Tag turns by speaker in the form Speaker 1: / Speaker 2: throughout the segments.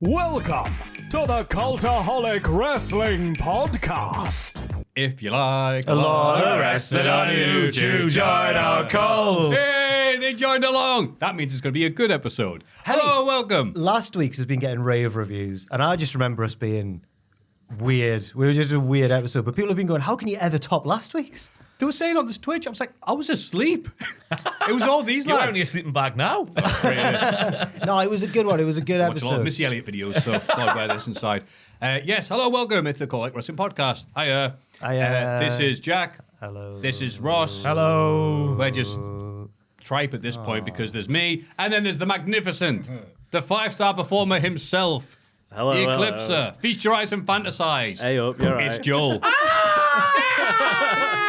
Speaker 1: Welcome to the Cultaholic Wrestling Podcast.
Speaker 2: If you like
Speaker 3: a lot of wrestling on YouTube, join our cult.
Speaker 2: Hey, they joined along. That means it's going to be a good episode. Hello, welcome.
Speaker 3: Last week's has been getting rave reviews, and I just remember us being weird. We were just a weird episode, but people have been going, how can you ever top last week's?
Speaker 2: They were saying on this Twitch, I was like, I was asleep. It was all these
Speaker 4: You're
Speaker 2: lads.
Speaker 4: only a sleeping bag now.
Speaker 3: No, it was a good one. It was a good
Speaker 2: Watch a lot of
Speaker 3: episode.
Speaker 2: Missy Elliott videos, so God, wear this inside. Yes, hello, welcome. It's the Cultaholic Wrestling Podcast. Hiya. This is Jack.
Speaker 3: Hello.
Speaker 2: This is Ross.
Speaker 4: Hello.
Speaker 2: We're just tripe at this point because there's me, and then there's the magnificent, the 5-star performer himself,
Speaker 5: Hello,
Speaker 2: the
Speaker 5: hello.
Speaker 2: Eclipser. Feast your eyes and fantasize.
Speaker 5: Hey up, you're right.
Speaker 2: It's Joel.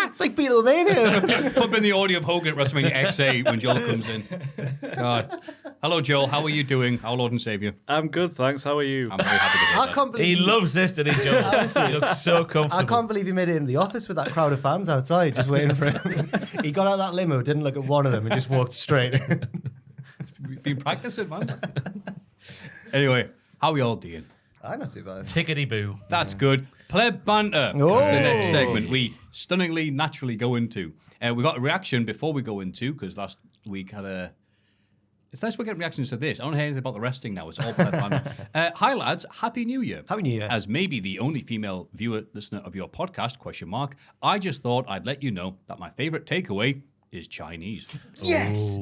Speaker 3: It's like Beatlemania.
Speaker 2: Pump in the audio of Hogan at WrestleMania X8 when Joel comes in. God. Hello, Joel. How are you doing? Our Lord and Savior.
Speaker 5: I'm good, thanks. How are you?
Speaker 2: I'm very happy to hear
Speaker 3: I
Speaker 2: that.
Speaker 3: can't
Speaker 4: He
Speaker 3: believe
Speaker 4: loves this, doesn't he, Joe? He looks so comfortable.
Speaker 3: I can't believe he made it in the office with that crowd of fans outside, just waiting for him. He got out of that limo, didn't look at one of them, and just walked straight.
Speaker 2: We've been practicing, man. Anyway, how are we all doing?
Speaker 3: I'm not too bad.
Speaker 4: Tickety-boo.
Speaker 2: That's good. Pleb banter.
Speaker 3: Oh.
Speaker 2: Is the next segment we stunningly naturally go into. We got a reaction before we go into, because last week had a... It's nice we're getting reactions to this. I don't hear anything about the resting now. It's all pleb banter. Hi, lads. Happy New Year.
Speaker 3: Happy New Year.
Speaker 2: As maybe the only female viewer, listener of your podcast, I just thought I'd let you know that my favorite takeaway is Chinese.
Speaker 3: Yes.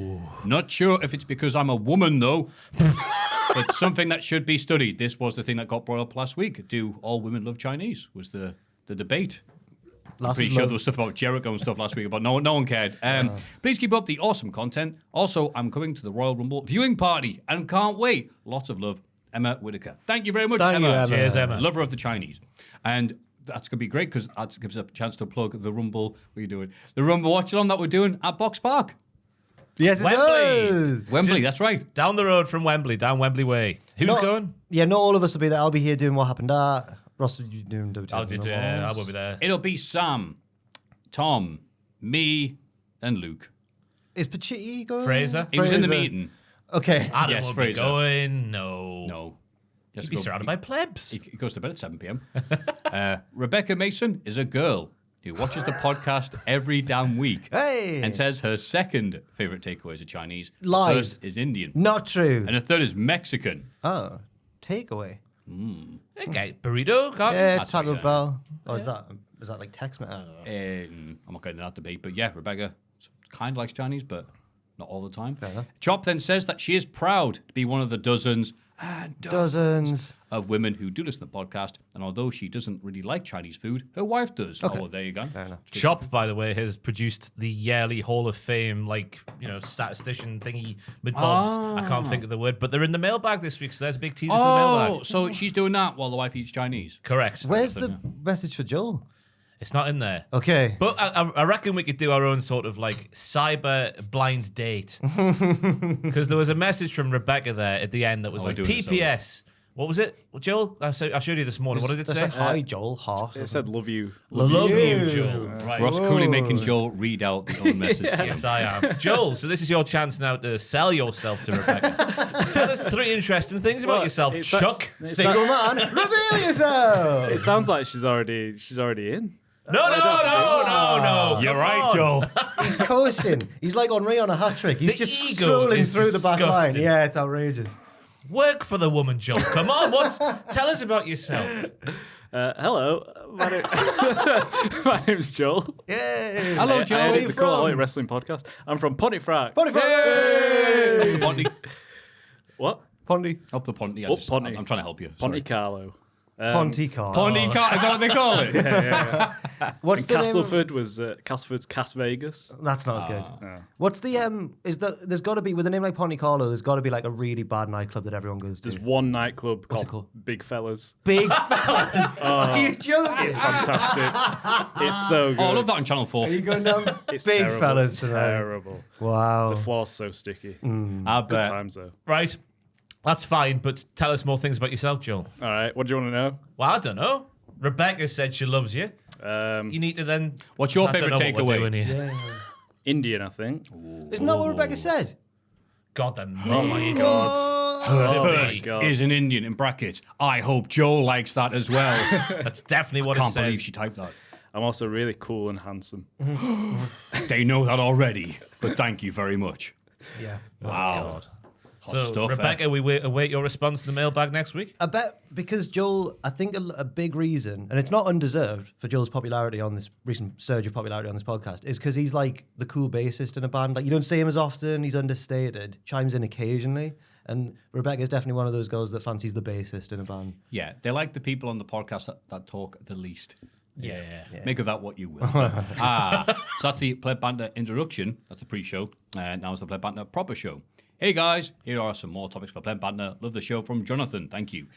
Speaker 2: Not sure if it's because I'm a woman, though. But something that should be studied. This was the thing that got brought up last week. Do all women love Chinese? Was the debate. Pretty sure there was stuff about Jericho and stuff last week, but no one cared. Please keep up the awesome content. Also, I'm coming to the Royal Rumble viewing party and can't wait. Lots of love, Emma Whitaker. Thank you very much,
Speaker 3: Thank you, Emma.
Speaker 4: Cheers, Emma.
Speaker 2: Lover of the Chinese. And that's going to be great because that gives us a chance to plug the Rumble. What are you doing? The Rumble watch-along that we're doing at Box Park.
Speaker 3: Yes, it
Speaker 4: Wembley.
Speaker 3: does.
Speaker 2: Wembley,
Speaker 4: Just
Speaker 2: that's right.
Speaker 4: Down the road from Wembley, down Wembley Way. Who's going?
Speaker 3: Yeah, not all of us will be there. I'll be here doing What Happened at. Ross, are you doing WWE?
Speaker 4: I'll do. I will be there.
Speaker 2: It'll be Sam, Tom, me, and Luke.
Speaker 3: Is Pachitti going?
Speaker 4: Fraser?
Speaker 2: He was in the
Speaker 3: Fraser.
Speaker 2: meeting.
Speaker 3: Okay.
Speaker 4: Adam
Speaker 2: Yes,
Speaker 4: will be
Speaker 2: Fraser.
Speaker 4: going. No.
Speaker 2: No.
Speaker 4: He'll be surrounded by plebs.
Speaker 2: He goes to bed at 7 p.m. Rebecca Mason is a girl who watches the podcast every damn week
Speaker 3: Hey.
Speaker 2: and says her second favorite takeaways are Chinese.
Speaker 3: Lies.
Speaker 2: First is Indian.
Speaker 3: Not true.
Speaker 2: And the third is Mexican.
Speaker 3: Oh, takeaway.
Speaker 4: Okay, burrito. Can't
Speaker 3: Yeah,
Speaker 2: That's
Speaker 3: Taco
Speaker 2: right,
Speaker 3: Bell. Oh, is that like Tex-Mex? I don't know.
Speaker 2: I'm not getting that debate, but yeah, Rebecca kind of likes Chinese, but not all the time.
Speaker 3: Fair enough.
Speaker 2: Chop then says that she is proud to be one of the dozens
Speaker 3: Dozens.
Speaker 2: of women who do listen to the podcast, and although she doesn't really like Chinese food, her wife does.
Speaker 3: Okay.
Speaker 2: Oh, there you go.
Speaker 3: Fair enough.
Speaker 4: Chop, by the way, has produced the yearly Hall of Fame, statistician thingy with Bob's. I can't think of the word, but they're in the mailbag this week, so there's a big teaser for the
Speaker 2: Oh,
Speaker 4: mailbag.
Speaker 2: so she's doing that while the wife eats Chinese.
Speaker 4: Correct.
Speaker 3: Where's the message for Joel?
Speaker 4: It's not in there.
Speaker 3: Okay.
Speaker 4: But I reckon we could do our own sort of like cyber blind date. Because there was a message from Rebecca there at the end that was like,
Speaker 2: we're doing this,
Speaker 4: PPS. What was it? Well, Joel, I showed you this morning. What did it
Speaker 3: They
Speaker 4: say?
Speaker 3: said, hi, Joel. Heart.
Speaker 5: It said love you.
Speaker 4: Love you,
Speaker 3: you.
Speaker 4: Joel. Right.
Speaker 2: Ross cruelly making Joel read out the own message to him.
Speaker 4: Yes, I am. Joel, so this is your chance now to sell yourself to Rebecca. Tell us 3 interesting things about
Speaker 5: Well,
Speaker 4: yourself,
Speaker 5: it's-
Speaker 4: Chuck.
Speaker 5: it's-
Speaker 3: Single man. Reveal yourself.
Speaker 5: It sounds like she's already in.
Speaker 4: No.
Speaker 2: You're right, Joel.
Speaker 3: He's coasting. He's like Henri on a hat trick. He's
Speaker 4: The
Speaker 3: just
Speaker 4: ego
Speaker 3: strolling
Speaker 4: is
Speaker 3: through the back line.
Speaker 4: disgusting.
Speaker 3: Yeah, it's outrageous.
Speaker 4: Work for the woman, Joel. Come on, tell us about yourself.
Speaker 5: Hello, my name's Joel.
Speaker 3: Yay.
Speaker 2: Hello,
Speaker 5: I
Speaker 2: Joel.
Speaker 3: Where
Speaker 5: edit
Speaker 3: you
Speaker 5: the
Speaker 3: from?
Speaker 5: Cultaholic Wrestling Podcast. I'm from Pontefract.
Speaker 3: Ponty.
Speaker 2: Ponty.
Speaker 5: What?
Speaker 3: Ponty.
Speaker 2: Up the Ponty.
Speaker 5: Ponty.
Speaker 2: I'm trying to help you.
Speaker 5: Ponte
Speaker 2: Sorry.
Speaker 5: Carlo.
Speaker 3: Ponty car.
Speaker 2: Ponty car. Is that what they call it?
Speaker 3: What's
Speaker 5: And
Speaker 3: the name?
Speaker 5: Castleford was Castleford's Cas Vegas.
Speaker 3: That's not as good. What's the is that there's got to be with a name like Ponte Carlo? There's got to be like a really bad nightclub that everyone goes to.
Speaker 5: There's one nightclub
Speaker 3: it
Speaker 5: called
Speaker 3: called?
Speaker 5: Big Fellas.
Speaker 3: Big fellas. Are you joking?
Speaker 5: It's fantastic. It's so good.
Speaker 2: Oh, I love that on Channel 4.
Speaker 3: Are you going down
Speaker 5: It's
Speaker 3: big
Speaker 5: terrible.
Speaker 3: fellas
Speaker 5: It's
Speaker 3: tonight?
Speaker 5: terrible.
Speaker 3: Wow.
Speaker 5: The floor's so sticky.
Speaker 2: I
Speaker 5: Good
Speaker 2: bet.
Speaker 5: times though.
Speaker 4: Right. That's fine, but tell us more things about yourself, Joel.
Speaker 5: All right. What do you want to know?
Speaker 4: Well, I don't know. Rebecca said she loves you. You need to then...
Speaker 2: What's your
Speaker 4: I don't
Speaker 2: favourite
Speaker 4: know what we're
Speaker 2: takeaway?
Speaker 4: doing here.
Speaker 5: Indian, I think.
Speaker 3: Isn't that what Rebecca said?
Speaker 4: God, then. Oh, my God.
Speaker 3: Oh,
Speaker 2: Her
Speaker 5: Oh my
Speaker 2: first
Speaker 5: God.
Speaker 2: is an Indian, in brackets. I hope Joel likes that as well.
Speaker 4: That's definitely what it
Speaker 2: Can't
Speaker 4: says.
Speaker 2: believe she typed that.
Speaker 5: I'm also really cool and handsome.
Speaker 2: They know that already, but thank you very much.
Speaker 3: Yeah.
Speaker 2: Wow.
Speaker 4: God.
Speaker 2: Hot
Speaker 4: So,
Speaker 2: stuff,
Speaker 4: Rebecca, we await your response to the mailbag next week.
Speaker 3: I bet because Joel, I think a big reason, and it's not undeserved for Joel's popularity on this recent surge of popularity on this podcast, is because he's like the cool bassist in a band. Like you don't see him as often. He's understated. Chimes in occasionally. And Rebecca's definitely one of those girls that fancies the bassist in a band.
Speaker 2: Yeah, they like the people on the podcast that talk the least.
Speaker 4: Yeah.
Speaker 2: Make of that what you will. So that's the Play Banter introduction. That's the pre-show. Now it's the Play Banter proper show. Hey guys, here are some more topics for Play Banter. Love the show from Jonathan. Thank you.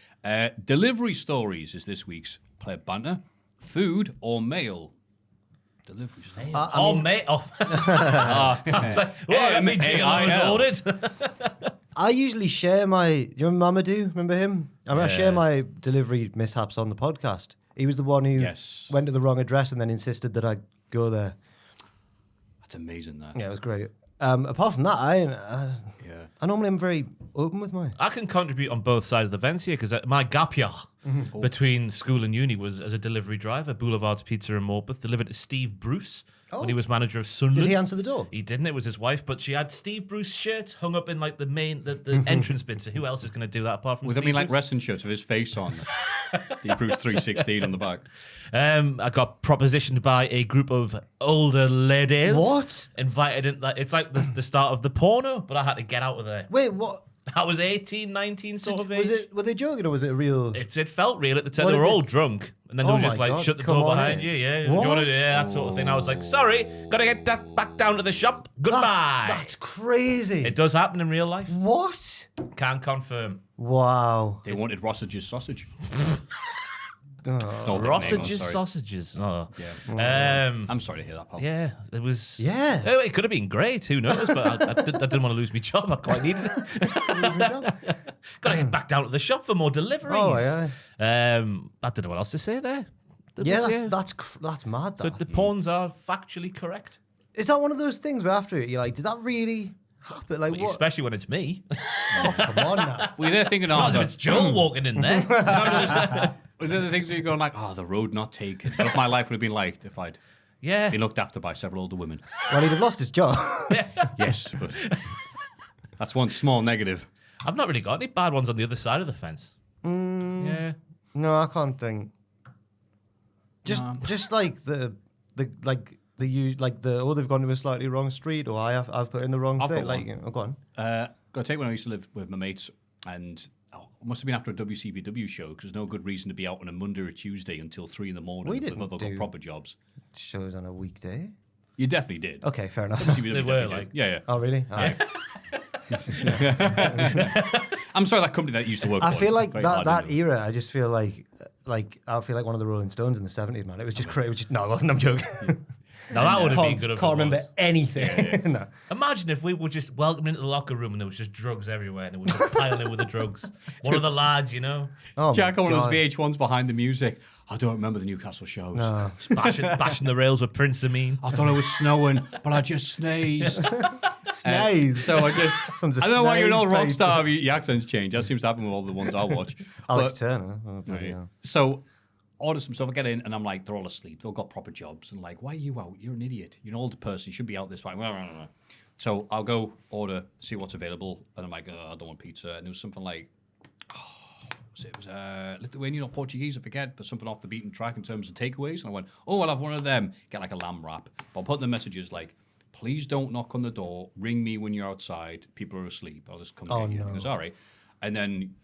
Speaker 2: Delivery stories is this week's Play Banter. Food or mail? Delivery stories.
Speaker 4: Mate. Oh. I was like, well, that means you was ordered.
Speaker 3: I usually share my. Do you remember Mamadou? Remember him? I share my delivery mishaps on the podcast. He was the one who went to the wrong address and then insisted that I go there.
Speaker 2: That's amazing, that.
Speaker 3: Yeah, it was great. Apart from that, I normally am very open with my.
Speaker 4: I can contribute on both sides of the fence here because my gap year between school and uni was as a delivery driver. Boulevard's Pizza in Morpeth delivered to Steve Bruce when he was manager of Sunderland.
Speaker 3: Did he answer the door?
Speaker 4: He didn't. It was his wife, but she had Steve Bruce shirts hung up in like the main the entrance bit. So who else is going to do that apart from?
Speaker 2: Was
Speaker 4: Steve
Speaker 2: that mean like
Speaker 4: Bruce?
Speaker 2: wrestling shirts with his face on? The Bruce 316 on the back.
Speaker 4: I got propositioned by a group of older ladies.
Speaker 3: What?
Speaker 4: Invited in. It's like the start of the porno, but I had to get out of there.
Speaker 3: Wait, what?
Speaker 4: I was 18, 19 sort of age.
Speaker 3: Was it? Were they joking or was it real?
Speaker 4: It felt real at the time.
Speaker 3: What
Speaker 4: They
Speaker 3: did
Speaker 4: were
Speaker 3: they-
Speaker 4: all drunk. And then they
Speaker 3: Oh
Speaker 4: were just
Speaker 3: my
Speaker 4: like,
Speaker 3: God,
Speaker 4: shut the
Speaker 3: come
Speaker 4: door
Speaker 3: on
Speaker 4: behind
Speaker 3: in.
Speaker 4: you. Yeah, do
Speaker 3: What?
Speaker 4: you want to, yeah, that sort of thing. I was like, sorry, got to get that back down to the shop. Goodbye.
Speaker 3: That's crazy.
Speaker 4: It does happen in real life.
Speaker 3: What?
Speaker 4: Can confirm.
Speaker 3: Wow.
Speaker 2: They wanted Rossage's sausage.
Speaker 3: Oh.
Speaker 2: It's not a big name, I'm
Speaker 4: Sausages,
Speaker 2: sorry.
Speaker 4: sausages. Oh.
Speaker 2: Yeah. I'm sorry to hear that, pal.
Speaker 4: Yeah, it was.
Speaker 3: Yeah.
Speaker 4: Oh, it could have been great. Who knows? But I didn't want to lose my job. I quite needed it. Got to get back down to the shop for more deliveries.
Speaker 3: Oh, yeah.
Speaker 4: I don't know what else to say there.
Speaker 3: That's mad.
Speaker 4: So
Speaker 3: That.
Speaker 4: the pawns are factually correct.
Speaker 3: Is that one of those things where after it you're like, did that really happen? Like what?
Speaker 4: Especially when it's me.
Speaker 3: Oh, come on now.
Speaker 2: Were you there thinking,
Speaker 4: As if it's Joel walking in there.
Speaker 2: was there the things where you're going like, the road not taken? What my life would have been like if I'd
Speaker 4: Yeah.
Speaker 2: been looked after by several older women?
Speaker 3: Well, he'd have lost his job.
Speaker 2: Yes, but that's one small negative.
Speaker 4: I've not really got any bad ones on the other side of the fence. Yeah.
Speaker 3: No, I can't think. Just like the they've gone to a slightly wrong street, or I've put in the wrong
Speaker 2: I've
Speaker 3: thing.
Speaker 2: got
Speaker 3: Like,
Speaker 2: one.
Speaker 3: go on.
Speaker 2: Got to take when I used to live with my mates, and it must have been after a WCPW show because there's no good reason to be out on a Monday or Tuesday until 3 a.m.
Speaker 3: We didn't
Speaker 2: I've got
Speaker 3: do-
Speaker 2: proper jobs.
Speaker 3: Shows on a weekday.
Speaker 2: You definitely did.
Speaker 3: Okay, fair enough.
Speaker 2: WCPW
Speaker 4: They were,
Speaker 2: definitely
Speaker 4: like-
Speaker 2: did. Yeah.
Speaker 3: Oh, really? All right.
Speaker 2: I'm sorry, that company that used to work.
Speaker 3: I
Speaker 2: for
Speaker 3: feel
Speaker 2: it.
Speaker 3: like
Speaker 2: Very
Speaker 3: that
Speaker 2: hard to do.
Speaker 3: era. I just feel like I feel like one of the Rolling Stones in the '70s, man. It was just crazy. It was just, no, it wasn't. I'm joking.
Speaker 4: Now that would have been
Speaker 3: Can't,
Speaker 4: good. If
Speaker 3: can't
Speaker 4: it
Speaker 3: remember
Speaker 4: was.
Speaker 3: anything. No.
Speaker 4: Imagine if we were just welcomed into the locker room and there was just drugs everywhere and it was just piling in with the drugs. One of the lads, you know,
Speaker 3: Oh,
Speaker 2: Jack,
Speaker 3: my
Speaker 2: one of those
Speaker 3: God.
Speaker 2: VH1s behind the music. I don't remember the Newcastle shows.
Speaker 3: No.
Speaker 4: just bashing the rails with Prince Amin.
Speaker 2: I thought it was snowing, but I just sneezed.
Speaker 3: Sneeze.
Speaker 2: So I just,
Speaker 3: one's a
Speaker 2: I don't know why you're an old
Speaker 3: sneeze
Speaker 2: rock
Speaker 3: face.
Speaker 2: star. Your accents change. That seems to happen with all the ones I watch.
Speaker 3: Alex
Speaker 2: But-
Speaker 3: Turner. Oh, bloody hell.
Speaker 2: So order some stuff. I get in and I'm like, they're all asleep. They've all got proper jobs. And like, why are you out? You're an idiot. You're an older person. You should be out this way. So I'll go order, see what's available. And I'm like, I don't want pizza. And it was something like, it was Lithuanian or Portuguese, I forget, but something off the beaten track in terms of takeaways. And I went, I'll have one of them. Get like a lamb wrap. But I'll put in the messages like, please don't knock on the door. Ring me when you're outside. People are asleep. I'll just come get you.
Speaker 3: no.
Speaker 2: He goes, all right. And then,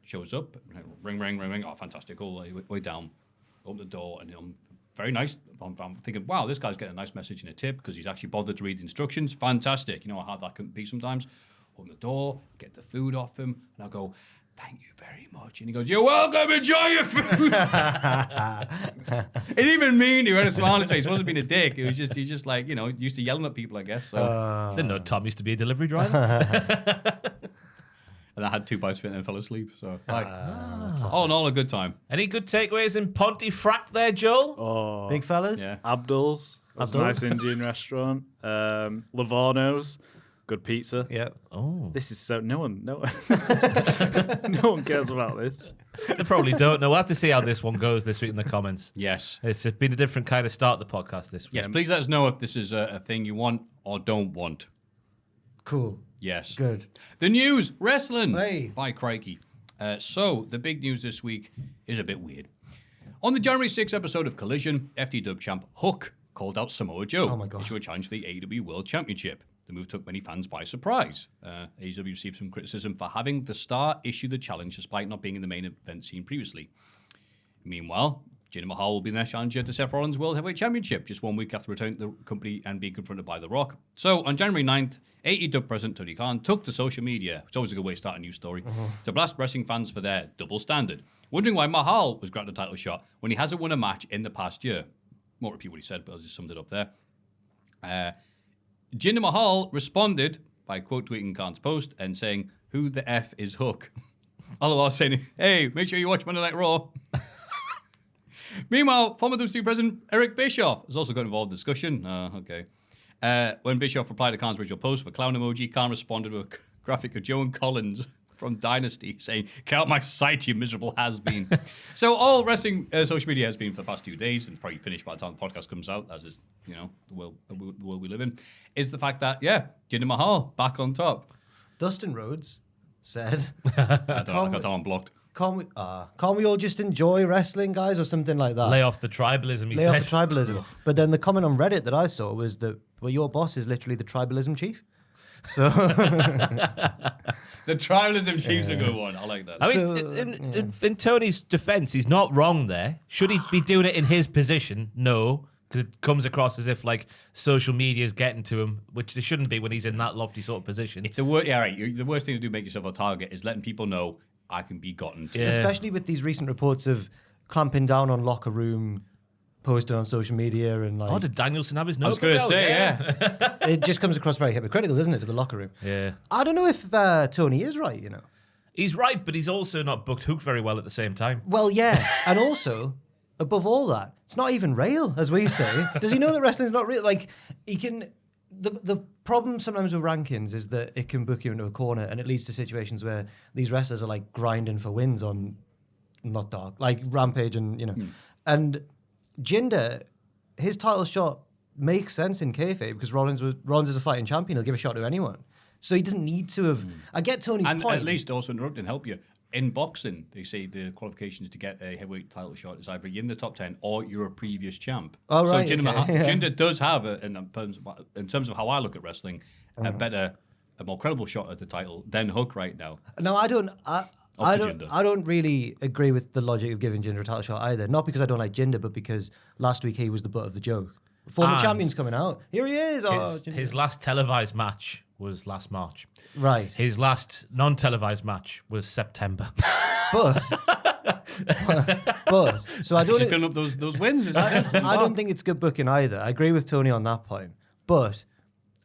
Speaker 2: shows up. Ring, ring, ring, ring. Oh, fantastic. All the way down. Open the door. And I'm very nice. I'm thinking, wow, this guy's getting a nice message and a tip because he's actually bothered to read the instructions. Fantastic. You know how hard that can be sometimes. Open the door. Get the food off him. And I'll go, thank you very much. And he goes, you're welcome, enjoy your food. He didn't even mean he had a smile on his face. He wasn't being a dick. It was just, he's just like, used to yelling at people, I guess. So.
Speaker 4: Didn't know Tom used to be a delivery driver.
Speaker 2: And I had 2 bites of it and then fell asleep. So, all in all, a good time.
Speaker 4: Any good takeaways in Pontefract there, Joel?
Speaker 5: Oh,
Speaker 3: Big fellas.
Speaker 2: Yeah.
Speaker 5: Abdul's. That's a
Speaker 3: Abdul?
Speaker 5: nice Indian restaurant. Livorno's. Good pizza.
Speaker 3: Yeah.
Speaker 4: Oh,
Speaker 5: This is so no one no one cares about this.
Speaker 4: they probably don't know. We'll have to see how this one goes this week in the comments.
Speaker 2: Yes.
Speaker 4: It's been a different kind of start to the podcast this week.
Speaker 2: Yes, please let us know if this is a thing you want or don't want.
Speaker 3: Cool.
Speaker 2: Yes.
Speaker 3: Good.
Speaker 2: The news, wrestling.
Speaker 3: Hey.
Speaker 2: By crikey. So, the big news this week is a bit weird. On the January 6th episode of Collision, FTW champ Hook called out Samoa Joe.
Speaker 3: Oh my God.
Speaker 2: Issue a challenge for the AEW World Championship. The move took many fans by surprise. AEW received some criticism for having the star issue the challenge despite not being in the main event scene previously. Meanwhile, Jinder Mahal will be their challenger to Seth Rollins' World Heavyweight Championship just 1 week after returning to the company and being confronted by The Rock. So, on January 9th, AEW president Tony Khan took to social media, which is always a good way to start a news story, to blast wrestling fans for their double standard, wondering why Mahal was granted a title shot when he hasn't won a match in the past year. Won't repeat what he said, but I'll just summed it up there. Jinder Mahal responded by quote tweeting Khan's post and saying, "Who the F is Hook?" All the while saying, "Hey, make sure you watch Monday Night Raw." Meanwhile, former WWE president Eric Bischoff has also got involved in the discussion. Okay. When Bischoff replied to Khan's original post for clown emoji, Khan responded with a graphic of Joe and Collins from Dynasty saying, "Get out my sight, you miserable has-been." So all wrestling social media has been for the past 2 days, and it's probably finished by the time the podcast comes out, as is, the world we live in, is the fact that, Jinder Mahal back on top.
Speaker 3: Dustin Rhodes said,
Speaker 2: I got that one blocked.
Speaker 3: can't we all just enjoy wrestling, guys, or something like that?
Speaker 4: Lay off the tribalism, he
Speaker 3: Lay
Speaker 4: said.
Speaker 3: off the tribalism. But then the comment on Reddit that I saw was that, well, your boss is literally the tribalism chief. So
Speaker 2: The tribalism chief's a good one. I like that.
Speaker 4: I mean, in Tony's defense, he's not wrong there. Should he be doing it in his position? No, because it comes across as if like social media is getting to him, which they shouldn't be when he's in that lofty sort of position.
Speaker 2: It's a word. Yeah, right. The worst thing to do, make yourself a target, is letting people know I can be gotten to.
Speaker 4: Yeah.
Speaker 3: especially with these recent reports of clamping down on locker room posting on social media and like
Speaker 4: Oh, did Danielson have his
Speaker 2: I was
Speaker 4: notebook
Speaker 2: going to
Speaker 4: out?
Speaker 2: say, yeah.
Speaker 3: it just comes across very hypocritical, doesn't it, to the locker room?
Speaker 4: Yeah.
Speaker 3: I don't know if Tony is right,
Speaker 4: He's right, but he's also not booked Hook very well at the same time.
Speaker 3: Well, yeah, and also above all that, it's not even real, as we say. Does he know that wrestling's not real? Like, he can. The problem sometimes with rankings is that it can book you into a corner, and it leads to situations where these wrestlers are like grinding for wins on not dark, like Rampage, and and Jinder, his title shot makes sense in kayfabe because Rollins is a fighting champion. He'll give a shot to anyone, so he doesn't need to have. I get Tony's
Speaker 2: And
Speaker 3: point.
Speaker 2: at least also interrupt and help you. In boxing, they say the qualifications to get a heavyweight title shot is either you're in the top 10 or you're a previous champ.
Speaker 3: Oh, right,
Speaker 2: So
Speaker 3: okay, yeah.
Speaker 2: Jinder does have, in terms of how I look at wrestling, a more credible shot at the title than Hook right now.
Speaker 3: No, I don't. I
Speaker 2: to
Speaker 3: don't.
Speaker 2: Jinder.
Speaker 3: I don't really agree with the logic of giving Jinder a title shot either. Not because I don't like Jinder, but because last week he was the butt of the joke. Former
Speaker 4: And
Speaker 3: champion's coming out. Here he is.
Speaker 4: His last televised match was last March.
Speaker 3: Right,
Speaker 4: His last non-televised match was September.
Speaker 3: but so I
Speaker 2: Just
Speaker 3: don't.
Speaker 2: building up those wins. Isn't it?
Speaker 3: I don't think it's good booking either. I agree with Tony on that point, but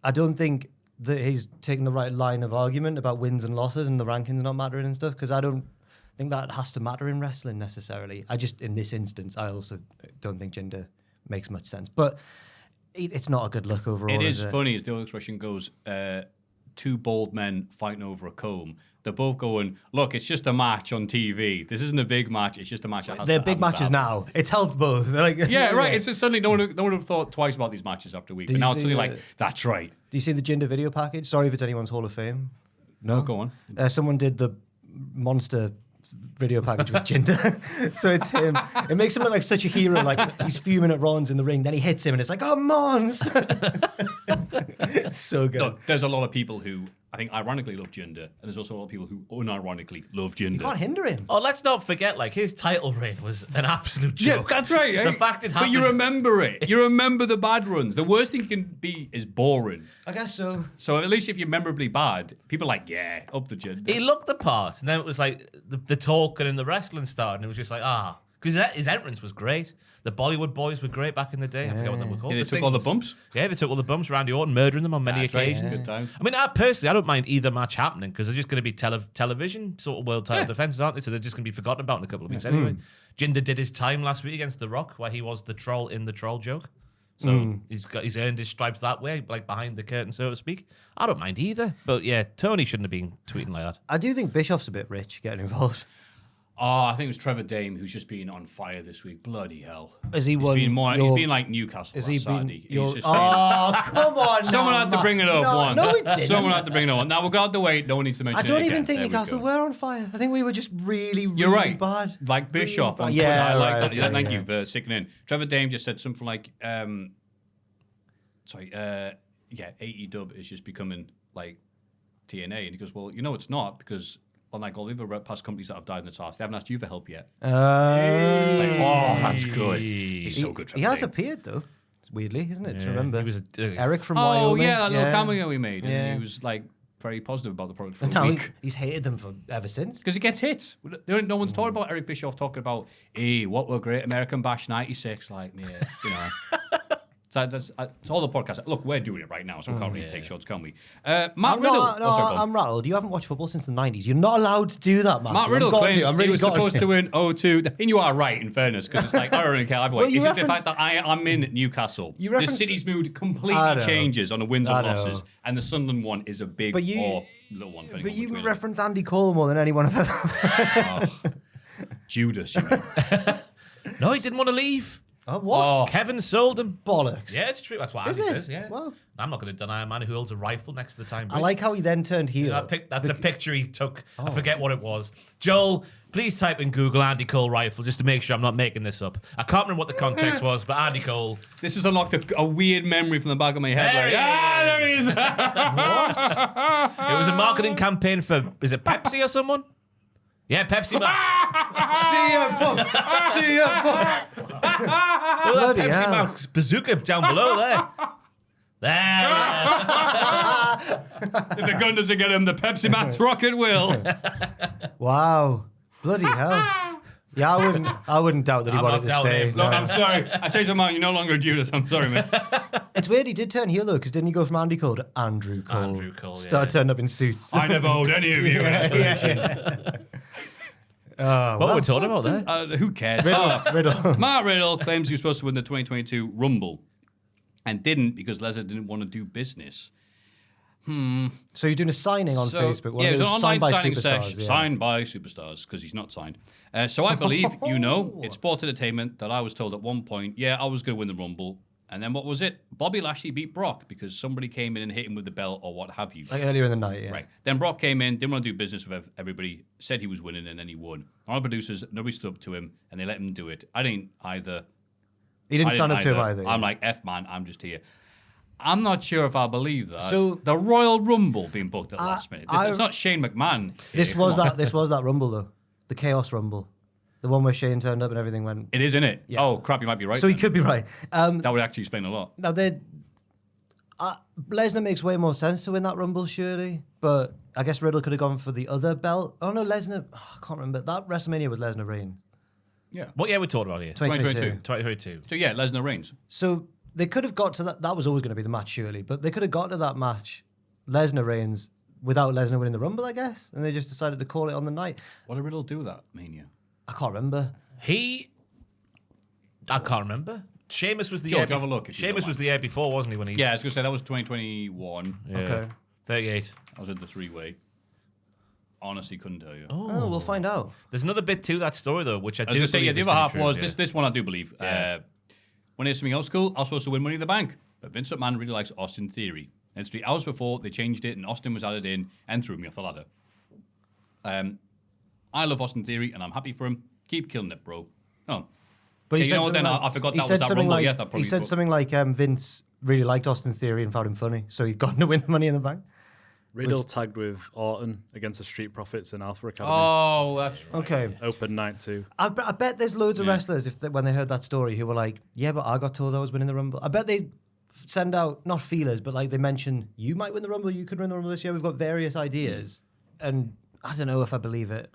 Speaker 3: I don't think that he's taking the right line of argument about wins and losses and the rankings not mattering and stuff, because I don't think that has to matter in wrestling necessarily. I just, in this instance, I also don't think Jinder makes much sense, but it's not a good look overall.
Speaker 2: It is funny, as the old expression goes, two bald men fighting over a comb. They're both going, look, it's just a match on TV. This isn't a big match. It's just a match.
Speaker 3: They're big matches now. It's helped both. They're like,
Speaker 2: Yeah, right. It's just suddenly no one would have thought twice about these matches after a week.
Speaker 3: Did
Speaker 2: But
Speaker 3: you
Speaker 2: now it's
Speaker 3: see
Speaker 2: suddenly
Speaker 3: the-
Speaker 2: like, that's right.
Speaker 3: Do you see the Jinder video package? Sorry if it's anyone's Hall of Fame.
Speaker 2: No, go on.
Speaker 3: Someone did the monster video package with Jinder. So it's him. It makes him look like such a hero. Like he's fuming at Rollins in the ring. Then he hits him and it's like, oh, monster. It's so good.
Speaker 2: Look, there's a lot of people who, I think, ironically love Jinder. And there's also a lot of people who unironically love Jinder.
Speaker 3: You can't hinder him.
Speaker 4: Oh, let's not forget, like, his title reign was an absolute
Speaker 2: Yeah,
Speaker 4: joke.
Speaker 2: that's right.
Speaker 4: The fact it
Speaker 2: But you
Speaker 4: happened-
Speaker 2: remember it. You remember the bad runs. The worst thing you can be is boring.
Speaker 3: I guess so.
Speaker 2: So at least if you're memorably bad, people are like, yeah, up the Jinder.
Speaker 4: He looked the part, and then it was like the talking and the wrestling started, and it was just like, because his entrance was great. The Bollywood boys were great back in the day. I forget what they were called.
Speaker 2: Yeah, they
Speaker 4: The
Speaker 2: took all the
Speaker 4: singers.
Speaker 2: bumps.
Speaker 4: Yeah, they took all the bumps. Randy Orton murdering them on many
Speaker 2: That's right,
Speaker 4: occasions.
Speaker 2: Good times.
Speaker 4: I mean, personally, I don't mind either match happening because they're just going to be television sort of world title
Speaker 2: Yeah.
Speaker 4: defenses, aren't they? So they're just going to be forgotten about in a couple of weeks anyway. Jinder did his time last week against The Rock, where he was the troll in the troll joke. So he's earned his stripes that way, like behind the curtain, so to speak. I don't mind either. But yeah, Tony shouldn't have been tweeting like that.
Speaker 3: I do think Bischoff's a bit rich getting involved.
Speaker 2: Oh, I think it was Trevor Dame who's just been on fire this week. Bloody hell.
Speaker 3: Has he
Speaker 2: He's
Speaker 3: won
Speaker 2: been more.
Speaker 3: your-
Speaker 2: He's been like Newcastle
Speaker 3: Has
Speaker 2: last
Speaker 3: he
Speaker 2: Saturday.
Speaker 3: been your...
Speaker 2: He's just
Speaker 3: Oh, come on.
Speaker 2: Someone
Speaker 3: now,
Speaker 2: had to
Speaker 3: Matt.
Speaker 2: bring it up once.
Speaker 3: No, he didn't.
Speaker 2: Someone had to bring it up. Now we've got the wait. No one needs to mention
Speaker 3: I
Speaker 2: it
Speaker 3: don't
Speaker 2: again.
Speaker 3: even think
Speaker 2: There we
Speaker 3: Newcastle
Speaker 2: go.
Speaker 3: were on fire. I think we were just really, really
Speaker 2: You're right.
Speaker 3: bad.
Speaker 2: Like Bischoff on
Speaker 3: Really
Speaker 2: Twitter.
Speaker 3: bad.
Speaker 2: I like that.
Speaker 3: Okay,
Speaker 2: Yeah, thank
Speaker 3: yeah.
Speaker 2: you for sticking in. Trevor Dame just said something like, AEW is just becoming like TNA. And he goes, well, it's not, because unlike all the other past companies that have died in the past, they haven't asked you for help yet. It's like, oh, that's good. He's so good, Trevor
Speaker 3: He has
Speaker 2: Dame.
Speaker 3: appeared, though. It's weirdly, isn't it?
Speaker 4: Yeah,
Speaker 3: To remember.
Speaker 4: he was
Speaker 3: Eric from
Speaker 2: Oh,
Speaker 3: Wyoming.
Speaker 2: yeah, that little cameo he made.
Speaker 3: Yeah.
Speaker 2: And he was like very positive about the product for
Speaker 3: And
Speaker 2: a
Speaker 3: now
Speaker 2: week.
Speaker 3: he's hated them for ever since.
Speaker 2: Because he gets hits. No one's talking about Eric Bischoff talking about, hey, what were Great American Bash 96 like, mate? That's all the podcast. Look, we're doing it right now, so we can't really take shots, can we? Matt Riddle.
Speaker 3: I'm rattled. You haven't watched football since the 90s. You're not allowed to do that,
Speaker 2: Matt Riddle claims he was supposed to win 0-2. And you are right, in fairness, because it's like, I don't really care either way.
Speaker 3: Well, you
Speaker 2: Is it the
Speaker 3: reference-
Speaker 2: fact that I'm in Newcastle?
Speaker 3: You
Speaker 2: The
Speaker 3: reference-
Speaker 2: city's mood
Speaker 3: I
Speaker 2: completely
Speaker 3: know.
Speaker 2: changes on the wins
Speaker 3: I
Speaker 2: and
Speaker 3: know.
Speaker 2: losses, and the Sunderland one is a big
Speaker 3: But you-
Speaker 2: or little one.
Speaker 3: But you reference Andy Cole more than anyone I've ever.
Speaker 2: Judas, you mean.
Speaker 4: No, he didn't want to leave.
Speaker 3: Oh, what?
Speaker 4: Kevin sold him.
Speaker 3: Bollocks.
Speaker 4: Yeah, it's true. That's what
Speaker 3: Is
Speaker 4: Andy
Speaker 3: it?
Speaker 4: says. Yeah.
Speaker 3: Wow.
Speaker 4: I'm not going to deny a man who holds a rifle next to the time.
Speaker 3: I like how he then turned heel.
Speaker 4: That's a picture he took. I forget what it was. Joel, please type in Google Andy Cole rifle just to make sure I'm not making this up. I can't remember what the context was, but Andy Cole.
Speaker 2: This has unlocked a weird memory from the back of my head.
Speaker 4: There he is.
Speaker 2: There he is.
Speaker 4: It was a marketing campaign for, is it Pepsi or someone? Yeah, Pepsi Max.
Speaker 3: CM Punk. CM Punk.
Speaker 4: Oh, that
Speaker 3: Bloody
Speaker 4: Pepsi
Speaker 3: hell.
Speaker 4: Max bazooka down below there.
Speaker 2: If the gun doesn't get him, the Pepsi Max rocket will.
Speaker 3: Wow. Bloody hell. Yeah, I wouldn't doubt that he
Speaker 4: I'm
Speaker 3: wanted
Speaker 4: not
Speaker 3: to
Speaker 4: doubting
Speaker 3: stay.
Speaker 4: him.
Speaker 2: Look,
Speaker 3: No.
Speaker 2: I'm sorry. I changed my mind. You're no longer Judas. I'm sorry, man.
Speaker 3: It's weird he did turn heel, though, because didn't he go from Andy Cole to Andrew Cole?
Speaker 4: Andrew Cole,
Speaker 3: Started turning up in suits.
Speaker 2: I never owed any of you an explanation.
Speaker 3: Oh,
Speaker 4: What were we talking about there?
Speaker 2: Who cares?
Speaker 3: Riddle.
Speaker 2: Matt Riddle claims he was supposed to win the 2022 Rumble and didn't because Lesnar didn't want to do business.
Speaker 3: So you're doing a signing on Facebook. One
Speaker 2: Yeah,
Speaker 3: of
Speaker 2: it was an
Speaker 3: those
Speaker 2: online
Speaker 3: signed by
Speaker 2: signing
Speaker 3: superstars,
Speaker 2: session.
Speaker 3: yeah.
Speaker 2: Signed by superstars, because he's not signed. So I believe, it's sports entertainment that I was told at one point, yeah, I was going to win the Rumble. And then what was it? Bobby Lashley beat Brock because somebody came in and hit him with the belt or what have you.
Speaker 3: Like earlier in the night, yeah.
Speaker 2: Right. Then Brock came in, didn't want to do business with everybody, said he was winning, and then he won. Our producers, nobody stood up to him, and they let him do it. I didn't either.
Speaker 3: He didn't stand up to him either.
Speaker 2: I'm like, F man, I'm just here. I'm not sure if I believe that.
Speaker 3: So-
Speaker 2: the Royal Rumble being booked at last minute. It's not Shane McMahon.
Speaker 3: This
Speaker 2: here,
Speaker 3: was
Speaker 2: come on.
Speaker 3: that Rumble, though. The Chaos Rumble. The one where Shane turned up and everything went.
Speaker 2: It is, isn't it?
Speaker 3: Yeah.
Speaker 2: Oh crap, you might be right.
Speaker 3: So he
Speaker 2: then.
Speaker 3: could be right.
Speaker 2: That would actually explain a lot.
Speaker 3: Now, Lesnar makes way more sense to win that Rumble, surely. But I guess Riddle could have gone for the other belt. Oh, no, Lesnar. I can't remember. That WrestleMania was Lesnar Reigns.
Speaker 2: Yeah.
Speaker 4: What year are we talking about here?
Speaker 3: 2022.
Speaker 4: 2022.
Speaker 2: So yeah, Lesnar reigns.
Speaker 3: So they could have got to that. That was always going to be the match, surely. But they could have got to that match, Lesnar Reigns, without Lesnar winning the Rumble, I guess. And they just decided to call it on the night.
Speaker 2: What did Riddle do that Mania?
Speaker 3: I can't remember.
Speaker 4: I can't remember. Sheamus was the
Speaker 2: George,
Speaker 4: year
Speaker 2: have a look if you
Speaker 4: Sheamus
Speaker 2: don't
Speaker 4: was the year before, wasn't he? When he
Speaker 2: Yeah, I was gonna say that was 2021.
Speaker 4: Yeah.
Speaker 3: Okay.
Speaker 4: 38.
Speaker 2: I was in the three-way. Honestly, couldn't tell you.
Speaker 3: Oh, we'll find out.
Speaker 4: There's another bit to that story though, which I
Speaker 2: I
Speaker 4: do
Speaker 2: was going to say, yeah,
Speaker 4: believe
Speaker 2: the
Speaker 4: is
Speaker 2: other
Speaker 4: to be
Speaker 2: half
Speaker 4: true,
Speaker 2: was,
Speaker 4: yeah.
Speaker 2: this one I do believe.
Speaker 4: Yeah.
Speaker 2: When it's something else cool, I was supposed to win Money in the Bank. But Vince McMahon really likes Austin Theory. And 3 hours before, they changed it, and Austin was added in and threw me off the ladder. I love Austin Theory, and I'm happy for him. Keep killing it, bro. Oh.
Speaker 3: But
Speaker 2: Yeah, you know what, then I forgot
Speaker 3: he
Speaker 2: that
Speaker 3: said
Speaker 2: was that
Speaker 3: something
Speaker 2: Rumble.
Speaker 3: like,
Speaker 2: Yeah, that probably
Speaker 3: he said
Speaker 2: was-
Speaker 3: something like Vince really liked Austin Theory and found him funny, so he's gotten to win Money in the Bank.
Speaker 5: Riddle tagged with Orton against the Street Profits in Alpha Academy.
Speaker 2: Oh, that's right.
Speaker 3: Okay.
Speaker 5: Open night 2.
Speaker 3: I bet there's loads of wrestlers when they heard that story who were like, yeah, but I got told I was winning the Rumble. I bet they send out, not feelers, but like they mention, you might win the Rumble, you could win the Rumble this year. We've got various ideas. And I don't know if I believe it.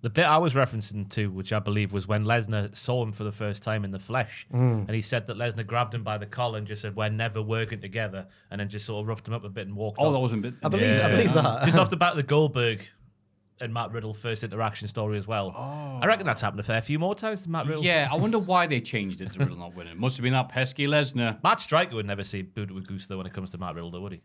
Speaker 4: The bit I was referencing to, which I believe was when Lesnar saw him for the first time in the flesh, and he said that Lesnar grabbed him by the collar and just said, "We're never working together," and then just sort of roughed him up a bit and walked
Speaker 2: Oh,
Speaker 4: off.
Speaker 2: that wasn't bit.
Speaker 3: I believe that.
Speaker 4: Just off the back of the Goldberg and Matt Riddle first interaction story as well. I reckon that's happened a fair few more times to Matt Riddle.
Speaker 2: Yeah, I wonder why they changed it to Riddle not winning. Must have been that pesky Lesnar.
Speaker 4: Matt Striker would never see booted with goose though when it comes to Matt Riddle, though, would he?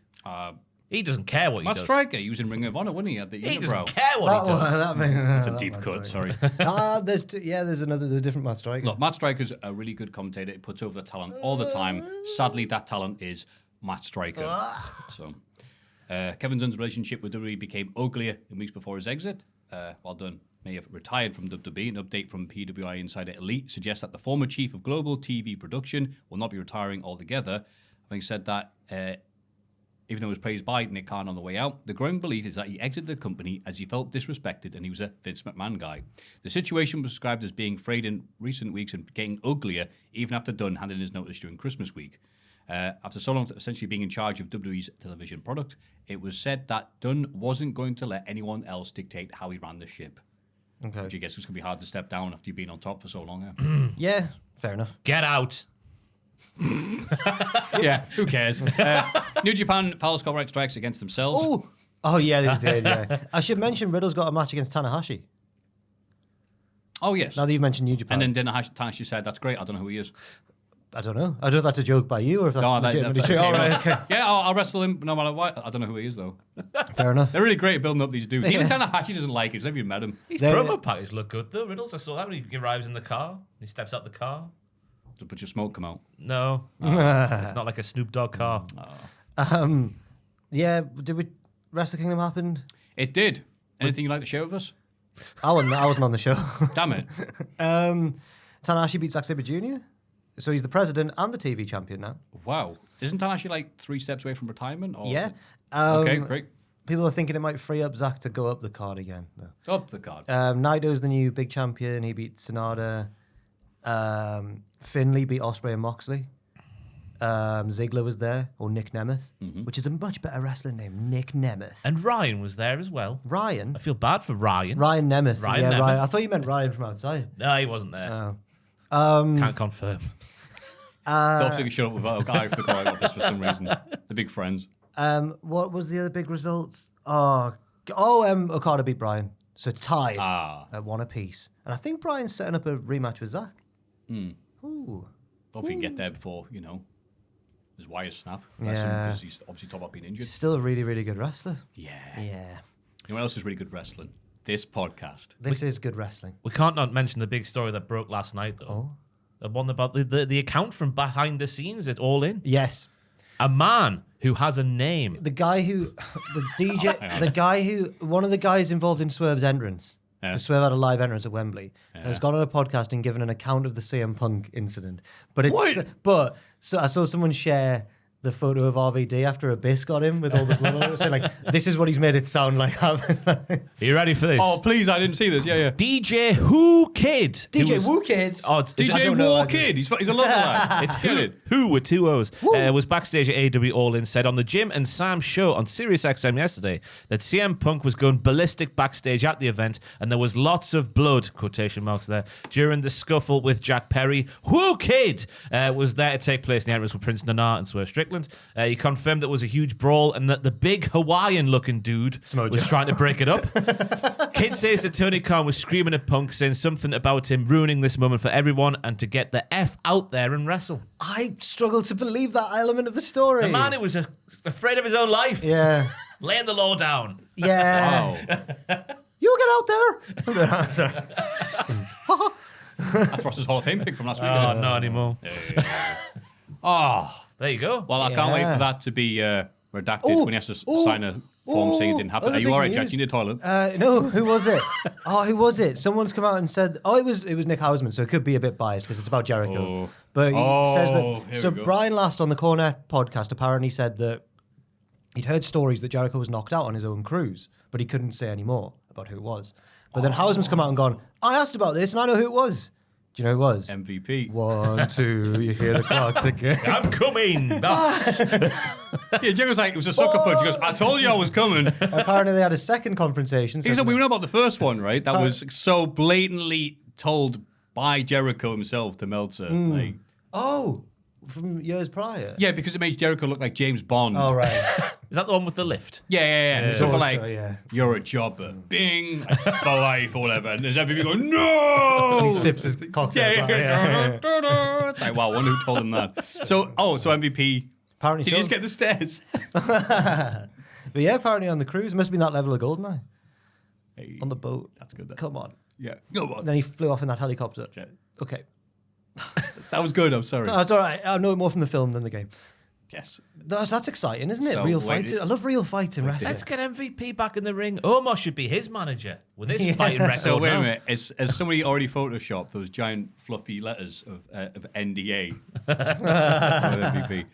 Speaker 4: He doesn't care what he
Speaker 2: Matt
Speaker 4: does.
Speaker 2: Striker, he was in Ring of Honor, wasn't he? At the
Speaker 4: He
Speaker 2: unibrow.
Speaker 4: doesn't care what he does.
Speaker 2: That's a deep cut, sorry.
Speaker 3: There's a different Matt Striker.
Speaker 2: Look, Matt Striker's a really good commentator. He puts over the talent all the time. Sadly, that talent is Matt Striker. So, Kevin Dunn's relationship with WWE became uglier in weeks before his exit. Well done. May have retired from WWE. An update from PWI Insider Elite suggests that the former chief of global TV production will not be retiring altogether. Having said that, even though it was praised by Nick Khan on the way out, the growing belief is that he exited the company as he felt disrespected and he was a Vince McMahon guy. The situation was described as being frayed in recent weeks and getting uglier even after Dunn handed in his notice during Christmas week. After so long essentially being in charge of WWE's television product, it was said that Dunn wasn't going to let anyone else dictate how he ran the ship.
Speaker 3: Okay.
Speaker 2: Which I guess it's going to be hard to step down after you've been on top for so long.
Speaker 3: Yeah, fair enough.
Speaker 4: Get out.
Speaker 2: Yeah, who cares? New Japan files copyright strikes against themselves.
Speaker 3: Oh yeah, they did. Yeah, I should mention Riddle's got a match against Tanahashi.
Speaker 2: Oh, yes.
Speaker 3: Now that you've mentioned New Japan,
Speaker 2: And then Tanahashi said, that's great, I don't know who he is.
Speaker 3: I don't know. I don't know if that's a joke by you or if that's legitimately
Speaker 2: that's
Speaker 3: true.
Speaker 2: okay.
Speaker 3: All right, okay,
Speaker 2: Yeah, I'll wrestle him no matter what. I don't know who he is, though.
Speaker 3: fair enough.
Speaker 2: They're really great at building up these dudes. Even Tanahashi doesn't like it. He's never even met him.
Speaker 4: His
Speaker 3: They-
Speaker 4: promo package look good though. Riddle's, I saw that when he arrives in the car. He steps out the car.
Speaker 2: Does a bunch of smoke come out?
Speaker 4: No, it's not like a Snoop Dogg car.
Speaker 3: Yeah, did we? Wrestle Kingdom happened.
Speaker 2: It did. Anything you'd like to share with us?
Speaker 3: I wasn't on the show.
Speaker 2: Damn it.
Speaker 3: Tanahashi beat Zack Sabre Jr. So he's the president and the TV champion now.
Speaker 2: Wow. Isn't Tanahashi like 3 steps away from retirement? Or
Speaker 3: Yeah.
Speaker 2: is it- Okay, great.
Speaker 3: People are thinking it might free up Zack to go up the card again. No.
Speaker 2: Up the card.
Speaker 3: Naito's the new big champion. He beat Sonata. Finley beat Ospreay and Moxley. Ziggler was there, or Nick Nemeth, which is a much better wrestling name, Nick Nemeth.
Speaker 4: And Ryan was there as well.
Speaker 3: Ryan?
Speaker 4: I feel bad for Ryan.
Speaker 3: Ryan Nemeth.
Speaker 4: Ryan
Speaker 3: yeah,
Speaker 4: Nemeth.
Speaker 3: Ryan. I thought you meant Ryan from outside.
Speaker 4: No, he wasn't there.
Speaker 3: Oh.
Speaker 4: Can't confirm.
Speaker 2: Don't think you shut up with that. I forgot about this for some reason. The big friends.
Speaker 3: What was the other big results? Okada beat Bryan. So it's tied at 1 apiece. And I think Bryan's setting up a rematch with Zack. Ooh.
Speaker 2: Hopefully he can get there before, his wires snap.
Speaker 3: Yeah.
Speaker 2: Because he's obviously talking about being injured.
Speaker 3: Still a really, really good wrestler.
Speaker 2: Yeah.
Speaker 3: Yeah.
Speaker 2: You know what else is really good wrestling? This podcast.
Speaker 3: This is good wrestling.
Speaker 4: We can't not mention the big story that broke last night, though. The one about the account from behind the scenes at All In.
Speaker 3: Yes.
Speaker 4: A man who has a name.
Speaker 3: The guy who, the DJ, one of the guys involved in Swerve's entrance.
Speaker 2: Yeah.
Speaker 3: Swerve had a live entrance at Wembley. Has gone on a podcast and given an account of the CM Punk incident. But so I saw someone share the photo of RVD after Abyss got him with all the blood on it, saying like, this is what he's made it sound like happened.
Speaker 4: Are you ready for this?
Speaker 2: Oh, please, I didn't see this. Yeah.
Speaker 4: DJ Who Kid.
Speaker 3: DJ Woo Kid.
Speaker 4: Oh,
Speaker 2: DJ War Kid. He's a local lad.
Speaker 4: It's who with 2 O's was backstage at AEW All In, said on the Jim and Sam show on SiriusXM yesterday that CM Punk was going ballistic backstage at the event and there was lots of blood, quotation marks there, during the scuffle with Jack Perry. Who Kid was there to take place in the entrance with Prince Nana and Swerve Strickland. He confirmed there was a huge brawl and that the big Hawaiian-looking dude was trying to break it up. Kid says that Tony Khan was screaming at Punk, saying something about him ruining this moment for everyone and to get the F out there and wrestle.
Speaker 3: I struggle to believe that element of the story.
Speaker 4: The man who was afraid of his own life.
Speaker 3: Yeah.
Speaker 4: Laying the law down.
Speaker 3: Yeah.
Speaker 2: Wow.
Speaker 3: You get out there.
Speaker 2: That's Ross's Hall of Fame pick from last week.
Speaker 4: Oh,
Speaker 2: isn't it?
Speaker 4: not anymore.
Speaker 2: Oh,
Speaker 4: There you go.
Speaker 2: well, I can't wait for that to be redacted when he has to sign a form saying it didn't happen.
Speaker 3: other
Speaker 2: Are you
Speaker 3: big
Speaker 2: all right,
Speaker 3: news.
Speaker 2: Jack? You need a toilet?
Speaker 3: No, who was it? Who was it? Someone's come out and said, it was Nick Hausman, so it could be a bit biased because it's about Jericho.
Speaker 2: Oh.
Speaker 3: But he says
Speaker 2: here
Speaker 3: that. So
Speaker 2: we go.
Speaker 3: Brian Last on the Cornet podcast apparently said that he'd heard stories that Jericho was knocked out on his own cruise, but he couldn't say any more about who it was. But then Hausman's come out and gone, I asked about this and I know who it was. Do you know who it was?
Speaker 2: MVP.
Speaker 3: 1, 2, you hear the clock ticking.
Speaker 4: I'm coming.
Speaker 2: Yeah, Jericho's like, it was a sucker punch. He goes, I told you I was coming.
Speaker 3: Apparently they had a second confrontation.
Speaker 2: He said, we know about the first one, right? That was so blatantly told by Jericho himself to Meltzer. Like,
Speaker 3: from years prior?
Speaker 2: yeah, because it makes Jericho look like James Bond.
Speaker 3: Oh, right.
Speaker 4: Is that the one with the lift?
Speaker 2: Yeah. It's something like,
Speaker 3: yeah.
Speaker 2: you're a jobber. Bing. For life or whatever. And there's everybody going, no!
Speaker 3: He sips his cocktail.
Speaker 2: Yeah. It's like, wow, I wonder who told him that. So MVP.
Speaker 3: Apparently
Speaker 2: Did
Speaker 3: so.
Speaker 2: you just get the stairs?
Speaker 3: But yeah, apparently on the cruise. It must have been that level of Goldeneye.
Speaker 2: Hey,
Speaker 3: On the boat.
Speaker 2: that's good. Then.
Speaker 3: Come on.
Speaker 2: Yeah. Go on.
Speaker 3: And then he flew off in that helicopter.
Speaker 2: Yeah.
Speaker 3: Okay.
Speaker 2: That was good. I'm sorry.
Speaker 3: No, it's all right. I know it more from the film than the game.
Speaker 2: Yes.
Speaker 3: That's exciting, isn't it?
Speaker 2: So,
Speaker 3: Real
Speaker 2: wait,
Speaker 3: fighting. I love real fighting wrestling.
Speaker 4: Let's get MVP back in the ring. Omar should be his manager with his fighting record.
Speaker 2: So wait a
Speaker 4: now.
Speaker 2: minute. Has somebody already photoshopped those giant fluffy letters of NDA? MVP.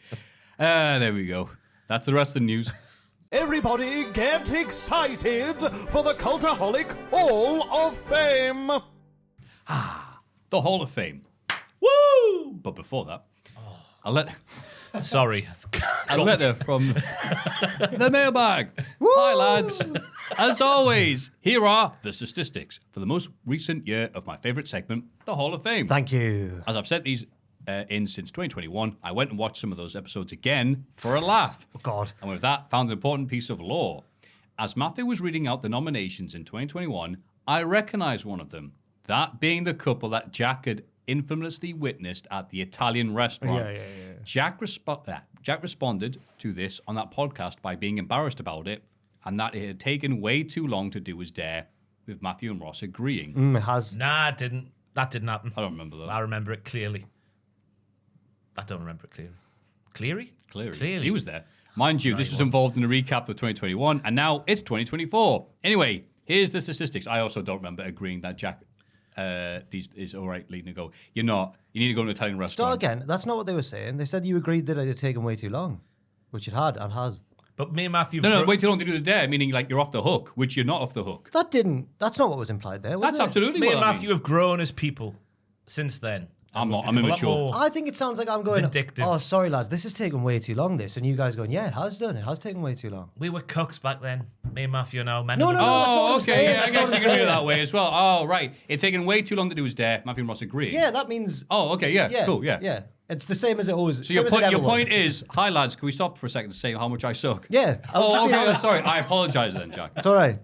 Speaker 2: There we go. That's the rest of the news.
Speaker 1: Everybody get excited for the Cultaholic Hall of Fame!
Speaker 2: The Hall of Fame.
Speaker 4: Woo!
Speaker 2: But before that,
Speaker 4: Sorry.
Speaker 2: a letter from the mailbag. Hi, lads. As always, here are the statistics for the most recent year of my favourite segment, the Hall of Fame.
Speaker 3: Thank you.
Speaker 2: As I've sent these in since 2021, I went and watched some of those episodes again for a laugh.
Speaker 3: Oh, God.
Speaker 2: And with that, found an important piece of lore. As Maffew was reading out the nominations in 2021, I recognised one of them, that being the couple that Jack had infamously witnessed at the Italian restaurant.
Speaker 3: Yeah.
Speaker 2: Jack responded to this on that podcast by being embarrassed about it and that it had taken way too long to do his dare, with Maffew and Ross agreeing.
Speaker 3: It has.
Speaker 4: Nah, it didn't. That didn't happen.
Speaker 2: I don't remember that.
Speaker 4: I remember it clearly. I don't remember it clearly.
Speaker 2: Clearly. He was there. Mind you, this was involved in a recap of 2021, and now it's 2024. Anyway, here's the statistics. I also don't remember agreeing that Jack is all right leading to go. You're not. You need to go to an Italian
Speaker 3: Start
Speaker 2: restaurant.
Speaker 3: again. That's not what they were saying. They said you agreed that it had taken way too long, which it had and has.
Speaker 4: But me and Maffew...
Speaker 2: No, wait too long to do the dare, meaning like you're off the hook, which you're not off the hook.
Speaker 3: That's not what was implied there, was
Speaker 2: That's
Speaker 3: it?
Speaker 2: absolutely
Speaker 4: Me
Speaker 2: what
Speaker 4: and
Speaker 2: that
Speaker 4: Maffew
Speaker 2: means.
Speaker 4: have grown as people since then.
Speaker 2: I'm not.
Speaker 4: We've
Speaker 2: I'm
Speaker 4: become a lot
Speaker 2: immature.
Speaker 4: more-
Speaker 3: I think it sounds like I'm going,
Speaker 4: Vindictive.
Speaker 3: oh, sorry, lads, this has taken way too long, this. And you guys going, yeah, it has done. It has taken way too long.
Speaker 4: We were cooks back then. Me and Maffew are now men.
Speaker 3: No,
Speaker 4: of the
Speaker 3: no,
Speaker 4: world.
Speaker 3: that's not what
Speaker 2: Oh,
Speaker 3: I'm
Speaker 2: okay.
Speaker 3: saying.
Speaker 2: Yeah, I
Speaker 3: That's
Speaker 2: guess
Speaker 3: not
Speaker 2: you
Speaker 3: what
Speaker 2: can
Speaker 3: I'm
Speaker 2: read it
Speaker 3: saying.
Speaker 2: that way as well. Oh, right. It's taken way too long to do his dare. Maffew and Ross agreeing.
Speaker 3: Yeah, that means...
Speaker 2: Oh, okay. Yeah. Cool. Yeah.
Speaker 3: Yeah. It's the same as it always...
Speaker 2: So your point is, hi lads, can we stop for a second to say how much I suck?
Speaker 3: Yeah.
Speaker 2: Oh, okay. Sorry. I apologise then, Jack.
Speaker 3: It's all right.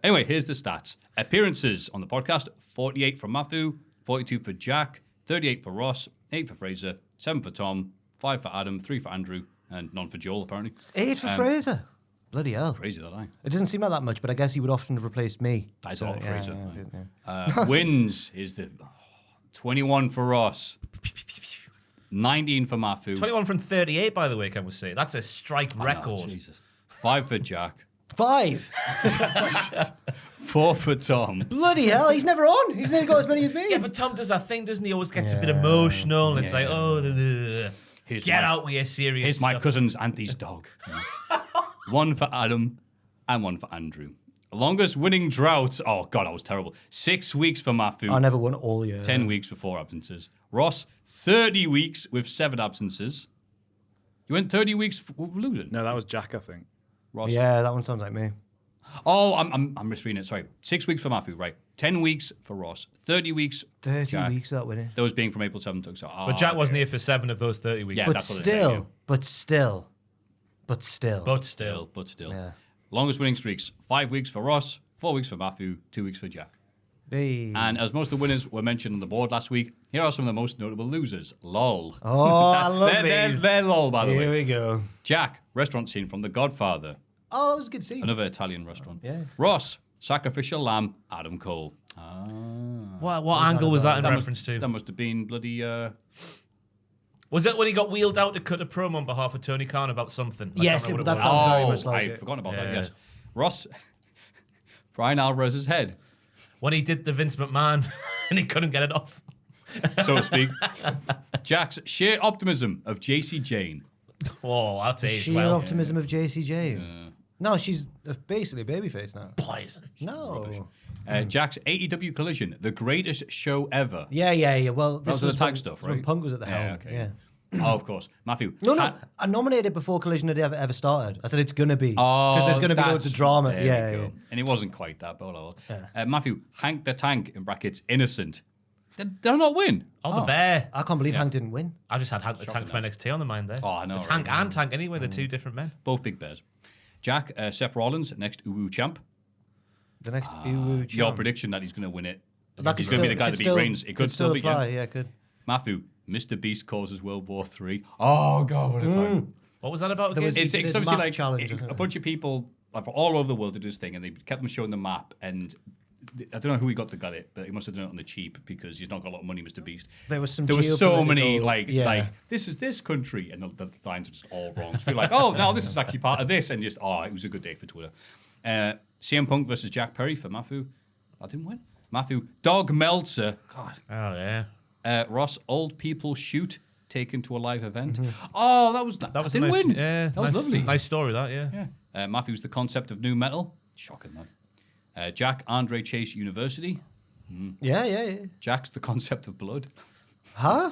Speaker 2: Anyway, here's the stats. Appearances on the podcast: 48 for Maffew, 42 for Jack, 38 for Ross, 8 for Fraser, 7 for Tom, 5 for Adam, 3 for Andrew, and none for Joel, apparently.
Speaker 3: 8 for Fraser. Bloody hell.
Speaker 2: Crazy that line.
Speaker 3: It doesn't seem like that much, but I guess he would often have replaced me.
Speaker 2: I
Speaker 3: So,
Speaker 2: thought
Speaker 3: yeah,
Speaker 2: Fraser.
Speaker 3: yeah.
Speaker 2: Wins is the 21 for Ross, 19 for Maffew.
Speaker 4: 21 from 38, by the way, can we say? That's a strike
Speaker 2: Oh,
Speaker 4: record.
Speaker 2: Jesus. 5 for Jack,
Speaker 3: 5.
Speaker 2: 4 for Tom.
Speaker 3: Bloody hell, he's never on. He's nearly got as many as me.
Speaker 4: Yeah, but Tom does that thing, doesn't he? Always gets a bit emotional, and it's like, oh,
Speaker 2: Here's
Speaker 4: get
Speaker 2: my-
Speaker 4: out with your serious
Speaker 2: Here's my
Speaker 4: stuff.
Speaker 2: cousin's auntie's dog. 1 for Adam and 1 for Andrew. Longest winning drought. Oh, God, that was terrible. 6 weeks for Maffew.
Speaker 3: I never won all year.
Speaker 2: 10 weeks with 4 absences. Ross, 30 weeks with 7 absences. You went 30 weeks losing?
Speaker 5: No, that was Jack, I think.
Speaker 2: Ross.
Speaker 3: Yeah, that one sounds like me.
Speaker 2: Oh, I'm misreading it. Sorry. 6 weeks for Maffew, right. 10 weeks for Ross. 30 weeks
Speaker 3: 30
Speaker 2: Jack.
Speaker 3: weeks without winning.
Speaker 2: Those being from April 7th to October.
Speaker 4: But Jack wasn't here for 7 of those 30 weeks.
Speaker 2: Yeah.
Speaker 3: But
Speaker 2: that's what they're saying,
Speaker 3: still.
Speaker 4: But still.
Speaker 2: But still.
Speaker 3: Yeah.
Speaker 2: Longest winning streaks. 5 weeks for Ross. 4 weeks for Maffew. 2 weeks for Jack.
Speaker 3: Hey.
Speaker 2: And as most of the winners were mentioned on the board last week, here are some of the most notable losers. LOL.
Speaker 3: Oh, I love these.
Speaker 2: They're LOL, by the
Speaker 3: Here
Speaker 2: way.
Speaker 3: we go.
Speaker 2: Jack, restaurant scene from The Godfather.
Speaker 3: Oh, that was a good scene.
Speaker 2: Another Italian restaurant.
Speaker 3: Yeah.
Speaker 2: Ross, sacrificial lamb, Adam Cole.
Speaker 4: What angle was that in reference to?
Speaker 2: That must have been bloody...
Speaker 4: Was it when he got wheeled out to cut a promo on behalf of Tony Khan about something? I
Speaker 3: Yes,
Speaker 4: can't remember
Speaker 3: but
Speaker 4: what it
Speaker 3: that
Speaker 4: was.
Speaker 3: sounds very much like
Speaker 2: I'd
Speaker 3: it.
Speaker 2: forgotten about that,
Speaker 4: Yeah.
Speaker 2: yes. Ross, Brian Alvarez's head,
Speaker 4: When he did the Vince McMahon and he couldn't get it off.
Speaker 2: so to speak. Jack's sheer optimism of JC Jane.
Speaker 4: Oh, I'll say as
Speaker 3: Sheer
Speaker 4: well.
Speaker 3: optimism of JCJ. No, she's basically a babyface now.
Speaker 4: Poison.
Speaker 3: No.
Speaker 2: Jack's AEW Collision, the greatest show ever.
Speaker 3: Yeah. Well, this
Speaker 2: was the
Speaker 3: was
Speaker 2: tag
Speaker 3: when-
Speaker 2: stuff,
Speaker 3: when
Speaker 2: right?
Speaker 3: Punk was at the
Speaker 2: Yeah,
Speaker 3: helm.
Speaker 2: okay.
Speaker 3: Yeah.
Speaker 2: Oh, of course. Maffew.
Speaker 3: No. I nominated before Collision had ever started. I said it's gonna be because there's gonna be loads of drama.
Speaker 2: There
Speaker 3: Yeah,
Speaker 2: we go.
Speaker 3: yeah.
Speaker 2: And it wasn't quite that, but Maffew, Hank the Tank, in brackets, innocent. They'll not win.
Speaker 4: Oh, the bear.
Speaker 3: I can't believe Hank didn't win.
Speaker 4: I just had Hank the Tank from NXT on the mind there.
Speaker 2: Oh, I know,
Speaker 4: The Tank
Speaker 2: right?
Speaker 4: and Tank anyway, they're two different men.
Speaker 2: Both big bears. Jack, Seth Rollins, next Uwu champ.
Speaker 3: The next Uwu
Speaker 2: Your
Speaker 3: champ.
Speaker 2: prediction that he's going to win it.
Speaker 3: That
Speaker 2: He's
Speaker 3: could
Speaker 2: going to be the guy
Speaker 3: could
Speaker 2: that beat Reigns. It could still be,
Speaker 3: apply. Yeah, it could.
Speaker 2: Maffew, Mr. Beast causes World War III. Oh, God, what a time.
Speaker 4: What was that about
Speaker 3: There
Speaker 4: again?
Speaker 3: was-
Speaker 2: It's
Speaker 3: He did
Speaker 2: obviously
Speaker 3: map
Speaker 2: like
Speaker 3: challenge, I think.
Speaker 2: a bunch of people like, from all over the world did this thing, and they kept them showing the map. And I don't know who he got it, but he must have done it on the cheap because he's not got a lot of money, Mr. Beast.
Speaker 3: There was some.
Speaker 2: There were so many
Speaker 3: geopolitical-
Speaker 2: like this is this country, and the lines are just all wrong. So we're like, oh, no, this is actually part of this, and just it was a good day for Twitter. CM Punk versus Jack Perry for Maffew. I didn't win. Maffew, Dog Meltzer. God.
Speaker 4: Oh, yeah.
Speaker 2: Ross, old people shoot taken to a live event. Oh, that was
Speaker 4: That was
Speaker 2: I didn't
Speaker 4: nice.
Speaker 2: win.
Speaker 4: Yeah,
Speaker 2: that was
Speaker 4: nice,
Speaker 2: lovely.
Speaker 4: Nice story, that, yeah.
Speaker 2: Yeah. Maffew's the concept of new metal. Shocking that. Jack Andre Chase University.
Speaker 3: Yeah.
Speaker 2: Jack's the concept of blood.
Speaker 3: Huh?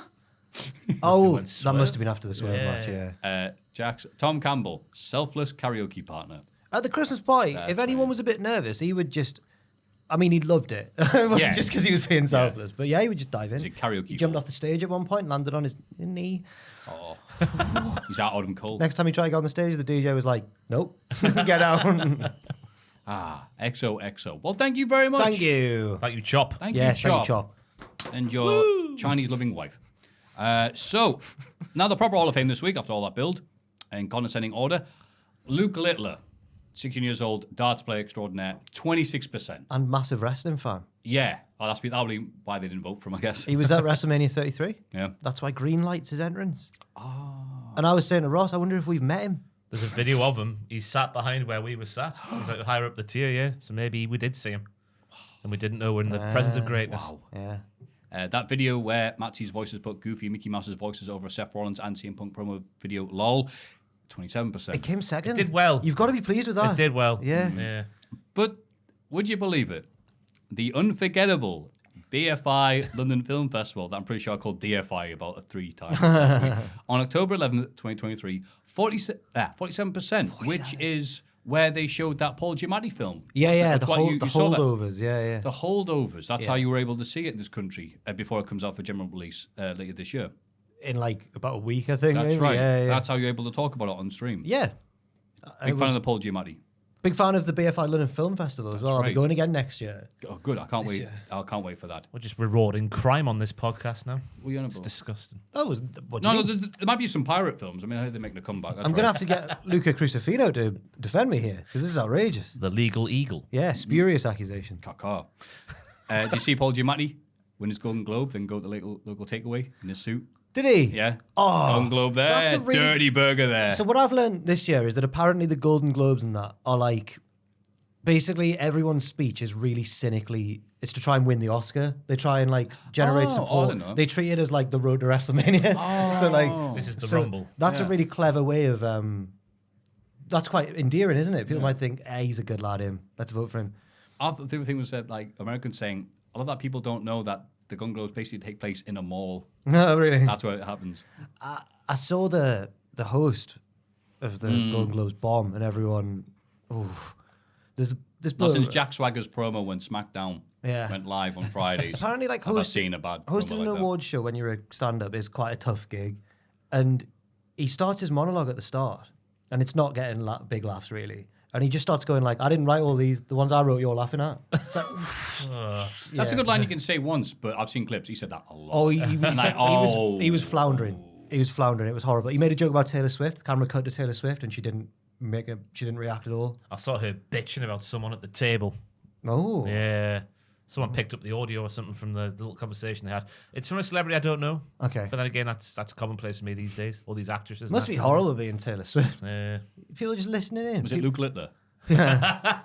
Speaker 3: Oh,
Speaker 4: went
Speaker 3: that
Speaker 4: Swerve.
Speaker 3: must have been after the Swerve
Speaker 4: Yeah.
Speaker 3: match. Yeah.
Speaker 2: Jack's Tom Campbell, selfless karaoke partner.
Speaker 3: At the Christmas party, if anyone was a bit nervous, he would just. I mean, he loved it. It wasn't
Speaker 2: Yeah.
Speaker 3: just because he was being selfless, but yeah, he would just dive in.
Speaker 2: He's a karaoke
Speaker 3: He jumped
Speaker 2: ball.
Speaker 3: off the stage at one point, landed on his knee.
Speaker 2: Oh, he's out Adam Cole.
Speaker 3: Next time he tried to go on the stage, the DJ was like, "Nope, get out."
Speaker 2: XOXO. Well, thank you very much.
Speaker 3: Thank you.
Speaker 4: Thank you, Chop.
Speaker 2: Thank
Speaker 3: Yes,
Speaker 2: you,
Speaker 3: thank
Speaker 2: Chop.
Speaker 3: you, Chop.
Speaker 2: And your Chinese-loving wife. So, now the proper Hall of Fame this week, after all that build, in condescending order. Luke Littler, 16 years old, darts player extraordinaire, 26%.
Speaker 3: And massive wrestling fan.
Speaker 2: Yeah. Oh, that's probably why they didn't vote for him, I guess.
Speaker 3: He was at WrestleMania 33.
Speaker 2: Yeah.
Speaker 3: That's why green lights his entrance. Oh. And I was saying to Ross, I wonder if we've met him.
Speaker 4: There's a video of him. He's sat behind where we were sat. He's like higher up the tier, yeah. So maybe we did see him. And we didn't know we're in the presence of greatness.
Speaker 2: Wow.
Speaker 3: Yeah.
Speaker 2: That video where Matsy's voices put Goofy and Mickey Mouse's voices over a Seth Rollins and CM Punk promo video, lol, 27%.
Speaker 3: It came second.
Speaker 4: It did well.
Speaker 3: You've got to be pleased with that.
Speaker 4: It did well.
Speaker 3: Yeah.
Speaker 4: Yeah.
Speaker 2: But would you believe it? The unforgettable BFI London Film Festival that I'm pretty sure I called DFI about 3 times last week, on October 11th, 2023, 47%, which is where they showed that Paul Giamatti film.
Speaker 3: Yeah,
Speaker 2: That's
Speaker 3: the,
Speaker 2: what you saw that.
Speaker 3: holdovers. Yeah.
Speaker 2: The holdovers. That's
Speaker 3: Yeah.
Speaker 2: how you were able to see it in this country before it comes out for general release later this year.
Speaker 3: In like about a week, I think.
Speaker 2: That's
Speaker 3: maybe.
Speaker 2: right.
Speaker 3: Yeah.
Speaker 2: That's how you're able to talk about it on stream.
Speaker 3: Yeah.
Speaker 2: Big fan of the Paul Giamatti.
Speaker 3: Big fan of the BFI London Film Festival as well. I'll be
Speaker 2: right.
Speaker 3: going again next year.
Speaker 2: Oh, good. I can't wait.
Speaker 3: year.
Speaker 2: I can't wait for that.
Speaker 4: We're just rewarding crime on this podcast now.
Speaker 2: What are you on
Speaker 4: It's
Speaker 2: about?
Speaker 4: disgusting.
Speaker 3: Oh, what do you
Speaker 2: No,
Speaker 3: mean?
Speaker 2: there might be some pirate films. I mean, I heard they're making a comeback. That's
Speaker 3: I'm going to
Speaker 2: right.
Speaker 3: have to get Luca Crucifino to defend me here because this is outrageous.
Speaker 4: The legal eagle.
Speaker 3: Yeah, spurious accusation.
Speaker 2: Caca. Do you see Paul Giamatti win his Golden Globe, then go to the local takeaway in his suit?
Speaker 3: Did he?
Speaker 2: Yeah.
Speaker 3: Oh,
Speaker 2: Golden Globe there.
Speaker 3: that's a really-
Speaker 2: Dirty burger there.
Speaker 3: So what I've learned this year is that apparently the Golden Globes and that are like, basically everyone's speech is really cynically, it's to try and win the Oscar. They try and like generate
Speaker 2: I
Speaker 3: support.
Speaker 2: don't know.
Speaker 3: They treat it as like the road to WrestleMania. So like,
Speaker 4: This is the
Speaker 3: so
Speaker 4: Rumble.
Speaker 3: that's a
Speaker 2: Yeah.
Speaker 3: really clever way of, that's quite endearing, isn't it? People might think, hey, he's a good lad, him. Let's vote for him.
Speaker 2: I thought the other thing was that, like, Americans saying, a lot of that people don't know that the Golden Globes basically take place in a mall.
Speaker 3: No, really.
Speaker 2: That's where it happens.
Speaker 3: I saw the host of the
Speaker 2: Hmm.
Speaker 3: Golden Globes bomb, and everyone. Oof. There's this
Speaker 2: Not
Speaker 3: bloke.
Speaker 2: since Jack Swagger's promo when SmackDown
Speaker 3: Yeah.
Speaker 2: went live on Fridays.
Speaker 3: Apparently, like
Speaker 2: have I seen a bad
Speaker 3: hosting
Speaker 2: promo
Speaker 3: an
Speaker 2: like that.
Speaker 3: awards show when you're a stand-up is quite a tough gig, and he starts his monologue at the start, and it's not getting big laughs really. And he just starts going like, "I didn't write all these. The ones I wrote, you're laughing at." It's like,
Speaker 2: That's a
Speaker 3: yeah.
Speaker 2: good line you can say once, but I've seen clips. He said that a lot.
Speaker 3: Oh,
Speaker 2: Like,
Speaker 3: he was floundering. He was floundering. It was horrible. He made a joke about Taylor Swift. The camera cut to Taylor Swift, and she didn't react at all.
Speaker 4: I saw her bitching about someone at the table.
Speaker 3: Oh,
Speaker 4: Yeah. Someone picked up the audio or something from the little conversation they had. It's from a celebrity I don't know.
Speaker 3: Okay.
Speaker 4: But then again, that's commonplace for me these days. All these actresses. and
Speaker 3: Must
Speaker 4: that.
Speaker 3: be horrible being Taylor Swift.
Speaker 4: Yeah.
Speaker 3: People just listening in.
Speaker 2: Was it
Speaker 3: People-
Speaker 2: Luke Littler?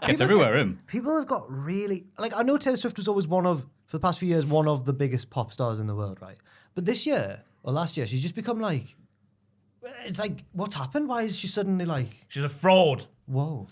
Speaker 2: Gets everywhere, him.
Speaker 3: People have got really like I know Taylor Swift was always for the past few years one of the biggest pop stars in the world, right? But this year or last year, she's just become like, it's like, what's happened? Why is she suddenly like,
Speaker 4: She's a fraud.
Speaker 3: whoa?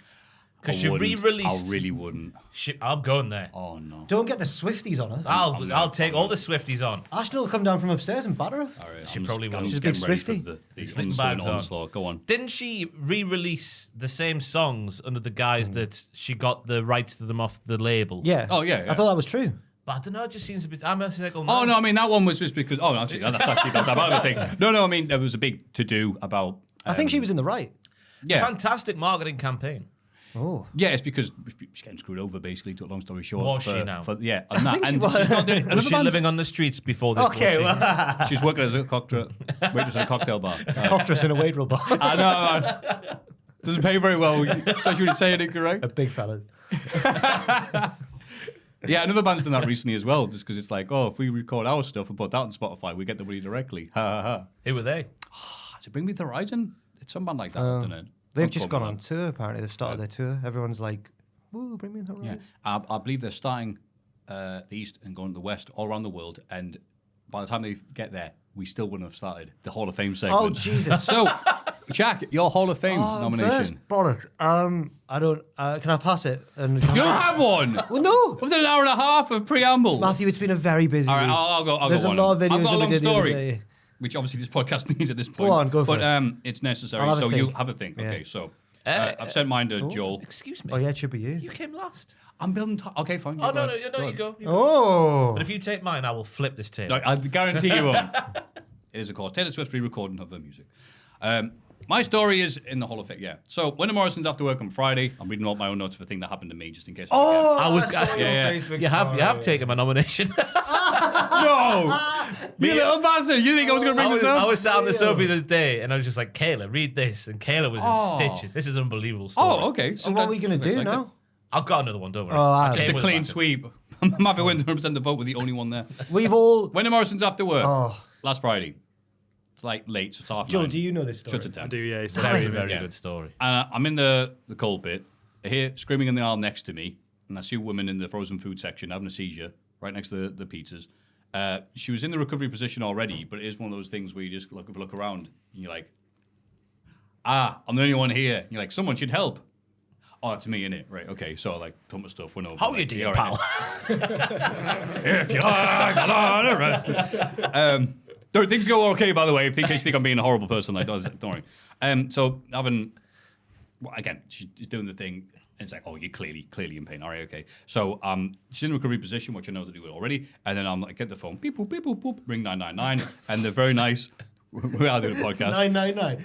Speaker 4: Because
Speaker 2: I
Speaker 4: she
Speaker 2: wouldn't.
Speaker 4: re-released.
Speaker 2: I really wouldn't.
Speaker 4: I'm going there.
Speaker 2: Oh, no.
Speaker 3: Don't get the Swifties on her.
Speaker 4: I'll take all the Swifties on.
Speaker 3: Ashton will come down from upstairs and batter her.
Speaker 2: All right,
Speaker 4: She
Speaker 2: I'm
Speaker 4: probably
Speaker 2: just,
Speaker 4: will.
Speaker 2: I'm
Speaker 3: She's
Speaker 2: just
Speaker 3: a big
Speaker 2: getting ready
Speaker 3: Swiftie.
Speaker 2: for the
Speaker 4: Sleeping
Speaker 2: onslaught
Speaker 4: bags on.
Speaker 2: onslaught. Go on.
Speaker 4: Didn't she re-release the same songs under the guise that she got the rights to them off the label?
Speaker 3: Yeah.
Speaker 2: Oh, yeah,
Speaker 3: I thought that was true.
Speaker 4: But I don't know, it just seems a bit... I'm a cynical man.
Speaker 2: Oh, no, I mean, that one was just because... Oh, actually, that's actually not that bad of a thing. No, I mean, there was a big to-do about...
Speaker 3: I think she was in the right.
Speaker 4: It's a fantastic marketing campaign.
Speaker 3: Oh.
Speaker 2: Yeah, it's because she's getting screwed over, basically, to a long story short.
Speaker 4: Was she now?
Speaker 2: Yeah, and that,
Speaker 3: think
Speaker 2: and
Speaker 3: she was.
Speaker 2: she's not doing
Speaker 4: Was she living on the streets before this?
Speaker 3: Okay,
Speaker 4: was she?
Speaker 3: well,
Speaker 2: She's working as a waitress at a cocktail bar.
Speaker 3: Coctress in a Waderil bar.
Speaker 2: I know, man. Doesn't pay very well, especially when you say it incorrect.
Speaker 3: A big fella.
Speaker 2: Yeah, another band's done that recently as well, just because it's like, oh, if we record our stuff and put that on Spotify, we get the money directly. Ha ha ha.
Speaker 4: Who were they?
Speaker 2: Does it Bring Me the Horizon? It's some band like that, doesn't it?
Speaker 3: They've
Speaker 2: Don't
Speaker 3: just
Speaker 2: quote
Speaker 3: gone
Speaker 2: me
Speaker 3: on tour, apparently. They've started their tour. Everyone's like, woo, bring me the horizon.
Speaker 2: Yeah, I believe they're starting the East and going to the West, all around the world, and by the time they get there, we still wouldn't have started the Hall of Fame segment.
Speaker 3: Oh, Jesus.
Speaker 2: So, Jack, your Hall of Fame nomination.
Speaker 3: First, bollocks. I don't, can I pass it? And
Speaker 2: You don't have one!
Speaker 3: Well, no.
Speaker 2: Within an hour and a half of preamble.
Speaker 3: Maffew, it's been a very busy
Speaker 2: All right,
Speaker 3: week.
Speaker 2: I'll go.
Speaker 3: There's a
Speaker 2: one.
Speaker 3: lot of
Speaker 2: I've
Speaker 3: videos
Speaker 2: got a
Speaker 3: that we
Speaker 2: long
Speaker 3: did the other
Speaker 2: story,
Speaker 3: day.
Speaker 2: which obviously this podcast needs at this point.
Speaker 3: on, go for
Speaker 2: but,
Speaker 3: it.
Speaker 2: it's necessary,
Speaker 3: I'll have a
Speaker 2: so
Speaker 3: think.
Speaker 2: you have a think.
Speaker 3: Yeah.
Speaker 2: Okay, so I've sent mine to Joel.
Speaker 4: Excuse me.
Speaker 3: Oh, yeah, it should be you.
Speaker 4: You came last.
Speaker 2: I'm building time. Okay, fine.
Speaker 4: Oh, no,
Speaker 2: ahead.
Speaker 4: you go. You go.
Speaker 3: Oh.
Speaker 4: But if you take mine, I will flip this table.
Speaker 2: No, I guarantee you won't. It is, of course, Taylor Swift's re-recording of her music. My story is in the Hall of Fame, yeah. So, Winter Morrison's after work on Friday. I'm reading all my own notes of a thing that happened to me, just in case.
Speaker 3: Oh,
Speaker 4: I was-
Speaker 3: saw your
Speaker 2: yeah.
Speaker 3: Facebook
Speaker 4: You have
Speaker 3: story.
Speaker 4: taken my nomination.
Speaker 2: No! You little bastard! You think I was going to bring this up?
Speaker 4: I was sat on the sofa the other day, and I was just like, Kayla, read this. And Kayla was
Speaker 2: Oh.
Speaker 4: in stitches. This is an unbelievable story.
Speaker 2: Oh, okay.
Speaker 3: So what are we going to do now?
Speaker 4: I've got another one, don't worry.
Speaker 3: Oh,
Speaker 4: I
Speaker 3: just
Speaker 2: Just
Speaker 4: came
Speaker 2: a
Speaker 4: with
Speaker 2: clean
Speaker 4: backup.
Speaker 2: sweep. Maffew wins 100% the vote with the only one there.
Speaker 3: We've all...
Speaker 2: Winter Morrison's after work.
Speaker 3: Oh.
Speaker 2: Last Friday. It's like late, so it's half
Speaker 3: Joel,
Speaker 2: 9.
Speaker 3: do you know this story?
Speaker 2: Shut it down.
Speaker 5: I do, yeah. It's
Speaker 4: Very,
Speaker 5: very,
Speaker 4: very
Speaker 2: Yeah.
Speaker 4: good story.
Speaker 2: And I'm in the cold bit. I hear screaming in the aisle next to me, and I see a woman in the frozen food section having a seizure right next to the pizzas. She was in the recovery position already, but it is one of those things where you just look around, and you're like, I'm the only one here. And you're like, someone should help. Oh, it's me, innit? Right, okay. So I put my stuff, went over.
Speaker 4: How
Speaker 2: like,
Speaker 4: you doing,
Speaker 2: "Yeah, all
Speaker 4: pal?
Speaker 2: right." If you like a lot of rest. Things go okay, by the way, in case you think I'm being a horrible person. Like, don't worry. So again, she's doing the thing, and it's like, oh, you're clearly in pain. All right, okay. So she's in a recovery position, which I know to do it already. And then I'm like, get the phone, beep, boop, beep, boop, boop, ring 999. And they're very nice. We are doing a podcast.
Speaker 3: 999.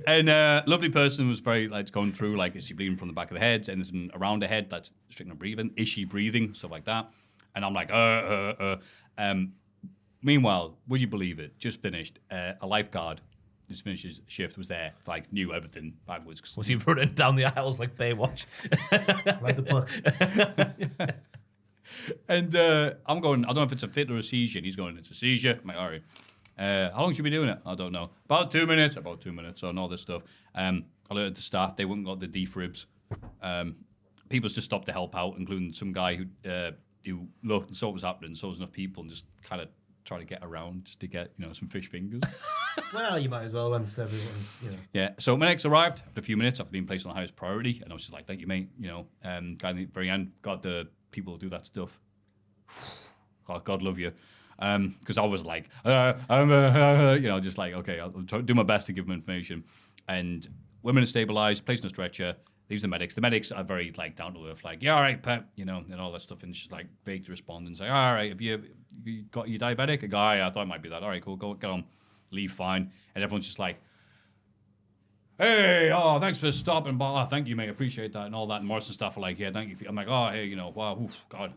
Speaker 2: And lovely person was very like going through, like, is she bleeding from the back of the head? Anything around the head that's restricting her breathing? Is she breathing? Stuff like that. And I'm like, Meanwhile, would you believe it? Just finished. A lifeguard just finished his shift, was there, like, knew everything backwards.
Speaker 4: Was he running down the aisles like Baywatch?
Speaker 3: Like the book.
Speaker 2: And I'm going, I don't know if it's a fit or a seizure. And he's going, it's a seizure. I'm like, all right. How long should we be doing it? I don't know. About 2 minutes. So and all this stuff. I alerted the staff. They wouldn't got the defibs. People's just stopped to help out, including some guy who looked and saw what was happening, saw enough people, and just kind of try to get around to get, some fish fingers.
Speaker 3: Well, you might as well once everyone's,
Speaker 2: Yeah. So my next arrived after a few minutes after being placed on the highest priority, and I was just like, thank you, mate. Guy at the very end, got the people who do that stuff. God love you. Because I was like, just like, okay, I'll do my best to give them information. And women are stabilized, placed on a stretcher, leaves the medics. The medics are very, like, down to earth, like, yeah, all right, Pep, and all that stuff. And she's like, vague to respond and say, all right, have you got you diabetic? A guy, I thought it might be that. All right, cool, go, get on, leave fine. And everyone's just like, hey, thanks for stopping by. Thank you, mate, appreciate that and all that. And Morrison staff are like, yeah, thank you. I'm like, hey, wow, oof, God,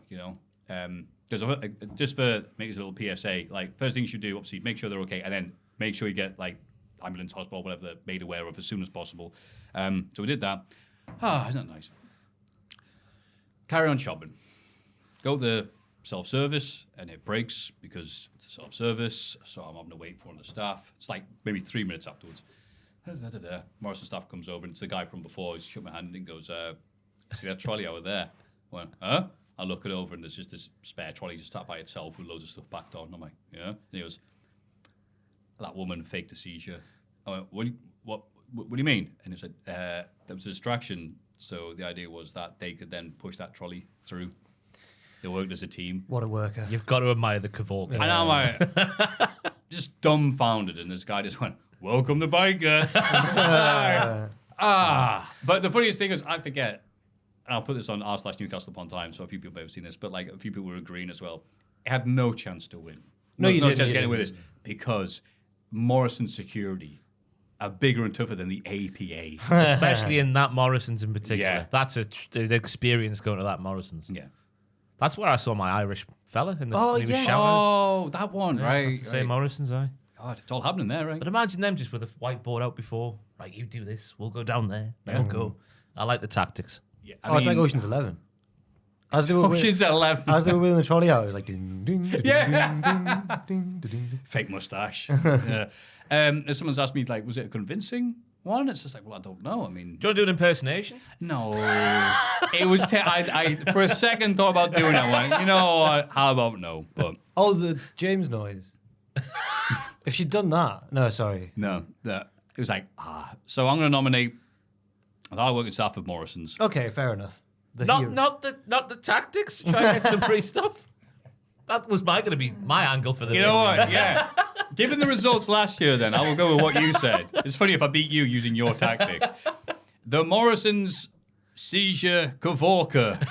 Speaker 2: because just for make this a little PSA, like, first thing you should do, obviously, make sure they're okay, and then make sure you get, like, ambulance, hospital, whatever they're made aware of as soon as possible. So we did that. Isn't that nice? Carry on shopping. Go to the self-service, and it breaks because it's a self-service, so I'm having to wait for one of the staff. It's like maybe 3 minutes afterwards. Morrison staff comes over, and it's the guy from before. He shook my hand and goes, see that trolley over there? I went, huh? I look it over, and there's just this spare trolley just sat by itself with loads of stuff packed on. I'm like, yeah? And he goes, that woman faked a seizure. I went, what do you mean? And he said, there was a distraction, so the idea was that they could then push that trolley through. They worked as a team.
Speaker 3: What a worker.
Speaker 4: You've got to admire the cavalcade.
Speaker 2: And I'm like, just dumbfounded, and this guy just went, welcome the biker. But the funniest thing is, I forget I'll put this on r/Newcastle upon time, so a few people may have seen this, but like a few people were agreeing as well. It had no chance to win.
Speaker 3: No, you
Speaker 2: no
Speaker 3: didn't,
Speaker 2: chance
Speaker 3: you
Speaker 2: getting away
Speaker 3: didn't.
Speaker 2: with this because Morrison's security are bigger and tougher than the APA.
Speaker 4: Especially in that Morrison's in particular.
Speaker 2: Yeah.
Speaker 4: That's an experience going to that Morrison's.
Speaker 2: Yeah.
Speaker 4: That's where I saw my Irish fella in the
Speaker 3: Oh,
Speaker 4: when he was
Speaker 3: yes.
Speaker 4: shouting.
Speaker 2: Oh, that one, right?
Speaker 4: That's the same
Speaker 2: right.
Speaker 4: Morrison's, aye.
Speaker 2: God, it's all happening there, right?
Speaker 4: But imagine them just with a whiteboard out before. Right, you do this. We'll go down there. Then we'll go. I like the tactics.
Speaker 2: Yeah,
Speaker 3: It's like Ocean's 11. As they were
Speaker 2: Ocean's 11.
Speaker 3: As they were wheeling the trolley out, it was like ding, ding, ding,
Speaker 2: Yeah.
Speaker 3: ding, ding, ding, ding.
Speaker 2: Fake mustache. Yeah. Someone's asked me, like, was it a convincing one? It's just like, well, I don't know. I mean,
Speaker 4: Do you want to do an impersonation?
Speaker 2: no. It was. I for a second thought about doing that one. You know what? How about no? But
Speaker 3: Oh, the James noise. If she'd done that, no, sorry.
Speaker 2: no. It was like So I'm going to nominate. I work at staff of Morrison's.
Speaker 3: Okay, fair enough. The hero.
Speaker 4: Not the tactics. Try and get some free stuff. That was going to be my angle for the
Speaker 2: You
Speaker 4: video.
Speaker 2: know what? Yeah. Given the results last year, then I will go with what you said. It's funny if I beat you using your tactics. The Morrison's seizure Kavorka.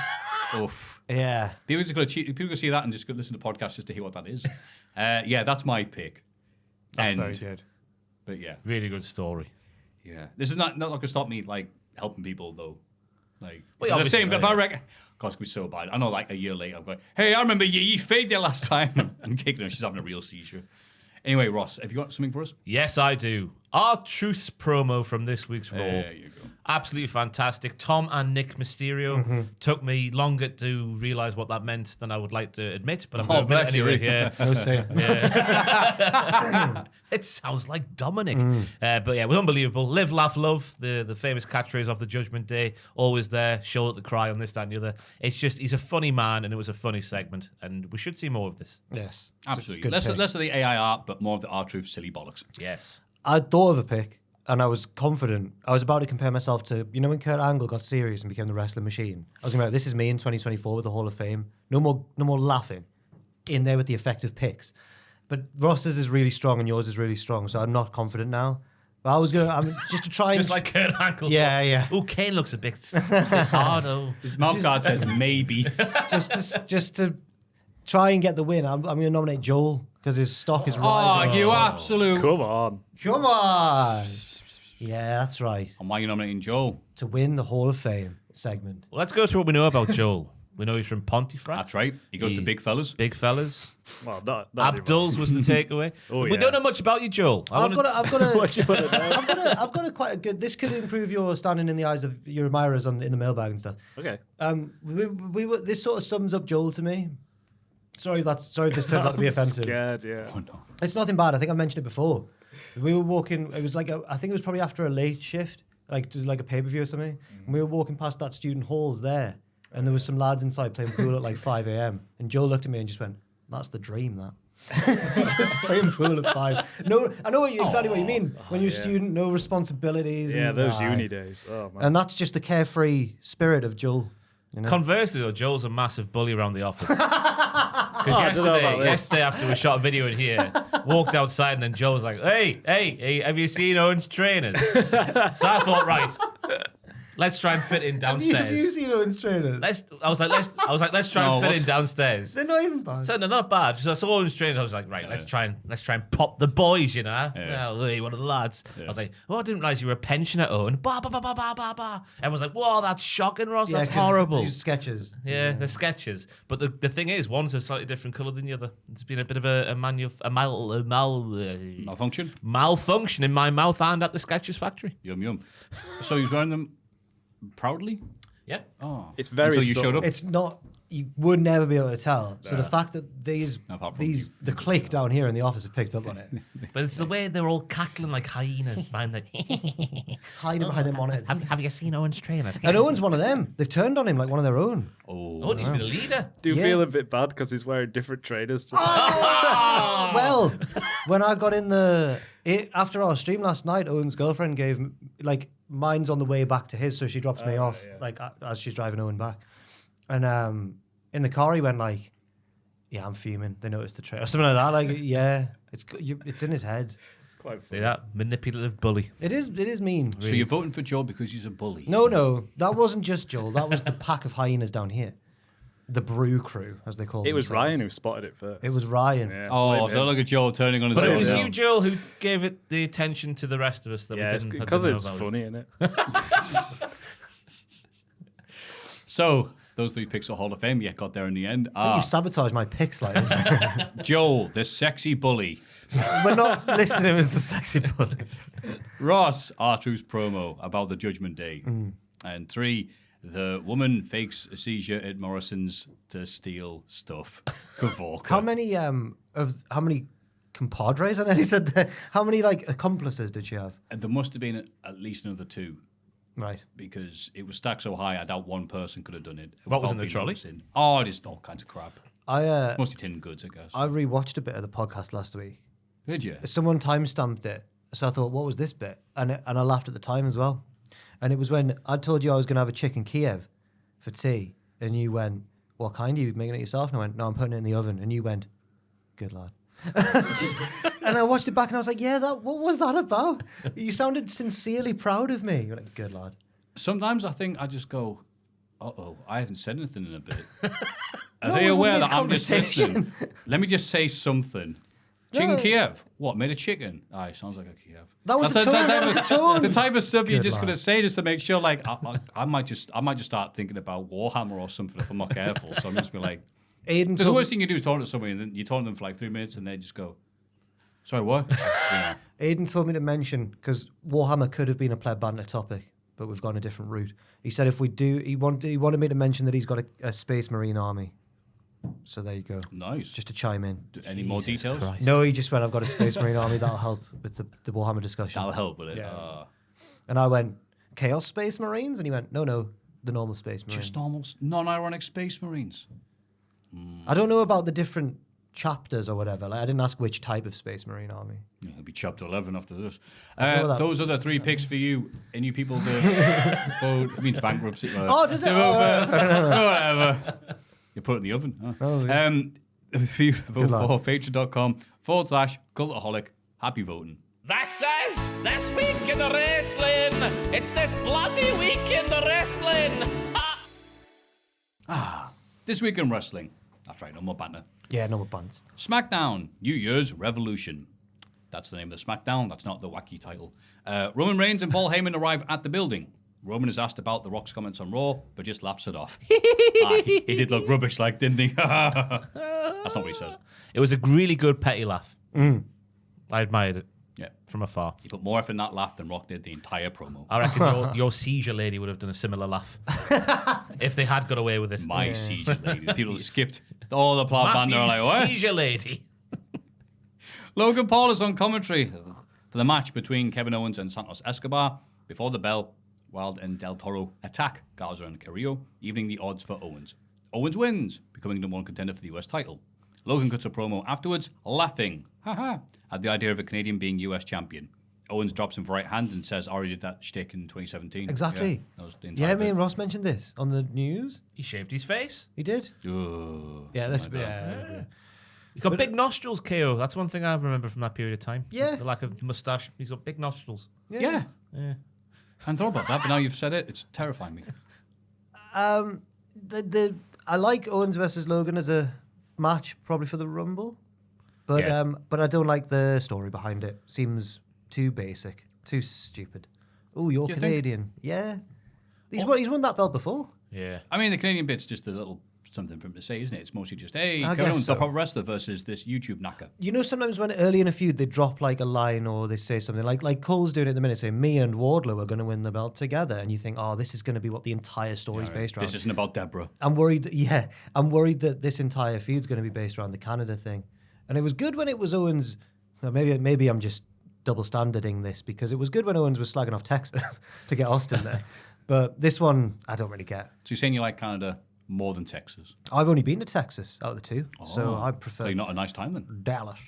Speaker 2: Oof.
Speaker 3: Yeah.
Speaker 2: People just people go see that and just go listen to podcasts just to hear what that is. Yeah, that's my pick.
Speaker 3: That's
Speaker 2: End.
Speaker 3: very good.
Speaker 2: But yeah,
Speaker 4: Really good story.
Speaker 2: yeah. This is not going to stop me like helping people though. Like,
Speaker 4: Well,
Speaker 2: the
Speaker 4: obviously
Speaker 2: same.
Speaker 4: not,
Speaker 2: If I
Speaker 4: yeah.
Speaker 2: reckon, God, it's gonna be so bad. I know, like a year later, I'm going, hey, I remember you failed there last time. I'm kicking her. She's having a real seizure. Anyway, Ross, have you got something for us?
Speaker 4: Yes, I do. Our Truths promo from this week's Raw.
Speaker 2: There you go.
Speaker 4: Absolutely fantastic. Tom and Nick Mysterio took me longer to realize what that meant than I would like to admit, but I'm going to admit it
Speaker 2: bless you,
Speaker 4: anyway.
Speaker 2: Rick.
Speaker 4: Yeah.
Speaker 3: No say.
Speaker 4: It sounds like Dominic. But yeah, it was unbelievable. Live, laugh, love, the famous catchphrase of the Judgment Day. Always there, shoulder to cry on this, that, and the other. It's just, he's a funny man, and it was a funny segment, and we should see more of this.
Speaker 3: Yes.
Speaker 2: Absolutely.
Speaker 3: Good
Speaker 2: Less
Speaker 3: pick.
Speaker 2: of the AI art, but more of the R-Truth silly bollocks.
Speaker 4: Yes.
Speaker 3: I thought of a pick, and I was confident. I was about to compare myself to, you know, when Kurt Angle got serious and became the wrestling machine. I was going to be like, this is me in 2024 with the Hall of Fame. No more laughing. In there with the effective picks. But Ross's is really strong and yours is really strong, so I'm not confident now. But I was going to, just to try and...
Speaker 4: Just like Kurt Angle.
Speaker 3: Yeah, yeah.
Speaker 4: Oh, Kane looks a bit hard. Oh.
Speaker 2: His mouth guard says maybe.
Speaker 3: just to try and get the win, I'm going to nominate Joel because his stock is rising.
Speaker 2: Oh, you absolute.
Speaker 5: Come on.
Speaker 3: Come on. Yeah, that's right.
Speaker 2: And why are you nominating Joel?
Speaker 3: To win the Hall of Fame segment.
Speaker 4: Well, let's go through what we know about Joel. We know he's from Pontefract.
Speaker 2: That's right. He goes to big fellas.
Speaker 4: Big fellas.
Speaker 5: Well, not
Speaker 4: Abdul's was the takeaway.
Speaker 5: Oh,
Speaker 4: We
Speaker 5: yeah.
Speaker 4: don't know much about you, Joel.
Speaker 3: I've got
Speaker 5: What you wanna know?
Speaker 3: I've got a quite a good. This could improve your standing in the eyes of your admirers in the mailbag and stuff.
Speaker 5: Okay.
Speaker 3: We were, this sort of sums up Joel to me. Sorry if this turns out to be offensive.
Speaker 5: Scared, yeah.
Speaker 2: Oh, no.
Speaker 3: It's nothing bad. I think I mentioned it before. We were walking. It was like I think it was probably after a late shift, like a pay per view or something. And we were walking past that student halls there, and there was some lads inside playing pool at like 5 a.m. And Joel looked at me and just went, "That's the dream, that." Just playing pool at 5. No, I know exactly what you mean. When you're a
Speaker 5: yeah.
Speaker 3: student, no responsibilities.
Speaker 5: Yeah,
Speaker 3: and,
Speaker 5: those uni days. Oh, man.
Speaker 3: And that's just the carefree spirit of Joel. You know?
Speaker 4: Conversely, though, Joel's a massive bully around the office. Because
Speaker 5: I don't know about this.
Speaker 4: yesterday, after we shot a video in here, walked outside, and then Joe was like, hey, have you seen Owen's trainers? So I thought, right, let's try and fit in downstairs.
Speaker 3: Have you seen Owen's trainers?
Speaker 4: I was like, let's try and fit in downstairs.
Speaker 3: They're not even bad.
Speaker 4: So they're not bad. So I saw Owen's trainers. I was like, right, let's try and pop the boys, you know.
Speaker 2: Yeah.
Speaker 4: Well, hey, one of the lads. I was like, oh, I didn't realize you were a pensioner, Owen. Ba ba ba ba ba ba ba. Everyone's like, whoa, that's shocking, Ross. That's
Speaker 3: 'cause
Speaker 4: horrible.
Speaker 3: These sketches.
Speaker 4: Yeah, they're sketches. But the thing is, one's a slightly different colour than the other. It's been a bit of a
Speaker 2: Malfunction?
Speaker 4: malfunction in my mouth and at the Sketches factory.
Speaker 2: Yum, yum. So he's wearing them proudly?
Speaker 4: Yeah.
Speaker 2: Oh.
Speaker 5: It's very
Speaker 2: Until you
Speaker 5: subtle.
Speaker 2: showed up?
Speaker 3: It's not. You would never be able to tell. So the fact that
Speaker 2: Apart from
Speaker 3: the clique down here in the office have picked up on it,
Speaker 4: But it's the way they're all cackling like hyenas behind the...
Speaker 3: hiding behind the monitor.
Speaker 4: have you seen Owen's trainers?
Speaker 3: And Owen's one of them. They've turned on him like one of their own.
Speaker 4: Owen needs to be the leader.
Speaker 5: Do you
Speaker 3: Yeah.
Speaker 5: feel a bit bad because he's wearing different trainers? To
Speaker 3: Well, when I got in after our stream last night, Owen's girlfriend gave like mine's on the way back to his, so she drops me off like as she's driving Owen back, and in the car he went like, "Yeah, I'm fuming. They noticed the train or something like that. Like, yeah, it's in his head."
Speaker 5: Quite
Speaker 4: See that? Manipulative bully.
Speaker 3: It is mean.
Speaker 2: So you're voting for Joel because he's a bully?
Speaker 3: No, that wasn't just Joel. That was the pack of hyenas down here. The brew crew, as they call it.
Speaker 5: It was Ryan who spotted it first.
Speaker 3: It was Ryan.
Speaker 5: Yeah,
Speaker 2: Oh,
Speaker 5: blame
Speaker 2: so
Speaker 5: him.
Speaker 2: look at Joel turning on his
Speaker 4: But it
Speaker 2: own.
Speaker 4: was
Speaker 5: Yeah.
Speaker 4: you, Joel, who gave it the attention to the rest of us that
Speaker 5: Yeah,
Speaker 4: we
Speaker 5: it's
Speaker 4: didn't.
Speaker 5: because
Speaker 4: didn't
Speaker 5: it's
Speaker 4: know about
Speaker 5: funny, isn't it?
Speaker 2: So those 3 picks are Hall of Fame. Yeah, got there in the end.
Speaker 3: You've sabotaged my picks, like.
Speaker 2: Joel, the sexy bully.
Speaker 3: We're not listing him as the sexy bully.
Speaker 2: Ross, R-Truth's promo about the Judgment Day. And 3, the woman fakes a seizure at Morrison's to steal stuff. Kavorka.
Speaker 3: How many compadres? I nearly said that. How many accomplices did she have?
Speaker 2: And there must have been at least another 2.
Speaker 3: Right.
Speaker 2: Because it was stacked so high, I doubt one person could have done it.
Speaker 4: What was in
Speaker 2: without
Speaker 4: the
Speaker 2: being
Speaker 4: trolley?
Speaker 2: noticed. Oh, just all kinds of crap.
Speaker 3: I
Speaker 2: Mostly tin goods, I guess.
Speaker 3: rewatched a bit of the podcast last week.
Speaker 2: Did you?
Speaker 3: Someone timestamped it, so I thought, what was this bit? And I laughed at the time as well. And it was when I told you I was going to have a chicken Kiev for tea, and you went, "What kind? Are you making it yourself?" And I went, "No, I'm putting it in the oven." And you went, "Good lad." And I watched it back, and I was like, "Yeah, what was that about?" You sounded sincerely proud of me. You're like, "Good lad."
Speaker 2: Sometimes I think I just go, uh-oh, I haven't said anything in a bit. Are
Speaker 3: No,
Speaker 2: they
Speaker 3: we
Speaker 2: aware
Speaker 3: made
Speaker 2: that I'm just listening?
Speaker 3: conversation.
Speaker 2: Let me just say something. Chicken
Speaker 3: No.
Speaker 2: Kiev? What, made a chicken? Aye, sounds like a Kiev.
Speaker 3: That was
Speaker 2: That's
Speaker 3: the tone,
Speaker 2: type
Speaker 3: that
Speaker 2: of-
Speaker 3: was the tone.
Speaker 2: The type of stuff you're
Speaker 3: Good
Speaker 2: just going to
Speaker 3: lad.
Speaker 2: say just to make sure, like, I might just start thinking about Warhammer or something if I'm not careful. So I'm just be like,
Speaker 3: Aiden
Speaker 2: because the
Speaker 3: told,
Speaker 2: worst thing you do is talk to somebody and then you talk to them for like 3 minutes and they just go, sorry, what? Yeah.
Speaker 3: Aiden told me to mention, because Warhammer could have been a Pleb Banter topic, but we've gone a different route. He said if we do, he wanted me to mention that he's got a Space Marine army. So there you go.
Speaker 2: Nice.
Speaker 3: Just to chime in.
Speaker 2: Any more details?
Speaker 4: Christ.
Speaker 3: No, he just went, I've got a Space Marine army, that'll help with the Warhammer discussion.
Speaker 2: That'll help with it.
Speaker 3: Yeah. And I went, Chaos Space Marines? And he went, no, the normal Space Marine.
Speaker 2: Just almost non-ironic Space Marines.
Speaker 3: I don't know about the different chapters or whatever. Like, I didn't ask which type of Space Marine army.
Speaker 2: Yeah, it'll be chapter 11 after this.
Speaker 3: sure that-
Speaker 2: Those are the 3 picks for you and you people to vote. It means bankruptcy.
Speaker 3: Oh, does it?
Speaker 2: Whatever. You put it in the oven. Huh?
Speaker 3: Oh, yeah.
Speaker 2: If you vote
Speaker 3: lad.
Speaker 2: for patreon.com/cultaholic, happy voting.
Speaker 6: This is This Week in the Wrestling. It's this bloody week in the wrestling.
Speaker 2: This week in wrestling. That's right, no more banter.
Speaker 3: Yeah, no more bands.
Speaker 2: SmackDown, New Year's Revolution. That's the name of the SmackDown. That's not the wacky title. Roman Reigns and Paul Heyman arrive at the building. Roman is asked about The Rock's comments on Raw, but just laughs it off. He did look rubbish, like, didn't he? That's not what he says.
Speaker 4: It was a really good petty laugh. I admired it
Speaker 2: Yeah.
Speaker 4: from afar.
Speaker 2: He put more effort in that laugh than Rock did the entire promo.
Speaker 4: I reckon your seizure lady would have done a similar laugh if they had got away with it.
Speaker 2: My seizure lady. People skipped all the plot band. They're like,
Speaker 4: Maffew's
Speaker 2: what?
Speaker 4: seizure lady.
Speaker 2: Logan Paul is on commentary for the match between Kevin Owens and Santos Escobar. Before the bell, Wilde and Del Toro attack Garza and Carrillo, evening the odds for Owens. Owens wins, becoming the #1 contender for the US title. Logan cuts a promo afterwards, laughing, haha, at the idea of a Canadian being US champion. Owens drops him for right hand and says, I already did that shtick in 2017.
Speaker 3: Exactly.
Speaker 2: Yeah, that was the entire
Speaker 3: Yeah, me
Speaker 2: bit.
Speaker 3: and Ross mentioned this on the news.
Speaker 4: He shaved his face.
Speaker 3: He did.
Speaker 2: Ugh.
Speaker 3: Yeah, that's,
Speaker 2: Oh my God.
Speaker 3: yeah.
Speaker 4: He's got big nostrils, KO. That's one thing I remember from that period of time.
Speaker 3: Yeah.
Speaker 4: The lack of moustache. He's got big nostrils.
Speaker 2: Yeah.
Speaker 4: Yeah.
Speaker 2: I hadn't thought about that, but now you've said it, it's terrifying me.
Speaker 3: I like Owens versus Logan as a match, probably for the Rumble, but
Speaker 4: Yeah.
Speaker 3: but I don't like the story behind it. Seems too basic, too stupid. Oh, you're
Speaker 2: You think?
Speaker 3: Canadian, yeah. He's won that belt before.
Speaker 4: Yeah.
Speaker 2: I mean, the Canadian bit's just a little something for him to say, isn't it? It's mostly just, hey,
Speaker 3: I
Speaker 2: Kevin
Speaker 3: guess
Speaker 2: Owens,
Speaker 3: so.
Speaker 2: the proper wrestler versus this YouTube knacker.
Speaker 3: You know, sometimes when early in a feud they drop like a line or they say something like Cole's doing it at the minute, saying me and Wardlow are going to win the belt together, and you think, oh, this is going to be what the entire story's based around.
Speaker 2: This isn't about Deborah.
Speaker 3: I'm worried that this entire feud's going to be based around the Canada thing. And it was good when it was Owens. Well, maybe I'm just double standarding this, because it was good when Owens was slagging off Texas to get Austin there. But this one, I don't really get.
Speaker 2: So you're saying you like Canada more than Texas?
Speaker 3: I've only been to Texas out of the two, so I prefer
Speaker 2: So you're not a nice time then?
Speaker 3: Dallas.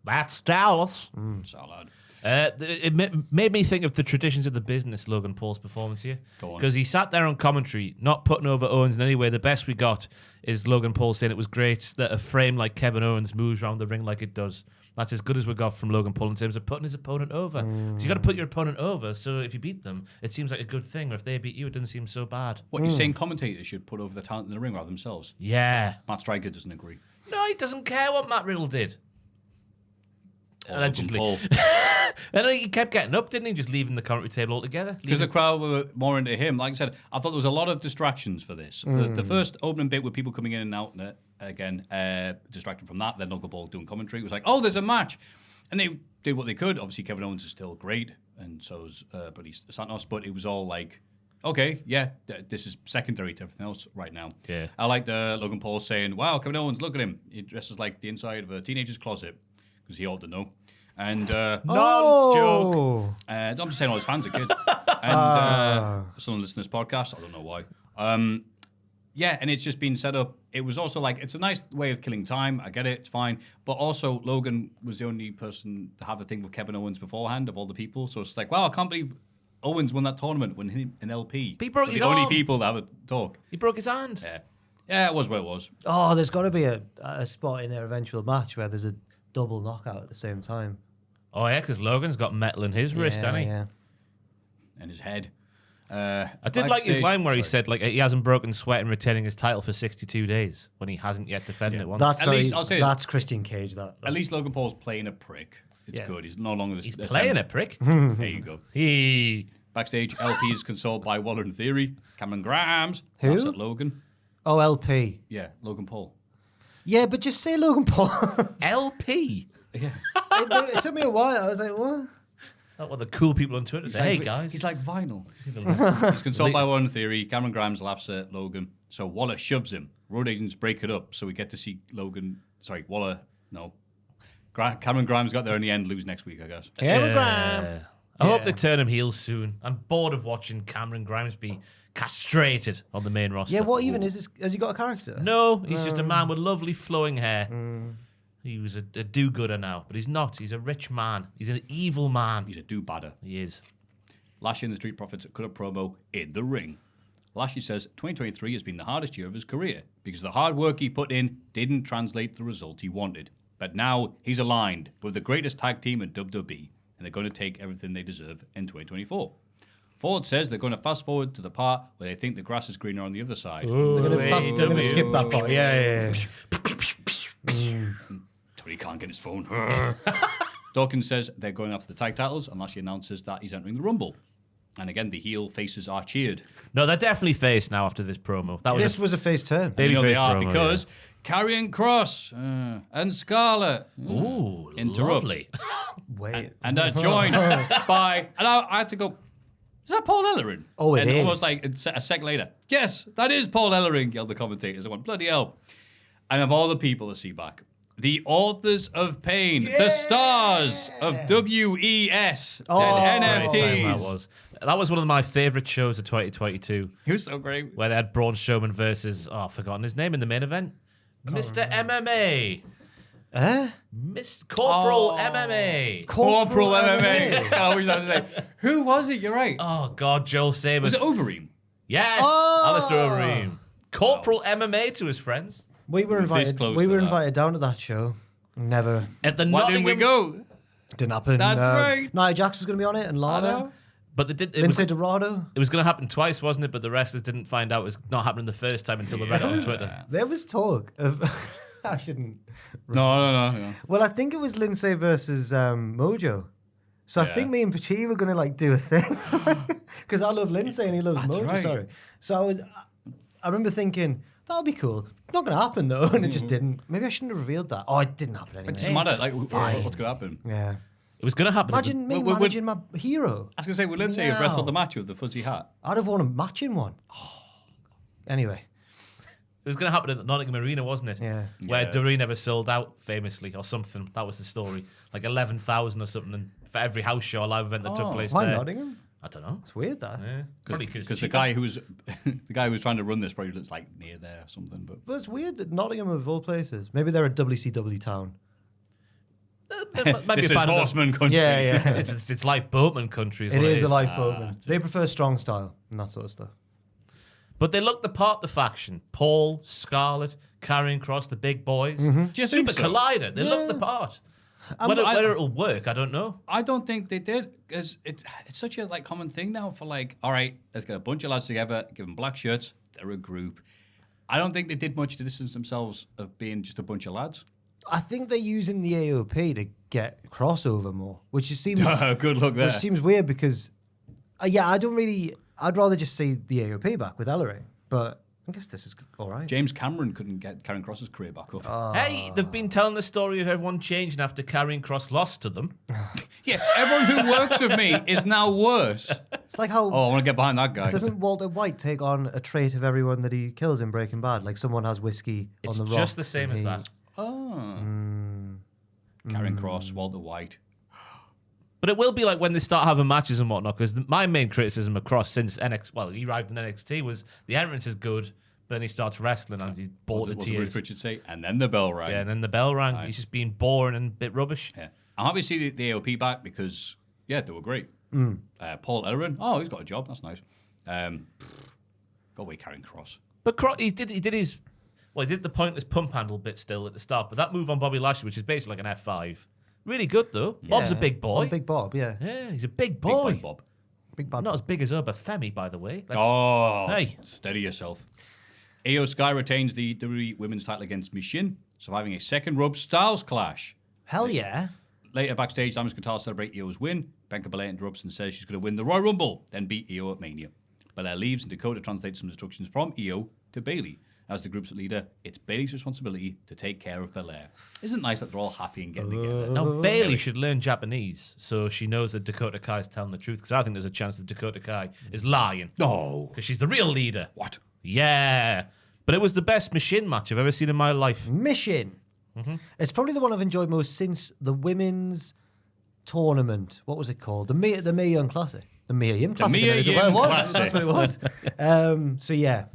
Speaker 4: That's Dallas.
Speaker 2: Salad.
Speaker 4: It made me think of the traditions of the business, Logan Paul's performance here.
Speaker 2: Go on.
Speaker 4: Because he sat there on commentary, not putting over Owens in any way. The best we got is Logan Paul saying it was great that a frame like Kevin Owens moves around the ring like it does. That's as good as we got from Logan Paul in terms of putting his opponent over. 'Cause you got to put your opponent over, so if you beat them, it seems like a good thing. Or if they beat you, it doesn't seem so bad.
Speaker 2: What you're saying? Commentators should put over the talent in the ring rather themselves.
Speaker 4: Yeah.
Speaker 2: Matt Striker doesn't agree.
Speaker 4: No, he doesn't care what Matt Riddle did.
Speaker 2: Or
Speaker 4: Allegedly.
Speaker 2: Logan Paul.
Speaker 4: And he kept getting up, didn't he? Just leaving the commentary table altogether.
Speaker 2: Because the crowd were more into him. Like I said, I thought there was a lot of distractions for this. The first opening bit with people coming in and out, again, distracted from that. Then Logan Paul doing commentary. It was like, oh, there's a match. And they did what they could. Obviously, Kevin Owens is still great, and so is Brady Santos. But it was all like, okay, yeah, this is secondary to everything else right now.
Speaker 4: Yeah.
Speaker 2: I liked Logan Paul saying, wow, Kevin Owens, look at him. He dresses like the inside of a teenager's closet, because he ought to know. And
Speaker 4: joke.
Speaker 2: I'm just saying all his fans are kids. And someone listening to this podcast, I don't know why. Yeah, and it's just been set up. It was also like, it's a nice way of killing time. I get it, it's fine. But also, Logan was the only person to have a thing with Kevin Owens beforehand of all the people. So it's like, wow, I can't believe Owens won that tournament when he an LP.
Speaker 4: He broke
Speaker 2: We're
Speaker 4: his
Speaker 2: the only
Speaker 4: arm.
Speaker 2: people that have a talk.
Speaker 4: He broke his hand.
Speaker 2: Yeah, it was what it was.
Speaker 3: Oh, there's got to be a spot in their eventual match where there's a double knockout at the same time.
Speaker 4: Oh, yeah, because Logan's got metal in his wrist, hasn't he?
Speaker 3: Yeah.
Speaker 2: And his head.
Speaker 4: I did like his line where he said, like, he hasn't broken sweat in retaining his title for 62 days when he hasn't yet defended it once.
Speaker 3: That's
Speaker 2: At
Speaker 3: very,
Speaker 2: least I'll say
Speaker 3: that's Christian Cage. That
Speaker 2: At least Logan Paul's playing a prick. It's
Speaker 3: Yeah.
Speaker 2: good. He's no longer this.
Speaker 4: He's playing a
Speaker 2: attempt.
Speaker 4: prick.
Speaker 2: There you go.
Speaker 4: He.
Speaker 2: Backstage, LP is consoled by Waller and Theory. Cameron Grimes.
Speaker 3: Who?
Speaker 2: laughs at Logan.
Speaker 3: OLP.
Speaker 2: Yeah, Logan Paul.
Speaker 3: Yeah, but just say Logan Paul.
Speaker 4: LP.
Speaker 3: it took me a while. I was like, what?
Speaker 4: Is that what the cool people on Twitter say? Hey, guys.
Speaker 2: He's like vinyl. He's consoled by Waller and Theory. Cameron Grimes laughs at Logan. So Waller shoves him. Road agents break it up. So we get to see Waller. No. Cameron Grimes got there in the end. Lose next week, I guess.
Speaker 3: Cameron Grimes.
Speaker 4: I hope they turn him heel soon. I'm bored of watching Cameron Grimes be castrated on the main roster.
Speaker 3: Yeah, what even is this? Has he got a character?
Speaker 4: No, he's just a man with lovely flowing hair. He was a do-gooder now, but he's not. He's a rich man. He's an evil man.
Speaker 2: He's a do-badder.
Speaker 4: He is.
Speaker 2: Lashley and the Street Profits cut a promo in the ring. Lashley says 2023 has been the hardest year of his career because the hard work he put in didn't translate the result he wanted. But now he's aligned with the greatest tag team in WWE, and they're going to take everything they deserve in 2024. Ford says they're going to fast forward to the part where they think the grass is greener on the other side.
Speaker 3: They're going to skip that part. Yeah.
Speaker 2: Tony can't get his phone. Dawkins says they're going after the tag titles, and Lashley announces that he's entering the Rumble. And again, the heel faces are cheered.
Speaker 4: No, they're definitely face now after this promo.
Speaker 3: This was a face turn.
Speaker 2: You know they
Speaker 4: Babyface
Speaker 2: are
Speaker 4: promo,
Speaker 2: because Karrion Kross and Scarlett
Speaker 4: Ooh,
Speaker 2: interrupt.
Speaker 4: lovely.
Speaker 3: Wait.
Speaker 2: And are joined by... And I had to go, is that Paul Ellering?
Speaker 3: Oh, it
Speaker 2: and
Speaker 3: is.
Speaker 2: almost like a second later, yes, that is Paul Ellering, yelled the commentators. I went, bloody hell. And of all the people to see back, the authors of pain, the stars of WES and NFTs.
Speaker 4: That was one of my favourite shows of 2022.
Speaker 2: He was so great.
Speaker 4: Where they had Braun Strowman versus, I've forgotten his name in the main event. Mr. MMA. Mr. Corporal MMA.
Speaker 2: Corporal MMA. I always have to say, who was it? You're right.
Speaker 4: Oh, God, Joel Sabers.
Speaker 2: Was it Overeem?
Speaker 4: Yes, Alistair Overeem. Corporal MMA to his friends.
Speaker 3: We were invited.
Speaker 2: close
Speaker 3: We
Speaker 2: to
Speaker 3: were
Speaker 2: that.
Speaker 3: invited down to that show. Never.
Speaker 4: At the
Speaker 2: Why didn't we go?
Speaker 3: Didn't happen.
Speaker 2: That's right.
Speaker 3: Nia Jax was going to be on it, and
Speaker 2: I
Speaker 3: Lana.
Speaker 2: know.
Speaker 4: But they did. It was
Speaker 3: Lindsay Dorado.
Speaker 4: going to happen twice, wasn't it? But the wrestlers didn't find out it was not happening the first time until they read it on Twitter.
Speaker 3: There was talk of. I shouldn't.
Speaker 2: No.
Speaker 3: Well, I think it was Lindsay versus Mojo. So I
Speaker 2: Yeah.
Speaker 3: think me and Pachi were going to like do a thing because I love Lindsay and he loves Mojo.
Speaker 2: right.
Speaker 3: Sorry. So I remember thinking that'll be cool. Not going to happen though, and it just didn't. Maybe I shouldn't have revealed that. Oh, it didn't happen anyway.
Speaker 2: It doesn't matter. Like,
Speaker 3: fine.
Speaker 2: what's going to happen?
Speaker 3: Yeah.
Speaker 4: It was going to happen.
Speaker 3: Imagine me
Speaker 2: Would-
Speaker 3: managing my hero.
Speaker 2: I was going to say, would Lindsay have wrestled the match with the fuzzy hat?
Speaker 3: I'd have won a matching one. Anyway.
Speaker 4: It was going to happen at the Nottingham Arena, wasn't it?
Speaker 3: Yeah.
Speaker 4: Where
Speaker 2: Yeah.
Speaker 4: the arena never sold out, famously, or something. That was the story. Like 11,000 or something, and for every house show or live event that took place
Speaker 3: Why
Speaker 4: there.
Speaker 3: Nottingham?
Speaker 4: I don't know.
Speaker 3: It's weird that.
Speaker 4: Yeah. Probably
Speaker 2: Because the guy who was trying to run this probably looks like near there or something. But
Speaker 3: But it's weird that Nottingham of all places. Maybe they're a WCW town.
Speaker 4: Maybe
Speaker 2: this
Speaker 4: a
Speaker 2: is
Speaker 4: fan of the-
Speaker 2: horseman country.
Speaker 3: Yeah.
Speaker 4: It's lifeboatman country.
Speaker 3: It
Speaker 4: what
Speaker 3: is the lifeboatman.
Speaker 2: that's
Speaker 3: They prefer strong style and that sort of stuff.
Speaker 4: But they looked the part, the faction. Paul, Scarlett, Karrion Kross, the big boys.
Speaker 2: Do you
Speaker 4: Super
Speaker 2: think so?
Speaker 4: Collider. They looked the part. Whether it'll work, I don't know.
Speaker 2: I don't think they did, because it's such a common thing now for all right, let's get a bunch of lads together, give them black shirts, they're a group. I don't think they did much to distance themselves of being just a bunch of lads.
Speaker 3: I think they're using the AOP to get crossover more, which seems
Speaker 2: Good luck there.
Speaker 3: Which seems weird because, I'd rather just see the AOP back with Ellering, but I guess this is all right.
Speaker 2: James Cameron couldn't get Karrion Kross's career back up.
Speaker 4: Hey, they've been telling the story of everyone changing after Karrion Kross lost to them.
Speaker 2: Yeah, everyone who works with me is now worse.
Speaker 3: It's like how
Speaker 2: Oh, I want to get behind that guy.
Speaker 3: doesn't Walter White take on a trait of everyone that he kills in Breaking Bad? Like someone has whiskey
Speaker 4: It's
Speaker 3: on the
Speaker 4: just
Speaker 3: rocks
Speaker 4: the same
Speaker 3: and
Speaker 4: as
Speaker 3: he-
Speaker 4: that.
Speaker 2: Oh. Karrion Kross, Walter White.
Speaker 4: But it will be like when they start having matches and whatnot, because my main criticism of Kross since he arrived in NXT was the entrance is good, but then he starts wrestling and he's bored to
Speaker 2: What
Speaker 4: tears.
Speaker 2: Bruce Richards say? And then the bell rang.
Speaker 4: Yeah, and then the bell rang.
Speaker 2: Aye.
Speaker 4: He's just being boring and a bit rubbish.
Speaker 2: Yeah. I'm happy to see the AOP back because, they were great. Paul Ellering, he's got a job. That's nice. Go away, Karrion Kross.
Speaker 4: But he did the pointless pump handle bit still at the start, but that move on Bobby Lashley, which is basically like an F5, really good though. Bob's a big boy.
Speaker 3: On Big Bob, yeah.
Speaker 4: Yeah, he's a big
Speaker 2: Big
Speaker 4: boy.
Speaker 2: Bob.
Speaker 3: Big Bob.
Speaker 4: Not as big as Oba Femi, by the way.
Speaker 2: Hey,
Speaker 4: Hey.
Speaker 2: steady yourself. Io Sky retains the WWE Women's title against Michin, surviving a second Rob Styles clash.
Speaker 3: Hell yeah.
Speaker 2: Later backstage, Diamond Guitar celebrate Io's win. Bianca Belair interrupts and says she's going to win the Royal Rumble, then beat Io at Mania. Belair leaves and Dakota translates some instructions from Io to Bayley. As the group's leader, it's Bayley's responsibility to take care of Belair. Isn't it nice that they're all happy and getting together?
Speaker 4: Now, Bayley should learn Japanese so she knows that Dakota Kai's telling the truth, because I think there's a chance that Dakota Kai is lying.
Speaker 2: No.
Speaker 4: Because she's the real leader.
Speaker 2: What?
Speaker 4: Yeah. But it was the best machine match I've ever seen in my life.
Speaker 3: Mission. It's probably the one I've enjoyed most since the women's tournament. What was it called? The Mae Young Classic. The Mae Young Classic.
Speaker 2: Mae Young Classic.
Speaker 3: That's what it was. So yeah,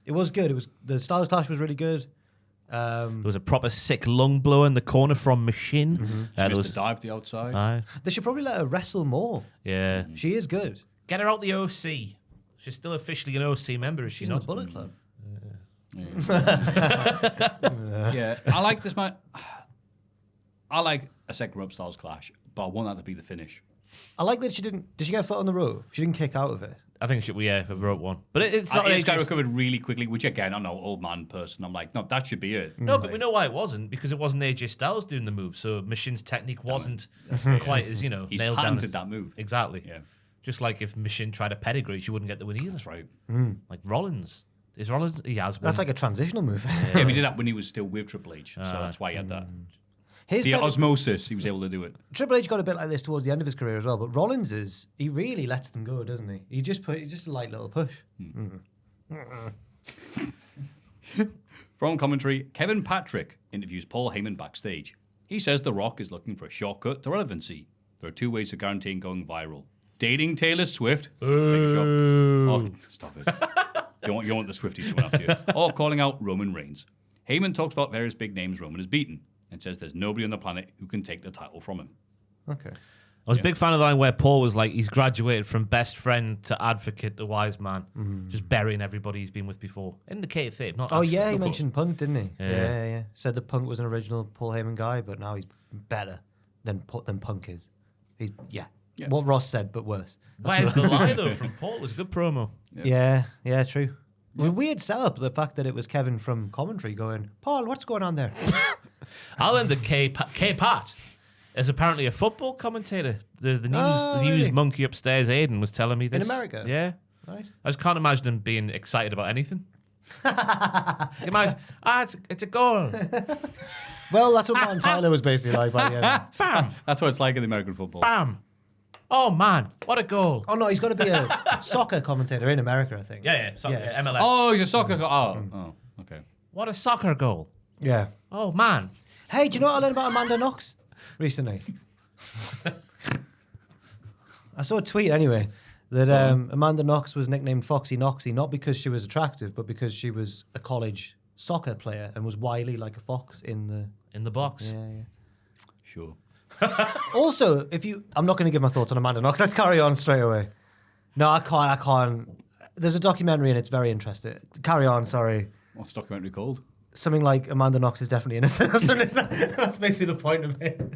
Speaker 3: it was good. It was the Styles Clash was really good.
Speaker 4: There was a proper sick lung blower in the corner from Machine.
Speaker 2: She missed a dive to the outside.
Speaker 4: Aye.
Speaker 3: They should probably let her wrestle more.
Speaker 4: Yeah.
Speaker 3: She is good.
Speaker 4: Get her out the OC. She's still officially an OC member, is she
Speaker 3: She's in
Speaker 4: not?
Speaker 3: the Bullet Club.
Speaker 2: Yeah, I like this match. I like a second Rob Styles clash, but I want that to be the finish.
Speaker 3: I like that she didn't. Did she get a foot on the rope? She didn't kick out of it.
Speaker 4: I think if I wrote one. But it's not
Speaker 2: This guy
Speaker 4: ages-
Speaker 2: recovered really quickly, which again, I'm no old man person. I'm like, no, that should be it.
Speaker 4: No, but we know why it wasn't, because it wasn't AJ Styles doing the move, so Machine's technique wasn't quite as,
Speaker 2: He's
Speaker 4: nailed down.
Speaker 2: patented that move.
Speaker 4: Exactly.
Speaker 2: Yeah,
Speaker 4: Just like if Machine tried a pedigree, she wouldn't get the win either.
Speaker 2: that's right.
Speaker 4: Like Rollins. Is Rollins? He has one.
Speaker 3: That's like a transitional move.
Speaker 2: Yeah, but he did that when he was still with Triple H, so that's why he had that.
Speaker 3: His
Speaker 2: The
Speaker 3: pedi-
Speaker 2: osmosis, he was able to do it.
Speaker 3: Triple H got a bit like this towards the end of his career as well, but Rollins he really lets them go, doesn't he? He just a light little push.
Speaker 2: From commentary, Kevin Patrick interviews Paul Heyman backstage. He says The Rock is looking for a shortcut to relevancy. There are two ways of guaranteeing going viral. Dating Taylor Swift. Take a shot. Oh, stop it. you want the Swifties coming after you. Or calling out Roman Reigns. Heyman talks about various big names Roman has beaten and says there's nobody on the planet who can take the title from him.
Speaker 3: Okay.
Speaker 4: I was a big fan of the line where Paul was like, he's graduated from best friend to advocate to wise man, just burying everybody he's been with before. In the kayfabe, not
Speaker 3: Oh
Speaker 4: actually.
Speaker 3: yeah, he
Speaker 2: of course.
Speaker 3: mentioned Punk, didn't he?
Speaker 4: Yeah.
Speaker 3: Yeah. Said that Punk was an original Paul Heyman guy, but now he's better than Punk is. He's
Speaker 2: Yeah.
Speaker 3: What Ross said, but worse.
Speaker 4: Where's the lie though from Paul? It was a good promo.
Speaker 3: Yeah, true. It was a weird setup, the fact that it was Kevin from commentary going, Paul, what's going on there?
Speaker 4: I'll end the K-Pat is apparently a football commentator. The news
Speaker 3: really?
Speaker 4: monkey upstairs, Aiden, was telling me this.
Speaker 3: America?
Speaker 4: Yeah.
Speaker 3: Right.
Speaker 4: I just can't imagine him being excited about anything. Imagine, it's a goal.
Speaker 3: Well, that's what Martin Tyler was basically like by the end.
Speaker 4: Bam,
Speaker 2: That's what it's like in the American football.
Speaker 4: bam. Oh man, what a goal.
Speaker 3: Oh no, he's got to be a soccer commentator in America, I think.
Speaker 4: Yeah, MLS.
Speaker 2: Oh, he's a soccer. Oh, okay.
Speaker 4: What a soccer goal.
Speaker 3: Yeah.
Speaker 4: Oh man.
Speaker 3: Hey, do you know what I learned about Amanda Knox recently? I saw a tweet anyway that Amanda Knox was nicknamed Foxy Knoxy not because she was attractive, but because she was a college soccer player and was wily like a fox in the
Speaker 4: box.
Speaker 3: Yeah.
Speaker 2: Sure.
Speaker 3: Also, I'm not going to give my thoughts on Amanda Knox. Let's carry on straight away. No, I can't. There's a documentary and it's very interesting. Carry on. Sorry.
Speaker 2: What's the documentary called?
Speaker 3: Something like Amanda Knox is definitely innocent or something. That's basically the point of it.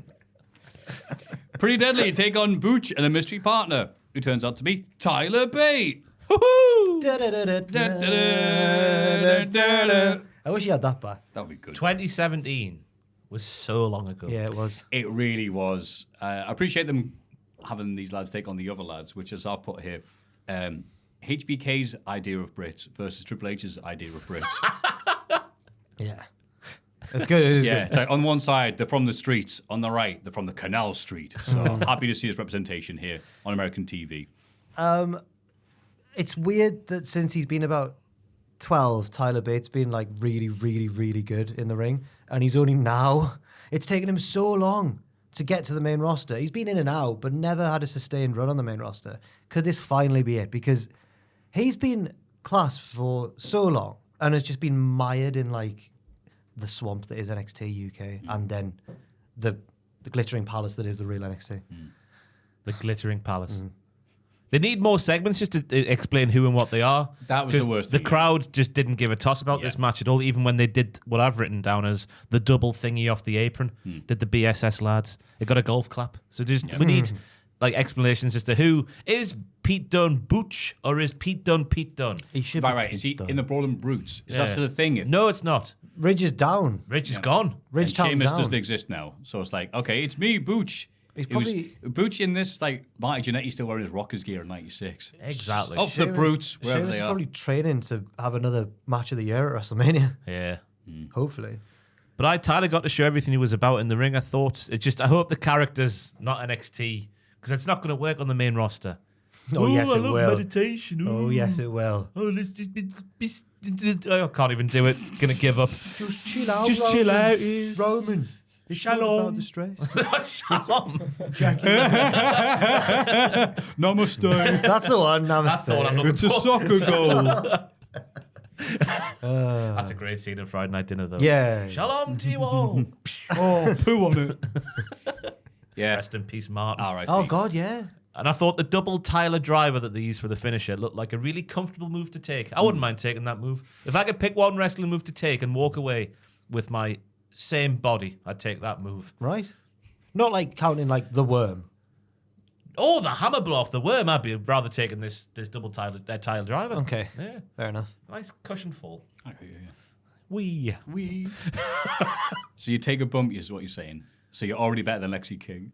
Speaker 2: Pretty Deadly take on Booch and a mystery partner, who turns out to be Tyler Bate.
Speaker 3: I wish you had that back.
Speaker 2: That would be good.
Speaker 4: 2017 was so long ago.
Speaker 3: Yeah, it was.
Speaker 2: It really was. I appreciate them having these lads take on the other lads, which, as I've put here, HBK's idea of Brits versus Triple H's idea of Brits.
Speaker 3: Yeah. It's good. It is
Speaker 2: Yeah,
Speaker 3: good.
Speaker 2: it's like on one side, they're from the streets. On the right, they're from the Canal Street. So happy to see his representation here on American TV.
Speaker 3: It's weird that since he's been about 12, Tyler Bates been like really, really, really good in the ring. And he's only now, it's taken him so long to get to the main roster. He's been in and out, but never had a sustained run on the main roster. Could this finally be it? Because he's been class for so long and has just been mired in like the swamp that is NXT UK and then the glittering palace that is the real NXT.
Speaker 4: The Glittering Palace. They need more segments just to explain who and what they are.
Speaker 2: That was the
Speaker 4: 'Cause
Speaker 2: worst
Speaker 4: The
Speaker 2: thing.
Speaker 4: crowd just didn't give a toss about this match at all, even when they did what I've written down as the double thingy off the apron. Did the BSS lads. It got a golf clap. So we need like explanations as to who. Is Pete Dunne Booch or is Pete Dunne Pete Dunne?
Speaker 3: He should
Speaker 2: Right,
Speaker 3: be
Speaker 2: right. Is he
Speaker 3: done.
Speaker 2: in the Brawling Brutes? Is
Speaker 4: Yeah.
Speaker 2: that still a thing?
Speaker 4: No, it's not.
Speaker 3: Ridge is down.
Speaker 4: Rich is gone.
Speaker 3: Ridge Town
Speaker 2: Sheamus
Speaker 3: down.
Speaker 2: doesn't exist now. So it's like, okay, it's me, Booch.
Speaker 3: He's
Speaker 2: It was
Speaker 3: probably-
Speaker 2: Booch in this, like Marty Jannetty still wearing his Rockers gear in '96.
Speaker 4: Exactly.
Speaker 2: Of the Brutes, wherever
Speaker 3: Sheamus
Speaker 2: they
Speaker 3: is
Speaker 2: are.
Speaker 3: probably training to have another match of the year at WrestleMania.
Speaker 4: Yeah.
Speaker 3: Hopefully.
Speaker 4: But Tyler got to show everything he was about in the ring. I hope the character's not NXT because it's not going to work on the main roster.
Speaker 3: Oh, yes,
Speaker 4: I
Speaker 3: it
Speaker 4: love
Speaker 3: will.
Speaker 4: meditation.
Speaker 3: Oh, yes, it will.
Speaker 4: Oh, let's just I can't even do it. Gonna give up.
Speaker 3: Just chill out.
Speaker 4: Just
Speaker 3: Roman.
Speaker 4: chill out.
Speaker 3: Roman. It's
Speaker 4: Shalom.
Speaker 3: not about the stress.
Speaker 4: Shalom.
Speaker 2: Namaste.
Speaker 3: That's the one. Namaste.
Speaker 4: That's all I'm looking
Speaker 2: It's a
Speaker 4: for.
Speaker 2: soccer goal.
Speaker 4: That's a great scene of Friday Night Dinner, though.
Speaker 3: Yeah.
Speaker 4: Shalom to you all.
Speaker 2: Oh, poo on it. Yeah.
Speaker 4: Rest in peace, Martin.
Speaker 2: All right.
Speaker 3: Oh, God, yeah.
Speaker 4: And I thought the double Tyler driver that they used for the finisher looked like a really comfortable move to take. I wouldn't mind taking that move. If I could pick one wrestling move to take and walk away with my same body, I'd take that move.
Speaker 3: Right. Not like counting like the worm.
Speaker 4: Oh, the hammer blow off the worm. I'd be rather taking this double Tyler driver.
Speaker 3: Okay.
Speaker 4: Yeah.
Speaker 3: Fair enough.
Speaker 4: Nice cushion fall.
Speaker 2: Yeah.
Speaker 4: Wee.
Speaker 2: So you take a bump, is what you're saying. So you're already better than Lexi King.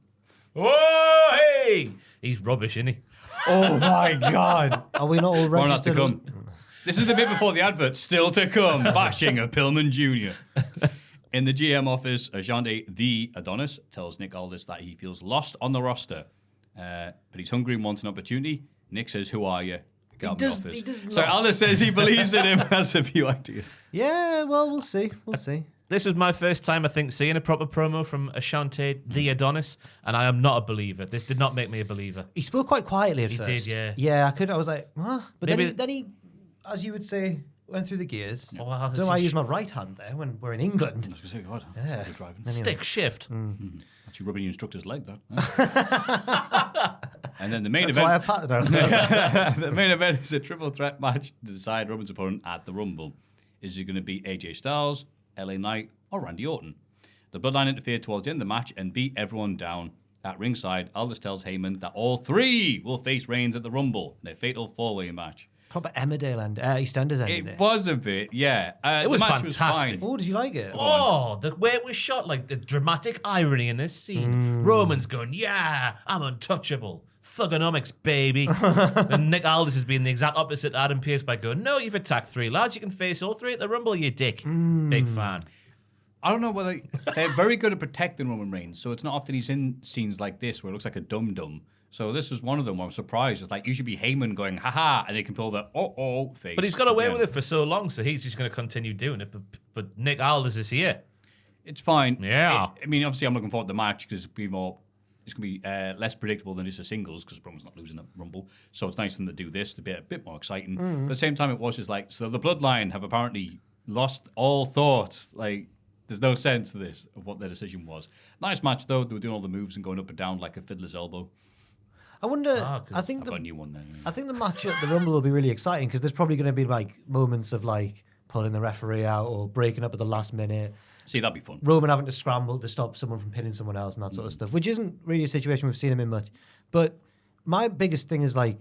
Speaker 4: Oh, hey! He's rubbish, isn't he?
Speaker 3: Oh, my God. Are we not all
Speaker 2: More not to
Speaker 3: registered?
Speaker 2: come. This is the bit before the advert. Still to come. Bashing of Pillman Jr. In the GM office, Ajante, the Adonis, tells Nick Aldis that he feels lost on the roster. But he's hungry and wants an opportunity. Nick says, "Who are you? Get out of the
Speaker 3: he
Speaker 2: office."
Speaker 3: does
Speaker 2: So
Speaker 3: not.
Speaker 2: Aldis says he believes in him, has a few ideas.
Speaker 3: Yeah, well, we'll see. We'll see.
Speaker 4: This was my first time, I think, seeing a proper promo from Ashante, the Adonis, and I am not a believer. This did not make me a believer.
Speaker 3: He spoke quite quietly at
Speaker 4: He
Speaker 3: first.
Speaker 4: did, yeah.
Speaker 3: Yeah, I was like, huh? But
Speaker 4: Maybe-
Speaker 3: then he, as you would say, went through the gears.
Speaker 4: Oh, wow,
Speaker 3: Don't know why I use my right hand there when we're in England.
Speaker 2: I was going to say, God,
Speaker 3: Yeah.
Speaker 2: good driving.
Speaker 4: Stick shift.
Speaker 2: Actually rubbing your instructor's leg, that. And then the main
Speaker 3: That's why I
Speaker 2: event.
Speaker 3: patted her.
Speaker 2: The main event is a triple threat match to decide Roman's opponent at the Rumble. Is it going to be AJ Styles, LA Knight, or Randy Orton? The Bloodline interfered towards the end of the match and beat everyone down. At ringside, Aldis tells Heyman that all three will face Reigns at the Rumble in a fatal four-way match.
Speaker 3: Proper Emmerdale and EastEnders ended
Speaker 2: It
Speaker 3: it.
Speaker 2: was a bit, yeah.
Speaker 4: It was
Speaker 2: the match
Speaker 4: fantastic.
Speaker 2: Was fine.
Speaker 3: Oh, did you like it?
Speaker 4: Oh, the way it was shot, like the dramatic irony in this scene. Roman's going, yeah, I'm untouchable. Thugonomics, baby. And Nick Aldis has been the exact opposite to Adam Pearce by going, no, you've attacked three lads. You can face all three at the Rumble, you dick. Big fan.
Speaker 2: I don't know whether they're very good at protecting Roman Reigns, so it's not often he's in scenes like this where it looks like a dum-dum. So this was one of them where I'm surprised. It's like you should be Heyman going, haha, and they can pull the face.
Speaker 4: But he's got away
Speaker 2: Yeah.
Speaker 4: with it for so long, so he's just going to continue doing it. But Nick Aldis is here.
Speaker 2: It's fine.
Speaker 4: Yeah.
Speaker 2: I mean, obviously, I'm looking forward to the match because it's going to be less predictable than just a singles because Roman's not losing a Rumble. So it's nice for them to do this to be a bit more exciting. But at the same time, it was just like, so the Bloodline have apparently lost all thought. Like, there's no sense to this of what their decision was. Nice match, though. They were doing all the moves and going up and down like a fiddler's elbow.
Speaker 3: I wonder.
Speaker 4: 'cause
Speaker 3: I think
Speaker 2: I've got a new one there.
Speaker 3: I think the match at the Rumble will be really exciting because there's probably going to be like moments of like pulling the referee out or breaking up at the last minute.
Speaker 2: See, that'd be fun.
Speaker 3: Roman having to scramble to stop someone from pinning someone else and that sort of stuff, which isn't really a situation we've seen him in much. But my biggest thing is like,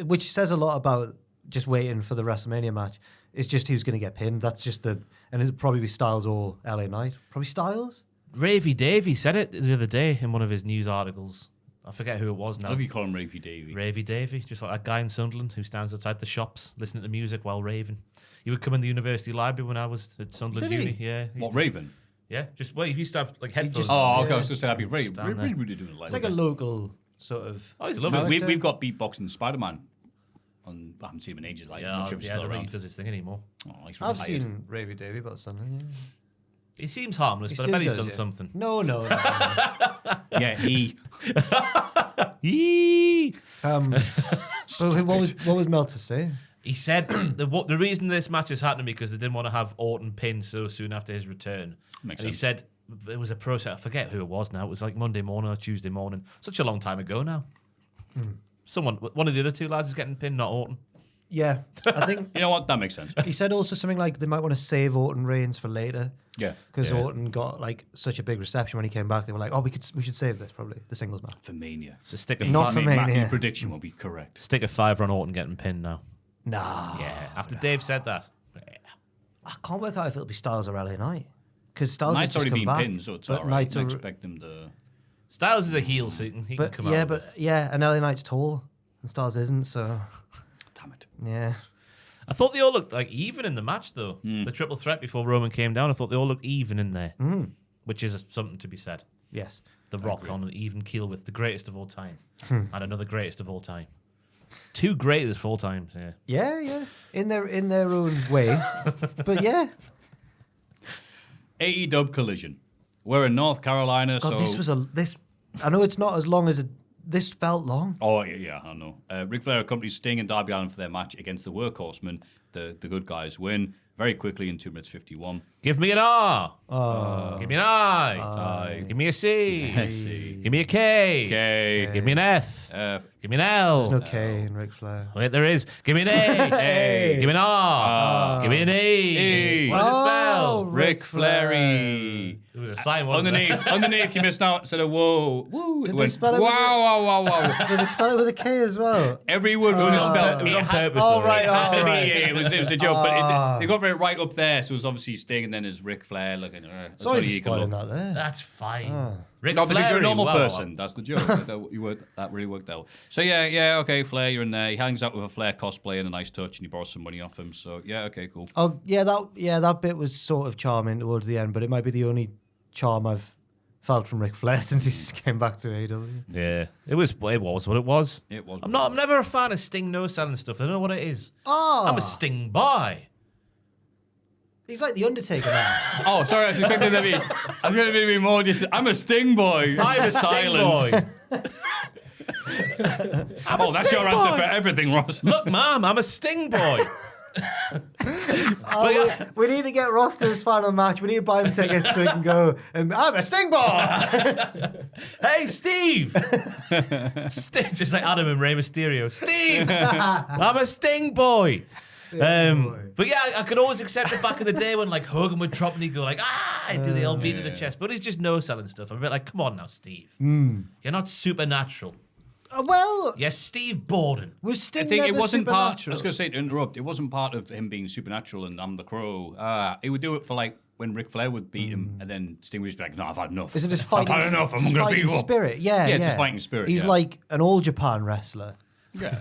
Speaker 3: which says a lot about just waiting for the WrestleMania match, is just who's going to get pinned. That's just and it'll probably be Styles or LA Knight. Probably Styles.
Speaker 4: Ravy Davey said it the other day in one of his news articles. I forget who it was now.
Speaker 2: I love you call him Ravy Davey.
Speaker 4: Ravy Davey, just like that guy in Sunderland who stands outside the shops listening to music while raving. He would come in the university library when I was at Sunderland
Speaker 3: Did he?
Speaker 4: Uni. Yeah.
Speaker 2: What, Raven?
Speaker 4: Yeah, just he used to have like headphones.
Speaker 3: just-
Speaker 2: Oh, okay.
Speaker 3: Yeah.
Speaker 2: I was going to say that'd be Raven.
Speaker 4: Stand there.
Speaker 2: Really doing it
Speaker 3: It's like a local sort of.
Speaker 4: Oh, he's a lovely.
Speaker 3: character.
Speaker 2: We've got beatboxing Spider-Man. I haven't seen him in ages. Like, I'm
Speaker 4: Yeah,
Speaker 2: not sure if he's
Speaker 4: I
Speaker 2: still
Speaker 4: don't think he
Speaker 2: around.
Speaker 4: does his thing anymore.
Speaker 2: Oh, he's
Speaker 3: I've
Speaker 2: retired.
Speaker 3: seen Ravy Davey about something. Yeah.
Speaker 4: He seems harmless,
Speaker 3: He
Speaker 4: but I bet
Speaker 3: still
Speaker 4: he's
Speaker 3: does,
Speaker 4: done
Speaker 3: yeah.
Speaker 4: something.
Speaker 3: No.
Speaker 2: Yeah, he.
Speaker 4: Yee!
Speaker 3: But what was Mel to say?
Speaker 4: He said the reason this match is happening because they didn't want to have Orton pinned so soon after his return.
Speaker 2: Makes
Speaker 4: and he
Speaker 2: sense.
Speaker 4: said it was a process. I forget who it was now. It was like Monday morning or Tuesday morning. Such a long time ago now. One of the other two lads is getting pinned, not Orton.
Speaker 3: Yeah, I think
Speaker 2: You know what? That makes sense.
Speaker 3: he said also something like they might want to save Orton Reigns for later.
Speaker 2: Yeah.
Speaker 3: Because
Speaker 2: Yeah.
Speaker 3: Orton got like such a big reception when he came back. They were like, oh, we should save this probably the singles match.
Speaker 2: For Mania.
Speaker 4: So stick a
Speaker 3: Not for Mania.
Speaker 2: Matthew's prediction will be correct.
Speaker 4: stick a fiver on Orton getting pinned now.
Speaker 3: Nah,
Speaker 4: Yeah, after Dave said that. Yeah.
Speaker 3: I can't work out if it'll be Styles or LA Knight because Styles has
Speaker 2: Knight's
Speaker 3: just
Speaker 2: already
Speaker 3: come
Speaker 2: been
Speaker 3: back.
Speaker 2: pinned, so it's
Speaker 3: but
Speaker 2: all right.
Speaker 3: Knight's
Speaker 2: I
Speaker 3: a-
Speaker 2: expect him to.
Speaker 4: Styles is a heel, so he can
Speaker 3: but
Speaker 4: come
Speaker 3: yeah,
Speaker 4: out.
Speaker 3: but yeah, and LA Knight's tall and Styles isn't. So
Speaker 2: Damn it.
Speaker 3: yeah,
Speaker 4: I thought they all looked like even in the match, though. The triple threat before Roman came down, I thought they all looked even in there, which is something to be said.
Speaker 3: yes.
Speaker 4: The Rock on an even keel with the greatest of all time and another greatest of all time. Two greatest of all time. Yeah.
Speaker 3: Yeah, in their own way, but yeah.
Speaker 2: AEW Collision. We're in North Carolina,
Speaker 3: God,
Speaker 2: so.
Speaker 3: this. I know it's not as long as this felt long.
Speaker 2: Oh, yeah, I know. Ric Flair accompanies Sting and Darby Allin for their match against the Workhorsemen. The good guys win very quickly in 2 minutes 51.
Speaker 4: Give me an R. Give me an I. Give me a C.
Speaker 2: C.
Speaker 4: Give me a K.
Speaker 2: K.
Speaker 4: Give me an F.
Speaker 2: F.
Speaker 4: Give me an L.
Speaker 3: There's no K in Ric Flair.
Speaker 4: Wait, there is. Give me an A.
Speaker 2: A.
Speaker 4: Give me an R. Give me an E.
Speaker 2: E.
Speaker 4: What does it spell?
Speaker 2: Ric Flairy.
Speaker 4: It was a sign, wasn't it?
Speaker 2: Underneath, you missed out. Instead of whoa, woo.
Speaker 3: Did
Speaker 2: It
Speaker 3: they
Speaker 2: went,
Speaker 3: spell
Speaker 2: wow,
Speaker 3: it with
Speaker 2: wow, wow, wow.
Speaker 3: Did they spell it with a K as well?
Speaker 2: Every word was spelled.
Speaker 4: It was on purpose,
Speaker 3: Oh
Speaker 4: though.
Speaker 3: right,
Speaker 2: It had to
Speaker 3: oh,
Speaker 2: be,
Speaker 3: right.
Speaker 2: yeah, it was a joke, but they got it right up there, so it was obviously Sting, and then there's Ric Flair looking. That's
Speaker 3: Sorry
Speaker 2: all
Speaker 3: for
Speaker 2: you can
Speaker 3: spoiling
Speaker 2: look.
Speaker 3: that there.
Speaker 4: That's fine. Ric
Speaker 2: No, because you're a
Speaker 4: Flairy,
Speaker 2: normal
Speaker 4: wow.
Speaker 2: person. That's the joke. that really worked out. So yeah, okay, Flair, you're in there. He hangs out with a Flair cosplay and a nice touch, and he borrows some money off him. So yeah, okay, cool.
Speaker 3: Oh yeah, that bit was sort of charming towards the end, but it might be the only charm I've felt from Ric Flair since he came back to AEW.
Speaker 4: Yeah, it was what it was.
Speaker 2: It was.
Speaker 4: I'm never a fan of Sting no selling stuff. I don't know what it is.
Speaker 3: Oh,
Speaker 4: I'm a Sting boy.
Speaker 3: he's like the Undertaker now.
Speaker 2: Oh, sorry, I was expecting to be. I was going to be more just. I'm a Sting boy.
Speaker 4: I'm a
Speaker 2: Silence.
Speaker 4: Sting boy.
Speaker 2: Oh, that's your
Speaker 4: Sting
Speaker 2: answer
Speaker 4: boy.
Speaker 2: for everything, Ross.
Speaker 4: Look, Mom, I'm a Sting boy.
Speaker 3: We need to get Ross to his final match. We need to buy him tickets so he can go. And I'm a Sting Boy.
Speaker 4: Hey, Steve. Just like Adam and Rey Mysterio. Steve, I'm a Sting boy. But yeah, I could always accept it back in the day when like Hogan would drop and he'd go like, and do the old beat to the chest. But he's just no selling stuff. I'm a bit like, come on now, Steve. You're not supernatural.
Speaker 3: Well,
Speaker 4: Yes, Steve Borden.
Speaker 3: was Sting
Speaker 2: I think it
Speaker 3: never
Speaker 2: wasn't part. I
Speaker 3: supernatural?
Speaker 2: was going to say to interrupt. It wasn't part of him being supernatural and I'm the Crow. He would do it for like when Ric Flair would beat him, and then Sting would just be like, "No, I've had enough.
Speaker 3: Is it his fighting?
Speaker 2: I've had enough. I'm
Speaker 3: his
Speaker 2: going to beat
Speaker 3: fighting
Speaker 2: you up."
Speaker 3: spirit? Yeah,
Speaker 2: Yeah, it's his fighting spirit,
Speaker 3: He's
Speaker 2: yeah.
Speaker 3: like an All Japan wrestler.
Speaker 2: Yeah.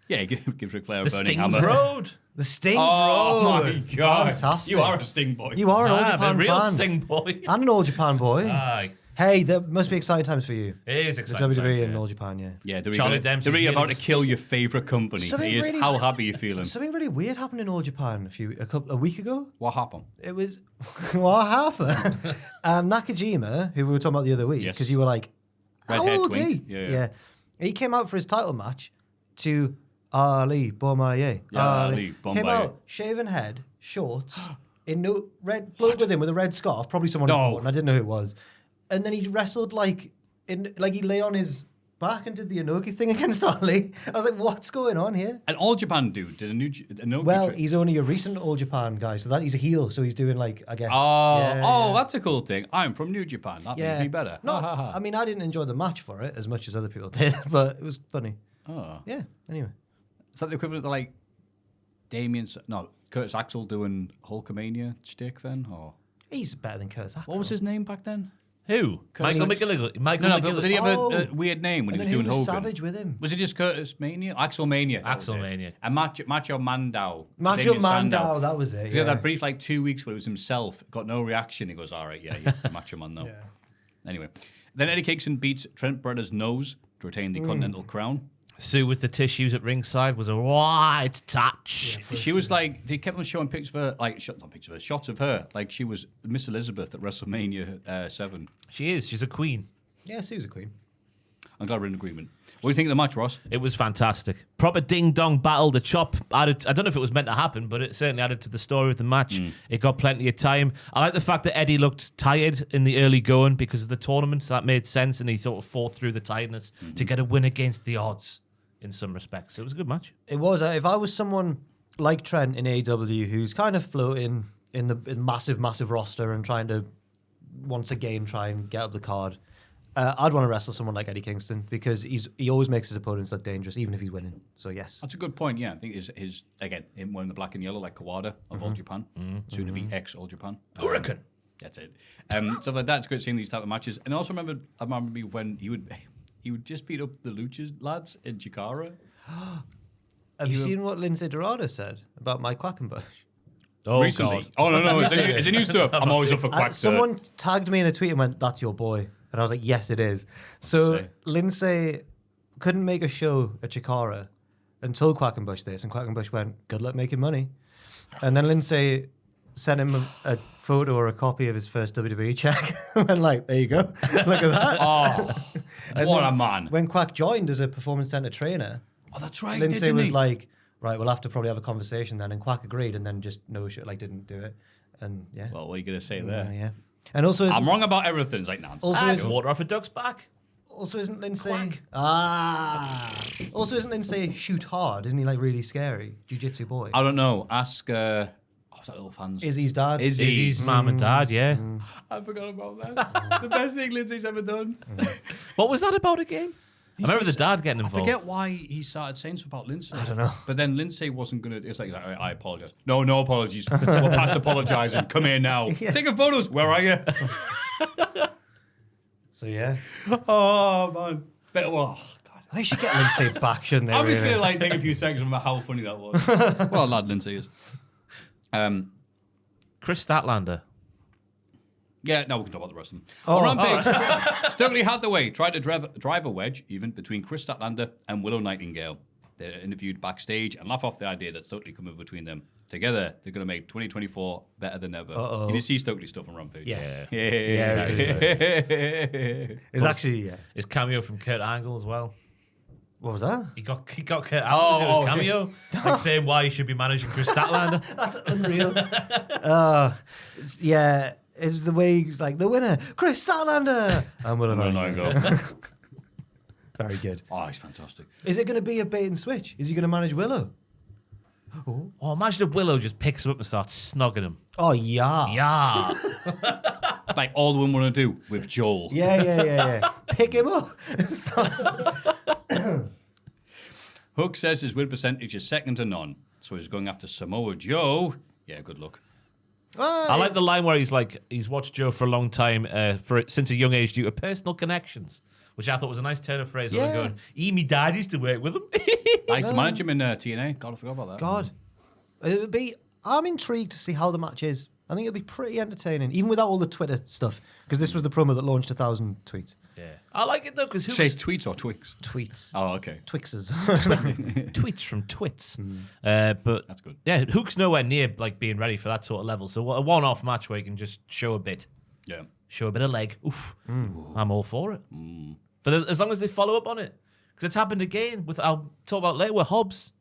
Speaker 2: Yeah, he gives Ric Flair a
Speaker 4: The
Speaker 2: burning
Speaker 4: Sting's
Speaker 2: hammer.
Speaker 4: Road.
Speaker 3: The Sting's
Speaker 2: Oh
Speaker 3: Road.
Speaker 2: my god!
Speaker 3: Fantastic.
Speaker 2: You are a Sting boy.
Speaker 3: You are an All
Speaker 4: The
Speaker 3: Japan
Speaker 4: real
Speaker 3: fan.
Speaker 4: Sting boy.
Speaker 3: And an All Japan boy.
Speaker 4: Aye.
Speaker 3: Hey, that must be exciting times for you.
Speaker 4: It is
Speaker 3: The
Speaker 4: exciting.
Speaker 3: WWE
Speaker 4: times,
Speaker 3: and
Speaker 4: yeah.
Speaker 3: All Japan, yeah.
Speaker 2: Yeah, they're
Speaker 4: Charlie
Speaker 2: really,
Speaker 4: Dempsey's
Speaker 2: they're really about to
Speaker 4: beautiful.
Speaker 2: kill your favorite company.
Speaker 3: Something
Speaker 2: He is.
Speaker 3: really-
Speaker 2: How happy are you feeling?
Speaker 3: Something really weird happened in All Japan a week ago.
Speaker 2: What happened?
Speaker 3: It was what happened? Nakajima, who we were talking about the other week,
Speaker 2: Yes.
Speaker 3: because you were like,
Speaker 2: Red
Speaker 3: how
Speaker 2: hair
Speaker 3: old
Speaker 2: twink.
Speaker 3: he?
Speaker 2: Yeah.
Speaker 3: He came out for his title match to Ali Bomaye.
Speaker 2: Yeah, Ali
Speaker 3: Came
Speaker 2: Bomaye.
Speaker 3: out, shaven head, shorts, in no red bloke with him with a red scarf, probably someone
Speaker 2: No.
Speaker 3: important. I didn't know who it was. And then he wrestled like he lay on his back and did the Inoki thing against Ali. I was like, what's going on here?
Speaker 2: An All Japan dude did a Inoki
Speaker 3: Well,
Speaker 2: trick.
Speaker 3: he's only a recent All Japan guy, so that he's a heel, so he's doing like, I guess.
Speaker 2: That's a cool thing. I'm from New Japan. That makes me better.
Speaker 3: No, I mean, I didn't enjoy the match for it as much as other people did, but it was funny.
Speaker 2: Oh.
Speaker 3: Yeah, anyway.
Speaker 2: Is that the equivalent of like Curtis Axel doing Hulkamania shtick then? Or
Speaker 3: He's better than Curtis Axel.
Speaker 2: what was his name back then?
Speaker 4: Who? Michael McGilligan. Michael
Speaker 2: No, but did he have
Speaker 3: Oh.
Speaker 2: a weird name when
Speaker 3: And
Speaker 2: he
Speaker 3: then
Speaker 2: was doing
Speaker 3: who was
Speaker 2: Hogan?
Speaker 3: Savage with him?
Speaker 2: Was it just Curtis Mania? Axel Mania. that was it.
Speaker 4: Axelmania.
Speaker 2: And Macho Mandow.
Speaker 3: Macho
Speaker 2: Damien
Speaker 3: Mandow,
Speaker 2: Sandow.
Speaker 3: that was it.
Speaker 2: He had
Speaker 3: Yeah.
Speaker 2: that brief 2 weeks where it was himself, got no reaction. He goes, all right, yeah, Macho Man though. Anyway, then Eddie Kingston beats Trent Berner's nose to retain the Continental Crown.
Speaker 4: Sue with the tissues at ringside was a right touch.
Speaker 2: She was like, they kept on showing pictures of her, shots of her, like she was Miss Elizabeth at WrestleMania 7.
Speaker 4: She is. She's a queen.
Speaker 3: Yeah, Sue's a queen.
Speaker 2: I'm glad we're in agreement. What do you think of the match, Ross?
Speaker 4: It was fantastic. Proper ding-dong battle. The chop added, I don't know if it was meant to happen, but it certainly added to the story of the match. It got plenty of time. I like the fact that Eddie looked tired in the early going because of the tournament. So that made sense, and he sort of fought through the tiredness to get a win against the odds in some respects. So it was a good match.
Speaker 3: It was. If I was someone like Trent in AEW who's kind of floating in the massive roster and trying to once again try and get up the card, I'd want to wrestle someone like Eddie Kingston because he always makes his opponents look dangerous, even if he's winning. So yes,
Speaker 2: That's a good point, yeah. I think his him wearing the black and yellow like Kawada of All Japan, soon to be ex-All Japan.
Speaker 4: Hurricane.
Speaker 2: That's it. So like that's great seeing these type of matches. And I also remember when he would just beat up the Lucha lads in Chikara.
Speaker 3: have you seen what Lindsay Dorado said about Mike Quackenbush?
Speaker 4: Oh,
Speaker 2: Recently.
Speaker 4: God.
Speaker 2: Oh, no, it's a new stuff. I'm always up for quack
Speaker 3: Someone tagged me in a tweet and went, "That's your boy," and I was like, "Yes, it is." So
Speaker 2: Say.
Speaker 3: Lindsay couldn't make a show at Chikara and told Quackenbush this, and Quackenbush went, "Good luck making money." And then Lindsay sent him a photo or a copy of his first WWE check. And went like, "There you go, look at that." And
Speaker 2: what
Speaker 3: then
Speaker 2: a man.
Speaker 3: When Quack joined as a performance center trainer,
Speaker 2: Oh, that's right.
Speaker 3: Lindsay was like, "Right, we'll have to probably have a conversation then." And Quack agreed, and then just didn't do it. And yeah,
Speaker 2: Well, what are you going to say there?
Speaker 3: yeah. And also,
Speaker 2: I'm wrong about everything. It's like, nonsense.
Speaker 3: also,
Speaker 4: It's water off a duck's back.
Speaker 3: also isn't Lindsay?
Speaker 4: Quack.
Speaker 3: Also isn't Lindsay shoot hard? Isn't he like really scary? Jiu-jitsu boy.
Speaker 2: I don't know. Ask, what's that little fans?
Speaker 3: Izzy's dad.
Speaker 4: Izzy's mum and dad, yeah.
Speaker 2: I forgot about that. The best thing Lindsay's ever done.
Speaker 4: What was that about again? I remember the dad getting
Speaker 2: I
Speaker 4: involved.
Speaker 2: forget why he started saying something about Lindsay.
Speaker 3: I don't know.
Speaker 2: But then Lindsay wasn't going to... It's like, I apologise. No apologies. We're past apologising. Come here now.
Speaker 3: Yeah.
Speaker 2: Taking photos. Where are you?
Speaker 3: So yeah,
Speaker 2: Oh, man. But, God.
Speaker 3: they should get Lindsay back, shouldn't they?
Speaker 2: I'm just
Speaker 3: really?
Speaker 2: going to take a few seconds about how funny that was. What a lad Lindsay is.
Speaker 4: Chris Statlander.
Speaker 2: Yeah, no, we can talk about the rest of them.
Speaker 3: Oh,
Speaker 2: On Rampage, Stokely Hathaway tried to drive a wedge even between Chris Statlander and Willow Nightingale. They're interviewed backstage and laugh off the idea that Stokely come in between them. Together, they're going to make 2024 better than ever.
Speaker 3: Uh-oh.
Speaker 2: Did you see Stokely stuff on Rampage?
Speaker 3: Yes.
Speaker 2: Yeah.
Speaker 3: Yeah, it was really good. It's actually
Speaker 4: His cameo from Kurt Angle as well.
Speaker 3: What was that?
Speaker 4: He got Kurt Angle to do a cameo, like saying why he should be managing Chris Statlander.
Speaker 3: That's unreal. Yeah, it's the way he's like the winner, Chris Statlander. And Willow Nightingale. Very good.
Speaker 2: Oh, he's fantastic.
Speaker 3: Is it going to be a bait and switch? Is he going to manage Willow?
Speaker 4: Oh, imagine if Willow just picks him up and starts snogging him.
Speaker 3: Oh yeah.
Speaker 4: Yeah.
Speaker 2: Like all the women want to do with Joel.
Speaker 3: Yeah. Pick him up.
Speaker 2: Hook says his win percentage is second to none. So he's going after Samoa Joe. Yeah, good luck.
Speaker 4: I like the line where he's like, he's watched Joe for a long time, since a young age due to personal connections, which I thought was a nice turn of phrase.
Speaker 3: Yeah.
Speaker 4: Going, me dad used to work with him.
Speaker 2: I used to manage him in TNA. God, I forgot about that.
Speaker 3: God, I'm intrigued to see how the match is. I think it'll be pretty entertaining, even without all the Twitter stuff, because this was the promo that launched 1,000 tweets.
Speaker 4: Yeah, I like it though because
Speaker 2: Say tweets or Twix?
Speaker 3: Tweets.
Speaker 2: Oh, okay.
Speaker 3: Twixes.
Speaker 4: tweets from Twits. But
Speaker 2: That's good.
Speaker 4: Yeah, Hook's nowhere near like being ready for that sort of level. So a one-off match where you can just show a bit,
Speaker 2: Yeah.
Speaker 4: show a bit of leg. Oof, I'm all for it. But as long as they follow up on it, because it's happened again with I'll talk about later with Hobbs.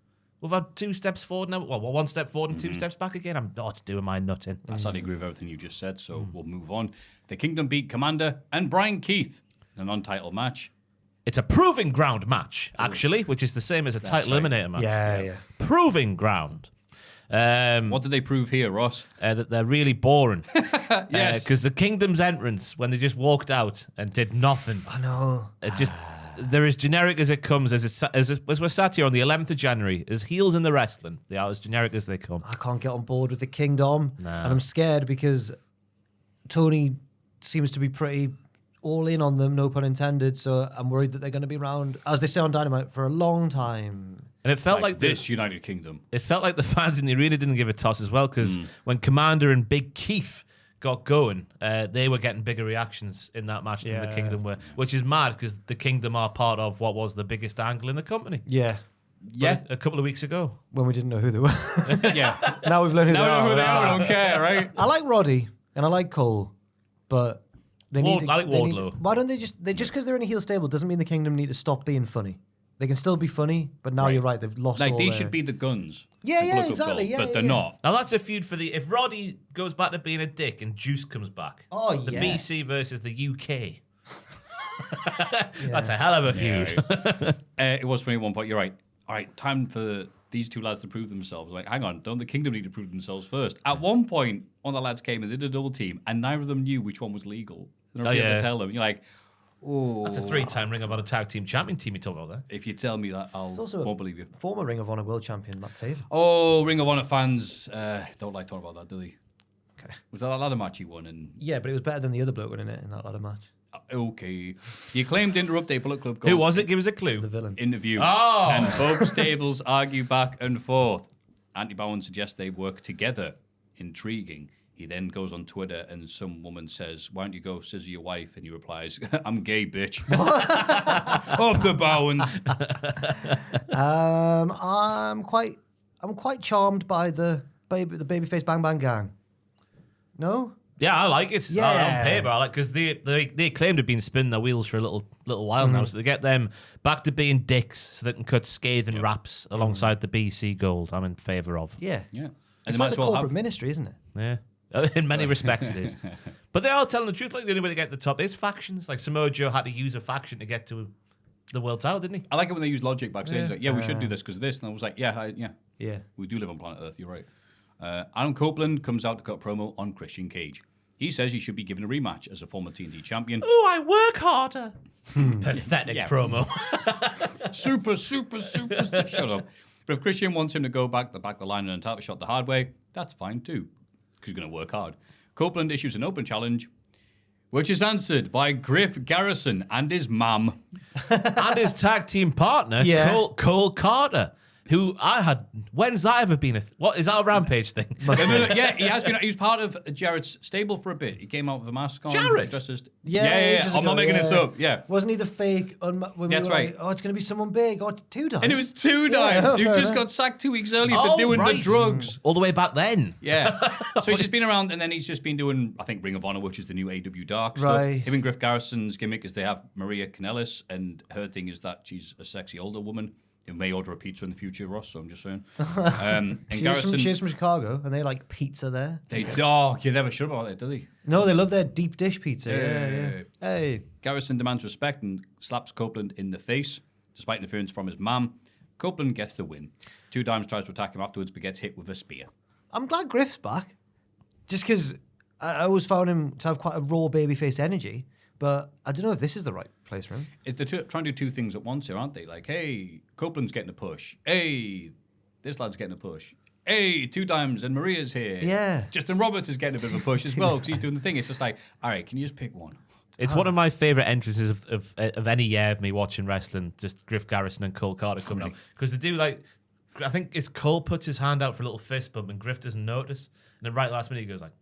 Speaker 4: We've had 2 steps forward now. Well, 1 step forward and 2 steps back again. I'm not doing my nutting.
Speaker 2: I sadly agree with everything you just said, so we'll move on. The Kingdom beat Commander and Brian Keith in a non-title match.
Speaker 4: It's a proving ground match, actually, which is the same as a title eliminator match.
Speaker 3: Yeah.
Speaker 4: Proving ground.
Speaker 2: What did they prove here, Ross?
Speaker 4: That they're really boring.
Speaker 2: Yes.
Speaker 4: Because the Kingdom's entrance, when they just walked out and did nothing,
Speaker 3: I know.
Speaker 4: it just they're as generic as it comes. As we're sat here on the 11th of January, as heels in the wrestling, they are as generic as they come.
Speaker 3: I can't get on board with the Kingdom.
Speaker 4: Nah.
Speaker 3: And I'm scared because Tony seems to be pretty all in on them, no pun intended. So I'm worried that they're going to be around, as they say on Dynamite, for a long time.
Speaker 4: And it felt like
Speaker 2: this United Kingdom.
Speaker 4: It felt like the fans in the arena didn't give a toss as well, because when Commander and Big Keith got going, they were getting bigger reactions in that match than the Kingdom were, which is mad because the Kingdom are part of what was the biggest angle in the company.
Speaker 3: Yeah.
Speaker 2: Yeah.
Speaker 4: A couple of weeks ago.
Speaker 3: When we didn't know who they were.
Speaker 2: Yeah.
Speaker 3: Now we've learned who
Speaker 2: Now
Speaker 3: they
Speaker 2: we
Speaker 3: are.
Speaker 2: know who they are. I don't care, right?
Speaker 3: I like Roddy and I like Cole, but they
Speaker 4: I
Speaker 3: need.
Speaker 4: like
Speaker 3: they need-
Speaker 4: Wardlow.
Speaker 3: why don't they just because they're in a heel stable doesn't mean the Kingdom need to stop being funny. They can still be funny, but now you're right. They've lost.
Speaker 2: Like
Speaker 3: all
Speaker 2: these
Speaker 3: their-
Speaker 2: should be the Guns.
Speaker 3: Yeah,
Speaker 2: the
Speaker 3: yeah,
Speaker 2: Bullet Club
Speaker 3: exactly,
Speaker 2: Gold,
Speaker 3: yeah,
Speaker 2: but they're
Speaker 3: yeah.
Speaker 2: not.
Speaker 4: Now that's a feud for if Roddy goes back to being a dick and Juice comes back.
Speaker 3: Oh,
Speaker 4: the
Speaker 3: yes.
Speaker 4: BC versus the UK. That's a hell of a feud.
Speaker 2: It was funny at one point. You're right. All right, time for these two lads to prove themselves. Like, hang on, don't the Kingdom need to prove themselves first? At one point, one of the lads came and they did a double team, and neither of them knew which one was legal. They don't able to tell them. You're like, oh,
Speaker 4: That's a 3-time Ring of Honor Tag Team Champion team you talk about there.
Speaker 2: if you tell me that, I
Speaker 3: also
Speaker 2: won't believe you.
Speaker 3: former Ring of Honor World Champion Matt Taven.
Speaker 2: Oh, Ring of Honor fans don't like talking about that, do they?
Speaker 3: Okay.
Speaker 2: Was that a ladder match he won? And
Speaker 3: Yeah, but it was better than the other bloke winning it in that ladder match.
Speaker 2: okay, you claimed to interrupt a Bullet Club Gold
Speaker 4: Who was it? Give us a clue.
Speaker 3: The villain.
Speaker 2: interview.
Speaker 4: Oh!
Speaker 2: And both stables argue back and forth. Andy Bowen suggests they work together. Intriguing. He then goes on Twitter and some woman says, "Why don't you go scissor your wife?" And he replies, "I'm gay, bitch." Up the Bowens.
Speaker 3: I'm quite charmed by the babyface Bang Bang Gang. No?
Speaker 4: Yeah, I like it.
Speaker 3: Yeah.
Speaker 4: On paper, I like because they claim to have been spinning their wheels for a little while now, so they get them back to being dicks, so they can cut scathing raps alongside the BC Gold. I'm in favour of.
Speaker 3: Yeah.
Speaker 2: Yeah.
Speaker 3: It's like the corporate ministry, isn't it?
Speaker 4: Yeah. In many respects, it is. But they are telling the truth. Like the only way to get to the top is factions. Like Samoa Joe had to use a faction to get to the world title, didn't he?
Speaker 2: I like it when they use logic backstage. Like, we should do this because of this. And I was like, yeah,
Speaker 3: Yeah.
Speaker 2: we do live on planet Earth. You're right. Adam Copeland comes out to cut a promo on Christian Cage. He says he should be given a rematch as a former TNT champion.
Speaker 4: Oh, I work harder. Pathetic promo.
Speaker 2: Super. Shut up. But if Christian wants him to go back the line and title shot the hard way, that's fine too, because he's going to work hard. Copeland issues an open challenge, which is answered by Griff Garrison and his mum.
Speaker 4: And his tag team partner,
Speaker 3: Yeah.
Speaker 4: Cole Carter, who I had. When's that ever been? What is that a Rampage thing?
Speaker 2: No, yeah, he has been. He was part of Jarrett's stable for a bit. He came out with a mask on.
Speaker 4: Jarrett?
Speaker 2: dressed as-
Speaker 3: Yeah,
Speaker 2: yeah.
Speaker 3: ages
Speaker 2: I'm not
Speaker 3: ago,
Speaker 2: making this
Speaker 3: yeah.
Speaker 2: up. Yeah.
Speaker 3: Wasn't he the fake? When
Speaker 2: That's
Speaker 3: we were
Speaker 2: right.
Speaker 3: Like, oh, it's going to be someone big. Oh, it's 2 times.
Speaker 2: And it was 2
Speaker 3: Yeah,
Speaker 2: times. Who
Speaker 3: fair
Speaker 2: just
Speaker 3: enough.
Speaker 2: got sacked 2 weeks earlier for doing the drugs.
Speaker 4: All the way back then.
Speaker 2: Yeah. So he's just been around, and then he's just been doing, I think, Ring of Honor, which is the new AEW Dark
Speaker 3: Right.
Speaker 2: stuff. Him and Griff Garrison's gimmick is they have Maria Kanellis, and her thing is that she's a sexy older woman who may order a pizza in the future, Ross, so I'm just saying. And Garrison...
Speaker 3: She's from Chicago, and they like pizza there.
Speaker 2: you never should about it, do they?
Speaker 3: No, they love their deep dish pizza.
Speaker 2: Yeah.
Speaker 3: Yeah. Hey.
Speaker 2: Garrison demands respect and slaps Copeland in the face, despite interference from his mum. Copeland gets the win. 2 Dimes tries to attack him afterwards, but gets hit with a spear.
Speaker 3: I'm glad Griff's back. Just because I always found him to have quite a raw babyface energy, but I don't know if this is the right place for him.
Speaker 2: They're trying to do 2 things at once here, aren't they? Like, hey, Copeland's getting a push. Hey, this lad's getting a push. Hey, 2 Dimes and Maria's here.
Speaker 3: Yeah.
Speaker 2: Justin Roberts is getting a bit of a push as well because he's doing the thing. It's just like, all right, can you just pick one?
Speaker 4: It's one of my favourite entrances of any year of me watching wrestling, just Griff Garrison and Cole Carter coming out. Because they do like, I think it's Cole puts his hand out for a little fist bump and Griff doesn't notice. And then right last minute he goes like,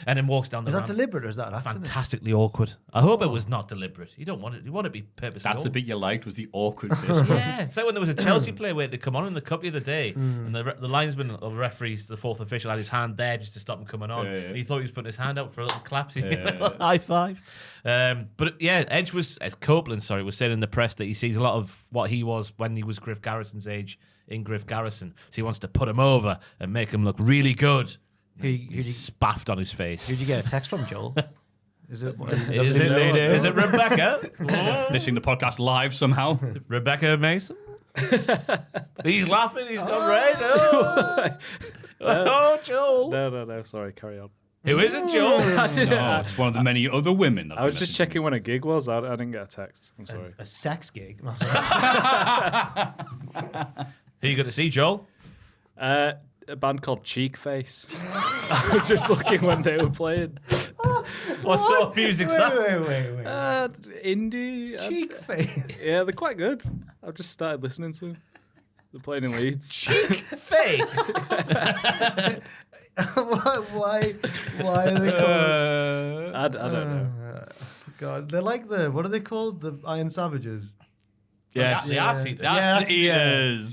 Speaker 4: and then walks down the
Speaker 3: Is that
Speaker 4: ramp.
Speaker 3: deliberate or is that an accident?
Speaker 4: Fantastically awkward. I hope it was not deliberate. You don't want it. You want it to be purposely.
Speaker 2: That's the
Speaker 4: awkward.
Speaker 2: bit you liked, was the awkwardness.
Speaker 4: Yeah, it's like when there was a Chelsea player waiting to come on in the cup the other day, and the linesman or the referees, the 4th official, had his hand there just to stop him coming on.
Speaker 2: Yeah, yeah.
Speaker 4: And he thought he was putting his hand out for a little clap, high five. But yeah, Copeland, was saying in the press that he sees a lot of what he was when he was Griff Garrison's age in Griff Garrison, so he wants to put him over and make him look really good.
Speaker 3: Who'd
Speaker 4: He spaffed on his face.
Speaker 3: you get a text from, Joel? Is it?
Speaker 4: Is it Rebecca?
Speaker 2: Missing the podcast live somehow.
Speaker 4: Rebecca Mason? He's laughing. He's gone red. Oh, Joel.
Speaker 5: No. Sorry, carry on.
Speaker 4: Who is it, Joel?
Speaker 5: I didn't.
Speaker 2: No, it's one of the many other women. That
Speaker 5: I was just checking when a gig was. I didn't get a text. I'm sorry.
Speaker 3: A sex gig.
Speaker 4: Who are you going to see, Joel?
Speaker 5: A band called Cheek Face. I was just looking when they were playing.
Speaker 4: What sort of music's that?
Speaker 3: Wait.
Speaker 5: Indie.
Speaker 3: Cheek face.
Speaker 5: Yeah, they're quite good. I've just started listening to them. They're playing in Leeds.
Speaker 4: Cheek face.
Speaker 3: Why are they called?
Speaker 5: I don't know.
Speaker 3: God, they're like what are they called? The Iron Savages.
Speaker 2: Yes.
Speaker 4: The ass eater.
Speaker 2: Ass eaters.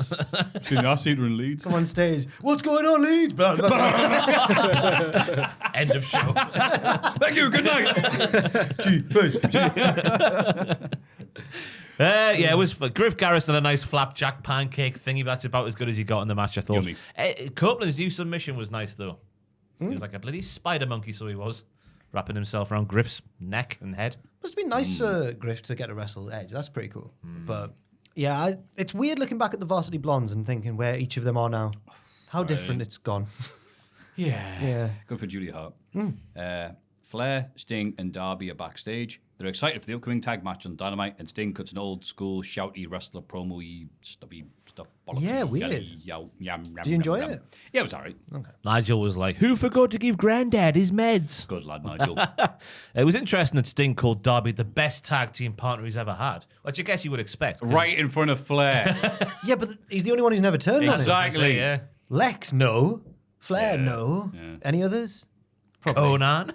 Speaker 2: Seen the ass eater in Leeds.
Speaker 3: Come on stage. What's going on, Leeds? Blah, blah, blah.
Speaker 4: End of show.
Speaker 2: Thank you. Good night.
Speaker 3: Cheek face.
Speaker 4: Yeah, it was Griff Garrison done a nice flapjack pancake thingy. That's about as good as he got in the match, I thought.
Speaker 2: Yummy.
Speaker 4: Copeland's new submission was nice, though. He was like a bloody spider monkey, so he was. Wrapping himself around Griff's neck and head.
Speaker 3: Must be nice for Griff to get to wrestle Edge. That's pretty cool. But yeah, it's weird looking back at the Varsity Blondes and thinking where each of them are now. How different it's gone. Yeah.
Speaker 2: Good for Julia Hart. Flair, Sting, and Darby are backstage. They're excited for the upcoming tag match on Dynamite, and Sting cuts an old school shouty wrestler promo-y stuffy stuff.
Speaker 3: Yeah, weird. Do you enjoy it?
Speaker 2: Yeah, it was alright.
Speaker 4: Nigel was like, "Who forgot to give Grandad his meds?"
Speaker 2: Good lad, Nigel.
Speaker 4: It was interesting that Sting called Darby the best tag team partner he's ever had, which I guess you would expect.
Speaker 2: Right in front of Flair.
Speaker 3: Yeah, but he's the only one who's never turned on it.
Speaker 2: Exactly.
Speaker 4: Yeah.
Speaker 3: Lex, no. Flair, no.
Speaker 2: Yeah.
Speaker 3: Any others?
Speaker 4: Conan.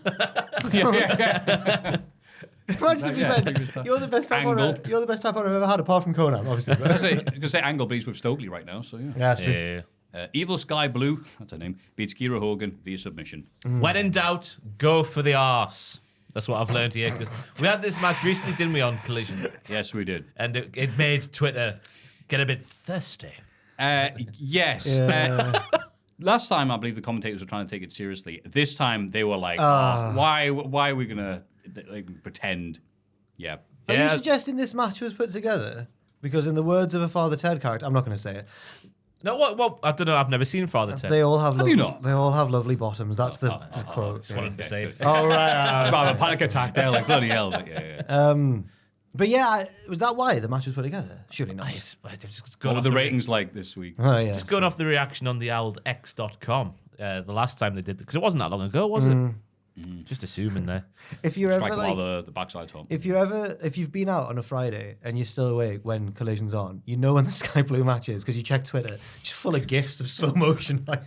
Speaker 3: Imagine if you went, you're the best tap
Speaker 2: Angle.
Speaker 3: partner. You're the best tap partner I've ever had, apart from Conan, obviously.
Speaker 2: I was going to say Angle beats with Stokely right now, so yeah.
Speaker 3: Yeah, that's true.
Speaker 4: Yeah.
Speaker 2: Evil Sky Blue, that's her name, beats Kira Hogan via submission.
Speaker 4: When in doubt, go for the arse. That's what I've learned here. 'Cause we had this match recently, didn't we, on Collision?
Speaker 2: Yes, we did.
Speaker 4: And it made Twitter get a bit thirsty.
Speaker 2: Yes.
Speaker 3: Yeah.
Speaker 2: Last time, I believe the commentators were trying to take it seriously. This time, they were like, why are we going to pretend? Yeah.
Speaker 3: Are you suggesting this match was put together? Because in the words of a Father Ted character, I'm not going to say it.
Speaker 4: No, what? I don't know. I've never seen Father Ted.
Speaker 3: They all have.
Speaker 2: you not?
Speaker 3: They all have lovely bottoms. That's the quote.
Speaker 4: Just wanted to say.
Speaker 3: Oh right.
Speaker 2: About a panic attack there, like bloody hell. But yeah.
Speaker 3: But yeah, was that why the match was put together? Surely not.
Speaker 2: What were the ratings like this week?
Speaker 3: Oh yeah.
Speaker 4: Just going off the reaction on the old X.com, the last time they did it, because it wasn't that long ago, was it? Just assuming there.
Speaker 3: If you're
Speaker 2: Strike
Speaker 3: ever
Speaker 2: while
Speaker 3: like,
Speaker 2: the backside's home.
Speaker 3: if you've been out on a Friday and you're still awake when Collision's on, you know when the Sky Blue match is because you check Twitter, just full of gifs of slow motion. Like,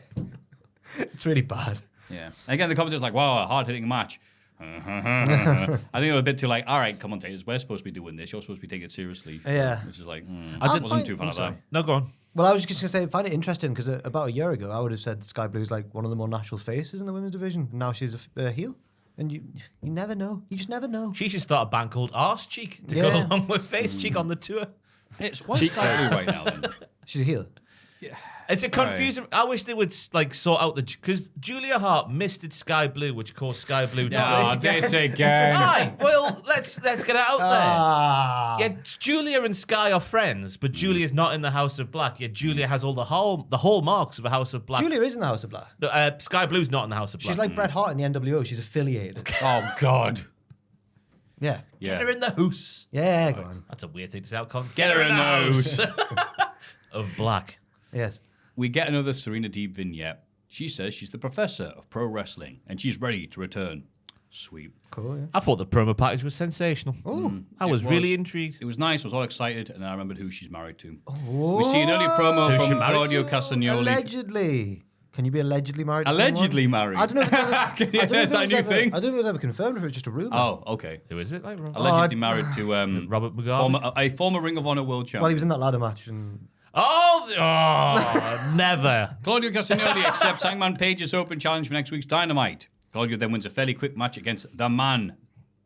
Speaker 3: it's really bad.
Speaker 2: Yeah. Again, the commentators like, wow, a hard-hitting match. I think they were a bit too like, all right, commentators, we're supposed to be doing this. You're supposed to be taking it seriously.
Speaker 3: Yeah.
Speaker 2: Which is like,
Speaker 3: I
Speaker 2: wasn't too fan of that.
Speaker 4: No, go on.
Speaker 3: Well, I was just going to say, I find it interesting because about a year ago, I would have said Sky Blue's like one of the more natural faces in the women's division. Now she's a heel. And you never know. You just never know.
Speaker 4: She should start a band called Arse Cheek to go
Speaker 3: Yeah.
Speaker 4: along with Face Cheek on the tour.
Speaker 2: It's what's Sky Blue right now then?
Speaker 3: She's a heel.
Speaker 4: It's a confusing. I wish they would like sort out because Julia Hart misted Sky Blue, which caused Sky Blue.
Speaker 2: Oh, this again.
Speaker 4: Hi. Well, let's get it out there.
Speaker 3: Ah.
Speaker 4: Yeah, Julia and Sky are friends, but Julia's not in the House of Black. Yet Julia has all the hallmarks of a House of Black.
Speaker 3: Julia is in the House of Black.
Speaker 4: No, Sky Blue's not in the House of Black.
Speaker 3: She's like Bret Hart in the NWO. She's affiliated.
Speaker 2: Oh, God.
Speaker 3: Yeah.
Speaker 4: Get her in the house.
Speaker 3: Yeah, go on.
Speaker 4: That's a weird thing to say.
Speaker 2: Get her in the house.
Speaker 4: Of Black.
Speaker 3: Yes.
Speaker 2: We get another Serena Deeb vignette. She says she's the professor of pro wrestling and she's ready to return. Sweet.
Speaker 3: Cool, yeah.
Speaker 4: I thought the promo package was sensational. I was really intrigued.
Speaker 2: It was nice. I was all excited, and I remembered who she's married to. We see an early promo
Speaker 4: Who's she
Speaker 2: from
Speaker 4: married
Speaker 2: Claudio
Speaker 4: to?
Speaker 2: Castagnoli.
Speaker 3: Allegedly. Can you be allegedly married to
Speaker 2: Allegedly
Speaker 3: someone?
Speaker 2: married.
Speaker 3: I don't know if it's ever, I don't know if
Speaker 2: That's
Speaker 3: it
Speaker 2: a
Speaker 3: was
Speaker 2: new
Speaker 3: ever-
Speaker 2: thing.
Speaker 3: I don't know if it was ever confirmed or if it's just a rumor.
Speaker 2: Oh, okay.
Speaker 4: Who is it? Like,
Speaker 2: Allegedly married to
Speaker 4: Robert Mugabe?
Speaker 2: a former Ring of Honor world champion.
Speaker 3: Well, he was in that ladder match and
Speaker 4: Never.
Speaker 2: Claudio Castagnoli accepts Hangman Page's open challenge for next week's Dynamite. Claudio then wins a fairly quick match against the man,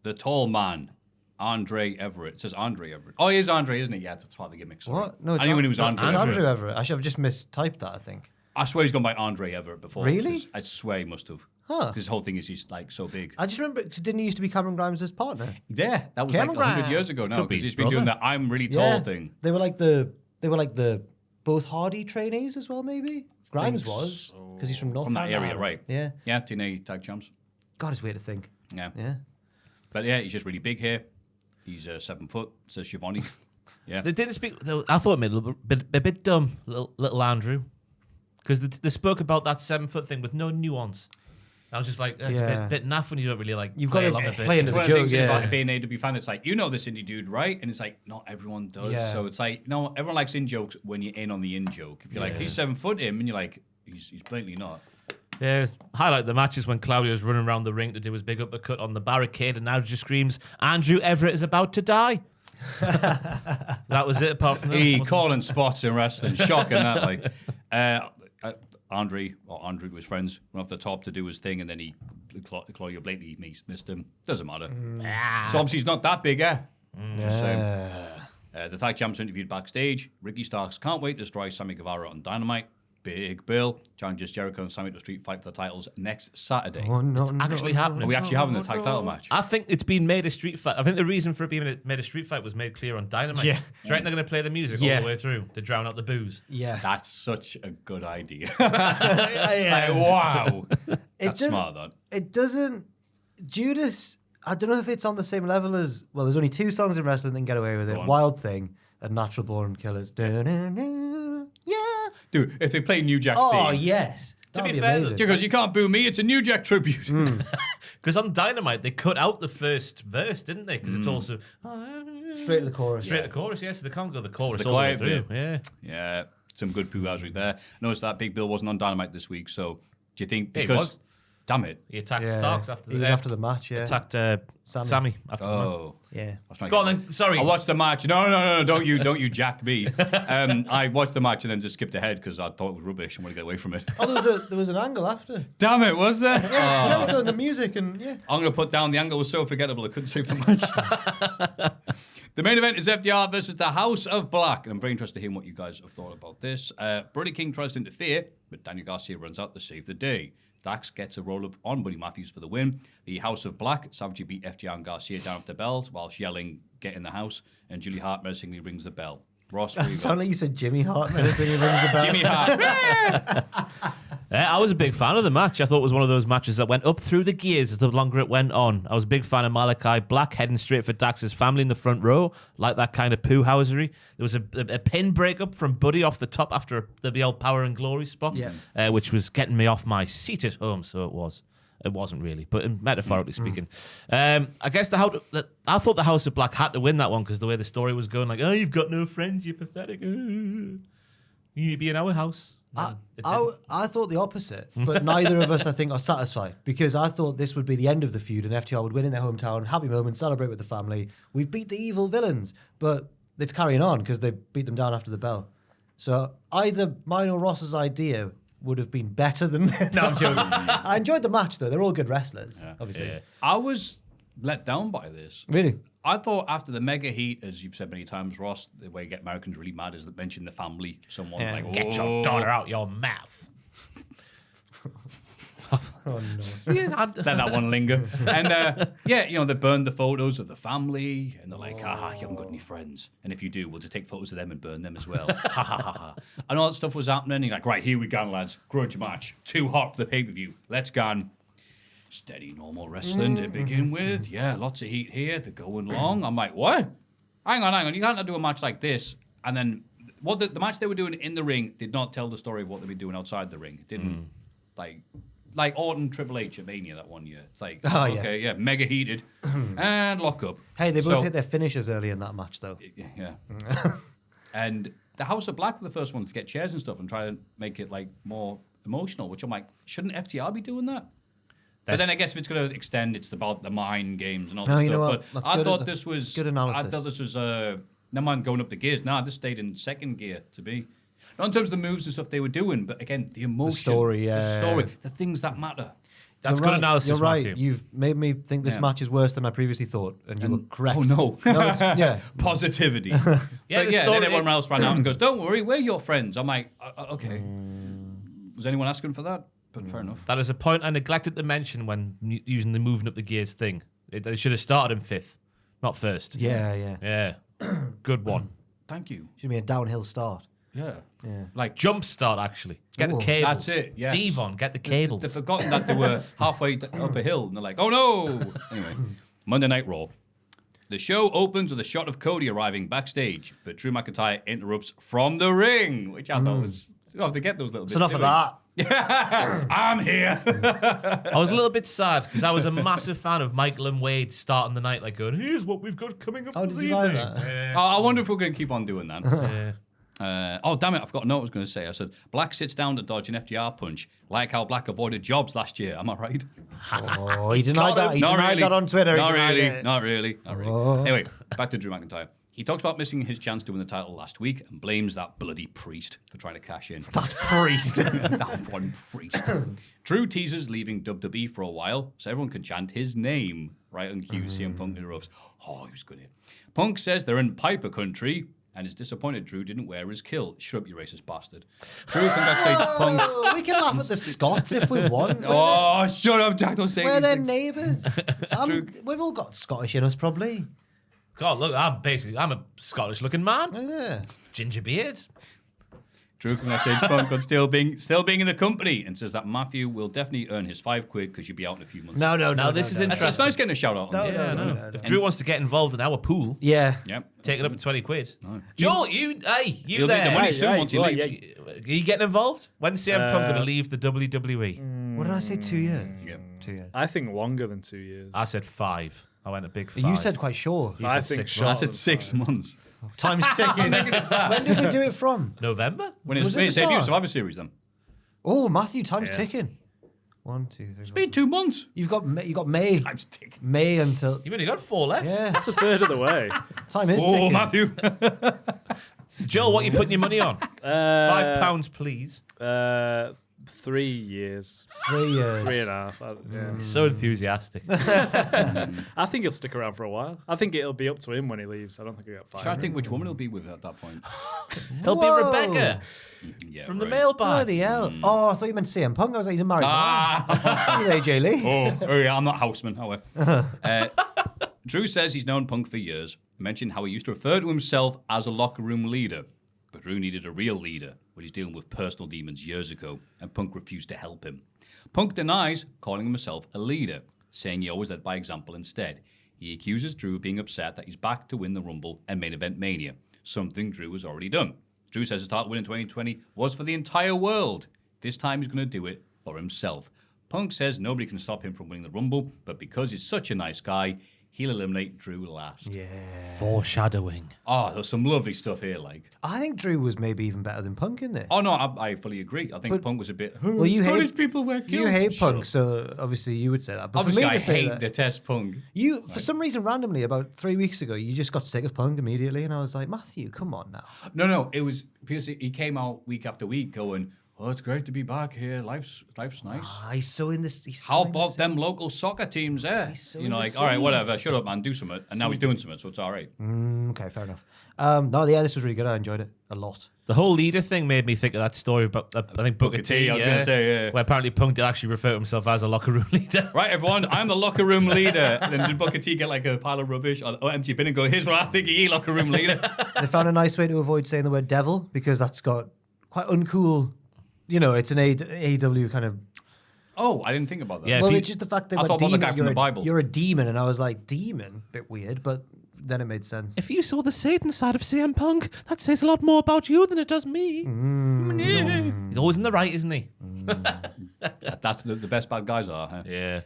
Speaker 2: the tall man, Andre Everett. It says Andre Everett. Oh, he is Andre, isn't it? Yeah, that's part of the gimmick. Sorry.
Speaker 3: what? No,
Speaker 2: I knew when he was Andre.
Speaker 3: It's Andrew Everett. I should have just mistyped that, I think.
Speaker 2: I swear he's gone by Andre Everett before.
Speaker 3: Really?
Speaker 2: I swear he must have.
Speaker 3: Huh.
Speaker 2: Because his whole thing is he's like so big.
Speaker 3: I just remember, because didn't he used to be Cameron Grimes' partner?
Speaker 2: Yeah, that was
Speaker 3: Cameron
Speaker 2: like 100
Speaker 3: Grimes.
Speaker 2: years ago now.
Speaker 4: Could be
Speaker 2: Because he's
Speaker 4: his
Speaker 2: been doing
Speaker 4: brother.
Speaker 2: that I'm really tall thing.
Speaker 3: They were like the both Hardy trainees as well, maybe? Grimes was, because he's from North
Speaker 2: From that
Speaker 3: Carolina.
Speaker 2: area, right?
Speaker 3: Yeah.
Speaker 2: Yeah, TNA tag champs.
Speaker 3: God, it's weird to think.
Speaker 2: Yeah.
Speaker 3: Yeah.
Speaker 2: But yeah, he's just really big here. He's 7 foot, says Shivani. Yeah.
Speaker 4: They didn't speak. I thought it made a bit dumb, little Andrew, because they spoke about that 7 foot thing with no nuance. I was just like, it's a bit naff when you don't really like.
Speaker 3: You've
Speaker 4: play
Speaker 3: got
Speaker 4: along
Speaker 3: to
Speaker 4: a bit.
Speaker 3: play into
Speaker 2: It's
Speaker 3: the
Speaker 2: one of the
Speaker 3: joke,
Speaker 2: things
Speaker 3: yeah.
Speaker 2: about being an AEW fan. It's like, you know this indie dude, right? And it's like, not everyone does.
Speaker 3: Yeah.
Speaker 2: So it's like, no, everyone likes in jokes when you're in on the in joke. If you're like, he's 7 foot him, and you're like, he's blatantly not.
Speaker 4: Yeah, highlight of the match is when Claudio's running around the ring to do his big uppercut on the barricade, and now just screams, "Andrew Everett is about to die." That was it. Apart from that,
Speaker 2: He
Speaker 4: wasn't
Speaker 2: calling spots in wrestling, shocking that. Like, Andrew was friends, went off the top to do his thing, and then Claudio blatantly missed him. Doesn't matter. So obviously he's not that big, eh? Just saying. The tag champs interviewed backstage. Ricky Starks can't wait to destroy Sammy Guevara on Dynamite. Big Bill challenges Jericho and Sammy to street fight for the titles next Saturday.
Speaker 3: Oh, no,
Speaker 4: it? Actually happening.
Speaker 2: Are we actually having the tag title match?
Speaker 4: I think it's been made a street fight. I think the reason for it being made a street fight was made clear on Dynamite.
Speaker 3: Yeah.
Speaker 4: Do you reckon they're going to play the music all the way through to drown out the booze?
Speaker 3: Yeah.
Speaker 2: That's such a good idea.
Speaker 3: Yeah.
Speaker 2: Like, wow. That's
Speaker 3: doesn't-
Speaker 2: smart, that.
Speaker 3: It doesn't. Judas, I don't know if it's on the same level as. Well, there's only 2 songs in wrestling that can get away with it:
Speaker 2: on.
Speaker 3: Wild Thing and Natural Born Killers. Da-na-na, yeah.
Speaker 2: Dude, if they play New Jack's
Speaker 3: Oh,
Speaker 2: theme.
Speaker 3: yes. That'd
Speaker 4: be
Speaker 3: be
Speaker 4: fair,
Speaker 3: amazing.
Speaker 2: Because you can't boo me, it's a New Jack tribute.
Speaker 4: Because on Dynamite, they cut out the first verse, didn't they? Because it's also
Speaker 3: Straight to the chorus.
Speaker 4: straight to the chorus, yeah, so they can't go the chorus
Speaker 2: the
Speaker 4: all the way
Speaker 2: quiet
Speaker 4: through.
Speaker 2: bit.
Speaker 4: Yeah.
Speaker 2: Yeah, some good poo-housery there. Notice that Big Bill wasn't on Dynamite this week, so do you think
Speaker 4: Yeah, he
Speaker 2: because...
Speaker 4: was.
Speaker 2: Damn it.
Speaker 4: He attacked
Speaker 3: Yeah.
Speaker 4: Starks after
Speaker 3: He
Speaker 4: the
Speaker 3: was after the match, yeah.
Speaker 4: attacked Sammy after the match.
Speaker 2: Oh.
Speaker 3: Yeah.
Speaker 2: I was trying to
Speaker 4: Go on
Speaker 2: get-
Speaker 4: then. Sorry.
Speaker 2: I watched the match. No, don't you jack me. I watched the match and then just skipped ahead because I thought it was rubbish and wanted to get away from it.
Speaker 3: Oh, there was an angle after.
Speaker 2: Damn it, was there?
Speaker 3: Yeah, Jericho and the music and yeah.
Speaker 2: I'm going to put down the angle was so forgettable I couldn't save the match. The main event is FDR versus the House of Black. And I'm very interested to hear what you guys have thought about this. Brody King tries to interfere, but Daniel Garcia runs out to save the day. Dax gets a roll-up on Buddy Matthews for the win. The House of Black savagely beat FDR and Garcia down at the bells while yelling, "Get in the house," and Julie Hart menacingly rings the bell. Ross, what do you got?
Speaker 3: Sound like you said Jimmy Hart menacingly rings the bell.
Speaker 2: Jimmy Hart.
Speaker 4: I was a big fan of the match. I thought it was one of those matches that went up through the gears as the longer it went on. I was a big fan of Malachi Black heading straight for Dax's family in the front row, like that kind of poo-housery. There was a pin breakup from Buddy off the top after the old Power and Glory spot, which was getting me off my seat at home, so it was. It wasn't really, but metaphorically speaking. I guess I thought the House of Black had to win that one because the way the story was going, like, oh, you've got no friends, you're pathetic. You need to be in our house.
Speaker 3: I thought the opposite, but neither of us, I think, are satisfied because I thought this would be the end of the feud and FTR would win in their hometown, happy moment, celebrate with the family. We've beat the evil villains, but it's carrying on because they beat them down after the bell. So either mine or Ross's idea would have been better than... No, I'm joking. I enjoyed the match, though. They're all good wrestlers, obviously.
Speaker 4: Yeah.
Speaker 2: I was let down by this.
Speaker 3: Really?
Speaker 2: I thought after the mega heat, as you've said many times, Ross, the way you get Americans really mad is that mention the family. Someone like,
Speaker 4: Get your daughter out your mouth.
Speaker 3: Oh, no.
Speaker 2: Let that one linger. And they burned the photos of the family, and they're like, you haven't got any friends. And if you do, we'll just take photos of them and burn them as well. Ha ha ha ha. And all that stuff was happening. And you're like, right, here we go, lads. Grudge match. Too hot for the pay-per-view. Let's go. Steady, normal wrestling to begin with. Yeah, lots of heat here. They're going long. I'm like, what? Hang on. You can't do a match like this. And then what the match they were doing in the ring did not tell the story of what they'd been doing outside the ring. It didn't, like Orton Triple H at Mania that one year. It's like, mega heated. And lock up.
Speaker 3: Hey, they both hit their finishers early in that match, though.
Speaker 2: Yeah. And the House of Black were the first ones to get chairs and stuff and try to make it like more emotional, which I'm like, shouldn't FTR be doing that? But then I guess if it's going to extend, it's about the mind games and all that
Speaker 3: you know
Speaker 2: stuff.
Speaker 3: what?
Speaker 2: But
Speaker 3: That's
Speaker 2: I
Speaker 3: good.
Speaker 2: thought this was
Speaker 3: Good analysis.
Speaker 2: I thought this was no man going up the gears. Nah, this stayed in second gear to be. Not in terms of the moves and stuff they were doing, but again, the emotion,
Speaker 3: story,
Speaker 2: the story, the things that matter.
Speaker 4: That's
Speaker 3: You're
Speaker 4: good
Speaker 3: right.
Speaker 4: analysis,
Speaker 3: You're right.
Speaker 4: Maffew.
Speaker 3: You've made me think this match is worse than I previously thought, and you were correct.
Speaker 2: Oh no!
Speaker 3: Yeah.
Speaker 2: Positivity.
Speaker 4: Yeah,
Speaker 2: But
Speaker 4: the
Speaker 2: then
Speaker 4: story-
Speaker 2: everyone else ran out and goes, "Don't worry, we're your friends." I'm like, okay. Was anyone asking for that? But fair enough.
Speaker 4: That is a point I neglected to mention when using the moving up the gears thing. They should have started him 5th, not 1st.
Speaker 3: Yeah.
Speaker 4: Yeah. Good one.
Speaker 2: Thank you.
Speaker 3: Should be a downhill start.
Speaker 2: Yeah.
Speaker 3: Yeah.
Speaker 2: Like
Speaker 4: Jump start, actually. Get the
Speaker 3: Ooh.
Speaker 4: cables.
Speaker 2: That's it, yes.
Speaker 4: Devon, get the cables.
Speaker 2: They've forgotten that they were halfway up a hill, and they're like, "Oh no!" Anyway, Monday Night Raw. The show opens with a shot of Cody arriving backstage, but Drew McIntyre interrupts from the ring, which I thought was. You don't have to get those little bits.
Speaker 3: It's enough of that.
Speaker 2: I'm here.
Speaker 4: I was a little bit sad because I was a massive fan of Michael and Wade starting the night like going, here's what we've got coming up
Speaker 3: Oh,
Speaker 4: this
Speaker 3: did you like
Speaker 4: evening.
Speaker 3: that?
Speaker 2: I wonder if we're going to keep on doing that.
Speaker 4: Yeah.
Speaker 2: Oh, damn it. I forgot to know what I was going to say. I said, Black sits down to dodge an FTR punch, like how Black avoided jobs last year. Am I right?
Speaker 3: Oh, he denied that. He
Speaker 2: Not
Speaker 3: denied
Speaker 2: really.
Speaker 3: that on Twitter.
Speaker 2: Not
Speaker 3: He denied
Speaker 2: really.
Speaker 3: it.
Speaker 2: Not really.
Speaker 3: Oh.
Speaker 2: Anyway, back to Drew McIntyre. He talks about missing his chance to win the title last week and blames that bloody priest for trying to cash in.
Speaker 3: That priest.
Speaker 2: That one priest. Drew teases leaving WWE for a while so everyone can chant his name. Right on cue, CM Punk interrupts. Oh, he was good here. Punk says they're in Piper country and is disappointed Drew didn't wear his kill. Shut up, you racist bastard. Drew congratulates Punk.
Speaker 3: Oh, we can laugh at the Scots if we want.
Speaker 2: Oh, shut up, Jack. Don't say
Speaker 3: We're their
Speaker 2: anything.
Speaker 3: neighbours. We've all got Scottish in us, probably.
Speaker 4: God, look, I'm a Scottish-looking man.
Speaker 3: Yeah.
Speaker 4: Ginger beard.
Speaker 2: Drew congratulates Punk on still being in the company and says that Maffew will definitely earn his £5 because you'll be out in a few months.
Speaker 3: No.
Speaker 4: Now, this is
Speaker 2: It's
Speaker 4: interesting.
Speaker 2: nice getting a shout out.
Speaker 3: No,
Speaker 2: On
Speaker 3: no,
Speaker 2: there.
Speaker 3: no.
Speaker 4: If Drew wants to get involved in our pool,
Speaker 3: Yeah.
Speaker 2: Yep.
Speaker 4: take it up to 20 quid. Joel, you
Speaker 2: He'll
Speaker 4: there.
Speaker 2: need the money
Speaker 5: Hey,
Speaker 2: soon
Speaker 5: hey,
Speaker 2: once he
Speaker 5: right,
Speaker 2: leaves.
Speaker 5: yeah.
Speaker 4: Are you getting involved? When's CM Punk going to leave the WWE?
Speaker 3: What did I say? 2 years?
Speaker 2: Yeah.
Speaker 3: 2 years.
Speaker 5: I think longer than 2 years.
Speaker 4: I said 5. I went a big 5.
Speaker 3: You said quite sure.
Speaker 4: You
Speaker 5: I
Speaker 4: said
Speaker 5: think
Speaker 4: 6
Speaker 5: short.
Speaker 2: I
Speaker 4: months.
Speaker 2: said 6 months.
Speaker 3: Time's ticking. When did we do it from?
Speaker 4: November?
Speaker 2: When it's
Speaker 3: Was it the
Speaker 2: debut
Speaker 3: start?
Speaker 2: Survivor Series, then.
Speaker 3: Oh, Matthew, time's
Speaker 5: Yeah.
Speaker 3: ticking. 1, 2, 3.
Speaker 2: It's been 2 months.
Speaker 3: You've got May.
Speaker 2: Time's ticking.
Speaker 3: May until.
Speaker 4: You've only got 4 left.
Speaker 3: Yeah.
Speaker 5: That's a third of the way.
Speaker 3: Time is
Speaker 2: Oh,
Speaker 3: ticking.
Speaker 2: Matthew.
Speaker 4: Joel, what are you putting your money on? £5, please.
Speaker 5: 3 years.
Speaker 3: 3 years.
Speaker 5: 3.5. Yeah.
Speaker 4: So enthusiastic.
Speaker 5: I think he'll stick around for a while. I think it'll be up to him when he leaves. I don't think he'll get fired.
Speaker 2: Trying to think which woman he'll be with at that point.
Speaker 4: He'll be
Speaker 3: Whoa.
Speaker 4: Rebecca
Speaker 2: Yeah,
Speaker 4: from the
Speaker 2: right.
Speaker 4: mailbag.
Speaker 3: Bloody hell. Oh, I thought you meant CM Punk. I was like, he's a married man. With AJ Lee.
Speaker 2: Oh, yeah, I'm not Houseman. Oh, well. Drew says he's known Punk for years. Mentioned how he used to refer to himself as a locker room leader. But Drew needed a real leader when he's dealing with personal demons years ago, and Punk refused to help him. Punk denies calling himself a leader, saying he always led by example instead. He accuses Drew of being upset that he's back to win the Rumble and Main Event Mania, something Drew has already done. Drew says his title win in 2020 was for the entire world. This time he's going to do it for himself. Punk says nobody can stop him from winning the Rumble, but because he's such a nice guy, he'll eliminate Drew last.
Speaker 3: Yeah.
Speaker 4: Foreshadowing.
Speaker 2: Oh, there's some lovely stuff here, like.
Speaker 3: I think Drew was maybe even better than Punk in this.
Speaker 2: Oh, no, I fully agree. I think Punk was a bit.
Speaker 3: Well, you
Speaker 2: Scottish
Speaker 3: hate
Speaker 2: people wear kilts.
Speaker 3: You hate
Speaker 2: Shut
Speaker 3: Punk,
Speaker 2: up.
Speaker 3: so obviously you would say that. But
Speaker 2: Obviously,
Speaker 3: for me
Speaker 2: I
Speaker 3: to say
Speaker 2: hate,
Speaker 3: that,
Speaker 2: detest Punk.
Speaker 3: you for some reason randomly about 3 weeks ago, you just got sick of Punk immediately, and I was like, Matthew, come on now.
Speaker 2: No, it was because he came out week after week going, oh, it's great to be back here. Life's nice.
Speaker 3: He's so in this. He's so
Speaker 2: How
Speaker 3: in the
Speaker 2: about
Speaker 3: scene.
Speaker 2: them local soccer teams there?
Speaker 3: He's so
Speaker 2: You
Speaker 3: in
Speaker 2: know,
Speaker 3: the
Speaker 2: like, all right, whatever,
Speaker 3: seeds.
Speaker 2: shut up, man, do something. And now he's doing something, so it's all right.
Speaker 3: Okay, fair enough. No, yeah, this was really good. I enjoyed it a lot.
Speaker 4: The whole leader thing made me think of that story about, I think, Booker T.
Speaker 2: I was gonna say, yeah.
Speaker 4: Where apparently Punk did actually refer to himself as a locker room leader.
Speaker 2: Right, everyone, I'm the locker room leader. And then did Booker T get like a pile of rubbish or empty bin and go, here's what I think of you, locker room leader.
Speaker 3: They found a nice way to avoid saying the word devil because that's got quite uncool. You know, it's an AEW kind of.
Speaker 2: Oh, I didn't think about that.
Speaker 4: Yeah.
Speaker 3: Well,
Speaker 4: you-
Speaker 3: it's just the fact that
Speaker 2: I
Speaker 3: went
Speaker 2: thought about the
Speaker 3: demon.
Speaker 2: guy from the Bible.
Speaker 3: You're a demon, and I was like, demon, bit weird, but then it made sense.
Speaker 4: If you saw the Satan side of CM Punk, that says a lot more about you than it does me. He's always in the right, isn't he?
Speaker 2: That's the best bad guys are. Huh?
Speaker 4: Yeah.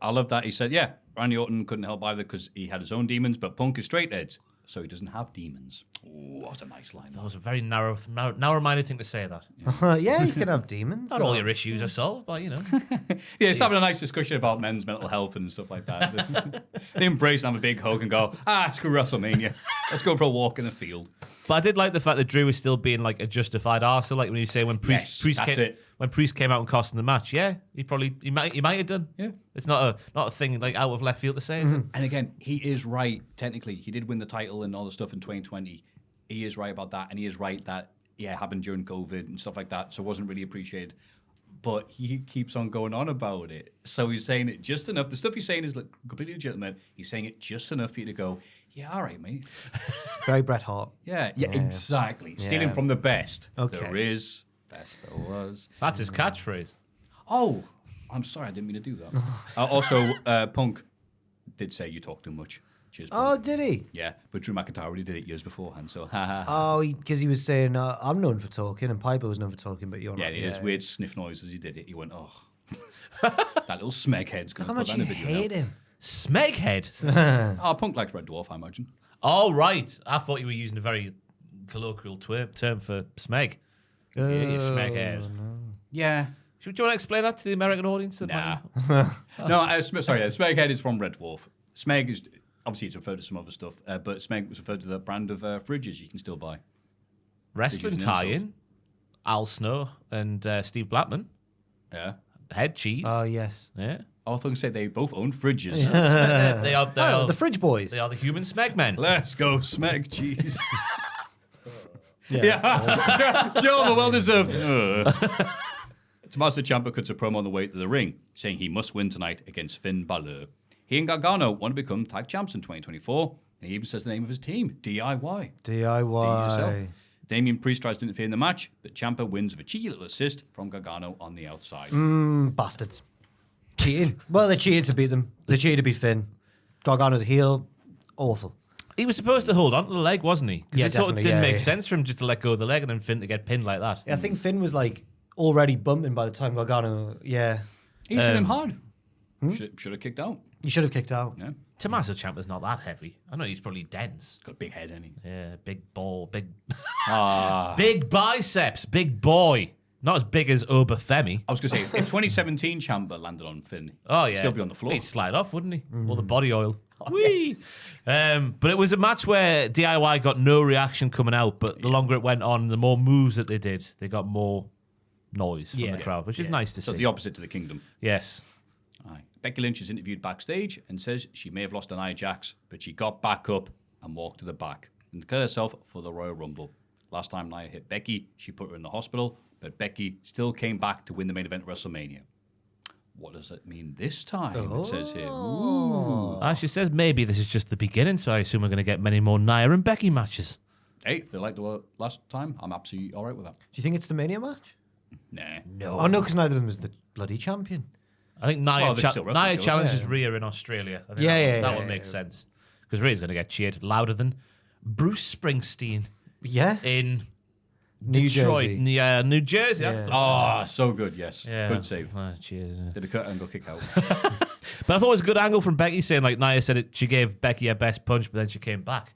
Speaker 2: I love that. He said, yeah, Randy Orton couldn't help either because he had his own demons, but Punk is straight edge, so he doesn't have demons. Oh, that's a nice line.
Speaker 4: That was a very narrow-minded thing to say that.
Speaker 3: Yeah, you can have demons.
Speaker 4: Not all your issues are solved, but, you know.
Speaker 2: Yeah, it's having a nice discussion about men's mental health and stuff like that. They embrace and have a big hug and go, screw WrestleMania. Let's go for a walk in the field.
Speaker 4: But I did like the fact that Drew was still being like a justified arsehole, like when you say when Priest came out and cost him the match. Yeah, he might have done.
Speaker 2: Yeah.
Speaker 4: It's not a thing like out of left field to say, is it?
Speaker 2: And again, he is right, technically. He did win the title and all the stuff in 2020. He is right about that. And he is right that, it happened during COVID and stuff like that. So it wasn't really appreciated. But he keeps on going on about it. So he's saying it just enough. The stuff he's saying is like completely legitimate. He's saying it just enough for you to go, yeah, all right, mate.
Speaker 3: Very Bret Hart.
Speaker 2: Yeah, exactly. Stealing from the best.
Speaker 3: Okay.
Speaker 2: There is, best there was.
Speaker 4: That's his catchphrase.
Speaker 2: Oh, I'm sorry, I didn't mean to do that. Also, Punk did say you talk too much. Cheers, Punk.
Speaker 3: Oh, did he?
Speaker 2: Yeah, but Drew McIntyre already did it years beforehand, so ha ha.
Speaker 3: Oh, because he was saying, I'm known for talking, and Piper was known for talking, but you're
Speaker 2: Yeah,
Speaker 3: not.
Speaker 2: it is weird sniff noise as he did it. He went, oh. That little smeghead's going
Speaker 3: How
Speaker 2: to put
Speaker 3: much
Speaker 2: that in
Speaker 3: you
Speaker 2: the video
Speaker 3: hate
Speaker 2: now.
Speaker 3: him.
Speaker 4: Smeghead.
Speaker 2: Oh, Punk likes Red Dwarf, I imagine.
Speaker 4: Oh, right. I thought you were using a very colloquial term for smeg. Yeah, you smeghead.
Speaker 2: Yeah.
Speaker 4: Do you want to explain that to the American audience?
Speaker 2: Nah. No, sorry, Smeghead is from Red Dwarf. Smeg is, obviously it's referred to some other stuff, but Smeg was referred to the brand of fridges you can still buy.
Speaker 4: Wrestling
Speaker 2: Did you use an
Speaker 4: tie-in. Al Snow and Steve Blackman.
Speaker 2: Yeah.
Speaker 4: Head cheese.
Speaker 3: Oh, yes.
Speaker 4: Yeah.
Speaker 2: I thought you said they both own fridges.
Speaker 4: They are
Speaker 3: the Fridge Boys.
Speaker 4: They are the human smeg men.
Speaker 2: Let's go, Smeg cheese. Yeah. Joe, well deserved. Tommaso Ciampa cuts a promo on the way to the ring, saying he must win tonight against Finn Balor. He and Gargano want to become tag champs in 2024, and he even says the name of his team, DIY.
Speaker 3: DIY.
Speaker 2: Damian Priest tries to interfere in the match, but Ciampa wins with a cheeky little assist from Gargano on the outside.
Speaker 3: Bastards. Cheating. Well, they cheated to beat them. They cheated to beat Finn. Gargano's a heel. Awful.
Speaker 4: He was supposed to hold on to the leg, wasn't he? 'Cause
Speaker 3: Yeah,
Speaker 4: it sort of
Speaker 3: definitely,
Speaker 4: didn't
Speaker 3: yeah,
Speaker 4: make
Speaker 3: yeah.
Speaker 4: sense for him just to let go of the leg and then Finn to get pinned like that.
Speaker 3: Yeah, I think Finn was like already bumping by the time Gargano. Yeah.
Speaker 2: He hit him hard. Should have kicked out.
Speaker 3: You should have kicked out.
Speaker 2: Yeah.
Speaker 4: Tommaso Ciampa's not that heavy. I know he's probably dense.
Speaker 2: Got a big head, ain't he?
Speaker 4: Yeah, big ball, big
Speaker 2: Ah.
Speaker 4: big biceps, big boy. Not as big as Obafemi.
Speaker 2: I was going to say, if 2017 Ciampa landed on Finn,
Speaker 4: Oh
Speaker 2: he'd
Speaker 4: yeah,
Speaker 2: still be on the floor.
Speaker 4: He'd slide off, wouldn't he? All the body oil. Whee! But it was a match where DIY got no reaction coming out. But the longer it went on, the more moves that they did, they got more noise from the crowd, which is nice to
Speaker 2: So
Speaker 4: see.
Speaker 2: the opposite to the Kingdom.
Speaker 4: Yes.
Speaker 2: Aye. Becky Lynch is interviewed backstage and says she may have lost an Nia Jax, but she got back up and walked to the back and declared herself for the Royal Rumble. Last time Nia hit Becky, she put her in the hospital, but Becky still came back to win the main event at WrestleMania. What does that mean this time? It says here. Ooh.
Speaker 4: She says maybe this is just the beginning, so I assume we're going to get many more Nia and Becky matches.
Speaker 2: Hey, if they like the last time, I'm absolutely all right with that.
Speaker 3: Do you think it's the Mania match?
Speaker 2: Nah.
Speaker 4: No.
Speaker 3: Oh, no, because neither of them is the bloody champion.
Speaker 4: I think Nia,
Speaker 2: Well, they still wrestle,
Speaker 4: Nia
Speaker 2: still,
Speaker 4: challenges
Speaker 3: yeah.
Speaker 4: Rhea in Australia. I think
Speaker 3: Yeah,
Speaker 4: that
Speaker 3: yeah,
Speaker 4: one
Speaker 3: yeah,
Speaker 4: makes
Speaker 3: yeah.
Speaker 4: sense. Because Rhea's going to get cheered louder than Bruce Springsteen
Speaker 3: Yeah.
Speaker 4: in
Speaker 3: New
Speaker 4: Detroit.
Speaker 3: Jersey.
Speaker 4: Yeah, New Jersey. That's the
Speaker 2: Oh, so good, yes.
Speaker 4: yeah.
Speaker 2: Good save.
Speaker 4: Cheers.
Speaker 2: Did a cut and go kick out.
Speaker 4: But I thought it was a good angle from Becky saying, like, Nia said she gave Becky her best punch, but then she came back,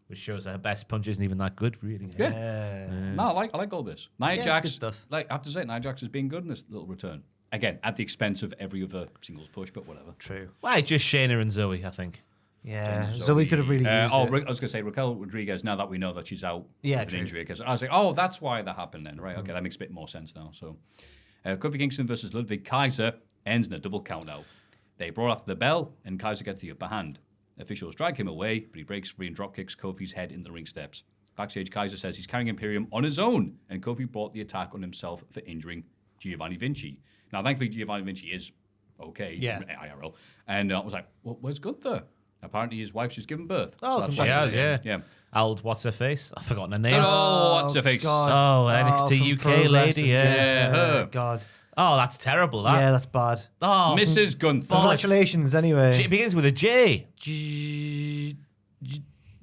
Speaker 4: which shows that her best punch isn't even that good, really.
Speaker 2: Yeah. No, I like all this. Nia
Speaker 3: Yeah,
Speaker 2: Jax,
Speaker 3: it's good stuff.
Speaker 2: like I have to say, Nia Jax has been good in this little return. Again, at the expense of every other singles push, but whatever.
Speaker 3: True.
Speaker 4: Why, just Shayna and Zoe, I think.
Speaker 3: Yeah. Zoe could have really used
Speaker 2: I
Speaker 3: it.
Speaker 2: was going to say Raquel Rodriguez, now that we know that she's out
Speaker 3: Yeah,
Speaker 2: with an
Speaker 3: true.
Speaker 2: injury. Because I was like, oh, that's why that happened then. Right, okay, that makes a bit more sense now. So, Kofi Kingston versus Ludwig Kaiser ends in a double count out. They brawl after the bell, and Kaiser gets the upper hand. Officials drag him away, but he breaks free and drop kicks Kofi's head in the ring steps. Backstage, Kaiser says he's carrying Imperium on his own, and Kofi brought the attack on himself for injuring Giovanni Vinci. Now, thankfully, Giovanni Vinci is okay,
Speaker 3: Yeah.
Speaker 2: IRL. And I was like, well, where's Gunther? Apparently, his wife's just given birth.
Speaker 3: Oh,
Speaker 2: that's
Speaker 4: She
Speaker 2: why
Speaker 4: has,
Speaker 2: she's
Speaker 4: yeah.
Speaker 2: here. Yeah.
Speaker 4: Old, what's her face? I've forgotten her name.
Speaker 2: Oh, what's her face?
Speaker 3: God.
Speaker 4: Oh, NXT
Speaker 3: from
Speaker 4: UK
Speaker 3: Pro
Speaker 4: lady,
Speaker 3: Wrestling.
Speaker 4: yeah.
Speaker 2: her.
Speaker 3: God.
Speaker 4: Oh, that's terrible, that.
Speaker 3: Yeah, that's bad.
Speaker 4: Oh,
Speaker 2: Mrs. Gunther.
Speaker 3: Congratulations, anyway.
Speaker 4: It begins with a J.
Speaker 3: Ginny.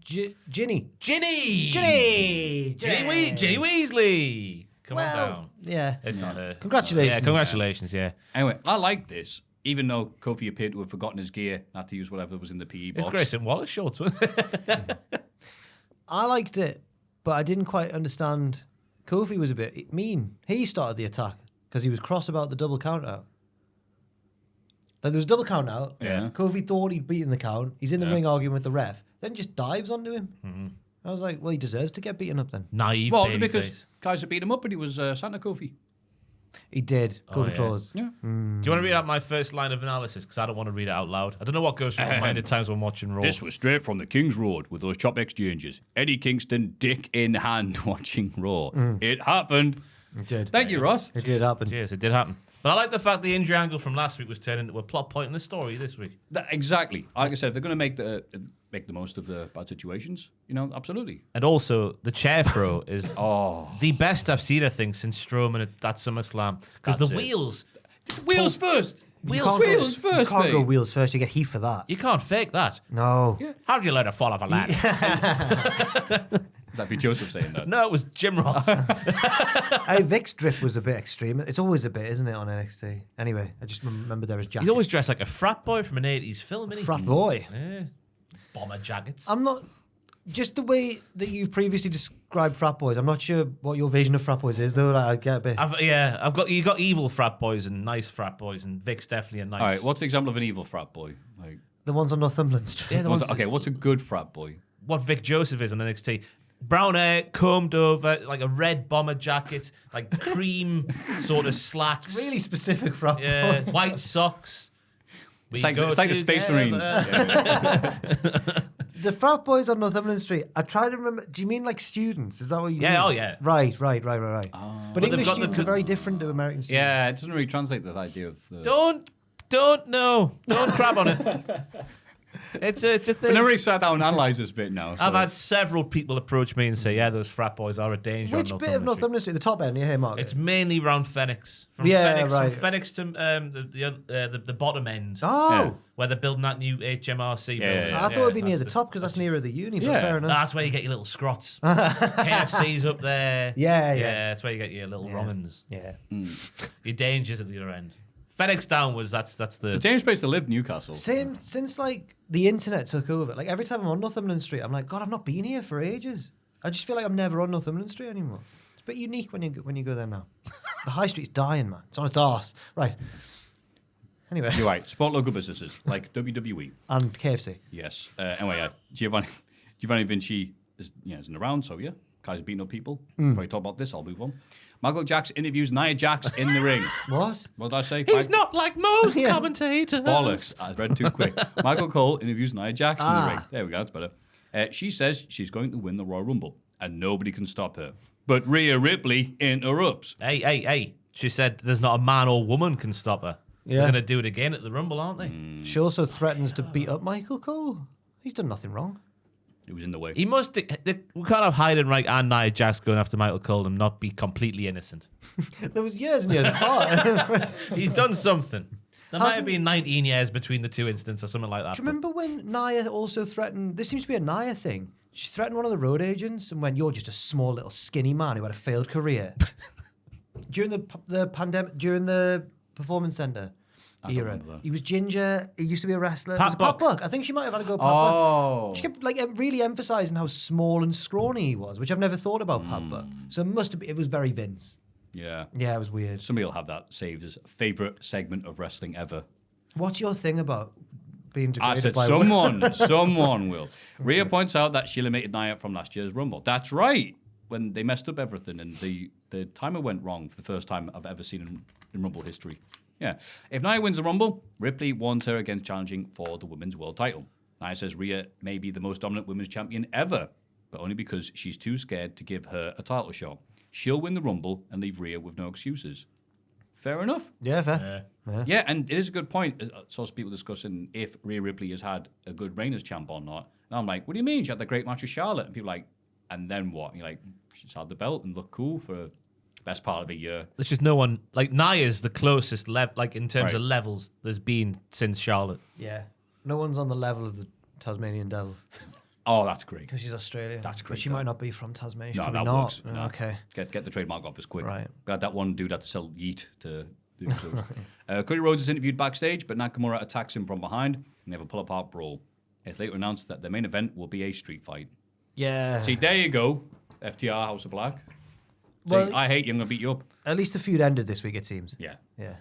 Speaker 4: Ginny!
Speaker 3: Ginny!
Speaker 4: Ginny Weasley! Come on down.
Speaker 3: Yeah.
Speaker 4: It's not her.
Speaker 3: Congratulations.
Speaker 4: Yeah, congratulations, yeah.
Speaker 2: Anyway, I like this, even though Kofi appeared to have forgotten his gear, not to use whatever was in the PE
Speaker 4: It's
Speaker 2: box.
Speaker 4: Grayson Wallace shorts, wasn't it?
Speaker 3: I liked it, but I didn't quite understand. Kofi was a bit mean. He started the attack because he was cross about the double count out. Like, there was a double count out.
Speaker 2: Yeah.
Speaker 3: Kofi thought he'd beaten the count. He's in the
Speaker 2: Yeah.
Speaker 3: ring arguing with the ref. Then just dives onto him.
Speaker 4: Mm-hmm.
Speaker 3: I was like, well, he deserves to get beaten up then.
Speaker 4: Naive
Speaker 2: Well,
Speaker 4: baby
Speaker 2: because
Speaker 4: face.
Speaker 2: Kaiser beat him up, but he was Santa Kofi.
Speaker 3: He did. Kofi
Speaker 4: yeah.
Speaker 3: Claus.
Speaker 2: Yeah.
Speaker 4: Do you want to read out my first line of analysis? Because I don't want to read it out loud. I don't know what goes through my mind at times when watching Raw.
Speaker 2: This was straight from the King's Road with those chop exchanges. Eddie Kingston, dick in hand, watching Raw. It happened.
Speaker 3: It did.
Speaker 2: Thank you, Ross.
Speaker 3: It did happen.
Speaker 4: Cheers, it did happen. But I like the fact the injury angle from last week was turned into a plot point in the story this week.
Speaker 2: Exactly. Like I said, if they're going to make the most of the bad situations, absolutely.
Speaker 4: And also, the chair throw is
Speaker 2: Oh,
Speaker 4: the best I've seen, I think, since Strowman at that SummerSlam. Because the
Speaker 2: That's it.
Speaker 4: wheels
Speaker 2: first.
Speaker 3: You can't go wheels first. You get heat for that.
Speaker 4: you can't fake that.
Speaker 3: No.
Speaker 4: How do you let her fall off a ladder?
Speaker 2: Is that be Joseph saying that?
Speaker 4: No, it was Jim Ross.
Speaker 3: Hey, Vic's drip was a bit extreme. It's always a bit, isn't it, on NXT? Anyway, I just remember there was jackets.
Speaker 4: He's always dressed like a frat boy from an 80s film, isn't he?
Speaker 3: Frat boy.
Speaker 4: Yeah. Bomber jackets.
Speaker 3: I'm not... Just the way that you've previously described frat boys, I'm not sure what your vision of frat boys is, though. Like, I get a bit...
Speaker 4: You got evil frat boys and nice frat boys, and Vic's definitely a nice.
Speaker 2: All right, what's the example of an evil frat boy? Like,
Speaker 3: The ones on Northumberland Street.
Speaker 4: Yeah, the ones.
Speaker 2: okay, what's a good frat boy?
Speaker 4: What Vic Joseph is on NXT. Brown hair, combed over, like a red bomber jacket, like cream sort of slacks.
Speaker 3: Really specific frat
Speaker 4: Yeah,
Speaker 3: boy.
Speaker 4: white socks.
Speaker 2: It's like the Space Marines.
Speaker 3: The frat boys on Northumberland Street, I try to remember... Do you mean like students? Is that what you mean?
Speaker 4: Yeah, oh yeah.
Speaker 3: Right. But
Speaker 4: they've
Speaker 3: English
Speaker 4: got
Speaker 3: students are very different to American students.
Speaker 2: Yeah, it doesn't really translate the idea of the...
Speaker 4: Don't crab on it. It's a
Speaker 2: I
Speaker 4: thing.
Speaker 2: never really sat down and analysed this bit now. So
Speaker 4: I've had several people approach me and say, "Yeah, those frat boys are a danger."
Speaker 3: Which
Speaker 4: on
Speaker 3: bit of Northumberland Street? The top end, yeah, Mark.
Speaker 4: It's mainly around Phoenix. From Phoenix to the bottom end.
Speaker 3: Oh.
Speaker 2: Yeah.
Speaker 4: Where they're building that new HMRC building.
Speaker 3: I thought it'd be near
Speaker 4: that's
Speaker 3: the top because that's nearer the uni, but
Speaker 2: Yeah.
Speaker 3: fair enough.
Speaker 4: That's where you get your little scrots. KFC's up there.
Speaker 3: Yeah.
Speaker 4: That's where you get your little wrong-uns.
Speaker 3: Yeah.
Speaker 4: Your dangers at the other end. Phoenix downwards, that's
Speaker 2: It's a
Speaker 4: the...
Speaker 2: dangerous place to live, Newcastle.
Speaker 3: Since like the internet took over, like every time I'm on Northumberland Street, I'm like, God, I've not been here for ages. I just feel like I'm never on Northumberland Street anymore. It's a bit unique when you go there now. The high street's dying, man. It's on its arse. Right. Anyway.
Speaker 2: You're right. Support local businesses like WWE.
Speaker 3: And KFC.
Speaker 2: Yes. Anyway, Giovanni Vinci isn't around, so yeah. Guys beating up people. Before I talk about this, I'll move on. Michael Jax interviews Nia Jax in the ring.
Speaker 3: What?
Speaker 2: What did I say?
Speaker 4: He's not like most
Speaker 3: Yeah.
Speaker 4: commentators.
Speaker 2: Bollocks. I read too quick. Michael Cole interviews Nia Jax in the ring. There we go. That's better. She says she's going to win the Royal Rumble, and nobody can stop her. But Rhea Ripley interrupts.
Speaker 4: Hey. She said there's not a man or woman can stop her.
Speaker 3: Yeah.
Speaker 4: They're going to do it again at the Rumble, aren't they?
Speaker 3: She also threatens to beat up Michael Cole. He's done nothing wrong.
Speaker 2: It was in the way.
Speaker 4: He must... We can't have Heidenreich and Nia Jax going after Michael Cole and not be completely innocent.
Speaker 3: There was years and years apart.
Speaker 4: He's done something. There might have been 19 years between the two incidents or something like that.
Speaker 3: Do you remember when Nia also threatened... This seems to be a Nia thing. She threatened one of the road agents and went, "You're just a small little skinny man who had a failed career." During the pandemic, during the Performance Centre era.
Speaker 2: remember that.
Speaker 3: He was ginger. He used to be a wrestler.
Speaker 4: Pat
Speaker 3: Was it Pat
Speaker 4: Buck.
Speaker 3: Buck. I think she might have had to go Pat Buck.
Speaker 2: Oh.
Speaker 3: She kept really emphasising how small and scrawny he was, which I've never thought about Pat Buck. So it must have been... It was very Vince.
Speaker 2: Yeah.
Speaker 3: Yeah, it was weird.
Speaker 2: Somebody will have that saved as favourite segment of wrestling ever.
Speaker 3: What's your thing about being
Speaker 2: I
Speaker 3: degraded
Speaker 2: said
Speaker 3: by
Speaker 2: someone will. Rhea points out that she eliminated Nia from last year's Rumble. That's right. When they messed up everything and the timer went wrong for the first time I've ever seen in Rumble history. Yeah. If Nia wins the Rumble, Ripley warns her against challenging for the women's world title. Nia says Rhea may be the most dominant women's champion ever, but only because she's too scared to give her a title shot. She'll win the Rumble and leave Rhea with no excuses. Fair enough.
Speaker 3: Yeah, fair.
Speaker 2: Yeah, and it is a good point. Some people discussing if Rhea Ripley has had a good reign as champ or not. And I'm like, what do you mean? She had the great match with Charlotte. And people are like, and then what? And you're like, she's had the belt and looked cool for the best part of a year.
Speaker 4: There's just no one... Like, Nia's the closest, in terms
Speaker 2: Right.
Speaker 4: of levels there's been since Charlotte.
Speaker 3: Yeah. No one's on the level of the Tasmanian Devil.
Speaker 2: Oh, that's great.
Speaker 3: Because she's Australian.
Speaker 2: That's
Speaker 3: But
Speaker 2: great,
Speaker 3: she
Speaker 2: though.
Speaker 3: might not be from Tasmania. She's
Speaker 2: No,
Speaker 3: probably
Speaker 2: that
Speaker 3: not.
Speaker 2: works.
Speaker 3: Oh,
Speaker 2: No.
Speaker 3: Okay.
Speaker 2: Get the trademark office quick.
Speaker 3: Right.
Speaker 2: Glad that one dude had to sell yeet to the episodes. Cody Rhodes is interviewed backstage, but Nakamura attacks him from behind and they have a pull-apart brawl. It's later announced that the main event will be a street fight.
Speaker 3: Yeah.
Speaker 2: See, there you go, FTR House of Black.
Speaker 3: Well-
Speaker 2: See, I hate you, I'm going to beat you up.
Speaker 3: At least the feud ended this week, it seems.
Speaker 2: Yeah.
Speaker 3: Yeah.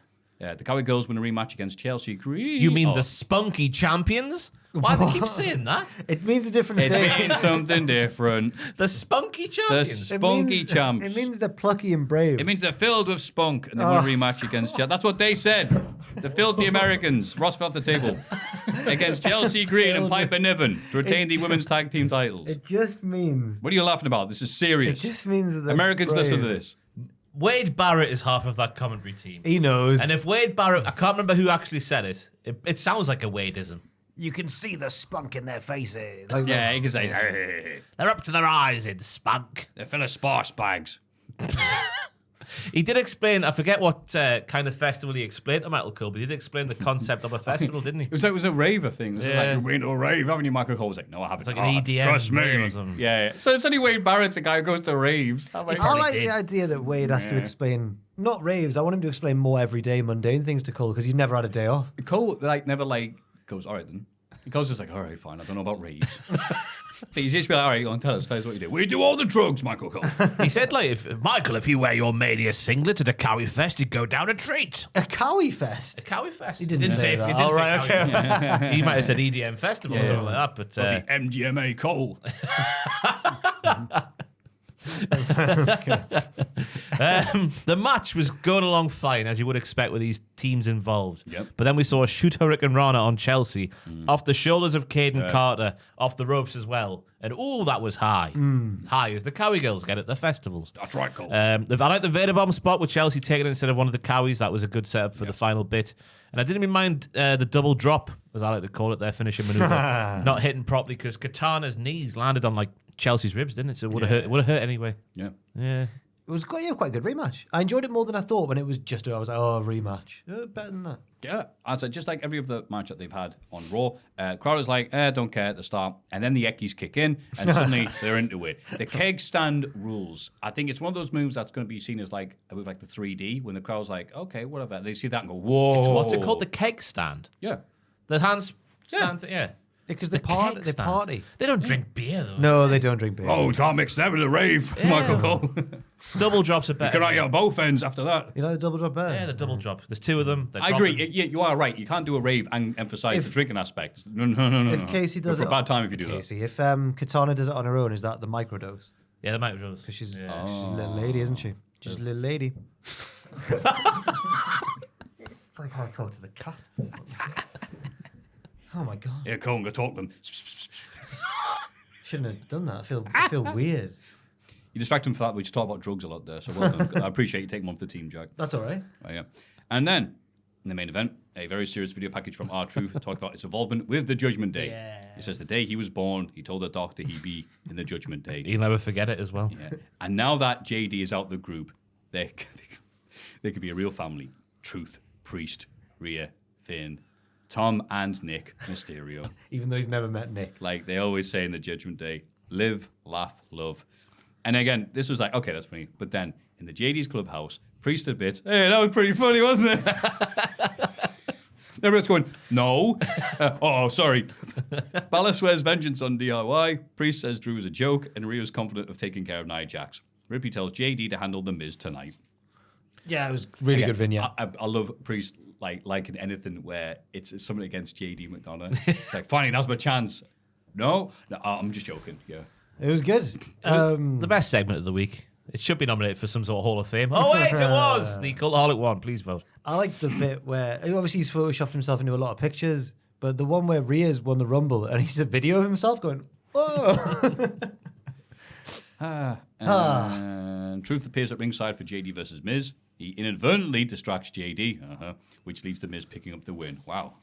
Speaker 2: The Cowboy Girls win a rematch against Chelsea Green.
Speaker 4: You mean
Speaker 2: Oh,
Speaker 4: the Spunky Champions? Why do they keep saying that?
Speaker 3: It means a different
Speaker 2: It
Speaker 3: thing.
Speaker 2: means something different.
Speaker 4: The Spunky
Speaker 2: The
Speaker 4: Champions?
Speaker 2: Spunky Champs.
Speaker 3: It means they're plucky and brave.
Speaker 2: It means they're filled with spunk and they want a rematch against Chelsea. That's what they said. The filthy Americans. Ross fell off the table. Against Chelsea Green and Piper Niven to retain the women's tag team titles.
Speaker 3: It just means...
Speaker 2: What are you laughing about? This is
Speaker 3: It
Speaker 2: serious.
Speaker 3: just means that they're
Speaker 2: Americans
Speaker 3: brave.
Speaker 2: listen to this.
Speaker 4: Wade Barrett is half of that commentary team.
Speaker 3: He knows.
Speaker 4: And if Wade Barrett, I can't remember who actually said it. It sounds like a Wadeism.
Speaker 3: You can see the spunk in their faces.
Speaker 2: Yeah, you can say, hey,
Speaker 4: They're up to their eyes in spunk.
Speaker 2: they're full of sparse bags.
Speaker 4: He did explain, I forget what kind of festival he explained to Michael Cole, but he did explain the concept of a festival, didn't he?
Speaker 2: It was a raver thing. It was
Speaker 4: Yeah.
Speaker 2: like, you've been to a rave, haven't you? Michael Cole was like, no, I haven't.
Speaker 4: It's like an EDM
Speaker 2: Trust
Speaker 4: rave
Speaker 2: me.
Speaker 4: or something.
Speaker 2: Yeah. So it's only Wade Barrett's a guy who goes to raves. How about
Speaker 3: I like
Speaker 4: did.
Speaker 3: the idea that Wade has to
Speaker 2: Yeah.
Speaker 3: explain, not raves, I want him to explain more everyday mundane things to Cole because he's never had a day off.
Speaker 2: Cole never goes, all right then. Cole's just like, all right, fine. I don't know about raves. But he's just be like, all right, go on, tell us what you do. We do all the drugs, Michael Cole.
Speaker 4: He said, like, if you wear your Mania singlet at a Cowie Fest, you'd go down a treat.
Speaker 3: A Cowie Fest?
Speaker 4: A Cowie Fest.
Speaker 3: He didn't say that.
Speaker 4: He didn't
Speaker 3: Oh,
Speaker 4: say
Speaker 3: right,
Speaker 4: Cowie Fest. He might have said EDM Festival or something like that, but...
Speaker 2: the MDMA Cole.
Speaker 4: The match was going along fine, as you would expect with these teams involved.
Speaker 2: Yep.
Speaker 4: But then we saw a shoot Hurricane Rana on Chelsea, off the shoulders of Caden Carter, off the ropes as well. And that was high. High as the Cowie girls get at the festivals.
Speaker 2: That's right, Cole.
Speaker 4: I like the Vader Bomb spot with Chelsea taking it instead of one of the Cowies. That was a good setup for the final bit. And I didn't even mind the double drop, as I like to call it, their finishing maneuver, not hitting properly because Katana's knees landed on like Chelsea's ribs, didn't it? So it would have hurt. It would have hurt anyway.
Speaker 2: Yeah.
Speaker 4: Yeah.
Speaker 3: It was quite a good rematch. I enjoyed it more than I thought when it was just, I was like, oh, rematch. Better than that.
Speaker 2: Yeah, I said just like every other match that they've had on Raw, crowd is like, don't care at the start, and then the Eckies kick in, and suddenly they're into it. The keg stand rules. I think it's one of those moves that's going to be seen as like with like the 3D when the crowd's like, okay, whatever. They see that and go, whoa.
Speaker 4: It's what's it called? The keg stand.
Speaker 2: Yeah.
Speaker 4: The hands stand thing. Yeah.
Speaker 3: Because
Speaker 4: The
Speaker 3: they party.
Speaker 4: keg
Speaker 3: They
Speaker 4: stand.
Speaker 3: party.
Speaker 4: They don't drink beer though.
Speaker 3: No, they don't drink beer.
Speaker 2: Oh, we can't mix them with a rave, Michael Cole.
Speaker 4: Double drops are better.
Speaker 2: Can I get both ends after that?
Speaker 3: You know the double drop bear?
Speaker 4: Yeah, the double drop. There's two of them. They're
Speaker 2: I agree.
Speaker 4: dropping.
Speaker 2: Yeah, you are right. You can't do a rave and emphasize the drinking aspect. No.
Speaker 3: If Casey does
Speaker 2: Go
Speaker 3: it,
Speaker 2: for a bad time if you do
Speaker 3: Casey, if Katana does it on her own, is that the microdose?
Speaker 4: Yeah, the microdose.
Speaker 3: Because she's
Speaker 4: Yeah.
Speaker 3: she's a little lady, isn't she? She's a little lady. It's like how I talk to the cat. Oh my god!
Speaker 2: that. Yeah, Cole, go talk to them.
Speaker 3: Shouldn't have done that. I feel weird.
Speaker 2: You distract him for that. We just talk about drugs a lot there. So well done. I appreciate you taking one for the team, Jack.
Speaker 3: That's all right.
Speaker 2: Oh, yeah. And then, in the main event, a very serious video package from R-Truth talking about its involvement with the Judgment Day. It says the day he was born, he told the doctor he'd be in the Judgment Day.
Speaker 4: He'll never forget it as well.
Speaker 2: Yeah. And now that JD is out the group, they could be a real family. Truth, Priest, Rhea, Finn, Tom and Nick Mysterio.
Speaker 3: Even though he's never met Nick.
Speaker 2: Like they always say in the Judgment Day, live, laugh, love. And again, this was like, okay, that's funny. But then in the JD's clubhouse, Priest a bit, hey, that was pretty funny, wasn't it? Everyone's going, no. Sorry. Balor swears vengeance on DIY. Priest says Drew is a joke, and Rhea's confident of taking care of Nia Jax. Ripley tells JD to handle The Miz tonight.
Speaker 3: Yeah, it was really
Speaker 2: Again,
Speaker 3: good vignette.
Speaker 2: I love Priest liking anything where it's something against JD McDonough. It's like, finally, now's my chance. No, I'm just joking. Yeah.
Speaker 3: It was good.
Speaker 4: The best segment of the week. It should be nominated for some sort of Hall of Fame. Oh, wait, it was the Cultaholic one. Please vote.
Speaker 3: I like the bit where obviously he's photoshopped himself into a lot of pictures, but the one where Rhea's won the Rumble and he's a video of himself going, oh.
Speaker 2: And Truth appears at ringside for JD versus Miz. He inadvertently distracts JD, which leads to Miz picking up the win. Wow.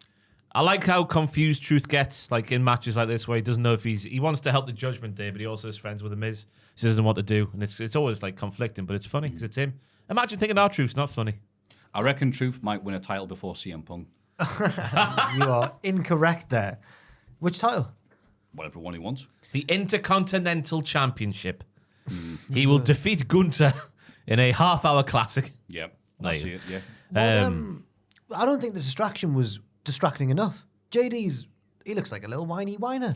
Speaker 4: I like how confused Truth gets, like in matches like this, where he doesn't know if he wants to help the Judgment Day, but he also is friends with the Miz. So he doesn't know what to do, and it's always like conflicting, but it's funny because it's him. Imagine thinking our Truth's not funny.
Speaker 2: I reckon Truth might win a title before CM Punk.
Speaker 3: You are incorrect there. Which title?
Speaker 2: Whatever one he wants.
Speaker 4: The Intercontinental Championship. He will defeat Gunther in a half-hour classic.
Speaker 2: Yep.
Speaker 4: There
Speaker 2: I
Speaker 4: you
Speaker 2: see it, yeah.
Speaker 3: Well, I don't think the distraction was distracting enough. He looks like a little whiny whiner.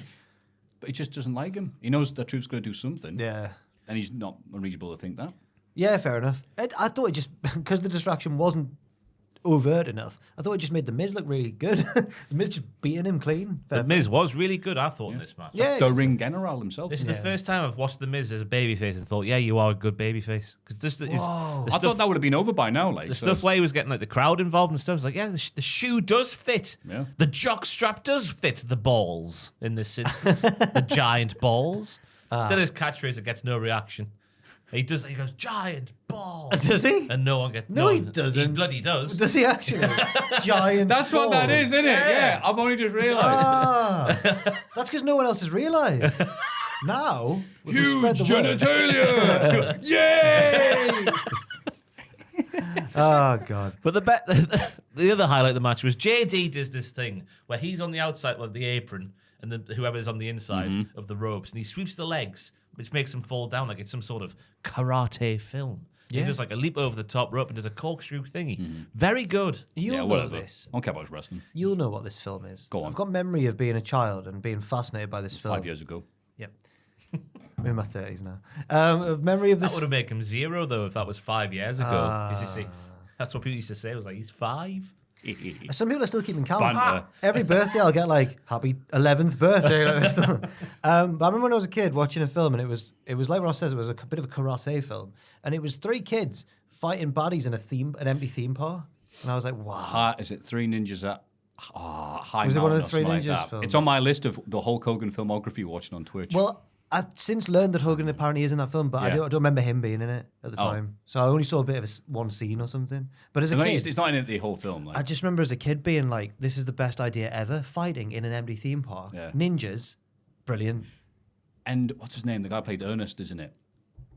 Speaker 2: But he just doesn't like him. He knows that Truth's going to do something.
Speaker 3: Yeah.
Speaker 2: And he's not unreasonable to think that.
Speaker 3: Yeah, fair enough. I thought it just, because the distraction wasn't overt enough, I thought it just made The Miz look really good. The Miz just beating him clean.
Speaker 4: The Miz was really good, I thought, in this match.
Speaker 3: Yeah.
Speaker 2: The ring general himself.
Speaker 4: This is the first time I've watched The Miz as a babyface and thought, yeah, you are a good babyface. Because just the
Speaker 2: I
Speaker 4: stuff,
Speaker 2: thought that would have been over by now. Like
Speaker 4: the stuff where he was getting like the crowd involved and stuff, was like, yeah, the shoe does fit.
Speaker 2: Yeah.
Speaker 4: The jock strap does fit the balls in this instance. The giant balls. Still his catchphrase that gets no reaction. He does. He goes giant ball.
Speaker 3: Does he?
Speaker 4: And no one gets.
Speaker 3: No, he doesn't.
Speaker 4: He bloody does.
Speaker 3: Does he actually? Giant.
Speaker 2: That's what that is, isn't it? Yeah. I've only just realised.
Speaker 3: Ah, that's because no one else has realised. Now, huge spread the
Speaker 2: genitalia! Yay!
Speaker 3: Oh God!
Speaker 4: But the other highlight of the match was JD does this thing where he's on the outside of the apron and then whoever's on the inside of the ropes, and he sweeps the legs, which makes him fall down like it's some sort of karate film.
Speaker 3: Yeah.
Speaker 4: He does like a leap over the top rope and does a corkscrew thingy. Very good.
Speaker 3: You'll know
Speaker 2: whatever.
Speaker 3: this.
Speaker 2: I don't care about wrestling.
Speaker 3: You'll know what this film is.
Speaker 2: Go on.
Speaker 3: I've got memory of being a child and being fascinated by this film.
Speaker 2: 5 years ago.
Speaker 3: Yep. I'm in my 30s now. Of memory of
Speaker 4: That
Speaker 3: this.
Speaker 4: would have made him 0 though if that was 5 years ago. You see, that's what people used to say. It was like he's 5.
Speaker 3: Some people are still keeping count.
Speaker 2: Banter.
Speaker 3: Every birthday I'll get like happy 11th birthday. Like this. But I remember when I was a kid watching a film and it was like Ross says, it was a bit of a karate film, and it was 3 kids fighting baddies in an empty theme park, and I was like, wow.
Speaker 2: Is it 3 Ninjas at High
Speaker 3: Was it one of the
Speaker 2: Mountain or
Speaker 3: 3
Speaker 2: something like
Speaker 3: Ninjas
Speaker 2: that?
Speaker 3: films?
Speaker 2: It's on my list of the Hulk Hogan filmography watching on Twitch.
Speaker 3: Well, I've since learned that Hogan apparently is in that film, but I
Speaker 2: Yeah.
Speaker 3: don't remember him being in it at the
Speaker 2: Oh.
Speaker 3: time. So I only saw a bit of one scene or something. But as a
Speaker 2: So
Speaker 3: kid,
Speaker 2: it's not in the whole film. Like.
Speaker 3: I just remember as a kid being like, this is the best idea ever, fighting in an empty theme park.
Speaker 2: Yeah.
Speaker 3: Ninjas, brilliant.
Speaker 2: And what's his name? The guy played Ernest, isn't it?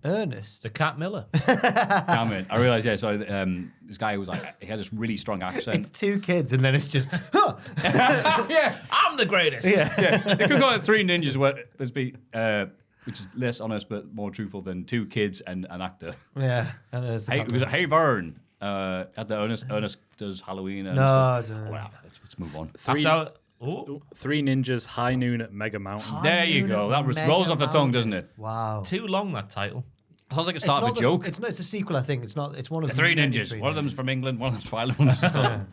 Speaker 3: Ernest.
Speaker 4: The Cat Miller.
Speaker 2: Damn it. I realised, yeah, so this guy was like, he had this really strong accent.
Speaker 3: It's 2 kids, and then it's just, huh.
Speaker 2: Yeah.
Speaker 4: I'm the greatest.
Speaker 2: Yeah. It could go at 3 Ninjas, where there's which is less honest but more truthful than 2 kids and an actor.
Speaker 3: Yeah. And there's the
Speaker 2: It was Hey Vern. At the Ernest does Halloween.
Speaker 3: No, I don't
Speaker 2: Oh,
Speaker 3: know.
Speaker 2: whatever. Let's move on.
Speaker 4: After oh,
Speaker 5: 3 Ninjas High Noon at Mega Mountain.
Speaker 2: There you
Speaker 3: Noon
Speaker 2: go.
Speaker 3: at
Speaker 2: That rolls
Speaker 3: Mega
Speaker 2: off the tongue,
Speaker 3: Mountain.
Speaker 2: doesn't it?
Speaker 3: Wow.
Speaker 4: too long that title.
Speaker 2: Sounds like a
Speaker 3: It's
Speaker 2: start of
Speaker 3: not
Speaker 2: a joke.
Speaker 3: It's a sequel, I think. It's not. It's one of
Speaker 2: The 3
Speaker 3: many
Speaker 2: Ninjas.
Speaker 3: Three
Speaker 2: One of them's from England, one of them's from Ireland.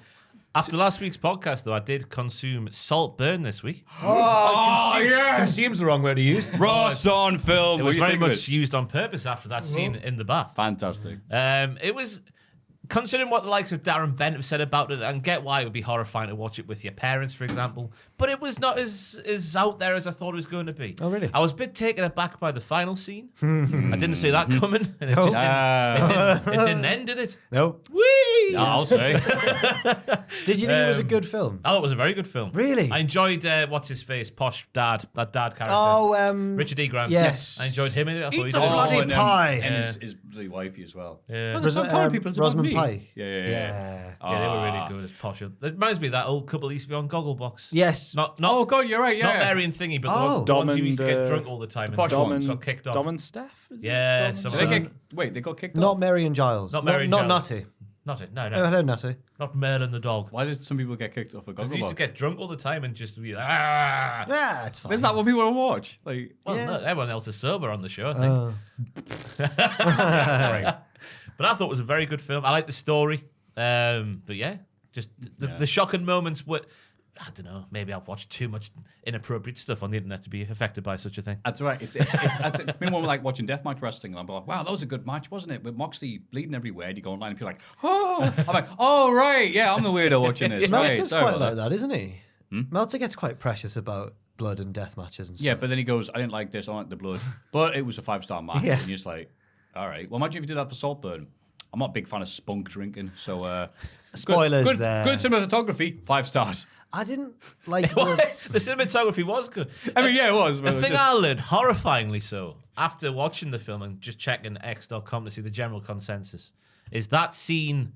Speaker 4: After last week's podcast, though, I did consume Saltburn this week.
Speaker 2: Oh, yeah.
Speaker 3: Consume's the wrong word to use.
Speaker 2: Ross on film.
Speaker 4: It
Speaker 2: What
Speaker 4: was
Speaker 2: do you
Speaker 4: very
Speaker 2: think of
Speaker 4: much used on purpose after that scene in the bath.
Speaker 2: Fantastic.
Speaker 4: It was, considering what the likes of Darren Bent have said about it, and get why it would be horrifying to watch it with your parents, for example. But it was not as out there as I thought it was going to be.
Speaker 3: Oh, really?
Speaker 4: I was a bit taken aback by the final scene. I didn't see that coming, and it
Speaker 3: No.
Speaker 4: just it didn't end, did it?
Speaker 3: Nope.
Speaker 4: Whee!
Speaker 2: I'll say.
Speaker 3: Did you think it was a good film?
Speaker 4: I thought it was a very good film.
Speaker 3: Really?
Speaker 4: I enjoyed what's his face, posh dad, that dad character.
Speaker 3: Oh,
Speaker 4: Richard E. Grant.
Speaker 3: yes.
Speaker 4: I enjoyed him in it. I thought
Speaker 3: Eat
Speaker 4: he
Speaker 3: the
Speaker 4: did.
Speaker 3: bloody
Speaker 2: and,
Speaker 3: pie.
Speaker 2: And his bloody wifey as well.
Speaker 4: Yeah.
Speaker 2: Oh, there's no pie people. It's about
Speaker 3: Rosamund
Speaker 2: me.
Speaker 3: Pike.
Speaker 2: Yeah.
Speaker 4: Yeah, they were really good as posh. It reminds me of that old couple that used to be on Gogglebox.
Speaker 3: Yes.
Speaker 4: Not
Speaker 2: Oh, God, you're right. Yeah.
Speaker 4: not Mary and Thingy, but
Speaker 3: Oh.
Speaker 4: the ones who
Speaker 5: Dom
Speaker 4: used to
Speaker 5: and,
Speaker 4: get drunk all the time.
Speaker 2: posh
Speaker 4: and
Speaker 2: ones.
Speaker 4: got kicked off.
Speaker 5: Dom and Steph? Is it
Speaker 4: Yeah,
Speaker 5: Dom
Speaker 4: some
Speaker 5: and
Speaker 4: of
Speaker 2: They
Speaker 4: them.
Speaker 2: get, they got kicked
Speaker 3: Not
Speaker 2: off.
Speaker 3: Mary and Giles.
Speaker 4: Not Mary and
Speaker 3: Not
Speaker 4: Giles.
Speaker 3: Natty.
Speaker 4: Not it. No,
Speaker 3: Oh,
Speaker 4: no.
Speaker 3: hello, Natty.
Speaker 4: Not Merlin the dog.
Speaker 2: Why did some people get kicked off a
Speaker 4: Because they used to
Speaker 2: Gogglebox?
Speaker 4: get drunk all the time and just be like, ah.
Speaker 3: Yeah, it's fine.
Speaker 2: Isn't that what people want to watch? Like,
Speaker 4: Well,
Speaker 3: Yeah.
Speaker 4: no, everyone else is sober on the show, I think.
Speaker 2: right.
Speaker 4: But I thought it was a very good film. I like the story. But yeah, just the shocking moments were. I don't know. Maybe I've watched too much inappropriate stuff on the internet to be affected by such a thing.
Speaker 2: That's right. I mean, when we're like watching deathmatch wrestling, and I'm like, wow, that was a good match, wasn't it? With Moxley bleeding everywhere, and you go online and people are like, oh, I'm like, oh, right, yeah, I'm the weirdo watching this. Right,
Speaker 3: Meltzer's
Speaker 2: sorry
Speaker 3: quite
Speaker 2: about
Speaker 3: like that, isn't he? Meltzer gets quite precious about blood and death matches and stuff.
Speaker 2: Yeah, but then he goes, I didn't like this, I don't like the blood. But it was a 5-star match.
Speaker 3: Yeah.
Speaker 2: And you're just like, all right. Well, imagine if you did that for Saltburn. I'm not a big fan of spunk drinking, so...
Speaker 3: Spoilers
Speaker 2: good,
Speaker 3: there.
Speaker 2: Good cinematography, 5 stars.
Speaker 3: I didn't like
Speaker 4: the
Speaker 3: the...
Speaker 4: cinematography was good.
Speaker 2: I mean, yeah, it was.
Speaker 4: The thing I learned, horrifyingly so, after watching the film and just checking X.com to see the general consensus, is that scene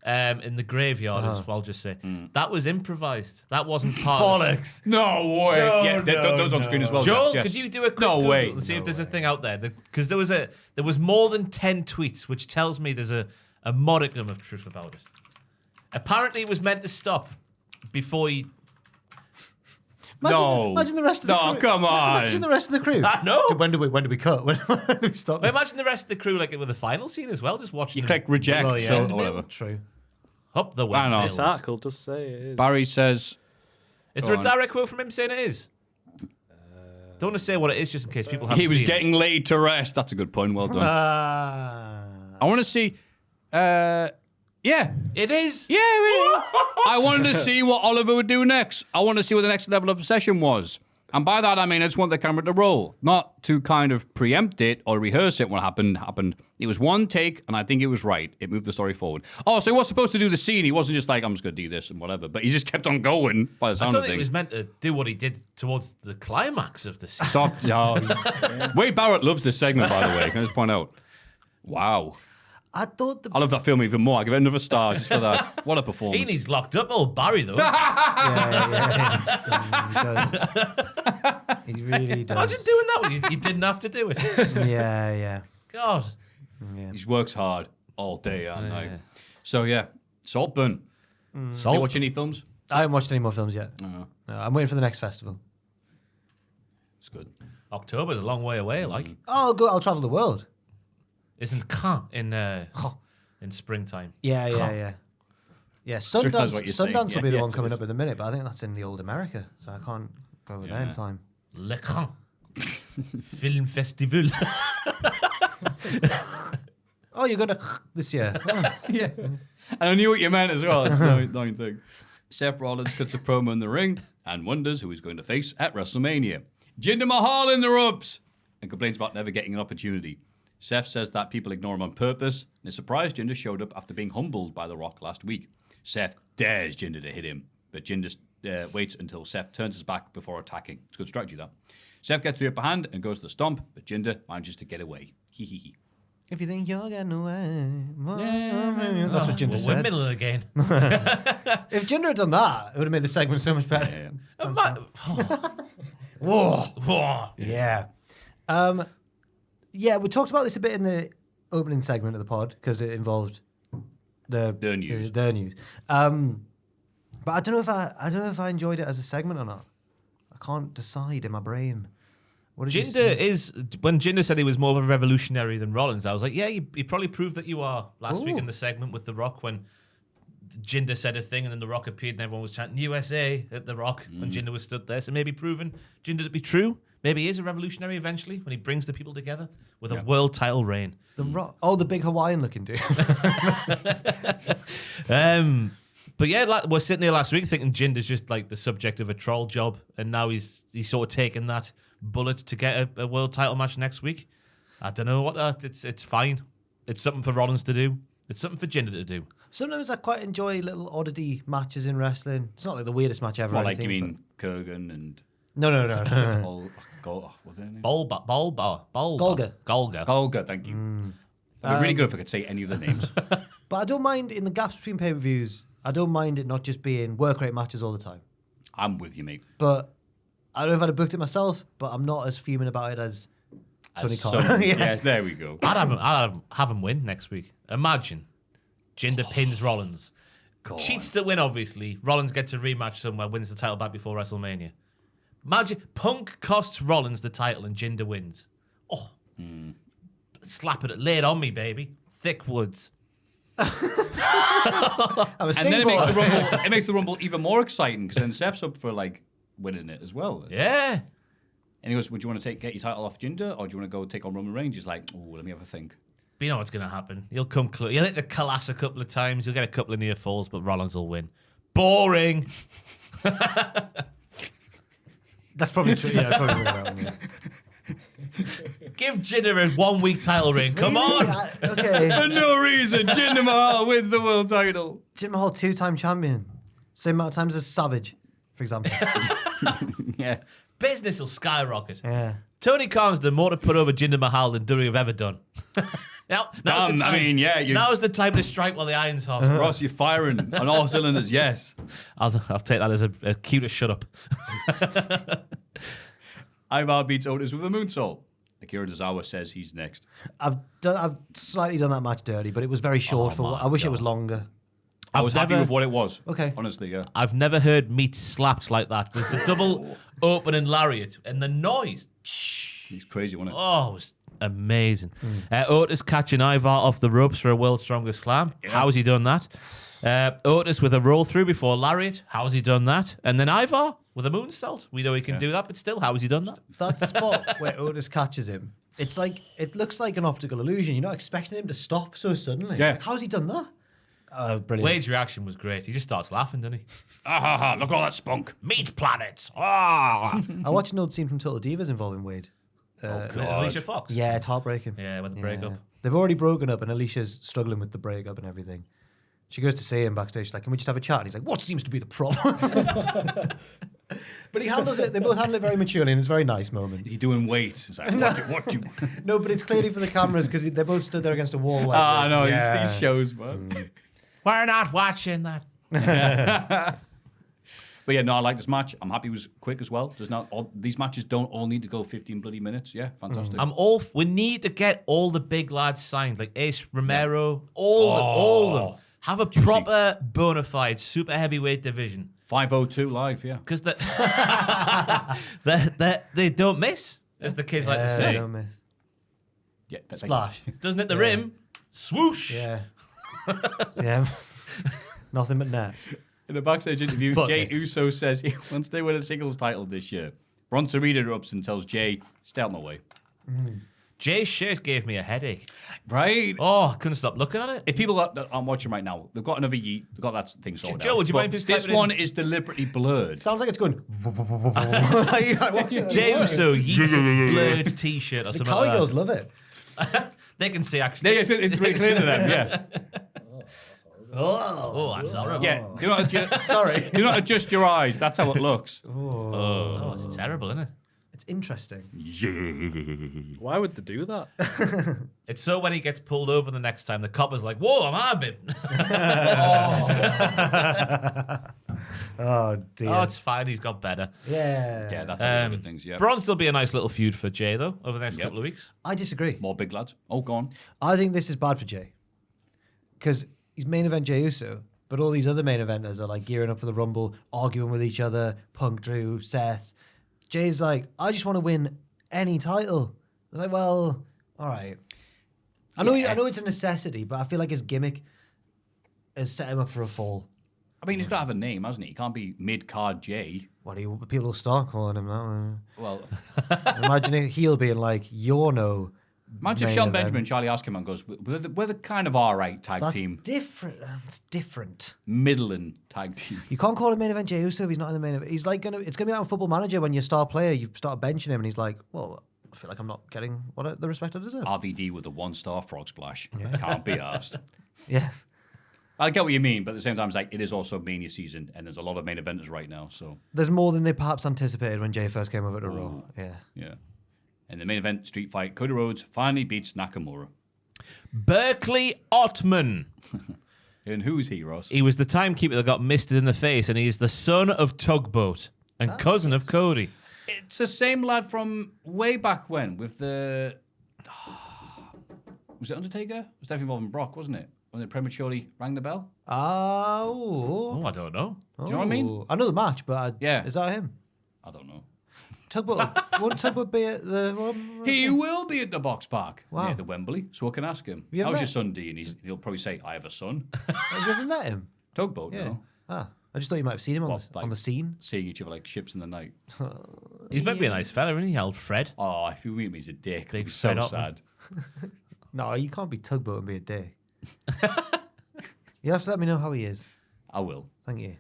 Speaker 4: in the graveyard, as I'll just say, that was improvised. That wasn't part of
Speaker 3: Bollocks.
Speaker 2: No way.
Speaker 3: No,
Speaker 2: yeah,
Speaker 3: no,
Speaker 2: those on screen as well.
Speaker 4: Joel,
Speaker 2: yes.
Speaker 4: could you do a quick
Speaker 2: No
Speaker 4: Google
Speaker 2: way.
Speaker 4: and see if there's a thing out there? Because there was more than 10 tweets, which tells me there's a modicum of truth about it. Apparently, it was meant to stop before he...
Speaker 3: Imagine the rest of the crew.
Speaker 2: No, come on.
Speaker 3: Imagine the rest of the crew.
Speaker 4: I know.
Speaker 3: When do we cut? When do we stop?
Speaker 4: But imagine the rest of the crew like with the final scene as well, just watching
Speaker 2: You
Speaker 4: them
Speaker 2: click reject
Speaker 3: Oh, yeah.
Speaker 2: or whatever.
Speaker 3: True.
Speaker 4: up the
Speaker 2: I know.
Speaker 4: windmills.
Speaker 5: This article does say it is.
Speaker 2: Barry says,
Speaker 4: Is
Speaker 2: Go
Speaker 4: there a
Speaker 2: on.
Speaker 4: direct quote from him saying it is? Don't want to say what it is just in case people haven't
Speaker 2: he was
Speaker 4: seen
Speaker 2: getting laid to rest. That's a good point. Well done. I want to see... yeah.
Speaker 4: it. It is.
Speaker 2: Yeah, really. I wanted to see what Oliver would do next. I wanted to see what the next level of obsession was. And by that, I mean, I just want the camera to roll, not to kind of preempt it or rehearse it. What happened. It was one take, and I think it was right. It moved the story forward. Oh, so he was supposed to do the scene. He wasn't just like, I'm just going to do this and whatever. But he just kept on going by the
Speaker 4: I
Speaker 2: sound
Speaker 4: don't
Speaker 2: of
Speaker 4: think he
Speaker 2: things.
Speaker 4: was meant to do what he did towards the climax of the scene.
Speaker 2: Stop. Wade Barrett loves this segment, by the way. Can I just point out? Wow.
Speaker 3: I thought
Speaker 2: I love that film even more. I give it another star just for that. What a performance.
Speaker 4: He needs locked up, old Barry, though.
Speaker 3: He really does.
Speaker 4: Imagine doing that when you didn't have to do it.
Speaker 3: Yeah.
Speaker 4: God.
Speaker 2: He just works hard all day and night. So, yeah. Saltburn.
Speaker 4: Salt.
Speaker 2: You watch any films?
Speaker 3: I haven't watched any more films yet.
Speaker 2: No.
Speaker 3: No, I'm waiting for the next festival.
Speaker 2: It's good.
Speaker 4: October's a long way away, like.
Speaker 3: Oh, I'll travel the world.
Speaker 4: Isn't Caen in springtime?
Speaker 3: Yeah. Yeah,
Speaker 2: That's what you're saying.
Speaker 3: Sundance will be the
Speaker 2: Yeah,
Speaker 3: one
Speaker 2: it
Speaker 3: coming
Speaker 2: is.
Speaker 3: up in a minute, but I think that's in the old America, so I can't go over there in time.
Speaker 4: Le Caen. Film Festival.
Speaker 3: Oh, you're going to this year. Oh.
Speaker 2: Yeah. And I knew what you meant as well. It's the annoying thing. Seth Rollins cuts a promo in the ring and wonders who he's going to face at WrestleMania. Jinder Mahal in the ropes and complains about never getting an opportunity. Seth says that people ignore him on purpose and is surprised Jinder showed up after being humbled by The Rock last week. Seth dares Jinder to hit him, but Jinder waits until Seth turns his back before attacking. It's good strategy, that. Seth gets the upper hand and goes to the stomp, but Jinder manages to get away. Hee hee hee.
Speaker 3: If you think you're getting away, that's what Jinder
Speaker 4: We're
Speaker 3: said.
Speaker 4: middle again.
Speaker 3: If Jinder had done that, it would have made the segment so much better.
Speaker 4: Whoa.
Speaker 3: Yeah. Yeah, we talked about this a bit in the opening segment of the pod because it involved the
Speaker 2: news.
Speaker 3: The news. But I don't know if I enjoyed it as a segment or not. I can't decide in my brain. What did you
Speaker 4: Jinder
Speaker 3: say?
Speaker 4: is, when Jinder said he was more of a revolutionary than Rollins, I was like, yeah, you probably proved that you are last week in the segment with The Rock when Jinder said a thing and then The Rock appeared and everyone was chanting USA at The Rock when Jinder was stood there. So maybe proving Jinder to be true. Maybe he is a revolutionary eventually when he brings the people together with a world title reign.
Speaker 3: The Rock. Oh, the big Hawaiian looking dude.
Speaker 4: But yeah, we're sitting here last week thinking Jinder's just like the subject of a troll job, and now he's sort of taken that bullet to get a world title match next week. I don't know what. It's fine. It's something for Rollins to do. It's something for Jinder to do.
Speaker 3: Sometimes I quite enjoy little oddity matches in wrestling. It's not like the weirdest match ever.
Speaker 2: Well,
Speaker 3: or
Speaker 2: like you
Speaker 3: anything,
Speaker 2: mean Kurgan and...
Speaker 3: No.
Speaker 2: What's their name?
Speaker 4: Golga.
Speaker 2: Golga, thank you. I'd be really good if I could say any of the names.
Speaker 3: But I don't mind in the gaps between pay-per-views. I don't mind it not just being work rate matches all the time.
Speaker 2: I'm with you, mate.
Speaker 3: But I don't know if I'd have booked it myself, but I'm not as fuming about it as Tony
Speaker 2: As
Speaker 3: Khan.
Speaker 2: someone- yeah, there we go.
Speaker 4: I'd have him win next week. Imagine Jinder pins Rollins. Cheats to win, obviously. Rollins gets a rematch somewhere, wins the title back before WrestleMania. Imagine Punk costs Rollins the title and Jinder wins. Oh, slap it, lay it on me, baby. Thick woods.
Speaker 3: I'm a
Speaker 2: And then
Speaker 3: stingboard.
Speaker 2: it makes the Rumble even more exciting because then Seth's up for like winning it as well.
Speaker 4: Yeah.
Speaker 2: And he goes, would you want to get your title off Jinder or do you want to go take on Roman Reigns? He's like, oh, let me have a think.
Speaker 4: But you know what's going to happen. He'll come close. He'll hit the Colossus a couple of times. He'll get a couple of near falls, but Rollins will win. Boring.
Speaker 3: That's probably true. Yeah, probably really well, yeah.
Speaker 4: Give Jinder a 1 week title reign. Come on.
Speaker 3: Okay.
Speaker 2: For no reason, Jinder Mahal wins the world title.
Speaker 3: Jim Mahal, 2-time champion. Same amount of times as Savage, for example.
Speaker 2: Yeah.
Speaker 4: Business will skyrocket.
Speaker 3: Yeah.
Speaker 4: Tony Khan's done more to put over Jinder Mahal than WWE have ever done. Now's the
Speaker 2: Done,
Speaker 4: time.
Speaker 2: I mean, yeah, you-
Speaker 4: Now's the time to strike while the iron's hot.
Speaker 2: Ross, you're firing on all cylinders, yes.
Speaker 4: I'll take that as a cue to shut up.
Speaker 2: Ivar beats Otis with a moonsault. Akira Tozawa says he's next.
Speaker 3: I've slightly done that match dirty, but it was very short. I wish it was longer.
Speaker 2: I was happy
Speaker 4: never-
Speaker 2: with what it was.
Speaker 3: Okay.
Speaker 2: Honestly, yeah.
Speaker 4: I've never heard meat slapped like that. There's the double opening lariat and the noise.
Speaker 2: He's crazy, wasn't it?
Speaker 4: Oh, it was amazing. Otis catching Ivar off the ropes for a world's strongest slam.
Speaker 2: Yeah.
Speaker 4: How has he done that? Otis with a roll through before lariat. How has he done that? And then Ivar with a moonsault. We know he can do that, but still, how has he done that?
Speaker 3: That spot where Otis catches him, it looks like an optical illusion. You're not expecting him to stop so suddenly.
Speaker 2: Yeah.
Speaker 3: Like, how's he done that? Brilliant.
Speaker 4: Wade's reaction was great. He just starts laughing, doesn't he?
Speaker 2: Look at all that spunk.
Speaker 4: Meat planets. Ah.
Speaker 3: I watched an old scene from Total Divas involving Wade.
Speaker 4: Alicia Fox.
Speaker 3: Yeah, it's heartbreaking.
Speaker 4: Yeah, with the breakup.
Speaker 3: They've already broken up, and Alicia's struggling with the breakup and everything. She goes to see him backstage. She's like, "Can we just have a chat?" And he's like, "What seems to be the problem?" But he handles it. They both handle it very maturely, and it's a very nice moment.
Speaker 2: Is he doing weights? It's like, what do you...
Speaker 3: No, but it's clearly for the cameras because they both stood there against a wall. Like
Speaker 2: no,
Speaker 3: this.
Speaker 2: these shows, man.
Speaker 4: We're not watching that.
Speaker 2: But yeah, no, I like this match. I'm happy it was quick as well. These matches don't all need to go 15 bloody minutes. Yeah, fantastic.
Speaker 4: We need to get all the big lads signed, like Ace Romero, all of them. Have a proper bona fide super heavyweight division.
Speaker 2: 502 live, yeah.
Speaker 4: Because they don't miss, as the kids like to say.
Speaker 3: They don't miss.
Speaker 2: Yeah,
Speaker 3: Splash.
Speaker 4: Doesn't hit the rim, swoosh.
Speaker 3: Yeah. Yeah. Nothing but net.
Speaker 2: In a backstage interview, Jay Uso says he wants to win a singles title this year. Bronson Reed interrupts and tells Jay, "Stay out my way."
Speaker 4: Jay's shirt gave me a headache.
Speaker 2: Right?
Speaker 4: Oh, I couldn't stop looking at it.
Speaker 2: If people that aren't watching right now, they've got another yeet, they've got that thing sorted
Speaker 4: Joe,
Speaker 2: out.
Speaker 4: would you mind just
Speaker 2: This
Speaker 4: typing in-
Speaker 2: one is deliberately blurred.
Speaker 3: Sounds like it's going.
Speaker 4: Jay Uso, Yeats blurred t-shirt or
Speaker 3: The
Speaker 4: something
Speaker 3: Cali
Speaker 4: like
Speaker 3: girls
Speaker 4: that.
Speaker 3: love it.
Speaker 4: They can see actually.
Speaker 2: Yeah, it's really clear to them, yeah.
Speaker 4: Oh, that's horrible.
Speaker 2: Yeah, do not adjust,
Speaker 3: Sorry.
Speaker 2: do not adjust your eyes. That's how it looks.
Speaker 4: Oh, it's terrible, isn't it?
Speaker 3: It's interesting.
Speaker 5: Why would they do that?
Speaker 4: It's so when he gets pulled over the next time, the cop is like, "Whoa, I'm harbin."
Speaker 3: Oh dear.
Speaker 4: Oh, it's fine. He's got better.
Speaker 3: Yeah.
Speaker 2: Yeah, that's how we do things, yeah.
Speaker 4: Bronze will be a nice little feud for Jay, though, over the next couple of weeks.
Speaker 3: I disagree.
Speaker 2: More big lads. Oh, go on.
Speaker 3: I think this is bad for Jay. Because he's main event Jey Uso, but all these other main eventers are like gearing up for the Rumble, arguing with each other, Punk, Drew, Seth. Jay's like, I just want to win any title. I was like, well, all right. I know it's a necessity, but I feel like his gimmick has set him up for a fall.
Speaker 2: I mean, he's got to have a name, hasn't he? He can't be mid-card Jay.
Speaker 3: People will start calling him that.
Speaker 2: Well,
Speaker 3: Imagine a heel being like, you're no.
Speaker 2: imagine if
Speaker 3: main
Speaker 2: Shelton
Speaker 3: event.
Speaker 2: Benjamin and Charlie Askerman goes, we're the kind of all-right tag
Speaker 3: That's
Speaker 2: team.
Speaker 3: different. It's different.
Speaker 2: Middling tag team.
Speaker 3: You can't call him main event Jey Uso if he's not in the main event. He's like it's gonna be like a Football Manager when you star player, you start benching him, and he's like, well, I feel like I'm not getting the respect I deserve.
Speaker 2: RVD with a 1-star frog splash. Can't be asked.
Speaker 3: Yes.
Speaker 2: I get what you mean, but at the same time, it's like it is also Mania season, and there's a lot of main eventers right now. So
Speaker 3: There's more than they perhaps anticipated when Jay first came over to Raw. Yeah.
Speaker 2: yeah, and the main event street fight, Cody Rhodes finally beats Nakamura.
Speaker 4: Berkeley Ottman.
Speaker 2: And who's he, Ross?
Speaker 4: He was the timekeeper that got misted in the face, and he's the son of Tugboat and cousin of Cody.
Speaker 2: It's the same lad from way back when with the. Was it Undertaker? It was definitely involving Brock, wasn't it? When they prematurely rang the bell?
Speaker 4: Oh, I don't know.
Speaker 2: Do you know what I mean?
Speaker 3: I know the match, but
Speaker 2: Yeah.
Speaker 3: is that him?
Speaker 2: I don't know.
Speaker 3: Tugboat. Won't Tugboat be at the
Speaker 2: He will be at the Box Park
Speaker 3: Wow.
Speaker 2: near the Wembley, so I can ask him.
Speaker 3: you ever
Speaker 2: How's your
Speaker 3: met-
Speaker 2: son, D? And he'll probably say, I have a son.
Speaker 3: Have you ever met him?
Speaker 2: Tugboat,
Speaker 3: Yeah.
Speaker 2: no.
Speaker 3: I just thought you might have seen him on,
Speaker 2: What,
Speaker 3: on
Speaker 2: like-
Speaker 3: the scene.
Speaker 2: Seeing each other like ships in the night.
Speaker 4: He's meant to be a nice fella, isn't he, old Fred?
Speaker 2: Oh, if you meet me, he's a dick. It'd
Speaker 4: Big
Speaker 2: be so
Speaker 4: Fred Ottman.
Speaker 2: sad.
Speaker 3: No, you can't be Tugboat and be a dick. You have to let me know how he is.
Speaker 2: I will.
Speaker 3: Thank you.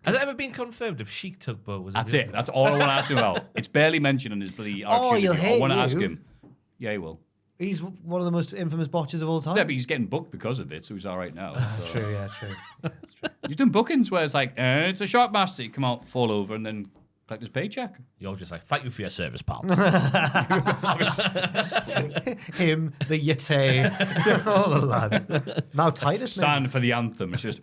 Speaker 4: Has it ever been confirmed if Sheik Tugboat was?
Speaker 2: That's it. That's all I want to ask him about. It's barely mentioned in his bloody archive.
Speaker 3: he'll
Speaker 2: I
Speaker 3: hate
Speaker 2: want to ask
Speaker 3: you.
Speaker 2: him. Yeah, he will.
Speaker 3: He's one of the most infamous botchers of all time.
Speaker 2: Yeah, but he's getting booked because of it, so he's all right now. So.
Speaker 3: True, yeah, true.
Speaker 2: He's doing bookings where it's like, it's a sharp master. You come out, fall over, and then collect his paycheck.
Speaker 4: You're just like, thank you for your service, pal.
Speaker 3: Him, the Yeti, all the lads. Now Titus.
Speaker 2: Stand for the anthem. It's just.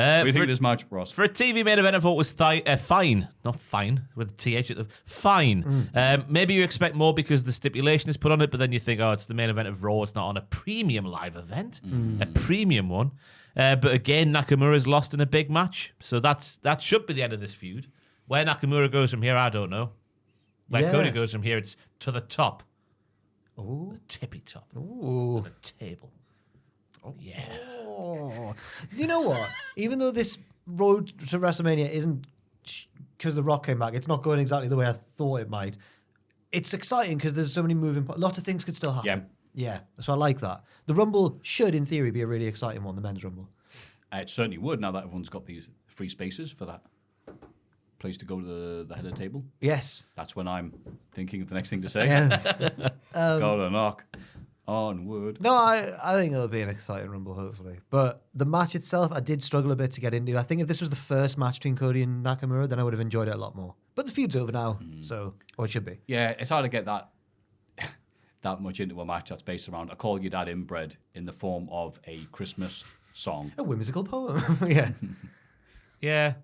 Speaker 2: What do you think of this match, Ross?
Speaker 4: For a TV main event, I thought was fine. Not fine, with a TH at the fine. Maybe you expect more because the stipulation is put on it, but then you think, oh, it's the main event of Raw. It's not on a premium live event, a premium one. But again, Nakamura's lost in a big match. So that should be the end of this feud. Where Nakamura goes from here, I don't know. Where Cody goes from here, it's to the top.
Speaker 3: Ooh.
Speaker 4: The tippy top.
Speaker 3: Ooh.
Speaker 4: The table. Oh, yeah.
Speaker 3: Oh. You know what? Even though this road to WrestleMania isn't because The Rock came back, it's not going exactly the way I thought it might. It's exciting because there's so many moving parts. Lots of things could still happen. Yeah, so I like that. The Rumble should, in theory, be a really exciting one, the men's Rumble.
Speaker 2: It certainly would, now that everyone's got these free spaces for that place to go to the head of the table.
Speaker 3: Yes.
Speaker 2: That's when I'm thinking of the next thing to say.
Speaker 3: Yeah.
Speaker 2: Gotta knock on wood.
Speaker 3: No, I think it'll be an exciting Rumble, hopefully. But the match itself, I did struggle a bit to get into. I think if this was the first match between Cody and Nakamura, then I would have enjoyed it a lot more. But the feud's over now, or it should be.
Speaker 2: Yeah, it's hard to get that much into a match that's based around a call your dad inbred in the form of a Christmas song.
Speaker 3: A whimsical poem. Yeah.
Speaker 4: Yeah.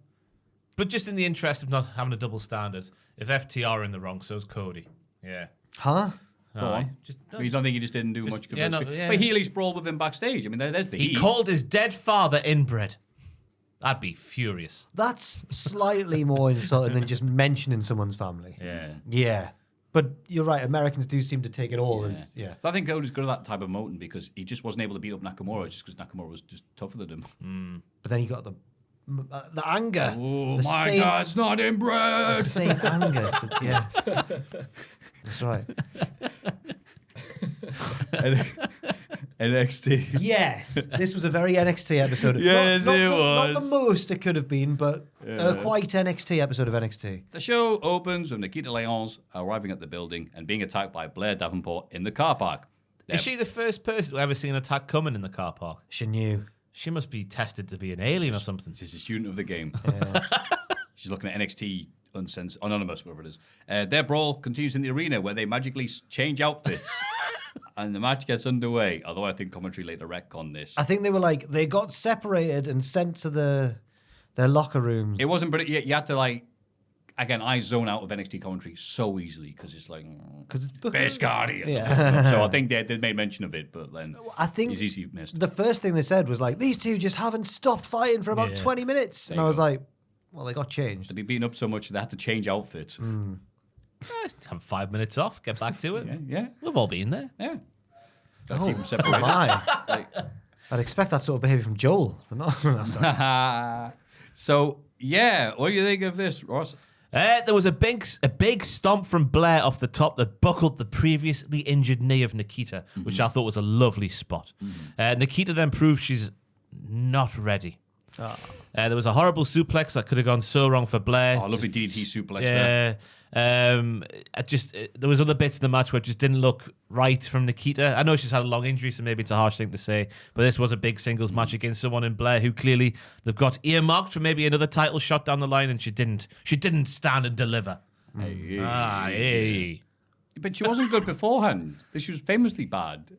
Speaker 4: But just in the interest of not having a double standard, if FTR are in the wrong, so's Cody. Yeah.
Speaker 3: Huh?
Speaker 2: Go on. You don't think he just didn't do much?
Speaker 4: yeah, no, yeah.
Speaker 2: But Healy's brawled with him backstage. I mean, there's the
Speaker 4: He
Speaker 2: heat.
Speaker 4: called his dead father inbred. I'd be furious.
Speaker 3: That's slightly more insulting than just mentioning someone's family.
Speaker 2: Yeah.
Speaker 3: Yeah. But you're right, Americans do seem to take it all as, yeah.
Speaker 2: I think Cody's good at that type of moting because he just wasn't able to beat up Nakamura just because Nakamura was just tougher than him.
Speaker 3: But then he got the anger.
Speaker 2: Oh,
Speaker 3: the
Speaker 2: my dad's not inbred.
Speaker 3: The same anger. Yeah. That's right.
Speaker 2: NXT.
Speaker 3: Yes, this was a very NXT episode.
Speaker 2: Yes,
Speaker 3: not
Speaker 2: it
Speaker 3: Not
Speaker 2: was.
Speaker 3: the most it could have been, but a quite NXT episode of NXT.
Speaker 2: The show opens with Nikita Lyons arriving at the building and being attacked by Blair Davenport in the car park.
Speaker 4: Is she the first person to ever see an attack coming in the car park?
Speaker 3: She knew.
Speaker 4: She must be tested to be an alien or something.
Speaker 2: She's a student of the game. She's looking at NXT Anonymous, whatever it is. Their brawl continues in the arena where they magically change outfits. And the match gets underway, although I think commentary later retconned this.
Speaker 3: I think they got separated and sent to their locker rooms.
Speaker 2: It wasn't, but you had to again, I zone out of NXT commentary so easily because it's like,
Speaker 3: Because it's
Speaker 2: best guardian.
Speaker 3: Yeah.
Speaker 2: So I think they made mention of it, but then
Speaker 3: I think
Speaker 2: it's easy missed.
Speaker 3: the first thing they said was these two just haven't stopped fighting for about 20 minutes. And I was like, well, they got changed.
Speaker 2: They'd be beaten up so much they had to change outfits.
Speaker 4: Have 5 minutes off, get back to it.
Speaker 2: Yeah.
Speaker 4: We've all been there.
Speaker 2: Yeah.
Speaker 3: Oh,
Speaker 2: Keep them separated.
Speaker 3: my. I'd expect that sort of behavior from Joel. But no, sorry.
Speaker 2: So, what do you think of this, Ross?
Speaker 4: There was a big stomp from Blair off the top that buckled the previously injured knee of Nikita, which I thought was a lovely spot. Nikita then proved she's not ready. There was a horrible suplex that could have gone so wrong for Blair.
Speaker 2: Oh, lovely DDT suplex there.
Speaker 4: There was other bits in the match where it just didn't look right from Nikita. I know she's had a long injury, so maybe it's a harsh thing to say, but this was a big singles match against someone in Blair who clearly they've got earmarked for maybe another title shot down the line, and she didn't stand and deliver. Hey.
Speaker 2: But she wasn't good beforehand. She was famously bad,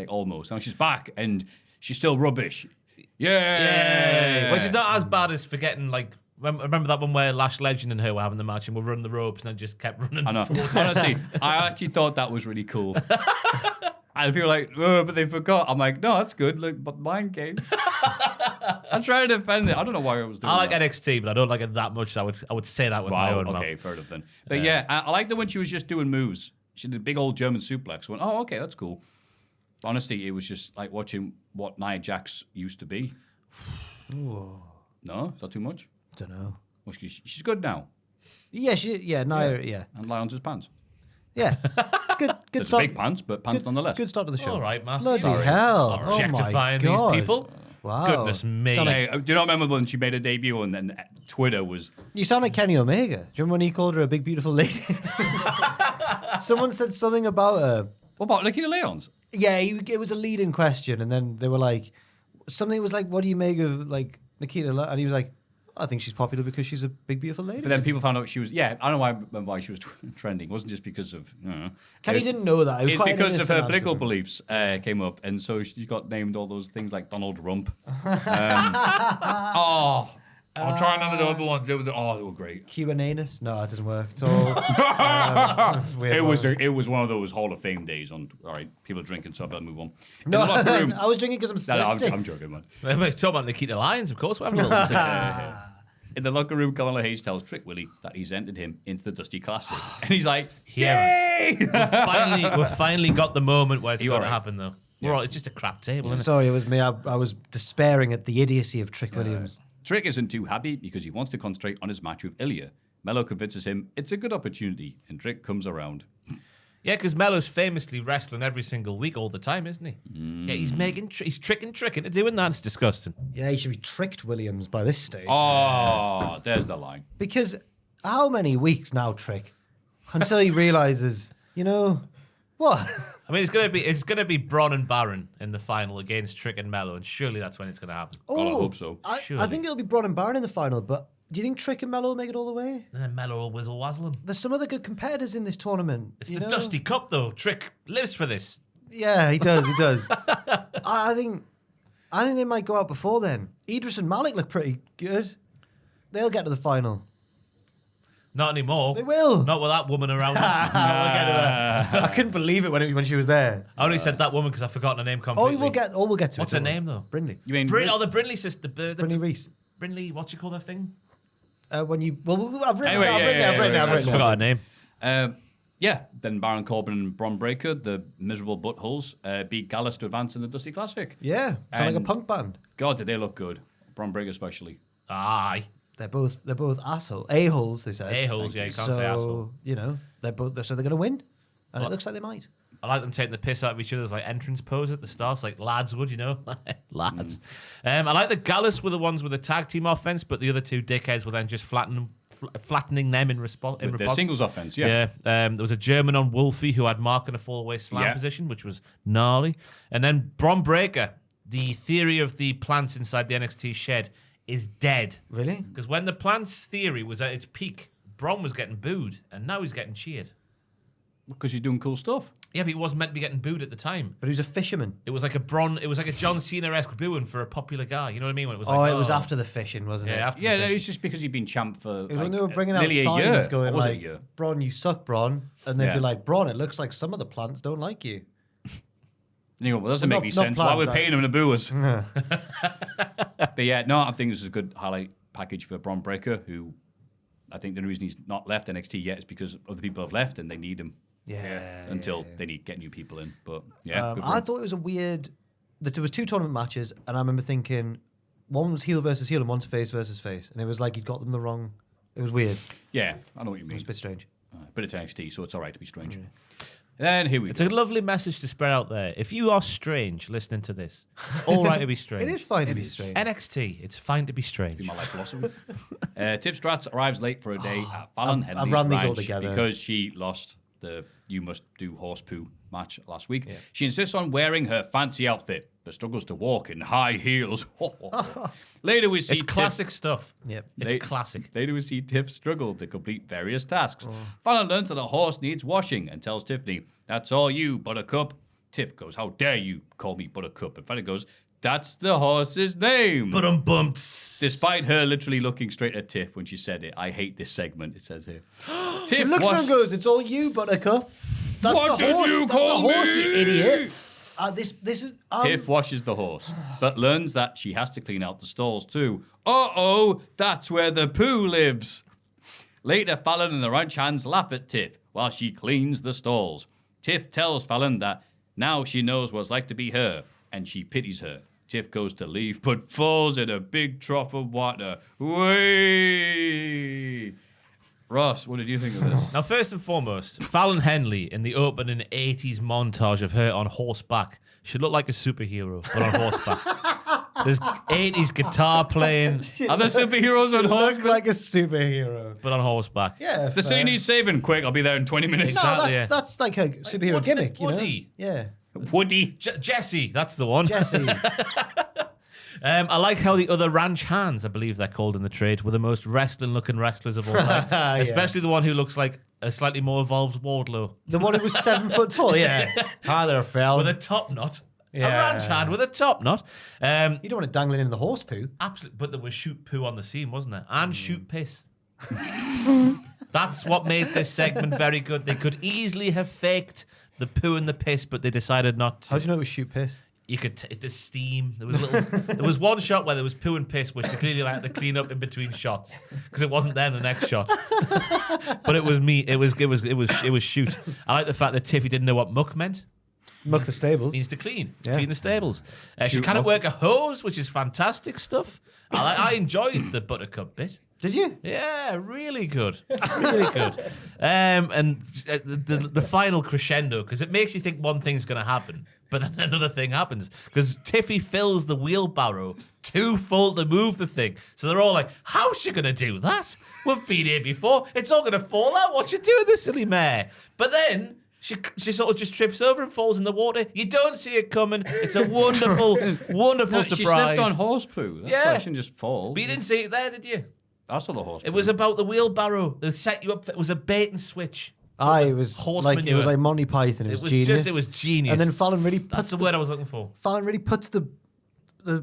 Speaker 2: almost. Now she's back, and she's still rubbish. Yeah.
Speaker 4: Well, she's not as bad as forgetting, remember that one where Lash Legend and her were having the match and were running the ropes and then just kept running
Speaker 2: I know.
Speaker 4: towards
Speaker 2: Honestly, I actually thought that was really cool. And people were like, oh, but they forgot. I'm like, no, that's good. Look, but mind games. I'm trying to defend it. I don't know why I was doing
Speaker 4: I like
Speaker 2: that.
Speaker 4: NXT, but I don't like it that much. So I would say that with my own
Speaker 2: okay,
Speaker 4: mouth.
Speaker 2: fair enough then. But I liked it when she was just doing moves. She did a big old German suplex. I went, oh, okay, that's cool. Honestly, it was just like watching what Nia Jax used to be.
Speaker 3: Ooh.
Speaker 2: No? Is that too much?
Speaker 3: Don't know.
Speaker 2: Well, she's good now.
Speaker 3: Yeah, Nia, yeah.
Speaker 2: And Lyons' pants.
Speaker 3: Yeah. Good
Speaker 2: It's
Speaker 3: start.
Speaker 2: big pants, but pants nonetheless.
Speaker 3: Good start to the show.
Speaker 4: All right, Maffew.
Speaker 3: Bloody
Speaker 4: Sorry.
Speaker 3: hell.
Speaker 4: Stop
Speaker 3: Oh my
Speaker 4: objectifying
Speaker 3: God.
Speaker 4: these people.
Speaker 3: Wow.
Speaker 4: Goodness me.
Speaker 2: Hey, do you not remember when she made a debut and then Twitter was...
Speaker 3: You sound like Kenny Omega. Do you remember when he called her a big, beautiful lady? Someone said something about her.
Speaker 2: What about Nikita Lyons?
Speaker 3: Yeah, it was a leading question, and then they were like, something was like, what do you make of Nikita? And he was like, I think she's popular because she's a big, beautiful lady.
Speaker 2: But then people found out she was... Yeah, I don't know why she was trending. It wasn't just because of...
Speaker 3: Kenny didn't know that. It was
Speaker 2: It's
Speaker 3: quite an
Speaker 2: because of her
Speaker 3: innocent
Speaker 2: political
Speaker 3: answer.
Speaker 2: beliefs came up, and so she got named all those things like Donald Rump. I'm trying another one. They were great.
Speaker 3: Cubananus? No, it doesn't work. It's all... weird
Speaker 2: It was one of those Hall of Fame days. All right, people are drinking, so I better move on.
Speaker 3: No,
Speaker 2: In the locker room-
Speaker 3: I was drinking because I'm
Speaker 2: No,
Speaker 3: thirsty.
Speaker 2: I'm joking, man.
Speaker 4: We're talking about Nikita Lyons, of course. We're having a little sip.
Speaker 2: In the locker room, Carmelo Hayes tells Trick Willie that he's entered him into the Dusty Classic, and he's like,
Speaker 4: Yeah.
Speaker 2: "Yay!"
Speaker 4: We've finally got the moment where it's
Speaker 2: You
Speaker 4: going to
Speaker 2: alright?
Speaker 4: happen, though. We're all, it's just a crap table, isn't it?
Speaker 3: Sorry, it was me. I was despairing at the idiocy of Trick Williams.
Speaker 2: Trick isn't too happy because he wants to concentrate on his match with Ilya. Mello convinces him it's a good opportunity, and Trick comes around.
Speaker 4: Yeah, because Mello's famously wrestling every single week all the time, isn't he? Yeah, he's tricking into doing that. It's disgusting.
Speaker 3: Yeah, he should be tricked Williams by this stage.
Speaker 2: Oh, there's the line.
Speaker 3: Because how many weeks now, Trick, until he realizes, what?
Speaker 4: I mean, it's gonna be Bron and Baron in the final against Trick and Mello, and surely that's when it's gonna happen.
Speaker 2: God, I hope so.
Speaker 3: I
Speaker 4: Surely.
Speaker 3: think it'll be Bron and Baron in the final, but do you think Trick and Mello will make it all the way?
Speaker 4: And then Mello will whizzle him.
Speaker 3: There's some other good competitors in this tournament.
Speaker 4: It's the Dusty Cup, though. Trick lives for this.
Speaker 3: Yeah, he does. He does. I think they might go out before then. Idris and Malik look pretty good. They'll get to the final.
Speaker 4: Not anymore.
Speaker 3: They will.
Speaker 4: Not with that woman around.
Speaker 3: We'll get to that. I couldn't believe it when she was there.
Speaker 4: I only said that woman because I've forgotten her name completely.
Speaker 3: We'll get to
Speaker 4: What's
Speaker 3: it.
Speaker 4: her
Speaker 3: don't worry.
Speaker 4: name, though?
Speaker 3: Brindley.
Speaker 2: You mean
Speaker 4: the Brindley sister.
Speaker 3: Brindley Reese.
Speaker 4: Brindley, what you call that thing?
Speaker 3: I've written
Speaker 2: Anyway,
Speaker 3: it.
Speaker 4: I just forgot her name.
Speaker 2: Then Baron Corbin and Bron Breakker, the miserable buttholes, beat Gallus to advance in the Dusty Classic.
Speaker 3: Yeah, sound like a
Speaker 2: And-
Speaker 3: punk band.
Speaker 2: God, did they look good. Bron Breakker especially.
Speaker 4: Aye.
Speaker 3: They're both a-holes. They said
Speaker 4: A-holes, yeah, you can't say asshole.
Speaker 3: They're they're gonna win, and it looks like they might.
Speaker 4: I like them taking the piss out of each other's like entrance pose at the start, like lads would, lads. I like the Gallus were the ones with the tag team offense, but the other two dickheads were then just flattening them in response.
Speaker 2: With their singles offense, yeah.
Speaker 4: There was a German on Wolfie who had Mark in a fallaway slam position, which was gnarly. And then Bron Breakker, the theory of the plants inside the NXT shed is dead.
Speaker 3: Really?
Speaker 4: Because when the plants theory was at its peak, Bron was getting booed, and now he's getting cheered.
Speaker 2: Because you're doing cool stuff.
Speaker 4: Yeah, but he wasn't meant to be getting booed at the time.
Speaker 3: But he was a fisherman.
Speaker 4: It was like a John Cena-esque booing for a popular guy. You know what I mean? When it was
Speaker 3: It was after the fishing, wasn't it?
Speaker 4: After
Speaker 2: Yeah,
Speaker 4: the
Speaker 2: no,
Speaker 4: fish.
Speaker 2: it's just because he'd been champ for
Speaker 3: It was when they were bringing out
Speaker 2: nearly a
Speaker 3: signs
Speaker 2: year.
Speaker 3: going
Speaker 2: Or was it a
Speaker 3: like,
Speaker 2: year?
Speaker 3: Bron, you suck, Bron. And they'd
Speaker 2: Yeah.
Speaker 3: be like, Bron, it looks like some of the plants don't like you.
Speaker 2: And you go, well, that doesn't
Speaker 3: Well,
Speaker 2: make any
Speaker 3: not
Speaker 2: sense. Why
Speaker 3: planned,
Speaker 2: we're paying them to boo us? But yeah, no, I think this is a good highlight package for Bron Breakker, who I think the only reason he's not left NXT yet is because other people have left and they need him until they need get new people in. But yeah, good for
Speaker 3: I
Speaker 2: him.
Speaker 3: thought it was a weird that there was 2 tournament matches, and I remember thinking one was heel versus heel and one's face versus face, and it was like he'd got them the wrong. It was weird.
Speaker 2: Yeah, I know what you
Speaker 3: It
Speaker 2: mean.
Speaker 3: was a bit strange.
Speaker 2: But it's NXT, so it's all right to be strange. And here we
Speaker 4: It's
Speaker 2: go.
Speaker 4: a lovely message to spread out there. If you are strange listening to this, it's all right to be strange.
Speaker 3: It is fine to be strange.
Speaker 4: NXT, it's fine to be
Speaker 2: Be
Speaker 4: strange.
Speaker 2: my life philosophy. Tiff Stratz arrives late for a day at Fallon
Speaker 3: I've
Speaker 2: Henley's
Speaker 3: run these all
Speaker 2: ranch
Speaker 3: together.
Speaker 2: because she lost the You Must Do Horse Poo match last week. She insists on wearing her fancy outfit, but struggles to walk in high heels. Later we see
Speaker 4: It's classic stuff.
Speaker 3: Yep.
Speaker 4: It's classic.
Speaker 2: Later we see Tiff struggle to complete various tasks.
Speaker 3: Oh.
Speaker 2: Fallon learns that a horse needs washing and tells Tiffany, "That's all you, Buttercup." Tiff goes, "How dare you call me Buttercup?" And Fallon goes, "That's the horse's name." Despite her literally looking straight at Tiff when she said it. I hate this segment, it says here. Tiff
Speaker 3: She looks at him and goes, "It's all you, Buttercup." That's
Speaker 2: What
Speaker 3: the
Speaker 2: did
Speaker 3: horse.
Speaker 2: you
Speaker 3: That's
Speaker 2: call
Speaker 3: the horse,
Speaker 2: me?
Speaker 3: you idiot. This is
Speaker 2: Tiff washes the horse, but learns that she has to clean out the stalls too. Uh-oh, that's where the poo lives. Later, Fallon and the ranch hands laugh at Tiff while she cleans the stalls. Tiff tells Fallon that now she knows what it's like to be her, and she pities her. Tiff goes to leave, but falls in a big trough of water. Way. Ross, what did you think of this?
Speaker 4: Now, first and foremost, Fallon Henley in the opening 80s montage of her on horseback should look like a superhero, but on horseback. There's 80s guitar playing,
Speaker 2: Are there superheroes on
Speaker 3: look
Speaker 2: horseback?
Speaker 3: like a superhero.
Speaker 4: but on horseback.
Speaker 3: Yeah,
Speaker 2: The city needs saving. Quick, I'll be there in 20 minutes.
Speaker 4: Exactly.
Speaker 3: No, that's like a superhero
Speaker 4: Woody-
Speaker 3: gimmick, you know?
Speaker 4: Woody.
Speaker 3: Yeah,
Speaker 2: Woody.
Speaker 4: Jesse, that's the one.
Speaker 3: Jesse.
Speaker 4: I like how the other ranch hands, I believe they're called in the trade, were the most wrestling-looking wrestlers of all time.
Speaker 3: Yeah.
Speaker 4: Especially the one who looks like a slightly more evolved Wardlow.
Speaker 3: The one who was 7 foot tall. Yeah. Hi there, Phil.
Speaker 4: With a top knot.
Speaker 3: Yeah.
Speaker 4: A ranch hand with a top knot.
Speaker 3: You don't want it dangling in the horse poo.
Speaker 4: Absolutely. But there was shoot poo on the scene, wasn't there? And shoot piss. That's what made this segment very good. They could easily have faked the poo and the piss, but they decided not to.
Speaker 3: How do you know it was shoot piss?
Speaker 4: You could the steam. There was a little. There was one shot where there was poo and piss, which they clearly like to clean up in between shots because it wasn't there in the next shot. But it was me. It was shoot. I like the fact that Tiffy didn't know what muck meant.
Speaker 3: Muck the stables.
Speaker 4: Means to clean
Speaker 3: Yeah.
Speaker 4: the stables. She
Speaker 2: Shoot
Speaker 4: cannot
Speaker 2: muck.
Speaker 4: work a hose, which is fantastic stuff. I enjoyed the Buttercup bit.
Speaker 3: Did you?
Speaker 4: Yeah, really good. Really good. And the final crescendo, because it makes you think one thing's going to happen, but then another thing happens. Because Tiffy fills the wheelbarrow too full to move the thing. So they're all like, how's she going to do that? We've been here before. It's all going to fall out. What's she doing, this silly mare? But then she sort of just trips over and falls in the water. You don't see it coming. It's a wonderful, wonderful
Speaker 2: No,
Speaker 4: surprise.
Speaker 2: she slipped on horse poo. That's
Speaker 4: Yeah.
Speaker 2: why she didn't just fall.
Speaker 4: But you didn't see it there, did you?
Speaker 2: I saw the horse poo.
Speaker 4: It was about the wheelbarrow. They set you up. It was a bait and switch.
Speaker 3: It was
Speaker 4: Horse
Speaker 3: like
Speaker 4: manure.
Speaker 3: it was like Monty Python. It was genius.
Speaker 4: It was genius.
Speaker 3: And then Fallon really
Speaker 4: That's
Speaker 3: puts
Speaker 4: the word I was looking for.
Speaker 3: Fallon really puts the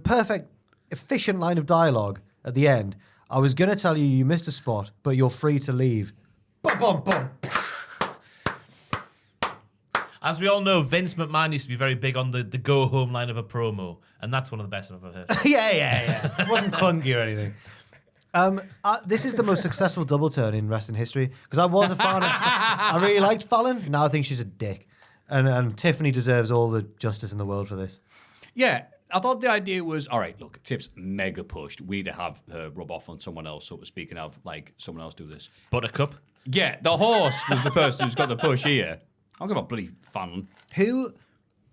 Speaker 3: perfect, efficient line of dialogue at the end. I was gonna tell you missed a spot, but you're free to leave. Bum, bum, bum.
Speaker 4: As we all know, Vince McMahon used to be very big on the go home line of a promo, and that's one of the best I've ever heard.
Speaker 3: yeah. It wasn't clunky or anything. This is the most successful double turn in wrestling history because I was a fan. I really liked Fallon. Now I think she's a dick, and Tiffany deserves all the justice in the world for this.
Speaker 2: Yeah, I thought the idea was, all right, look, Tiff's mega pushed. We need to have her rub off on someone else, so to speak, and have, like, someone else do this.
Speaker 4: Buttercup.
Speaker 2: Yeah, the horse was the person who's got the push here. I'll give a bloody Fallon.
Speaker 3: Who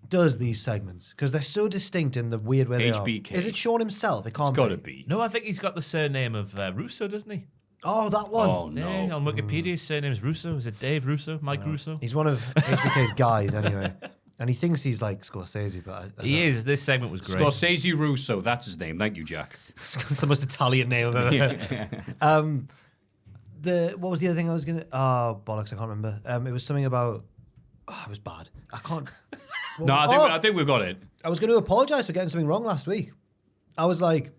Speaker 3: does these segments? Because they're so distinct in the weird way they
Speaker 2: HBK.
Speaker 3: are. Is it Sean himself? It can't
Speaker 2: It's got to be.
Speaker 4: No, I think he's got the surname of Russo, doesn't he?
Speaker 3: Oh, that one.
Speaker 2: Oh, no.
Speaker 4: Yeah, on Wikipedia, his surname is Russo. Is it Dave Russo? Mike Russo?
Speaker 3: He's one of HBK's guys anyway. And he thinks he's like Scorsese, but I
Speaker 4: He is. This segment was great.
Speaker 2: Scorsese Russo, that's his name. Thank you, Jack.
Speaker 3: It's the most Italian name I've ever heard. What was the other thing I was gonna? Oh bollocks! I can't remember. It was something about. Oh, it was bad. I can't.
Speaker 2: No, I think we've got it.
Speaker 3: I was going to apologise for getting something wrong last week. I was like,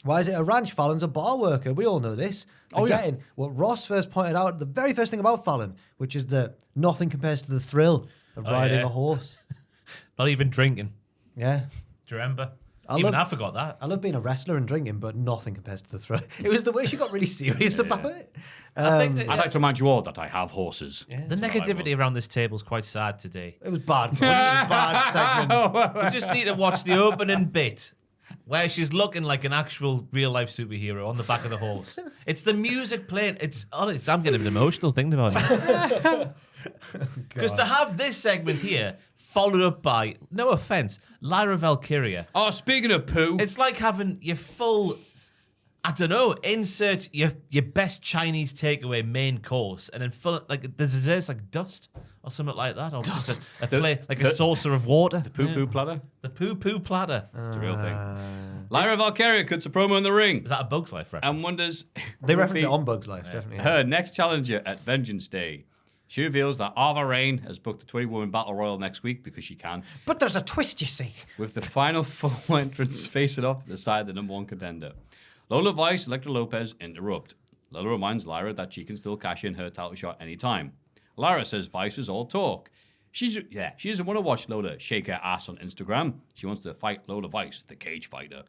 Speaker 3: "Why is it a ranch? Fallon's a bar worker. We all know this." Again, what Ross first pointed out, the very first thing about Fallon, which is that nothing compares to the thrill of riding a horse.
Speaker 4: Not even drinking.
Speaker 3: Yeah.
Speaker 4: Do you remember?
Speaker 3: I
Speaker 4: I forgot that.
Speaker 3: I love being a wrestler and drinking, but nothing compares to the thrill. It was the way she got really serious about it.
Speaker 4: I think that,
Speaker 2: I'd like to remind you all that I have horses.
Speaker 4: the negativity around this table is quite sad today.
Speaker 3: It was bad. It was a bad segment.
Speaker 4: We just need to watch the opening bit where she's looking like an actual real life superhero on the back of the horse. It's the music playing. I'm getting emotional thinking about it. Because to have this segment here followed up by, no offense, Lyra Valkyria.
Speaker 2: Oh, speaking of poo.
Speaker 4: It's like having your full, I don't know, insert your best Chinese takeaway main course and then fill it like the dessert's like dust or something like that. Or just a plate, like a saucer of water. The
Speaker 2: poo-poo platter?
Speaker 4: The poo-poo platter.
Speaker 2: It's a real thing. Lyra Valkyria cuts a promo in the ring
Speaker 4: Is that a Bug's Life reference?
Speaker 2: and wonders...
Speaker 3: They reference it on Bug's Life, definitely.
Speaker 2: Her next challenger at Vengeance Day. She reveals that Ava Rain has booked a 20-woman battle royal next week because she can,
Speaker 3: But there's a twist, you see.
Speaker 2: with the final full entrance facing off to the side of the number one contender. Lola Vice and Elektra Lopez interrupt. Lola reminds Lyra that she can still cash in her title shot anytime. Lyra says Vice is all talk. She doesn't want to watch Lola shake her ass on Instagram. She wants to fight Lola Vice, the cage fighter.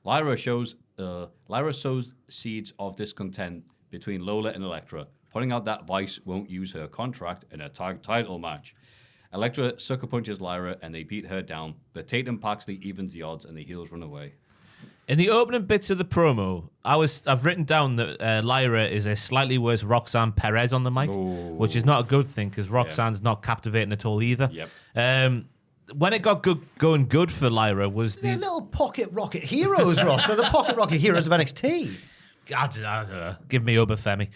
Speaker 2: Lyra sows seeds of discontent between Lola and Elektra, pointing out that Vice won't use her contract in a tag title match. Elektra sucker punches Lyra and they beat her down, but Tatum Paxley evens the odds and the heels run away.
Speaker 4: In the opening bits of the promo, I've written down that Lyra is a slightly worse Roxanne Perez on the mic, which is not a good thing because Roxanne's not captivating at all either.
Speaker 2: Yep.
Speaker 4: When it got going good for Lyra was
Speaker 3: They're little pocket rocket heroes, Ross. They're the pocket rocket heroes of NXT.
Speaker 4: I don't know. Give me Obafemi.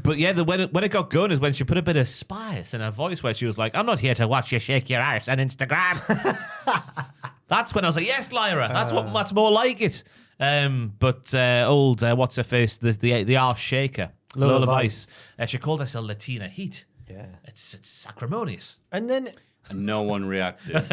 Speaker 4: But yeah, when it got going is when she put a bit of spice in her voice where she was like, I'm not here to watch you shake your ass on Instagram. That's when I was like, yes, Lyra. That's more like it. But what's her face? The arse shaker. Lola Vice. She called herself Latina Heat.
Speaker 3: Yeah.
Speaker 4: It's acrimonious.
Speaker 3: And then
Speaker 2: And no one reacted.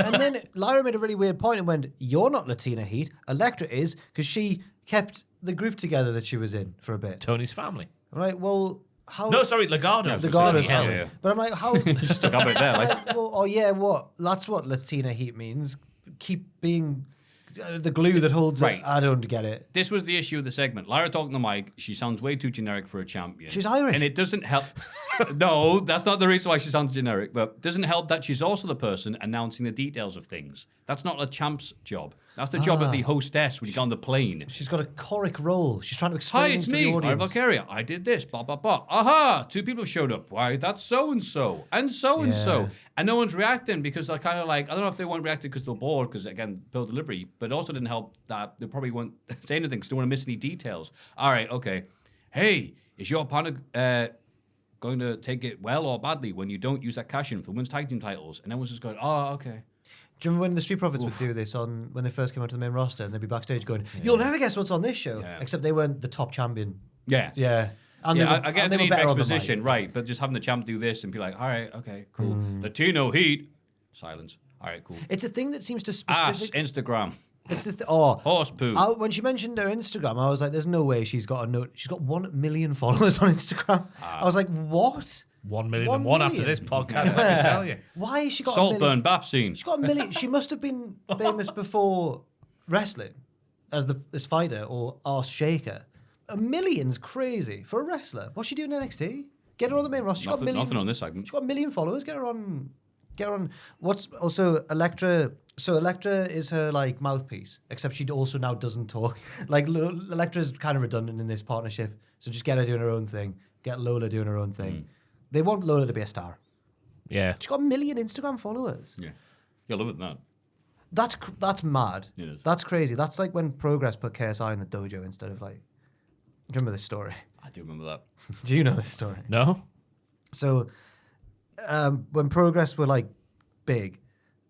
Speaker 3: Lyra made a really weird point and went, you're not Latina Heat. Elektra is, because she kept the group together that she was in for a bit.
Speaker 4: Tony's family.
Speaker 3: I'm like, well, how...
Speaker 4: No, sorry, Legado.
Speaker 3: Legado's
Speaker 2: Yeah,
Speaker 3: family.
Speaker 2: yeah.
Speaker 3: But I'm like, how...
Speaker 2: Stuck up it there, like.
Speaker 3: well, oh yeah, what? That's what Latina Heat means. Keep being the glue that holds
Speaker 2: Right.
Speaker 3: it. I don't get it.
Speaker 2: This was the issue of the segment. Lyra talking to Mike, she sounds way too generic for a champion.
Speaker 3: She's Irish.
Speaker 2: And it doesn't help. No, that's not the reason why she sounds generic. But it doesn't help that she's also the person announcing the details of things. That's not a champ's job. That's the job of the hostess when you get on the plane.
Speaker 3: She's got a coric role. She's trying to explain
Speaker 2: Hi,
Speaker 3: things
Speaker 2: it's
Speaker 3: to the
Speaker 2: me,
Speaker 3: audience.
Speaker 2: Valkyria. I did this, blah, blah, blah. Aha, 2 people showed up. Why, that's so-and-so, and so-and-so.
Speaker 3: Yeah.
Speaker 2: And no one's reacting because they're kind of like, I don't know if they weren't reacting because they're bored, because, again, bill delivery, but it also didn't help that they probably won't say anything because they don't want to miss any details. All right, okay. Hey, is your opponent going to take it well or badly when you don't use that cash-in for women's tag team titles? And everyone's just going, oh, okay.
Speaker 3: Do you remember when the Street Profits would do this when they first came onto the main roster, and they'd be backstage going, "You'll never guess what's on this show," except they weren't the top champion.
Speaker 2: Yeah.
Speaker 3: Yeah. And
Speaker 2: I get the need for
Speaker 3: better on the
Speaker 2: exposition,
Speaker 3: mic.
Speaker 2: right? But just having the champ do this and be like, all right, okay, cool. Latino Heat, silence. All right, cool.
Speaker 3: It's a thing that seems to
Speaker 2: Ass,
Speaker 3: specific.
Speaker 2: Instagram,
Speaker 3: It's the
Speaker 2: horse poo.
Speaker 3: when she mentioned her Instagram, I was like, "There's no way she's got a note." She's got 1 million followers on Instagram. I was like, "What?
Speaker 4: 1 million
Speaker 3: 1
Speaker 4: and one after
Speaker 3: million?
Speaker 4: this podcast, let me tell you.
Speaker 3: Why has she got a million?
Speaker 2: Saltburn bath scene.
Speaker 3: She's got a million. She must have been famous before wrestling as this fighter or arse shaker. A million's crazy for a wrestler. What's she doing in NXT? Get her on the main roster. She's got a million.
Speaker 2: Nothing on this segment.
Speaker 3: She's got 1 million followers. Get her on. What's also Elektra? So Elektra is her like mouthpiece, except she also now doesn't talk. Like Elektra's kind of redundant in this partnership. So just get her doing her own thing. Get Lola doing her own thing. They want Lola to be a star.
Speaker 4: Yeah.
Speaker 3: She's got 1 million Instagram followers.
Speaker 2: Yeah. You'll love it, that.
Speaker 3: That's mad.
Speaker 2: It is.
Speaker 3: That's crazy. That's like when Progress put KSI in the dojo instead of like. Do you remember this story?
Speaker 2: I do remember that.
Speaker 3: Do you know this story?
Speaker 4: No?
Speaker 3: So, when Progress were like big,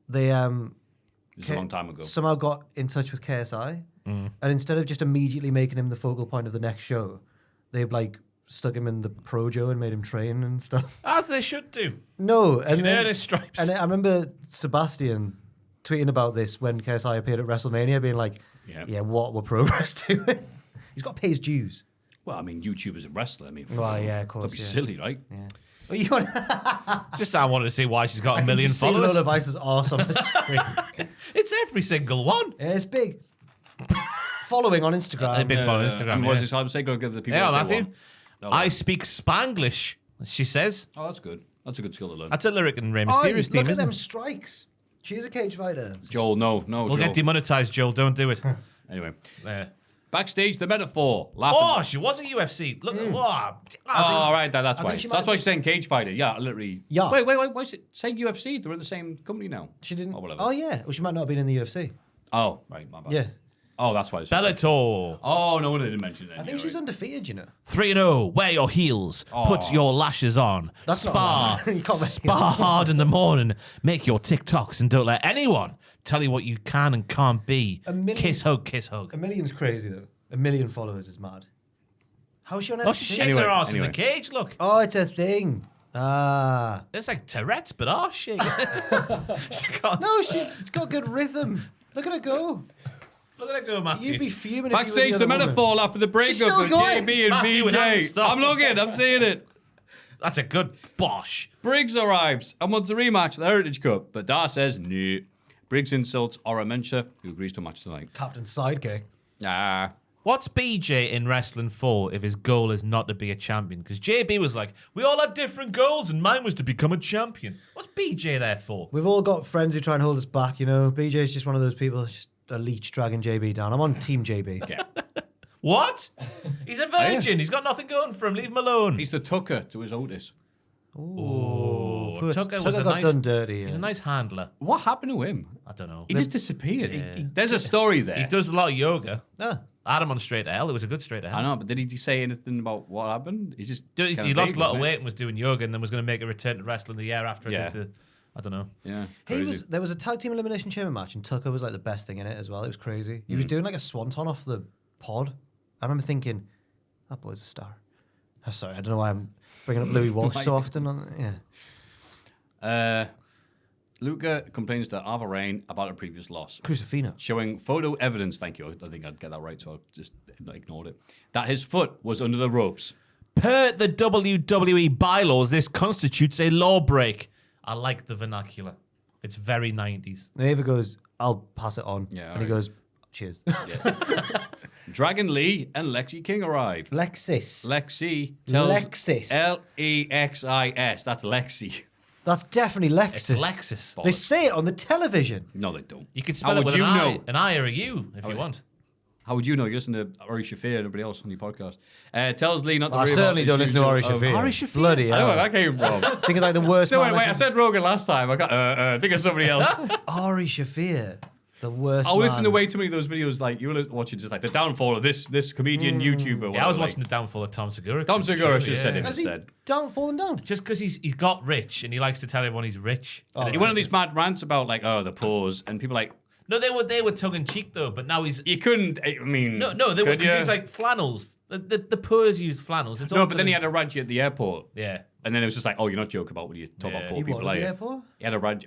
Speaker 3: they
Speaker 2: This is a long time ago.
Speaker 3: somehow got in touch with KSI, and instead of just immediately making him the focal point of the next show, they like stuck him in the Projo and made him train and stuff.
Speaker 4: As they should do.
Speaker 3: No, and
Speaker 4: Should earn his stripes.
Speaker 3: And I remember Sebastian tweeting about this when KSI appeared at WrestleMania, being like, "Yeah, what were Progress doing?" He's got to pay his dues.
Speaker 2: Well, I mean, YouTube is a wrestler. I mean,
Speaker 3: Well, yeah, of course,
Speaker 2: Don't be
Speaker 3: yeah.
Speaker 2: silly, right?
Speaker 3: Yeah. Well, you want
Speaker 4: Just I wanted to see why she's got
Speaker 3: I
Speaker 4: a million
Speaker 3: can see
Speaker 4: followers.
Speaker 3: Lola Vice's arse on the screen.
Speaker 4: It's every single one.
Speaker 3: Yeah, it's big. Following on Instagram.
Speaker 4: A big follow on
Speaker 2: And
Speaker 4: Instagram.
Speaker 2: what
Speaker 4: Yeah.
Speaker 2: is this? I'm saying, go give the people.
Speaker 4: Yeah,
Speaker 2: what they
Speaker 4: Maffew.
Speaker 2: want. They'll
Speaker 4: I
Speaker 2: learn.
Speaker 4: speak Spanglish, she says.
Speaker 2: Oh, that's good. That's a good skill to learn.
Speaker 4: That's a lyric in Rey
Speaker 3: Oi,
Speaker 4: Mysterio's
Speaker 3: look
Speaker 4: team,
Speaker 3: at them
Speaker 4: isn't it?
Speaker 3: strikes. She's a cage fighter.
Speaker 2: Joel, no,
Speaker 4: We'll
Speaker 2: Joel.
Speaker 4: get demonetized, Joel. Don't do it.
Speaker 2: Anyway,
Speaker 4: Yeah.
Speaker 2: backstage, the metaphor. Laughing.
Speaker 4: Oh, she was a UFC. Look,
Speaker 3: Hmm.
Speaker 4: oh,
Speaker 2: Oh, all right, that's
Speaker 3: I
Speaker 2: why.
Speaker 3: think she
Speaker 2: So that's
Speaker 3: might
Speaker 2: why she's saying cage fighter. Yeah, literally.
Speaker 3: Yeah.
Speaker 2: Wait. Why is it saying UFC? They're in the same company now.
Speaker 3: She didn't.
Speaker 2: Or whatever.
Speaker 3: Oh yeah. Well, she might not have been in the UFC.
Speaker 2: Oh, right. My bad.
Speaker 3: Yeah.
Speaker 2: Oh, that's why. It's
Speaker 4: Bellator.
Speaker 2: Oh, no wonder they didn't mention it.
Speaker 3: I think she's undefeated. You know.
Speaker 4: 3-0. Wear your heels. Put your lashes on.
Speaker 3: That's not
Speaker 4: Spar.
Speaker 3: allowed. You can't wear
Speaker 4: Spar hard in the morning. Make your TikToks and don't let anyone tell you what you can and can't be.
Speaker 3: A million-
Speaker 4: Kiss hug, kiss hug.
Speaker 3: A million's crazy though. 1 million followers is mad. How's she on NXT?
Speaker 4: Oh, she's shaking her ass in the cage. Look,
Speaker 3: Oh, it's a thing. Ah.
Speaker 4: it's like Tourette's, but arse shaking. She can't
Speaker 3: No,
Speaker 4: stop.
Speaker 3: she's got good rhythm. Look at her go.
Speaker 4: Look at her go, Matthew.
Speaker 3: You'd be fuming
Speaker 2: Backstage,
Speaker 3: if
Speaker 2: the
Speaker 3: you were the other
Speaker 2: metaphor
Speaker 3: woman.
Speaker 2: after the breakup
Speaker 3: still
Speaker 2: of
Speaker 3: going.
Speaker 2: JB and
Speaker 4: Maffew, it hasn't
Speaker 2: BJ.
Speaker 4: stopped.
Speaker 2: I'm looking. I'm seeing it.
Speaker 4: That's a good bosh.
Speaker 2: Briggs arrives and wants a rematch at the Heritage Cup, but Dar says no. Briggs insults Ora Mensah, who agrees to a match tonight.
Speaker 3: Captain Sidekick.
Speaker 2: Ah.
Speaker 4: What's BJ in wrestling for if his goal is not to be a champion? Because JB was like, we all had different goals and mine was to become a champion. What's BJ there for?
Speaker 3: We've all got friends who try and hold us back, you know. BJ's just one of those people, just a leech dragging JB down. I'm on Team JB.
Speaker 2: Yeah.
Speaker 4: What? He's a virgin. He's got nothing going for him. Leave him alone.
Speaker 2: He's the Tucker to his Otis.
Speaker 4: Oh,
Speaker 3: Poor
Speaker 4: Tucker
Speaker 3: Tucker
Speaker 4: was a
Speaker 3: got
Speaker 4: nice,
Speaker 3: done dirty.
Speaker 4: He's
Speaker 3: Yeah.
Speaker 4: a nice handler.
Speaker 2: What happened to him?
Speaker 4: I don't know.
Speaker 2: He just disappeared. There's a story there.
Speaker 4: He does a lot of yoga.
Speaker 3: Ah.
Speaker 4: Adam on Straight to Hell. It was a good Straight to Hell.
Speaker 2: I know, but did he say anything about what happened? He just
Speaker 4: He
Speaker 2: kinda
Speaker 4: lost
Speaker 2: vague,
Speaker 4: a lot of
Speaker 2: wasn't
Speaker 4: weight and was doing yoga and then was going to make a return to wrestling the year after.
Speaker 2: Yeah.
Speaker 4: I did the, I don't know.
Speaker 2: Yeah.
Speaker 3: There was a tag team elimination chamber match, and Tucker was like the best thing in it as well. It was crazy. He was doing like a swanton off the pod. I remember thinking, that boy's a star. I'm sorry, I don't know why I'm bringing up Louis Walsh so often. Yeah.
Speaker 2: Luca complains to Ava Rain about a previous loss,
Speaker 3: Crucifino.
Speaker 2: showing photo evidence. Thank you. I think I'd get that right, so I just ignored it. That his foot was under the ropes.
Speaker 4: Per the WWE bylaws, this constitutes a law break. I like the vernacular. It's very 90s.
Speaker 3: Ava goes, I'll pass it on.
Speaker 2: Yeah,
Speaker 3: and he
Speaker 2: alright.
Speaker 3: goes, cheers.
Speaker 2: Dragon Lee and Lexi King arrive.
Speaker 3: Lexis.
Speaker 2: Lexi tells
Speaker 3: Lexis.
Speaker 2: Lexis. That's Lexi.
Speaker 3: That's definitely Lexus.
Speaker 4: It's Lexus.
Speaker 3: They say it on the television.
Speaker 2: No, they don't.
Speaker 4: You could
Speaker 2: How
Speaker 4: spell it
Speaker 2: would
Speaker 4: with
Speaker 2: you
Speaker 4: an
Speaker 2: know?
Speaker 4: I or a U if you want.
Speaker 2: How would you know? You listen to Ari Shafir and everybody else on your podcast. Tells Lee not to
Speaker 3: I
Speaker 2: worry
Speaker 3: certainly
Speaker 2: about
Speaker 3: don't listen to Ari Shafir.
Speaker 4: Ari Shafir?
Speaker 3: Bloody
Speaker 2: I know where
Speaker 3: hell.
Speaker 2: that came from.
Speaker 3: Think of like the worst.
Speaker 2: So
Speaker 3: man
Speaker 2: wait,
Speaker 3: I
Speaker 2: I said Rogan last time. I got think of somebody else.
Speaker 3: Ari Shafir, the worst.
Speaker 2: I listen to
Speaker 3: man.
Speaker 2: way too many of those videos. Like you were watching, just like the downfall of this comedian YouTuber.
Speaker 4: Yeah, I was
Speaker 2: like,
Speaker 4: watching the downfall of Tom Segura.
Speaker 2: Tom Segura should have said him
Speaker 3: Has he
Speaker 2: instead.
Speaker 3: fallen down?
Speaker 4: Just because he's got rich and he likes to tell everyone he's rich.
Speaker 3: Oh,
Speaker 4: And
Speaker 2: He
Speaker 4: it's
Speaker 2: went on
Speaker 4: like
Speaker 2: these mad rants about like, the pause, and people like,
Speaker 4: No, they were tongue in cheek though, but now he's
Speaker 2: you couldn't. I mean,
Speaker 4: no, they were
Speaker 2: could
Speaker 4: because
Speaker 2: ya?
Speaker 4: he's like flannels. The poors use flannels. It's
Speaker 2: no,
Speaker 4: all
Speaker 2: but
Speaker 4: to
Speaker 2: then
Speaker 4: do-
Speaker 2: he had a raj at the airport.
Speaker 4: yeah.
Speaker 2: And then it was just like, oh, you're not joking about when you talk about
Speaker 4: Yeah.
Speaker 2: poor
Speaker 3: He
Speaker 2: people,
Speaker 3: what,
Speaker 2: are
Speaker 3: at the
Speaker 2: you?
Speaker 3: airport?
Speaker 2: He had a raj.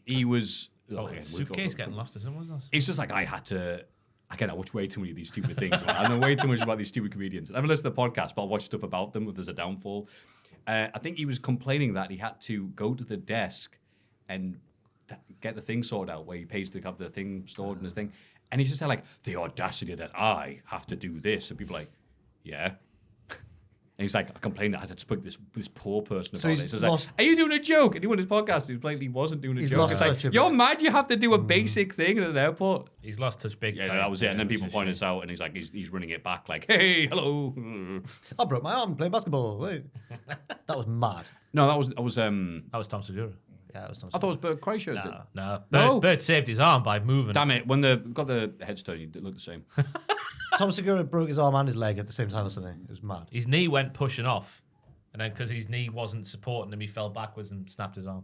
Speaker 2: He was.
Speaker 4: Oh, yeah, suitcase getting lost or something, wasn't it?
Speaker 2: It's just like I had to. Again, I watch way too many of these stupid things. Right? I know way too much about these stupid comedians. I haven't listened to the podcast, but I'll watch stuff about them if there's a downfall. I think he was complaining that he had to go to the desk and get the thing sorted out where he pays to have the thing stored in his thing. And he's just there like, the audacity that I have to do this. And people are like, yeah. And he's like, I complained that I had to speak to this poor person
Speaker 3: So
Speaker 2: about
Speaker 3: he's
Speaker 2: this. It's like,
Speaker 3: lost-
Speaker 2: are you doing a joke? And he won his podcast. He blatantly wasn't doing a
Speaker 3: He's
Speaker 2: joke.
Speaker 3: lost
Speaker 2: It's like,
Speaker 3: touch a
Speaker 2: you're
Speaker 3: bit.
Speaker 2: mad you have to do a basic thing at an airport.
Speaker 4: He's lost touch big
Speaker 2: Yeah,
Speaker 4: time.
Speaker 2: that was it. And then
Speaker 4: which
Speaker 2: people
Speaker 4: is
Speaker 2: point
Speaker 4: shame.
Speaker 2: us out, and he's like, he's running it back, like, hey, hello.
Speaker 3: I broke my arm playing basketball. Wait. That was mad.
Speaker 2: No, that was
Speaker 4: That was Tom Segura.
Speaker 3: Yeah, it was
Speaker 2: I thought it was Bert Kreischer.
Speaker 4: No.
Speaker 2: No.
Speaker 4: Bert saved his arm by moving.
Speaker 2: Damn it! When the got the headstone, you look the same.
Speaker 3: Tom Segura broke his arm and his leg at the same time or something. It was mad.
Speaker 4: His knee went pushing off. And then because his knee wasn't supporting him, he fell backwards and snapped his arm.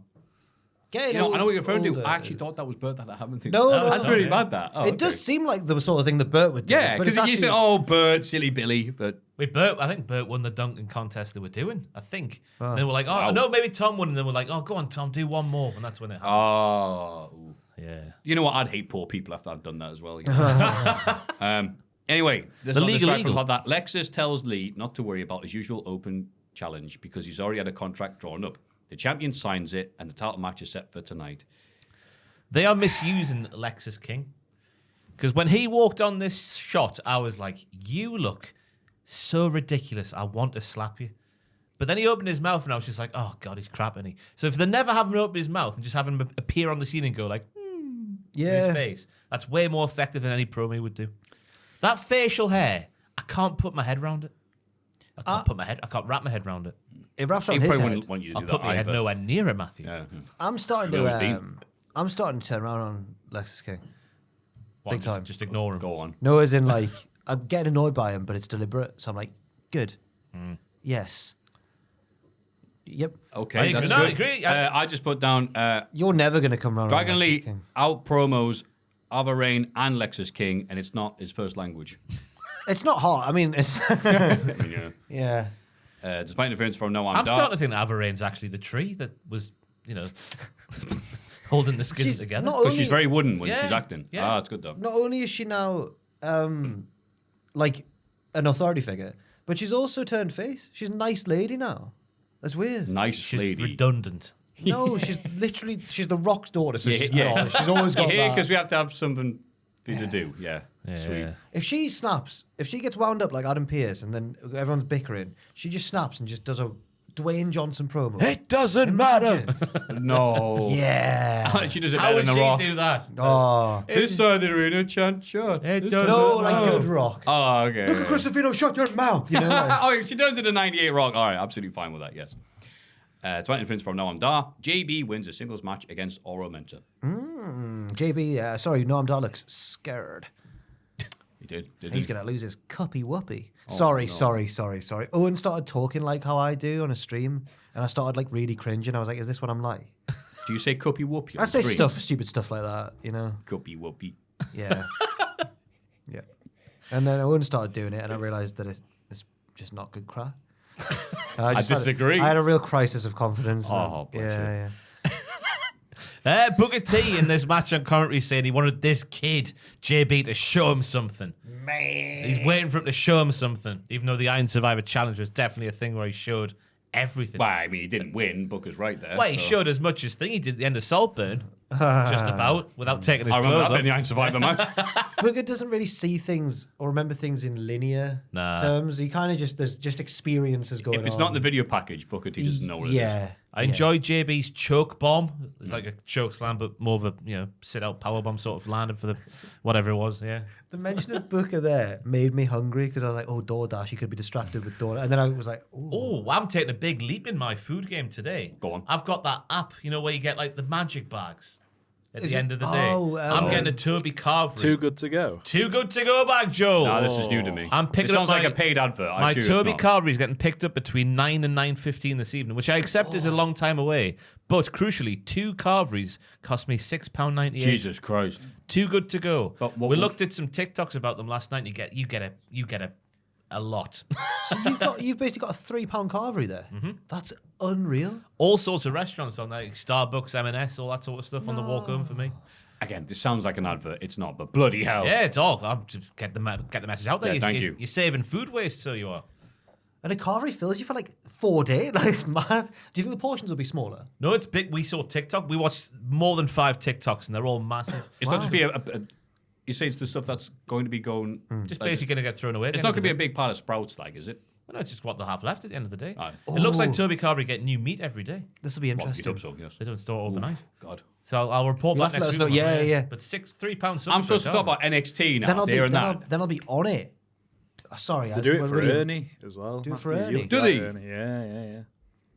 Speaker 3: Getting
Speaker 2: You know, I know what you're referring to.
Speaker 3: older.
Speaker 2: I actually thought that was Bert that happened to.
Speaker 3: No, no,
Speaker 2: that's
Speaker 3: no.
Speaker 2: really bad. That. Oh,
Speaker 3: It does seem like the sort of thing that Bert would do.
Speaker 2: Yeah,
Speaker 3: but
Speaker 2: because
Speaker 3: it's
Speaker 2: you say,
Speaker 3: actually-
Speaker 2: "Oh, Bert, silly Billy," but
Speaker 4: I think Bert won the dunking contest they were doing, I think. And they were like, oh,
Speaker 2: Wow.
Speaker 4: no, maybe Tom won. And they were like, oh, go on, Tom, do one more. And that's when it happened.
Speaker 2: oh,
Speaker 4: Yeah.
Speaker 2: you know what? I'd hate poor people after I've done that as well. You know? Anyway, let's
Speaker 4: The
Speaker 2: not
Speaker 4: legal
Speaker 2: distract from
Speaker 4: eagle.
Speaker 2: about that. Lexus tells Lee not to worry about his usual open challenge because he's already had a contract drawn up. The champion signs it, and the title match is set for tonight.
Speaker 4: They are misusing Lexus King. Because when he walked on this shot, I was like, you look so ridiculous. I want to slap you. But then he opened his mouth and I was just like, oh, God, he's crap, isn't he? So if they never have him open his mouth and just have him appear on the scene and go like, in
Speaker 3: Yeah.
Speaker 4: his face, that's way more effective than any promo he would do. That facial hair, I can't put my head around it. I can't wrap my head around it.
Speaker 3: It wraps
Speaker 2: He
Speaker 3: around his
Speaker 2: probably
Speaker 3: head.
Speaker 2: wouldn't want you to
Speaker 4: I'll
Speaker 2: do
Speaker 4: put
Speaker 2: that
Speaker 4: my head
Speaker 2: either.
Speaker 4: nowhere near it, Maffew.
Speaker 3: I'm
Speaker 2: Well,
Speaker 3: starting
Speaker 2: it's
Speaker 3: to.
Speaker 2: been.
Speaker 3: I'm starting to turn around on Lexus King.
Speaker 4: What,
Speaker 3: Big time.
Speaker 4: Just ignore him.
Speaker 2: Go on.
Speaker 3: No, as in like I'm getting annoyed by him, but it's deliberate. So I'm like, good. Yes. Yep.
Speaker 2: Okay,
Speaker 4: I agree.
Speaker 2: that's
Speaker 4: No, I
Speaker 2: good.
Speaker 4: agree.
Speaker 2: I just put down
Speaker 3: You're never gonna come around.
Speaker 2: Dragon
Speaker 3: on Lexus
Speaker 2: Lee
Speaker 3: King.
Speaker 2: out promos Ava Rain and Lexus King, and it's not his first language.
Speaker 3: It's not hard. I mean, it's.
Speaker 2: I mean,
Speaker 3: yeah.
Speaker 2: despite interference from No I'm
Speaker 4: I'm
Speaker 2: Dark.
Speaker 4: starting to think that Avarain's actually the tree that was, holding the skins
Speaker 3: She's
Speaker 4: together.
Speaker 3: not
Speaker 2: Because
Speaker 3: only
Speaker 2: she's very wooden when
Speaker 4: Yeah,
Speaker 2: she's acting.
Speaker 4: yeah.
Speaker 2: Ah, it's good though.
Speaker 3: not only is she now like an authority figure, but she's also turned face. She's a nice lady now. That's weird.
Speaker 2: Nice
Speaker 4: She's
Speaker 2: lady.
Speaker 4: redundant.
Speaker 3: No, she's she's the Rock's daughter, so she's,
Speaker 2: yeah.
Speaker 3: she's always got
Speaker 2: Here,
Speaker 3: that.
Speaker 2: because we have to have something for you to do. Yeah. Sweet.
Speaker 3: If she snaps, if she gets wound up like Adam Pearce and then everyone's bickering, she just snaps and just does a Dwayne Johnson promo.
Speaker 4: It doesn't
Speaker 3: Imagine.
Speaker 2: No.
Speaker 3: Yeah.
Speaker 2: She does it
Speaker 4: How
Speaker 2: better
Speaker 4: would
Speaker 2: than
Speaker 4: she
Speaker 2: The Rock.
Speaker 4: do that?
Speaker 3: Oh.
Speaker 2: This side of the arena, chant shot.
Speaker 4: It
Speaker 2: This
Speaker 4: doesn't
Speaker 2: side-
Speaker 3: No, like good Rock.
Speaker 2: Oh, okay.
Speaker 3: Look at Crucifino, shut your mouth. You know. Like,
Speaker 2: Oh, she does it in 98 Rock. All right, absolutely fine with that, yes. 20 influence from Noam Dar. JB wins a singles match against Oro Menta.
Speaker 3: JB, sorry, Noam Dar looks scared.
Speaker 2: He did.
Speaker 3: He's going to lose his cuppy whoopee. Sorry. Owen started talking like how I do on a stream, and I started like really cringing. I was like, is this what I'm like?
Speaker 2: Do you say cuppy whoopy?
Speaker 3: I say stupid stuff like that, you know?
Speaker 2: Cuppy whoopy.
Speaker 3: Yeah. Yeah. And then Owen started doing it, and I realised that it's just not good crap. And
Speaker 2: I
Speaker 3: just had
Speaker 2: disagree.
Speaker 3: I had a real crisis of confidence.
Speaker 2: Oh, bless you.
Speaker 3: Yeah.
Speaker 4: Booker T in this match on commentary saying he wanted this kid, JB, to show him something. Man. He's waiting for him to show him something, even though the Iron Survivor Challenge was definitely a thing where he showed everything.
Speaker 2: Well, I mean, he didn't win. Booker's right there.
Speaker 4: Well, he
Speaker 2: so.
Speaker 4: showed as much as thing he did at the end of Saltburn, just about, without taking his
Speaker 2: I remember
Speaker 4: clothes
Speaker 2: that
Speaker 4: off.
Speaker 2: in the Iron Survivor match.
Speaker 3: Booker doesn't really see things or remember things in linear
Speaker 4: Nah.
Speaker 3: terms. He kind of there's just experiences going on.
Speaker 2: If it's not in the video package, Booker T doesn't know what it is.
Speaker 3: Yeah.
Speaker 4: I enjoyed JB's choke bomb. It's like a choke slam, but more of a sit out power bomb sort of landed for the whatever it was. Yeah.
Speaker 3: The mention of Booker there made me hungry because I was like, oh, DoorDash, you could be distracted with DoorDash. And then I was like,
Speaker 4: Oh, I'm taking a big leap in my food game today.
Speaker 2: Go on.
Speaker 4: I've got that app, where you get like the magic bags at
Speaker 3: Is
Speaker 4: the
Speaker 3: it-
Speaker 4: end of the day. I'm getting a Toby Carvery.
Speaker 5: Too good to go.
Speaker 4: Too good to go bag, Joel.
Speaker 2: No, this is new to me.
Speaker 4: I'm picking
Speaker 2: It sounds
Speaker 4: up
Speaker 2: like
Speaker 4: my-
Speaker 2: a paid advert.
Speaker 4: My
Speaker 2: I'm sure
Speaker 4: Toby
Speaker 2: it's not.
Speaker 4: Carvery is getting picked up between 9 and 9:15 this evening, which I accept is a long time away. But crucially, 2 Carveries cost me £6.98.
Speaker 2: Jesus Christ.
Speaker 4: Too good to go.
Speaker 2: But what-
Speaker 4: we looked at some TikToks about them last night. And you get a lot.
Speaker 3: so you've basically got a £3 carvery there.
Speaker 4: Mm-hmm.
Speaker 3: That's unreal.
Speaker 4: All sorts of restaurants on there, like Starbucks, M&S, all that sort of stuff on the walk home for me.
Speaker 2: Again, this sounds like an advert. It's not, but bloody hell.
Speaker 4: Yeah, it's all. I'm just get the message out there.
Speaker 2: Yeah, thank you.
Speaker 4: You're saving food waste, so you are.
Speaker 3: And a carvery fills you for like 4 days. Like, it's mad. Do you think the portions will be smaller?
Speaker 4: No, it's big. We saw TikTok. We watched more than 5 TikToks, and they're all massive.
Speaker 2: It's not just be you say it's the stuff that's going to be going.
Speaker 4: Just basically going to get thrown away.
Speaker 2: It's not going to be a big pile of sprouts, like, is it?
Speaker 4: Well, no, it's just what they have left at the end of the day.
Speaker 2: Aye.
Speaker 4: It looks like
Speaker 3: Oh.
Speaker 4: Toby Carvery getting new meat every day.
Speaker 3: This will be
Speaker 2: Well,
Speaker 3: interesting.
Speaker 2: you'd hope so, yes.
Speaker 4: They don't store it overnight.
Speaker 2: God.
Speaker 4: So I'll report
Speaker 3: You'll
Speaker 4: back
Speaker 3: have to
Speaker 4: next
Speaker 3: let us
Speaker 4: week.
Speaker 3: know.
Speaker 4: on that,
Speaker 3: Yeah.
Speaker 4: But £3.
Speaker 2: I'm supposed to talk about NXT now, there and that.
Speaker 3: Then I'll be on it. Sorry,
Speaker 5: They do it
Speaker 3: we're
Speaker 5: for
Speaker 3: really-
Speaker 5: Ernie as well.
Speaker 3: Do it for
Speaker 5: Matthew,
Speaker 3: Ernie.
Speaker 5: you'll
Speaker 2: Do
Speaker 5: get
Speaker 2: they?
Speaker 5: Ernie. Yeah.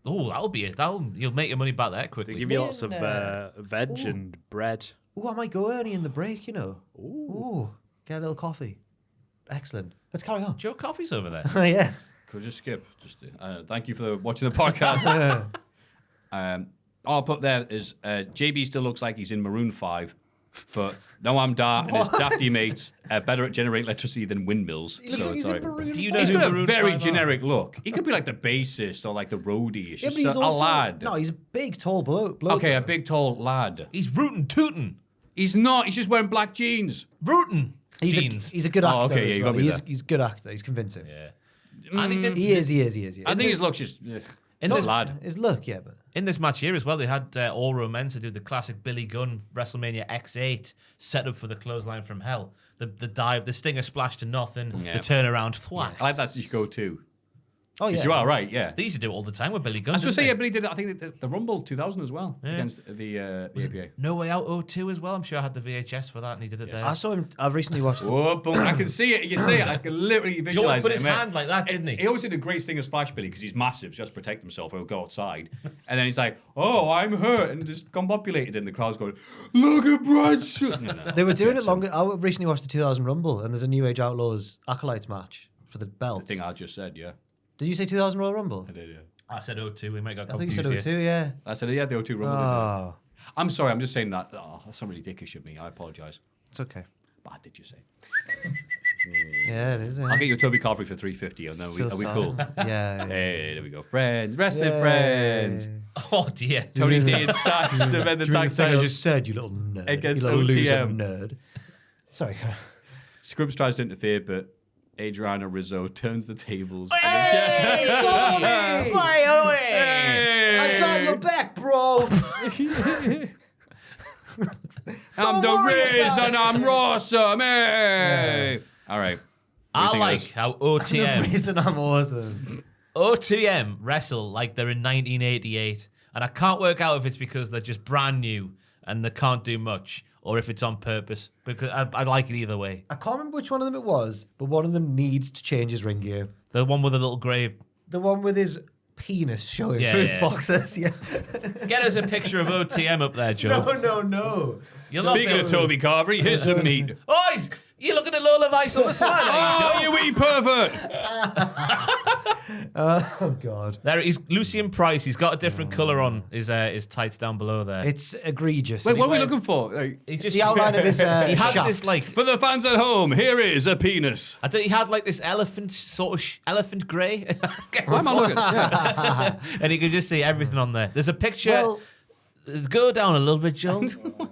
Speaker 4: Oh, that'll be it. You'll make your money back there
Speaker 5: They
Speaker 4: quickly.
Speaker 5: give you lots of
Speaker 3: Man,
Speaker 5: veg and bread.
Speaker 3: Oh, I might go Ernie in the break, Ooh. Get a little coffee. Excellent. Let's carry on.
Speaker 4: Joe Coffee's over there.
Speaker 3: Yeah.
Speaker 2: Could just skip. Just thank you for watching the podcast. All I put there is JB still looks like he's in Maroon 5, but no, I'm Dart and his dafty mates are better at generating electricity than windmills.
Speaker 3: He looks like he's in Maroon
Speaker 4: Do you know
Speaker 2: He's
Speaker 4: who
Speaker 2: got a
Speaker 4: Maroon
Speaker 2: very
Speaker 4: 5 are?
Speaker 2: generic look. He could be like the bassist or like the roadie. It's
Speaker 3: Yeah,
Speaker 2: just
Speaker 3: but he's
Speaker 2: a
Speaker 3: also
Speaker 2: lad.
Speaker 3: No, he's a big, tall bloke.
Speaker 2: Okay, a big, tall lad.
Speaker 4: He's rootin' tootin'.
Speaker 2: He's not. He's just wearing black jeans.
Speaker 4: Rootin'
Speaker 3: He's
Speaker 4: jeans.
Speaker 3: a good actor.
Speaker 2: Oh, okay, yeah,
Speaker 3: as
Speaker 2: you
Speaker 3: well.
Speaker 2: got me there.
Speaker 3: He's a good actor. He's convincing.
Speaker 4: Yeah. And he did.
Speaker 3: He is.
Speaker 2: I think his look's just
Speaker 4: In
Speaker 2: not
Speaker 4: this-
Speaker 2: lad.
Speaker 3: His look, yeah, but
Speaker 4: In this match here as well, they had All Men to do the classic Billy Gunn WrestleMania X8 set up for the clothesline from hell. The dive, the stinger splash to nothing,
Speaker 2: Yeah.
Speaker 4: the turnaround thwack.
Speaker 2: I like that you go too.
Speaker 3: oh yeah,
Speaker 2: Because you are right, yeah.
Speaker 4: They used to do it all the time with Billy Gunn.
Speaker 2: I was going to say,
Speaker 4: didn't
Speaker 2: yeah,
Speaker 4: they?
Speaker 2: but he did it, I think, the Rumble 2000 as well against the APA.
Speaker 4: No Way Out 02 as well. I'm sure I had the VHS for that and he did it there.
Speaker 3: I saw him. I've recently watched.
Speaker 2: Oh, boom, I can see it. You can see it. I can literally
Speaker 4: He always
Speaker 2: visualize
Speaker 4: put
Speaker 2: it.
Speaker 4: his
Speaker 2: mate.
Speaker 4: hand like that, didn't he?
Speaker 2: He always did a great stinger splash, Billy, because he's massive, so he has to protect himself or he'll go outside. And then he's like, oh, I'm hurt, and just combobulated, and the crowd's going, look at Brad.
Speaker 3: They were doing it longer. I recently watched the 2000 Rumble, and there's a New Age Outlaws Acolytes match for the
Speaker 2: The
Speaker 3: belt.
Speaker 2: thing I just said, yeah.
Speaker 3: Did you say 2000 Royal Rumble?
Speaker 2: I did, yeah.
Speaker 4: I said 02. We might got
Speaker 3: I think you
Speaker 4: confused
Speaker 3: said
Speaker 4: here.
Speaker 3: 02, yeah.
Speaker 2: I said, yeah, the O2 Rumble. did, yeah.
Speaker 3: Oh,
Speaker 2: I'm sorry, I'm just saying that. Oh, that's not really dickish of me. I apologise.
Speaker 3: it's okay.
Speaker 2: But I did just say.
Speaker 3: Yeah, it is. Yeah.
Speaker 2: I'll get you a Toby Carvery for $3.50, and then
Speaker 3: Feel
Speaker 2: are we
Speaker 3: sad.
Speaker 2: cool?
Speaker 3: Yeah.
Speaker 2: Hey, there we go. Friends, wrestling
Speaker 3: Yay.
Speaker 2: friends.
Speaker 4: Oh dear.
Speaker 2: Tony D and Stacks to defend the
Speaker 3: Do you remember
Speaker 2: tag
Speaker 3: the thing I
Speaker 2: titles.
Speaker 3: just said, you little nerd?
Speaker 2: Against
Speaker 3: you little loser
Speaker 2: OTM.
Speaker 3: nerd. Sorry.
Speaker 2: Scrubs tries to interfere, but Adriana Rizzo turns the tables.
Speaker 3: I got your back, bro.
Speaker 2: I'm the
Speaker 3: worry
Speaker 2: Riz
Speaker 3: about
Speaker 2: and I'm awesome. Hey. All right. What do
Speaker 4: I
Speaker 2: you think of
Speaker 4: like
Speaker 2: this?
Speaker 4: how
Speaker 3: The
Speaker 4: OTM
Speaker 3: reason I'm awesome.
Speaker 4: OTM wrestle like they're in 1988, and I can't work out if it's because they're just brand new and they can't do much, or if it's on purpose. Because I like it either way.
Speaker 3: I can't remember which one of them it was, but one of them needs to change his ring gear.
Speaker 4: The one with the little grey.
Speaker 3: The one with his penis showing
Speaker 4: Yeah,
Speaker 3: through his
Speaker 4: yeah.
Speaker 3: boxers. Yeah.
Speaker 4: Get us a picture of OTM up there, Joe.
Speaker 3: No.
Speaker 4: You'll not
Speaker 2: Speaking
Speaker 4: be
Speaker 2: of
Speaker 4: able-
Speaker 2: Toby Carvery, here's some meat.
Speaker 4: Oh, you're looking at Lola Vice on the side,
Speaker 2: Oh,
Speaker 4: are you,
Speaker 2: you wee pervert!
Speaker 3: Oh God.
Speaker 4: There he's Lucian Price. He's got a different colour on his tights down below there.
Speaker 3: It's egregious.
Speaker 2: Wait, what are we
Speaker 4: wears-
Speaker 2: looking for? Like,
Speaker 4: He just
Speaker 3: the outline of his
Speaker 4: he had
Speaker 3: shaft.
Speaker 4: this like
Speaker 2: for the fans at home, here is a penis.
Speaker 4: I think he had like this elephant sort of elephant grey,
Speaker 2: Why am I looking? Yeah.
Speaker 4: and he could just see everything on there. There's a picture.
Speaker 3: Well,
Speaker 4: Go down a little bit, Joe.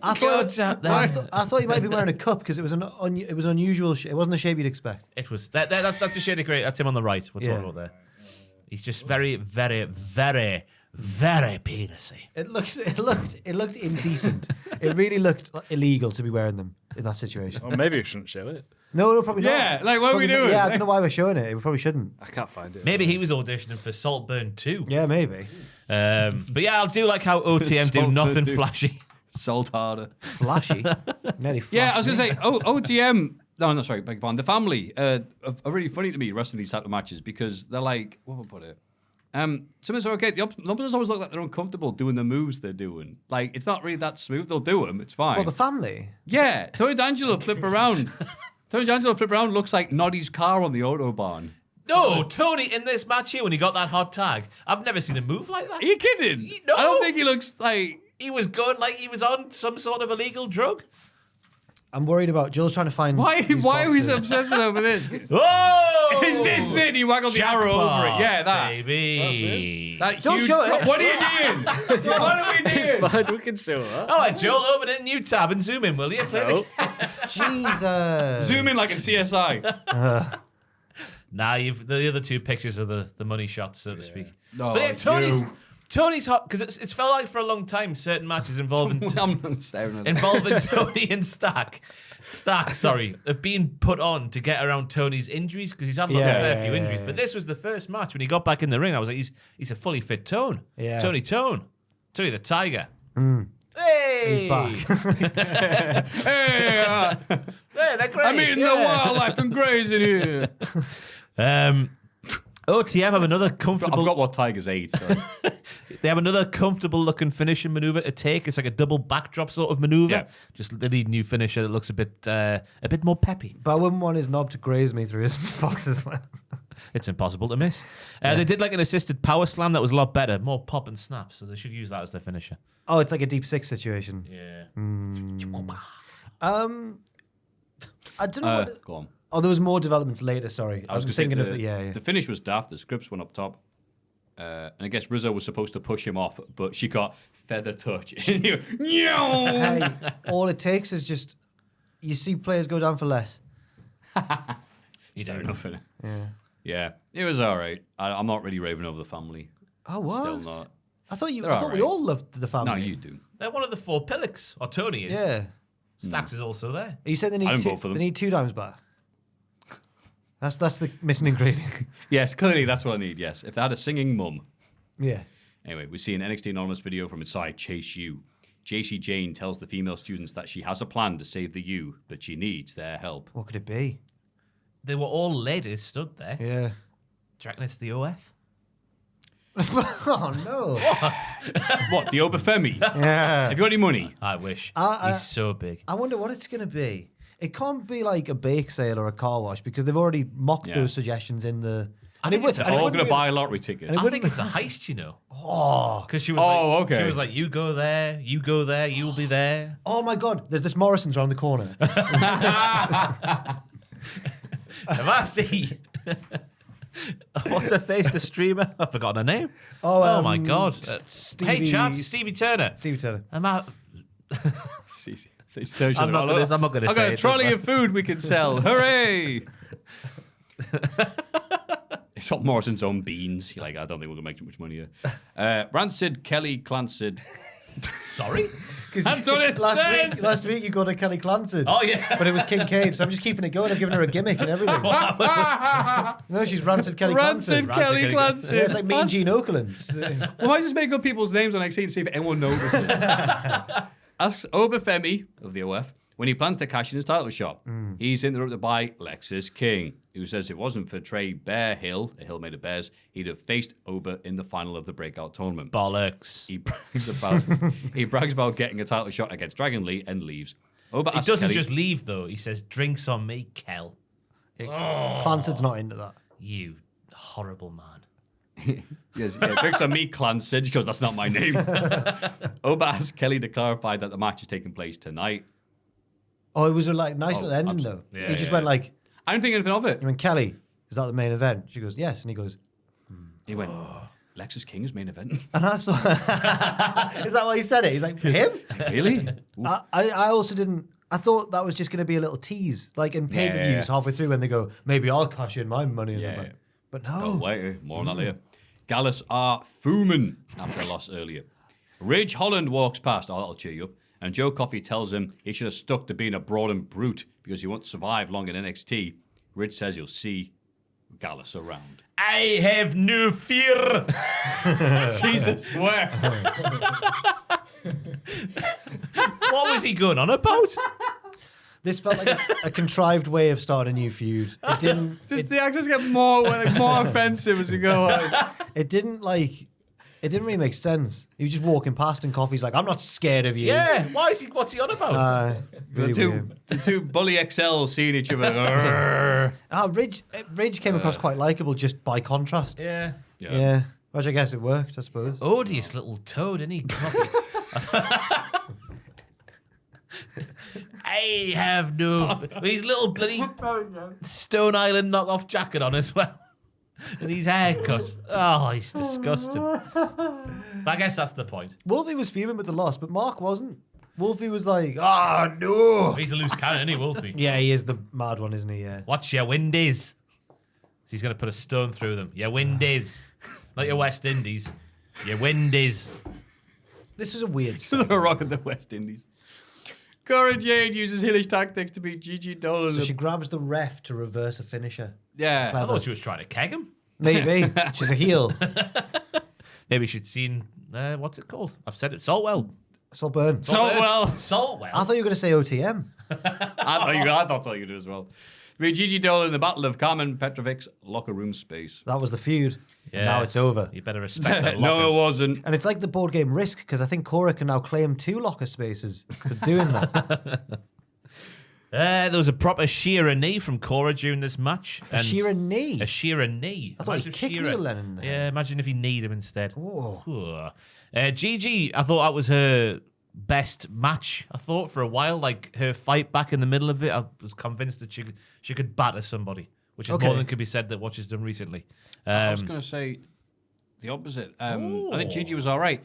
Speaker 3: I
Speaker 4: Go
Speaker 3: thought,
Speaker 4: down there.
Speaker 3: I thought he might be wearing a cup because it was it was unusual. It wasn't the shape you'd expect.
Speaker 4: It was that's a shade of grey. That's him on the right. We're talking
Speaker 3: Yeah.
Speaker 4: about there. He's just very, very, very, very penisy.
Speaker 3: It looked indecent. It really looked illegal to be wearing them in that situation.
Speaker 5: Or maybe we shouldn't show it.
Speaker 3: No, probably not.
Speaker 2: Yeah, like, what are we
Speaker 3: Probably not.
Speaker 2: doing?
Speaker 3: Yeah, I don't know why we're showing it. We probably shouldn't.
Speaker 5: I can't find it.
Speaker 4: Maybe he was auditioning for Saltburn 2.
Speaker 3: Yeah, maybe.
Speaker 4: But yeah, I do like how OTM do
Speaker 2: Saltburn
Speaker 4: nothing
Speaker 2: 2.
Speaker 4: flashy.
Speaker 2: Salt harder.
Speaker 3: Flashy. Nearly flashy.
Speaker 2: Yeah, I was going to say, OTM, no, sorry, beg your pardon. The family are really funny to me, wrestling these type of matches, because they're like, what would I put it? Something's okay. The opposites always look like they're uncomfortable doing the moves they're doing. Like, it's not really that smooth. They'll do them. It's fine.
Speaker 3: Well, the family.
Speaker 2: Yeah, Tony D'Angelo flip around. Tony D'Angelo flip around looks like Noddy's car on the Autobahn.
Speaker 4: No, Tony in this match here when he got that hot tag. I've never seen him move like that.
Speaker 2: Are you kidding?
Speaker 4: No.
Speaker 2: I don't think he looks like...
Speaker 4: He was going like he was on some sort of illegal drug.
Speaker 3: I'm worried about Joel's trying to find.
Speaker 2: Why are we so
Speaker 3: boxes.
Speaker 2: obsessed over this?
Speaker 4: Whoa!
Speaker 2: Is this it? He waggled the arrow over it. Yeah, that.
Speaker 4: Baby.
Speaker 2: That
Speaker 3: Don't
Speaker 2: huge...
Speaker 3: show it.
Speaker 2: What are you doing? What are we doing?
Speaker 5: It's fine. We can show that.
Speaker 4: All right, Joel, open a new tab and zoom in, will you? Play
Speaker 5: No.
Speaker 3: Jesus.
Speaker 2: Zoom in like in CSI.
Speaker 4: Nah, you've the other two pictures of the money shots, so to speak.
Speaker 2: No,
Speaker 4: But yeah,
Speaker 2: you.
Speaker 4: Tony's hot because it's felt like for a long time certain matches involving
Speaker 2: I'm not staring at it.
Speaker 4: involving Tony and Stack, have been put on to get around Tony's injuries because he's had a fair few injuries. But this was the first match when he got back in the ring. I was like, he's a fully fit Tone.
Speaker 3: Yeah.
Speaker 4: Tony the Tiger.
Speaker 3: Mm.
Speaker 4: Hey,
Speaker 3: He's back.
Speaker 2: Hey,
Speaker 4: Hey, they're great.
Speaker 2: I'm eating the wildlife and grazing here.
Speaker 4: OTM have another
Speaker 2: I
Speaker 4: comfortable.
Speaker 2: forgot what tigers ate. Sorry.
Speaker 4: They have another comfortable looking finishing maneuver to take. It's like a double backdrop sort of maneuver.
Speaker 2: Yeah.
Speaker 4: Just they need a new finisher that looks a bit more peppy.
Speaker 3: But I wouldn't want his knob to graze me through his box as well.
Speaker 4: It's impossible to miss. They did like an assisted power slam that was a lot better, more pop and snap. So they should use that as their finisher.
Speaker 3: Oh, it's like a deep six situation.
Speaker 4: Yeah.
Speaker 3: I don't know. What,
Speaker 2: Go on.
Speaker 3: oh, there was more developments later. Sorry,
Speaker 2: I was
Speaker 3: I'm
Speaker 2: gonna say
Speaker 3: thinking of the yeah.
Speaker 2: The finish was daft. The scripts went up top. And I guess Rizzo was supposed to push him off, but she got feather touch.
Speaker 3: Hey, all it takes is just you see players go down for less.
Speaker 2: Fair enough, innit?
Speaker 3: Yeah.
Speaker 2: Yeah, it was all right. I'm not really raving over the family.
Speaker 3: Oh, what?
Speaker 2: Still not.
Speaker 3: I thought
Speaker 2: They're
Speaker 3: I thought
Speaker 2: all
Speaker 3: we
Speaker 2: right.
Speaker 3: all loved the family.
Speaker 2: No, you do.
Speaker 4: They're one of the four pillars. Or Tony is.
Speaker 3: Yeah.
Speaker 4: Stacks is also there.
Speaker 3: You said they
Speaker 2: I
Speaker 3: need
Speaker 2: didn't
Speaker 3: two.
Speaker 2: vote for them.
Speaker 3: They need 2 dimes back. That's the missing ingredient.
Speaker 2: Yes, clearly that's what I need. Yes, if they had a singing mum.
Speaker 3: Yeah.
Speaker 2: Anyway, we see an NXT Anonymous video from inside Chase U. JC Jane tells the female students that she has a plan to save the U, but she needs their help.
Speaker 3: What could it be?
Speaker 4: They were all ladies stood there.
Speaker 3: Yeah.
Speaker 4: Do you reckon it's the OF?
Speaker 3: Oh no.
Speaker 2: What, the Obafemi?
Speaker 3: Yeah.
Speaker 2: Have you got any money?
Speaker 4: I wish.
Speaker 3: I-
Speaker 4: He's so big.
Speaker 3: I wonder what it's gonna be. It can't be like a bake sale or a car wash because they've already mocked
Speaker 2: Yeah.
Speaker 3: those suggestions in the.
Speaker 4: I think it's
Speaker 2: They're all going to buy a lottery ticket.
Speaker 3: And it
Speaker 4: I
Speaker 3: wouldn't
Speaker 4: think it's a heist, you know.
Speaker 3: Oh.
Speaker 4: Because she was
Speaker 2: Oh,
Speaker 4: like,
Speaker 2: okay.
Speaker 4: She was like, you go there, you'll be there.
Speaker 3: Oh my God! There's this Morrison's around the corner.
Speaker 4: If I see, what's her face, the streamer? I've forgotten her name.
Speaker 3: Oh,
Speaker 4: my God!
Speaker 3: Stevie-
Speaker 4: Hey, chat, Stevie Turner.
Speaker 3: Stevie Turner.
Speaker 4: I'm out.
Speaker 2: I'm
Speaker 4: not gonna say
Speaker 2: I've got a
Speaker 4: it,
Speaker 2: trolley
Speaker 4: but-
Speaker 2: of food we can sell. Hooray! It's got Morrison's own beans. You're like, I don't think we're going to make too much money here. Rancid Kelly Clancid.
Speaker 4: Sorry.
Speaker 2: That's what it says.
Speaker 3: Last week you got a Kelly Clancy.
Speaker 4: Oh yeah.
Speaker 3: But it was Kincaid, so I'm just keeping it going. I'm giving her a gimmick and everything. No, she's Rancid Kelly
Speaker 2: Rancid
Speaker 3: Clancy.
Speaker 2: Kelly
Speaker 4: Rancid
Speaker 2: Clancid.
Speaker 3: Yeah, it's like me and Gene Okerlund.
Speaker 2: Well, I just make up people's names on NXT and see if anyone notices it. Asks Obafemi of the OF when he plans to cash in his title shot. He's interrupted by Lexus King, who says if it wasn't for Trey Bear Hill, a Hill made of bears, he'd have faced Oba in the final of the breakout tournament.
Speaker 4: Bollocks.
Speaker 2: He brags about getting a title shot against Dragon Lee and leaves. Oba
Speaker 4: He
Speaker 2: asks
Speaker 4: doesn't
Speaker 2: Kelly,
Speaker 4: just leave though. He says, "Drinks on me, Kel."
Speaker 3: Clancid's not into that.
Speaker 4: You horrible man.
Speaker 2: Yes, yeah, drinks on me, Clancid. She goes, that's not my name. Oba asks Kelly to clarify that the match is taking place tonight.
Speaker 3: Oh, it was a like nice
Speaker 2: Oh,
Speaker 3: little ending though.
Speaker 4: Yeah,
Speaker 3: He just
Speaker 4: yeah.
Speaker 3: went like,
Speaker 2: I didn't think anything of it.
Speaker 3: he went, Kelly, is that the main event? She goes, yes. And he goes,
Speaker 2: He went, Lexus King is main event.
Speaker 3: and I thought, is that why he said it? He's like, him?
Speaker 2: Really?
Speaker 3: I also didn't. I thought that was just going to be a little tease, like in pay-per-views
Speaker 2: Yeah.
Speaker 3: halfway through when they go, maybe I'll cash in my money.
Speaker 2: Yeah.
Speaker 3: Yeah. But
Speaker 2: Oh,
Speaker 3: no.
Speaker 2: wait, more on that later. Gallus R. Fuman after a loss earlier. Ridge Holland walks past, oh, that'll cheer you up, And Joe Coffey tells him he should have stuck to being a brawling brute because he won't survive long in NXT. Rich says you'll see Gallus around.
Speaker 4: I have no fear.
Speaker 2: Jesus, where?
Speaker 4: What was he going on about?
Speaker 3: This felt like a contrived way of starting a new feud. It didn't.
Speaker 2: The actors get more offensive as we go on.
Speaker 3: It didn't really make sense. He was just walking past, and Coffey's like, "I'm not scared of you."
Speaker 4: Yeah. What's he on about?
Speaker 3: Really
Speaker 2: The two bully XLs seeing each other.
Speaker 3: Ridge came across quite likable just by contrast.
Speaker 4: Yeah.
Speaker 3: Yeah. Which I guess it worked, I suppose.
Speaker 4: Odious little toad, isn't he? Coffey. I have no. His little bloody Stone Island knockoff jacket on as well. And his haircut. Oh, he's disgusting. I guess that's the point.
Speaker 3: Wolfie was fuming with the loss, but Mark wasn't. Wolfie was like, no.
Speaker 4: He's a loose cannon, isn't he, Wolfie?
Speaker 3: Yeah, he is the mad one, isn't he? Yeah.
Speaker 4: Watch your windies. He's going to put a stone through them. Your windies. Not your West Indies. Your windies.
Speaker 3: This was a weird
Speaker 2: The Rock of the West Indies. Cora Jade uses heelish tactics to beat Gigi Dolan.
Speaker 3: So she grabs the ref to reverse a finisher.
Speaker 2: Yeah.
Speaker 4: I thought she was trying to keg him.
Speaker 3: Maybe. She's a heel.
Speaker 4: Maybe she'd seen, what's it called? I've said it, Saltwell.
Speaker 3: Saltburn.
Speaker 4: Saltwell.
Speaker 3: I thought you were going to say OTM.
Speaker 2: I thought you did as well. Beat Gigi Dolan in the Battle of Carmen Petrovic's locker room space.
Speaker 3: That was the feud.
Speaker 4: Yeah.
Speaker 3: And now it's over.
Speaker 4: You better respect that.
Speaker 2: No, it wasn't.
Speaker 3: And it's like the board game Risk, because I think Cora can now claim 2 locker spaces for doing that.
Speaker 4: There was a proper Shearer knee from Cora during this match.
Speaker 3: A Shearer knee?
Speaker 4: A Shearer knee.
Speaker 3: I thought he kicked Neil Lennon there.
Speaker 4: Yeah, imagine if he kneed him instead.
Speaker 3: Whoa.
Speaker 4: Gigi, I thought that was her best match, I thought, for a while. Like, her fight back in the middle of it, I was convinced that she could batter somebody, which is more than could be said that what she's done recently.
Speaker 2: I was going to say the opposite. I think Gigi was all right.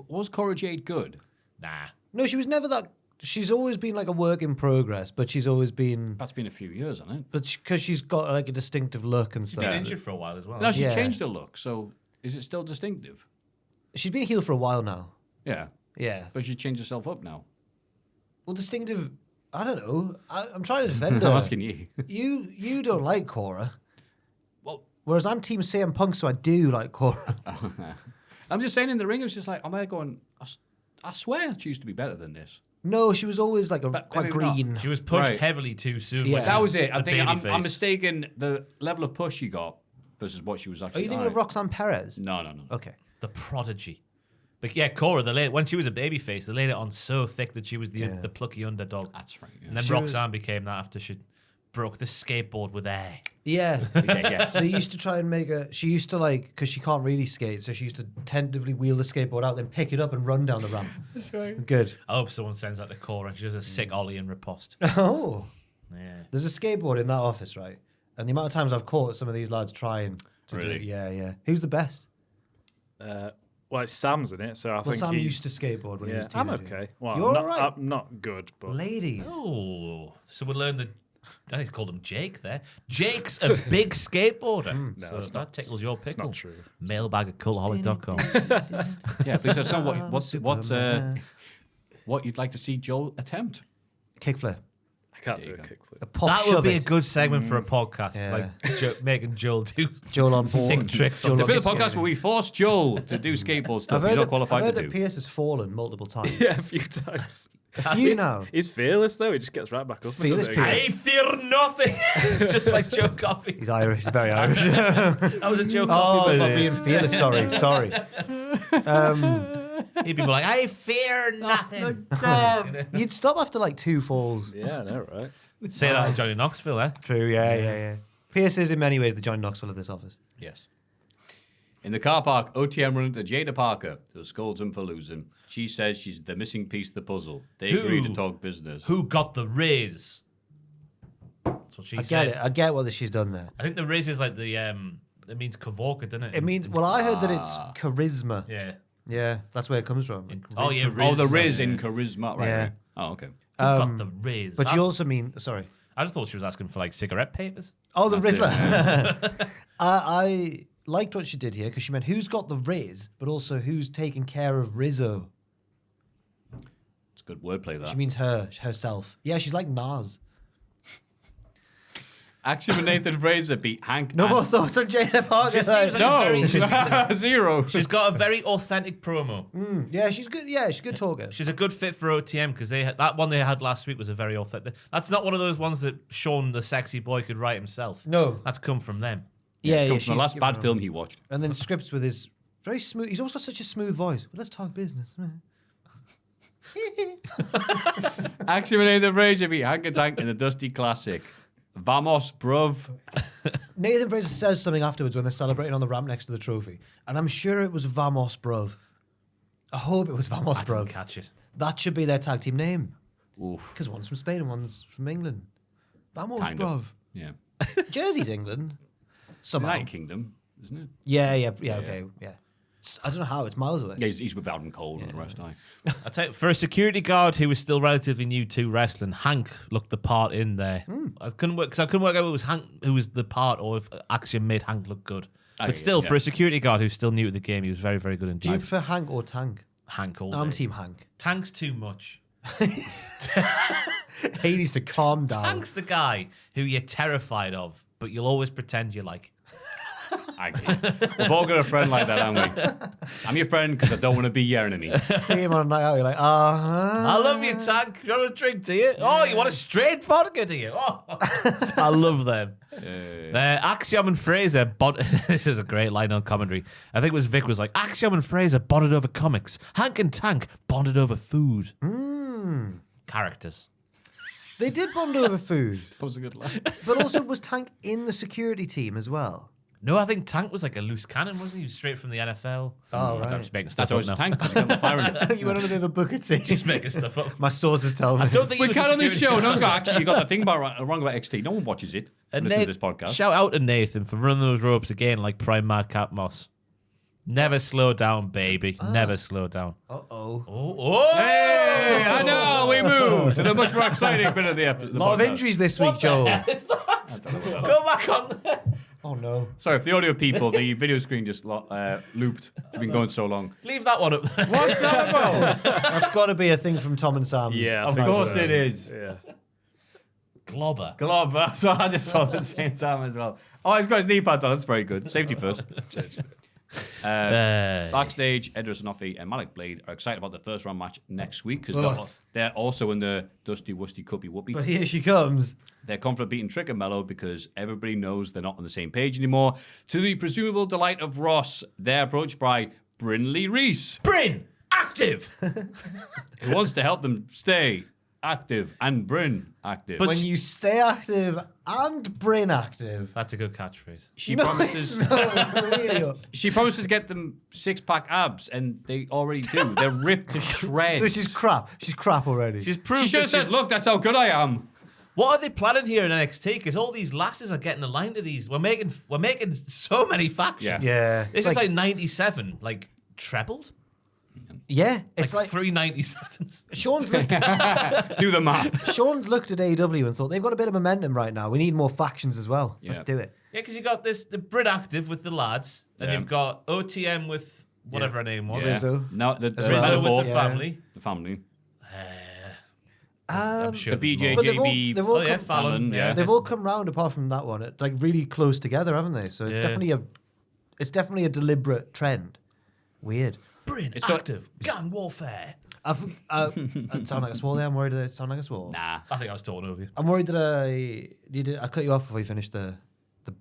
Speaker 2: Was Cora Jade good?
Speaker 4: Nah.
Speaker 3: No, she was never that. She's always been like a work in progress, but she's always been.
Speaker 2: That's been a few years, hasn't it?
Speaker 3: But because she's got like a distinctive look and stuff.
Speaker 4: She's been injured for a while as well.
Speaker 2: No, she's
Speaker 3: Yeah.
Speaker 2: changed her look. So is it still distinctive?
Speaker 3: She's been a heel for a while now.
Speaker 2: Yeah.
Speaker 3: Yeah.
Speaker 2: But she's changed herself up now.
Speaker 3: Well, distinctive. I don't know. I'm trying to defend her.
Speaker 2: I'm asking you.
Speaker 3: You don't like Cora.
Speaker 2: Well,
Speaker 3: Whereas I'm Team CM Punk, so I do like Cora.
Speaker 2: I'm just saying in the ring, it was just like, I'm there going, I swear she used to be better than this.
Speaker 3: No, she was always like quite
Speaker 2: maybe not.
Speaker 3: green.
Speaker 4: She was pushed
Speaker 2: Right.
Speaker 4: heavily too soon.
Speaker 3: Yeah.
Speaker 4: when
Speaker 2: That was it. I
Speaker 4: the
Speaker 2: think
Speaker 4: babyface.
Speaker 2: I'm mistaken the level of push she got versus what she was
Speaker 3: Are
Speaker 2: actually.
Speaker 3: you thinking of Roxanne Perez?
Speaker 2: No.
Speaker 3: Okay.
Speaker 4: The prodigy. But yeah, Cora, when she was a babyface, they laid it on so thick that she was the plucky underdog.
Speaker 2: That's right. Yeah.
Speaker 4: And then
Speaker 3: She
Speaker 4: Roxanne became that after she broke the skateboard with air.
Speaker 3: Yeah.
Speaker 2: yes.
Speaker 3: They used to try and make her. She used to because she can't really skate, so she used to tentatively wheel the skateboard out, then pick it up and run down the ramp.
Speaker 2: That's right.
Speaker 3: Good.
Speaker 4: I hope someone sends that to Cora and she does a sick ollie and riposte.
Speaker 3: Oh.
Speaker 4: Yeah.
Speaker 3: There's a skateboard in that office, right? And the amount of times I've caught some of these lads trying to do
Speaker 2: Really?
Speaker 3: it. Yeah. Who's the best?
Speaker 5: Well, it's Sam's in it, so I
Speaker 3: Well,
Speaker 5: think
Speaker 3: Sam
Speaker 5: he's...
Speaker 3: used to skateboard when he was a
Speaker 5: I'm
Speaker 3: teenager.
Speaker 5: okay. Well,
Speaker 3: You're
Speaker 5: I'm not,
Speaker 3: all right.
Speaker 5: I'm not good, but...
Speaker 3: Ladies.
Speaker 4: Oh, so we learned that. I called him Jake there. Jake's a big skateboarder.
Speaker 5: No,
Speaker 4: So
Speaker 5: it's
Speaker 4: that
Speaker 5: not-
Speaker 4: tickles your
Speaker 5: it's
Speaker 4: pickle.
Speaker 5: not true.
Speaker 4: Mailbag at cultaholic.com.
Speaker 2: Yeah, please let us know
Speaker 3: Superman.
Speaker 2: what you'd like to see Joel attempt.
Speaker 3: Kickflip.
Speaker 5: I can't do a kickflip.
Speaker 3: A pop
Speaker 4: That would
Speaker 3: shove
Speaker 4: be a
Speaker 3: it.
Speaker 4: good segment for a podcast,
Speaker 3: Yeah.
Speaker 4: like making Joel do
Speaker 3: Joel on board.
Speaker 4: sick tricks.
Speaker 3: Joel
Speaker 4: on
Speaker 2: There's
Speaker 3: on
Speaker 2: been a
Speaker 3: board.
Speaker 2: podcast where we force Joel to do skateboard stuff
Speaker 3: I've
Speaker 2: he's
Speaker 3: heard,
Speaker 2: not
Speaker 3: I've
Speaker 2: qualified
Speaker 3: heard
Speaker 2: to
Speaker 3: that
Speaker 2: do.
Speaker 3: Pierce has fallen multiple times.
Speaker 5: Yeah, a few times.
Speaker 3: A few now.
Speaker 5: He's fearless, though. He just gets right back up. and
Speaker 3: Fearless
Speaker 5: does it again.
Speaker 3: Pierce.
Speaker 4: I fear nothing. Just like Joe Coffey.
Speaker 3: He's Irish. He's very Irish.
Speaker 4: That was a Joe
Speaker 3: Oh,
Speaker 4: Coffey
Speaker 3: not
Speaker 4: bit.
Speaker 3: being fearless. Sorry.
Speaker 4: He'd be more like, I fear nothing.
Speaker 3: You'd stop after like 2 falls.
Speaker 5: Yeah, I know, right?
Speaker 4: Say that to Johnny Knoxville, eh?
Speaker 3: True. Yeah. Pierce is in many ways the Johnny Knoxville of this office.
Speaker 2: Yes. In the car park, OTM run into Jada Parker, who scolds him for losing. She says she's the missing piece of the puzzle. They agree to talk business.
Speaker 4: Who got the raise? That's what she
Speaker 3: I
Speaker 4: said.
Speaker 3: get it. I get what she's done there.
Speaker 4: I think the raise is like the it means Kavorka, doesn't it?
Speaker 3: It means, well, I heard that it's charisma.
Speaker 4: yeah.
Speaker 3: Yeah, that's where it comes from.
Speaker 4: Oh yeah,
Speaker 2: Oh, the Riz
Speaker 4: yeah.
Speaker 2: in charisma, right?
Speaker 3: Yeah.
Speaker 2: right. Oh, okay.
Speaker 4: Who got the raise?
Speaker 3: But you also mean, sorry.
Speaker 4: I just thought she was asking for like cigarette papers.
Speaker 3: Oh, the
Speaker 2: That's it,
Speaker 3: Rizzler. I liked what she did here because she meant who's got the Riz, but also who's taking care of Rizzo.
Speaker 2: good wordplay, that.
Speaker 3: She means herself. Yeah, she's like Nas.
Speaker 2: Action with Nathan Fraser beat Hank.
Speaker 3: No
Speaker 2: and-
Speaker 3: more thoughts on Jada Parker.
Speaker 4: She seems like
Speaker 2: No,
Speaker 4: a very,
Speaker 2: zero.
Speaker 4: she's got a very authentic promo.
Speaker 3: Yeah, she's good. Yeah, she's a good talker.
Speaker 4: She's a good fit for OTM because that one they had last week was a very authentic. That's not one of those ones that Sean the sexy boy could write himself.
Speaker 3: No.
Speaker 4: That's come from them.
Speaker 3: Yeah,
Speaker 2: It's
Speaker 3: yeah.
Speaker 2: come from the last bad film he watched.
Speaker 3: And then scripts with his very smooth. He's always got such a smooth voice. Well, let's talk business.
Speaker 2: Action with Nathan Fraser beat Hank and Tank in the Dusty Classic. Vamos, bruv.
Speaker 3: Nathan Fraser says something afterwards when they're celebrating on the ramp next to the trophy, and I'm sure it was Vamos, bruv. I hope it was Vamos,
Speaker 4: I didn't
Speaker 3: bruv.
Speaker 4: catch it.
Speaker 3: That should be their tag team name,
Speaker 2: Oof.
Speaker 3: because one's from Spain and one's from England. Vamos,
Speaker 2: Kind
Speaker 3: bruv.
Speaker 2: of. Yeah.
Speaker 3: Jersey's England. Somehow.
Speaker 2: United Kingdom, isn't it?
Speaker 3: Yeah, okay, yeah. I don't know how. It's miles away.
Speaker 2: Yeah, he's with Adam Cole and the rest.
Speaker 4: I tell you, for a security guard who was still relatively new to wrestling, Hank looked the part in there. I couldn't work out if it was Hank who was the part or if Action made Hank look good. But still, for a security guard who's still new to the game, he was very, very good
Speaker 3: Do you
Speaker 4: indeed.
Speaker 3: prefer Hank or Tank?
Speaker 4: Hank all
Speaker 3: I'm
Speaker 4: day.
Speaker 3: Team Hank.
Speaker 4: Tank's too much.
Speaker 3: He needs to calm down.
Speaker 4: Tank's the guy who you're terrified of, but you'll always pretend you like.
Speaker 2: We've all got a friend like that, haven't we? I'm your friend because I don't want to be your enemy.
Speaker 3: See him on a night out, you're like,
Speaker 4: I love you, Tank. You want a drink, do you? Oh, you want a straight vodka, do you? Oh. I love them. Axiom and Fraser this is a great line on commentary. I think it was Vic was like, Axiom and Fraser bonded over comics. Hank and Tank bonded over food. Characters.
Speaker 3: They did bond over food,
Speaker 2: That was a good line.
Speaker 3: but also was Tank in the security team as well?
Speaker 4: No, I think Tank was like a loose cannon, wasn't he? He was straight from the NFL.
Speaker 3: Oh,
Speaker 4: I'm
Speaker 3: right.
Speaker 4: just making stuff
Speaker 2: That's always
Speaker 4: up
Speaker 2: a
Speaker 4: now.
Speaker 2: tank because you got the firing.
Speaker 3: You went on a bit of a Booker T.
Speaker 4: Just making stuff up.
Speaker 3: My sources tell me.
Speaker 4: I don't think
Speaker 2: We
Speaker 4: he was
Speaker 2: can't
Speaker 4: a
Speaker 2: on this
Speaker 4: security
Speaker 2: show.
Speaker 4: guard.
Speaker 2: No one's got actually. You got that thing wrong about XT. No one watches it.
Speaker 4: And
Speaker 2: Listen to
Speaker 4: Nath-
Speaker 2: this podcast.
Speaker 4: Shout out to Nathan for running those ropes again like Prime Madcap Moss. Never slow down, baby. Never slow down.
Speaker 3: Uh-oh.
Speaker 4: Oh,
Speaker 2: Hey, I know. We moved to the much more exciting bit of the episode.
Speaker 3: A lot of injuries this week, Joel.
Speaker 4: Go back on.
Speaker 3: Oh, no.
Speaker 2: Sorry, for the audio people, the video screen just looped. It's been going so long.
Speaker 4: Leave that one up there.
Speaker 2: What's that about?
Speaker 3: That's got to be a thing from Tom and Sam's.
Speaker 5: Yeah, I
Speaker 2: Of
Speaker 5: think
Speaker 2: course
Speaker 5: so.
Speaker 2: it is.
Speaker 5: Yeah.
Speaker 4: Globber.
Speaker 2: Glob. That's what I just saw at the same time as well. Oh, he's got his knee pads on. That's very good. Safety first. Backstage, Edris Noffy and Malik Blade are excited about the first round match next week because they're also in the Dusty Wusty Cuppy Whoopie.
Speaker 3: But here she comes.
Speaker 2: They're confident beating Trick and Mello because everybody knows they're not on the same page anymore. To the presumable delight of Ross, they're approached by Brinley Reese,
Speaker 4: Bryn, active.
Speaker 2: who wants to help them stay active and Bryn active.
Speaker 3: When you stay active and brain active.
Speaker 4: That's a good catchphrase.
Speaker 2: she
Speaker 3: No,
Speaker 2: promises
Speaker 3: it's not, really.
Speaker 2: she promises to get them 6-pack abs, and they already do. They're ripped to shreds.
Speaker 3: So she's crap. She's crap already.
Speaker 4: She's proved
Speaker 2: She should have
Speaker 4: that
Speaker 2: said, "Look, that's how good I am."
Speaker 4: What are they planning here in NXT? Because all these lasses are getting aligned to these. We're making so many factions.
Speaker 2: Yeah.
Speaker 3: yeah.
Speaker 4: This is like 97, like trebled.
Speaker 3: yeah. It's
Speaker 4: Like
Speaker 3: like
Speaker 4: 397s.
Speaker 3: Sean's looked,
Speaker 2: Do the math.
Speaker 3: Sean's looked at AEW and thought they've got a bit of momentum right now. We need more factions as well. Let's
Speaker 2: Yeah.
Speaker 3: do it.
Speaker 4: Yeah, because you got the Brit Active with the lads, and
Speaker 2: Yeah.
Speaker 4: you've got OTM with whatever her name was.
Speaker 3: Rizzo.
Speaker 2: No, the
Speaker 3: As
Speaker 4: Rizzo
Speaker 3: well.
Speaker 4: with
Speaker 2: fourth,
Speaker 4: the
Speaker 3: Yeah.
Speaker 4: family.
Speaker 2: the family.
Speaker 4: I'm sure
Speaker 2: The
Speaker 4: there's more.
Speaker 3: But they've all-
Speaker 2: BJJB.
Speaker 3: they've all
Speaker 4: Oh yeah,
Speaker 3: come-
Speaker 4: Fallon.
Speaker 2: yeah.
Speaker 3: They've all come round apart from that one. Like really close together, haven't they? So it's
Speaker 4: Yeah.
Speaker 3: definitely a deliberate trend. Weird.
Speaker 4: Brin
Speaker 2: It's so-
Speaker 4: Active. Gang warfare.
Speaker 3: I sound like a swore there. I'm worried that I sound like a swore.
Speaker 2: Nah.
Speaker 4: I think I was talking over you.
Speaker 3: I'm worried that I cut you off before you finished the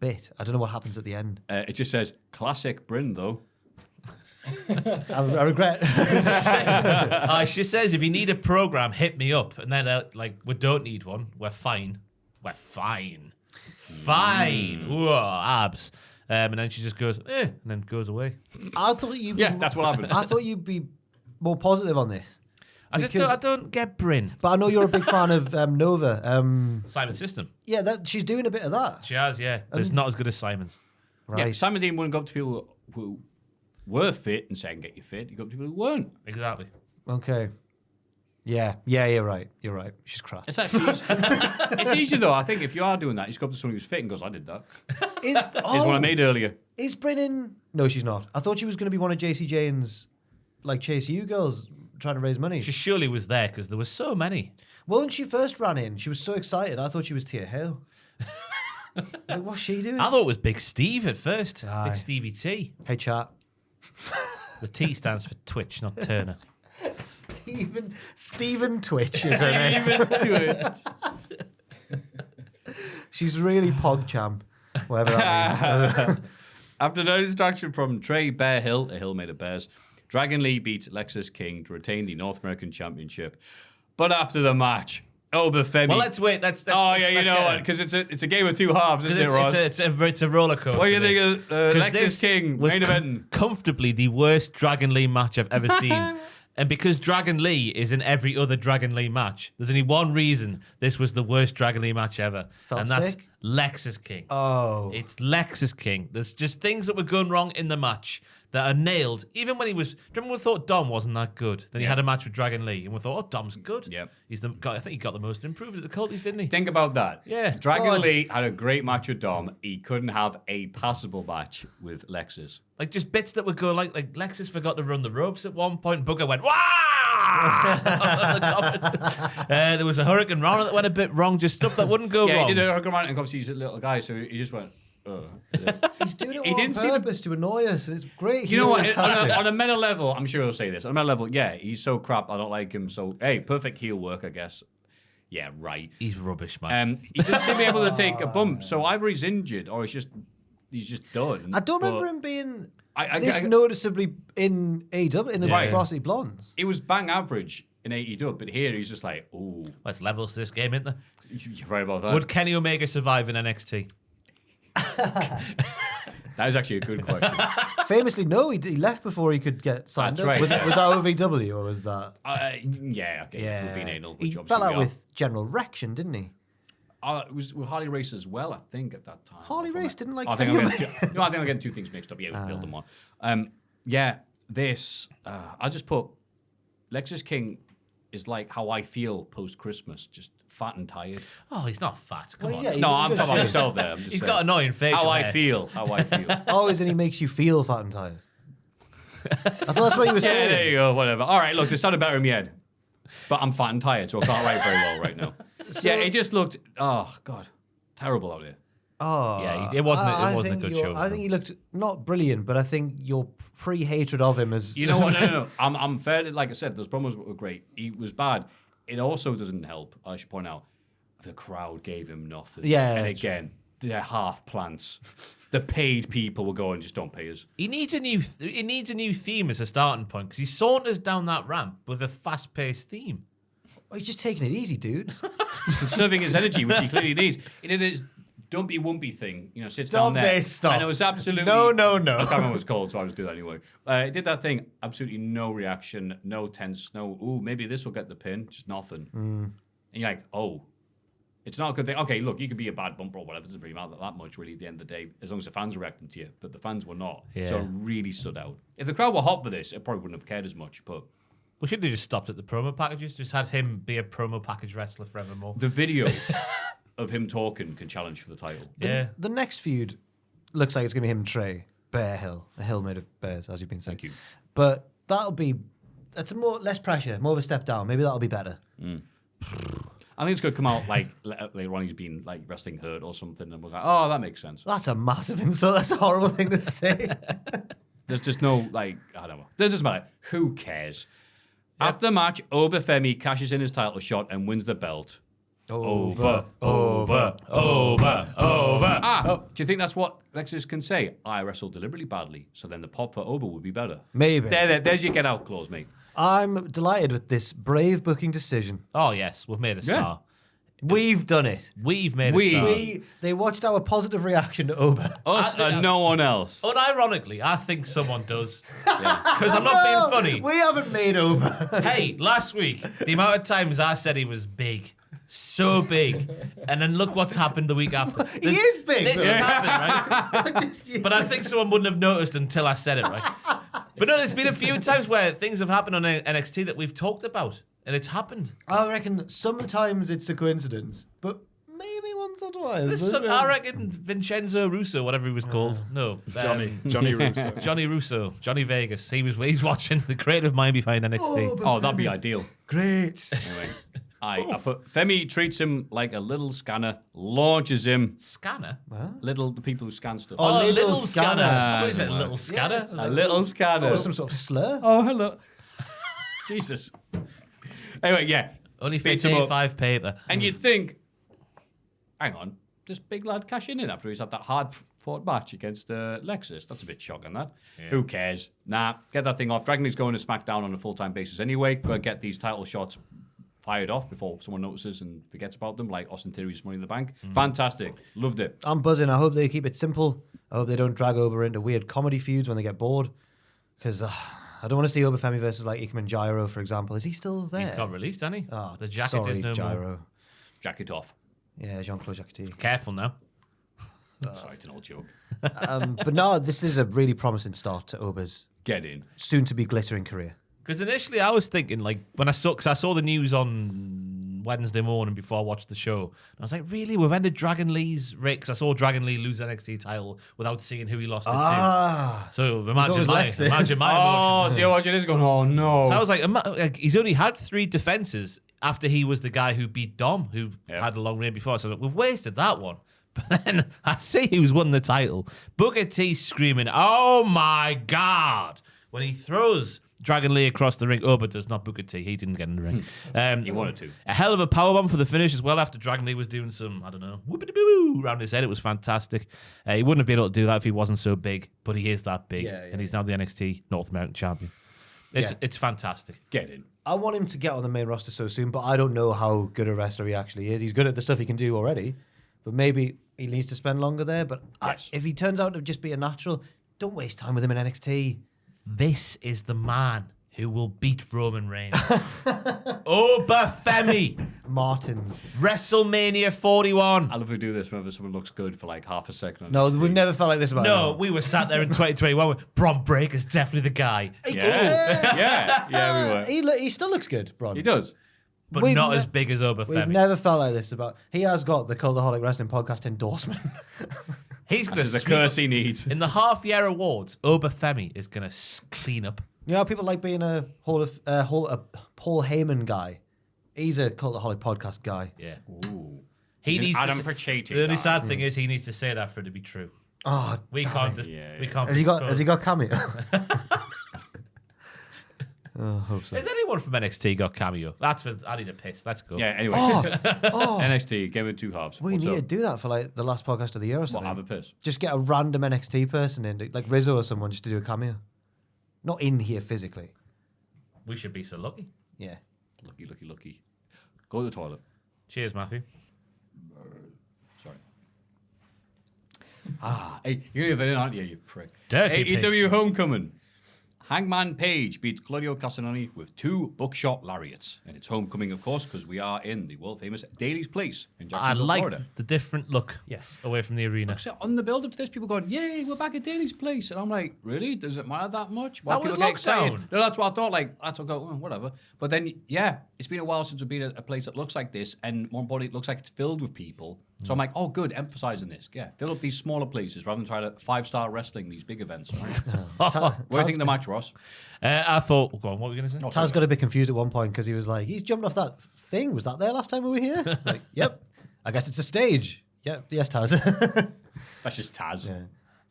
Speaker 3: bit. I don't know what happens at the end.
Speaker 2: It just says classic Bryn though.
Speaker 3: I regret.
Speaker 4: She says, if you need a program, hit me up. And then, we don't need one. We're fine. We're fine. Fine. Whoa, abs. And then she just goes, and then goes away.
Speaker 3: I thought you'd.
Speaker 2: Yeah, that's what happened.
Speaker 3: I thought you'd be more positive on this. Because-
Speaker 4: I don't get Bryn.
Speaker 3: But I know you're a big fan of Nova.
Speaker 4: Simon System.
Speaker 3: Yeah, she's doing a bit of that.
Speaker 4: She has, yeah. But it's not as good as Simon's.
Speaker 3: Right.
Speaker 2: Yeah, Simon Dean wouldn't go up to people who were fit and say, "I can get you fit." You go up to people who weren't.
Speaker 4: Exactly.
Speaker 3: Okay. Yeah, you're right. You're right. She's crap.
Speaker 2: It's actually it's easy though. I think if you are doing that, you just go up to someone who's fit and goes, "I did that."
Speaker 3: Is,
Speaker 2: Here's one I made earlier.
Speaker 3: Is Brennan? No, she's not. I thought she was going to be one of JC Jane's, like Chase U girls. trying to raise money.
Speaker 4: She surely was there because there were so many.
Speaker 3: Well, when she first ran in, she was so excited. I thought she was Tia Hill. Like, what's she doing?
Speaker 4: I thought it was Big Steve at first.
Speaker 3: Aye.
Speaker 4: Big Stevie T.
Speaker 3: Hey, chat.
Speaker 4: The T stands for Twitch, not Turner.
Speaker 3: Stephen Twitch is her name. She's really PogChamp. Whatever that means.
Speaker 2: After no distraction from Trey Bear Hill, a hill made of bears, Dragon Lee beat Lexus King to retain the North American Championship. But after the match, Obafemi.
Speaker 4: Well, let's wait. Let's
Speaker 2: you know what? Because it's a game of two halves, isn't it, Ross?
Speaker 4: It's a roller coaster.
Speaker 2: What do you think of Lexus King
Speaker 4: was
Speaker 2: main event?
Speaker 4: Comfortably the worst Dragon Lee match I've ever seen. And because Dragon Lee is in every other Dragon Lee match, there's only one reason this was the worst Dragon Lee match ever.
Speaker 3: Felt
Speaker 4: and that's
Speaker 3: sick?
Speaker 4: Lexus King.
Speaker 3: Oh.
Speaker 4: It's Lexus King. There's just things that were going wrong in the match that are nailed. Even when he was... Do you remember we thought Dom wasn't that good? Then he had a match with Dragon Lee, and we thought, oh, Dom's good.
Speaker 2: Yep.
Speaker 4: I think he got the most improved at the Culties, didn't he?
Speaker 2: Think about that.
Speaker 4: Yeah.
Speaker 2: Dragon Lee had a great match with Dom. He couldn't have a passable match with Lexus.
Speaker 4: Like, just bits that would go like Lexus forgot to run the ropes at one point. Booker went, wah! There was a Hurricane Rana that went a bit wrong. Just stuff that wouldn't go
Speaker 2: Yeah,
Speaker 4: wrong.
Speaker 2: he did a Hurricane Rana, and obviously he's a little guy, so he just went,
Speaker 3: He's doing it
Speaker 2: He
Speaker 3: all on
Speaker 2: didn't see the-
Speaker 3: purpose to annoy us, and it's great.
Speaker 2: You know what?
Speaker 3: heel
Speaker 2: On
Speaker 3: tactic.
Speaker 2: a meta level, I'm sure he'll say this. On a meta level, yeah, he's so crap. I don't like him. So, hey, perfect heel work, I guess. Yeah, right.
Speaker 4: He's rubbish, man.
Speaker 2: He doesn't seem to be able to take a bump. So either he's injured or he's just done.
Speaker 3: I don't
Speaker 2: But
Speaker 3: remember him being
Speaker 2: I-
Speaker 3: this noticeably in AEW, in the
Speaker 4: Yeah.
Speaker 3: Varsity Blondes.
Speaker 2: It was bang average in AEW, but here he's just like, ooh,
Speaker 4: Let's levels to this game, isn't there?
Speaker 2: you're right about that.
Speaker 4: Would Kenny Omega survive in NXT?
Speaker 2: That is actually a good question.
Speaker 3: Famously, no, he left before he could get signed
Speaker 2: That's
Speaker 3: up.
Speaker 2: right.
Speaker 3: Was that OVW or was that?
Speaker 2: Yeah, okay.
Speaker 3: Yeah.
Speaker 2: We've been anal,
Speaker 3: He
Speaker 2: which
Speaker 3: fell
Speaker 2: obviously
Speaker 3: out
Speaker 2: we are.
Speaker 3: with General Rection, didn't he?
Speaker 2: It was with Harley Race as well, I think, at that time.
Speaker 3: Harley Race didn't like
Speaker 2: I think
Speaker 3: Kenny
Speaker 2: I'm getting two things mixed up. Yeah, we build them on. I just put Lexus King is like how I feel post-Christmas, just fat and tired.
Speaker 4: Oh, he's not fat. Come
Speaker 3: Well,
Speaker 4: on.
Speaker 3: yeah, he's
Speaker 2: No,
Speaker 3: in
Speaker 2: I'm
Speaker 3: good
Speaker 2: talking about
Speaker 3: shape.
Speaker 2: myself there. I'm just
Speaker 4: He's
Speaker 2: saying.
Speaker 4: got annoying facial
Speaker 2: How I
Speaker 4: hair.
Speaker 2: feel.
Speaker 3: Always, and he makes you feel fat and tired. I thought that's what you were
Speaker 2: Yeah,
Speaker 3: saying.
Speaker 2: there you go, whatever. All right, look, this sounded better in my head. But I'm fat and tired, so I can't write very well right now. Yeah, it just looked, oh, God, terrible out here.
Speaker 3: Oh,
Speaker 4: Yeah, it wasn't a
Speaker 3: think
Speaker 4: good
Speaker 3: you're-
Speaker 4: show.
Speaker 3: I think he looked not brilliant, but I think your pre-hatred of him is.
Speaker 2: You know what? No. I'm fair. Like I said, those promos were great. He was bad. It also doesn't help, I should point out, the crowd gave him nothing.
Speaker 3: Yeah,
Speaker 2: And again, they're half plants. The paid people were going, just don't pay us.
Speaker 4: He needs a new theme as a starting point because he saunters down that ramp with a fast-paced theme.
Speaker 3: Oh, he's just taking it easy, dude.
Speaker 2: Conserving his energy, which he clearly needs. He did his dumpy wumpy thing, sits
Speaker 3: Stop
Speaker 2: down there.
Speaker 3: this, stop.
Speaker 2: And it was absolutely...
Speaker 3: No.
Speaker 2: I can't remember what it's called, so I just do that anyway. He did that thing, absolutely no reaction, no tense, no, ooh, maybe this will get the pin, just nothing. And you're like, oh, it's not a good thing. Okay, look, you could be a bad bumper or whatever, it doesn't really matter that much really at the end of the day, as long as the fans are reacting to you, but the fans were not.
Speaker 4: Yeah.
Speaker 2: So it really stood out. If the crowd were hot for this, it probably wouldn't have cared as much, but
Speaker 4: We should have just stopped at the promo packages, just had him be a promo package wrestler forevermore.
Speaker 2: the video of him talking can challenge for the title.
Speaker 3: The next feud looks like it's going to be him and Trey. Bear Hill. A hill made of bears, as you've been saying.
Speaker 2: Thank you.
Speaker 3: But that's less pressure, more of a step down. Maybe that'll be better.
Speaker 2: I think it's going to come out like later on he's been like wrestling hurt or something, and we're like, oh, that makes sense.
Speaker 3: That's a massive insult. That's a horrible thing to say.
Speaker 2: There's just no, I don't know. It doesn't matter. Who cares? After the match, Obafemi cashes in his title shot and wins the belt.
Speaker 3: Over.
Speaker 2: Do you think that's what Lexus can say? I wrestled deliberately badly, so then the pop for Oba would be better.
Speaker 3: Maybe.
Speaker 2: There's your get out clause, mate.
Speaker 3: I'm delighted with this brave booking decision.
Speaker 4: Oh, yes, we've made a star.
Speaker 3: We've done it.
Speaker 4: We've made a star.
Speaker 3: They watched our positive reaction to Oba.
Speaker 2: Us and no one else.
Speaker 4: Unironically, I think someone does. Because I'm not being funny.
Speaker 3: We haven't made Oba.
Speaker 4: Hey, last week, the amount of times I said he was big. So big. And then look what's happened the week after.
Speaker 3: He is big.
Speaker 4: This
Speaker 3: though.
Speaker 4: has happened, right? But I think someone wouldn't have noticed until I said it, right? But no, there's been a few times where things have happened on NXT that we've talked about. And it's happened.
Speaker 3: I reckon sometimes it's a coincidence, but maybe once
Speaker 4: I reckon Vincenzo Russo, whatever he was called. No,
Speaker 5: Johnny Russo.
Speaker 4: Johnny Russo, Johnny Vegas. He's watching the creative mind behind NXT.
Speaker 2: Oh, that'd be ideal.
Speaker 3: Great.
Speaker 2: Anyway, I put Femi treats him like a little scanner, launches him.
Speaker 4: Scanner?
Speaker 2: The people who scan stuff.
Speaker 3: Oh, little
Speaker 4: scanner.
Speaker 3: scanner.
Speaker 4: What is it? A little scanner?
Speaker 2: A little scanner.
Speaker 3: Or some sort of slur.
Speaker 2: Oh, hello. Jesus. Anyway, yeah.
Speaker 4: Only
Speaker 2: Beats him up.
Speaker 4: 55 paper.
Speaker 2: And you'd think, hang on, does big lad cash in after he's had that hard-fought match against Lexus? That's a bit shocking, that. Yeah. Who cares? Nah, get that thing off. Dragon Lee's going to SmackDown on a full-time basis anyway. Got to get these title shots fired off before someone notices and forgets about them, like Austin Theory's Money in the Bank. Fantastic. Loved it.
Speaker 3: I'm buzzing. I hope they keep it simple. I hope they don't drag over into weird comedy feuds when they get bored. Because I don't want to see Obafemi versus like Ikemen Gyro, for example. Is he still there?
Speaker 4: He's got released, hasn't he?
Speaker 3: Oh,
Speaker 4: the jacket
Speaker 3: sorry,
Speaker 4: is no
Speaker 3: Gyro.
Speaker 4: more.
Speaker 2: Jacket off.
Speaker 3: Yeah, Jean-Claude Jacquetie.
Speaker 4: Careful now.
Speaker 2: Sorry, it's an old joke.
Speaker 3: But no, this is a really promising start to Oba's
Speaker 2: Get in.
Speaker 3: soon-to-be glittering career.
Speaker 4: Because initially I was thinking, like, when I saw the news on Wednesday morning before I watched the show, and I was like, really? We've ended Dragon Lee's reign? Because I saw Dragon Lee lose NXT title without seeing who he lost it to. So imagine my emotion.
Speaker 2: Oh, so you're watching this going, oh no.
Speaker 4: So I was like, he's only had 3 defenses after he was the guy who beat Dom, who had a long reign before. So we've wasted that one. But then I see who's won the title. Booker T screaming, oh my God, when he throws Dragon Lee across the ring. Oh, but does not Booker T. He didn't get in the ring.
Speaker 2: He wanted to.
Speaker 4: A hell of a powerbomb for the finish as well after Dragon Lee was doing some, I don't know, whoopity-boo around his head. It was fantastic. He wouldn't have been able to do that if he wasn't so big, but he is that big. And he's now the NXT North American champion. It's fantastic.
Speaker 2: Get in.
Speaker 3: I want him to get on the main roster so soon, but I don't know how good a wrestler he actually is. He's good at the stuff he can do already, but maybe he needs to spend longer there. But if he turns out to just be a natural, don't waste time with him in NXT.
Speaker 4: This is the man who will beat Roman Reigns. Obafemi.
Speaker 3: Martins.
Speaker 4: WrestleMania 41.
Speaker 2: I love we do this whenever someone looks good for like half a second.
Speaker 3: No, we've never felt like this about him.
Speaker 4: We were sat there in 2021 with Bron Breakker's definitely the guy.
Speaker 2: Yeah, we were.
Speaker 3: He still looks good, Bron.
Speaker 2: He does.
Speaker 4: But not as big as Obafemi.
Speaker 3: We've never felt like this about... He has got the Cultaholic Wrestling Podcast endorsement.
Speaker 4: He's going to...
Speaker 2: the curse he needs.
Speaker 4: In the half-year awards, Obafemi is going to clean up.
Speaker 3: You know how people like being a Paul Heyman guy? He's a Cultaholic Podcast guy.
Speaker 4: Yeah.
Speaker 2: Ooh.
Speaker 4: He needs
Speaker 2: Adam
Speaker 4: to...
Speaker 2: Percheti.
Speaker 4: The only sad thing is he needs to say that for it to be true.
Speaker 3: Oh,
Speaker 4: we can't... We can't...
Speaker 3: Has he got cameo? Oh, I hope so.
Speaker 4: Has anyone from NXT got cameo? That's what I need a piss. Let's go.
Speaker 2: Yeah, anyway. NXT, game in 2 halves.
Speaker 3: We need to do that for like the last podcast of the year or something.
Speaker 2: Have a piss.
Speaker 3: Just get a random NXT person in, like Rizzo or someone, just to do a cameo. Not in here physically.
Speaker 4: We should be so lucky.
Speaker 3: Yeah.
Speaker 2: Lucky. Go to the toilet.
Speaker 4: Cheers, Maffew.
Speaker 2: Sorry. Hey, you're going to aren't you, you prick?
Speaker 4: Dirty pig.
Speaker 2: AEW Homecoming. Hangman Page beats Claudio Castagnoli with 2 buckshot lariats. And it's homecoming, of course, because we are in the world-famous Daly's Place in
Speaker 4: I
Speaker 2: Jacksonville,
Speaker 4: like
Speaker 2: Florida.
Speaker 4: the different look away from the arena.
Speaker 2: So on the build-up to this, people going, yay, we're back at Daly's Place. And I'm like, really? Does it matter that much? Why
Speaker 4: That was
Speaker 2: people get excited?
Speaker 4: lockdown.
Speaker 2: No, that's what I thought. Like, that's what I go, whatever. But then, yeah, it's been a while since we've been at a place that looks like this. And more importantly, it looks like it's filled with people. So I'm like, oh, good, emphasizing this. Yeah, fill up these smaller places rather than try to 5-star wrestling these big events. Right? What do you think of the match, Ross?
Speaker 4: I thought, go on, what were we going to say?
Speaker 3: Taz got a bit confused at one point because he was like, he's jumped off that thing. Was that there last time we were here? Like, yep. I guess it's a stage. Yeah, yes, Taz.
Speaker 2: That's just Taz.
Speaker 3: Yeah.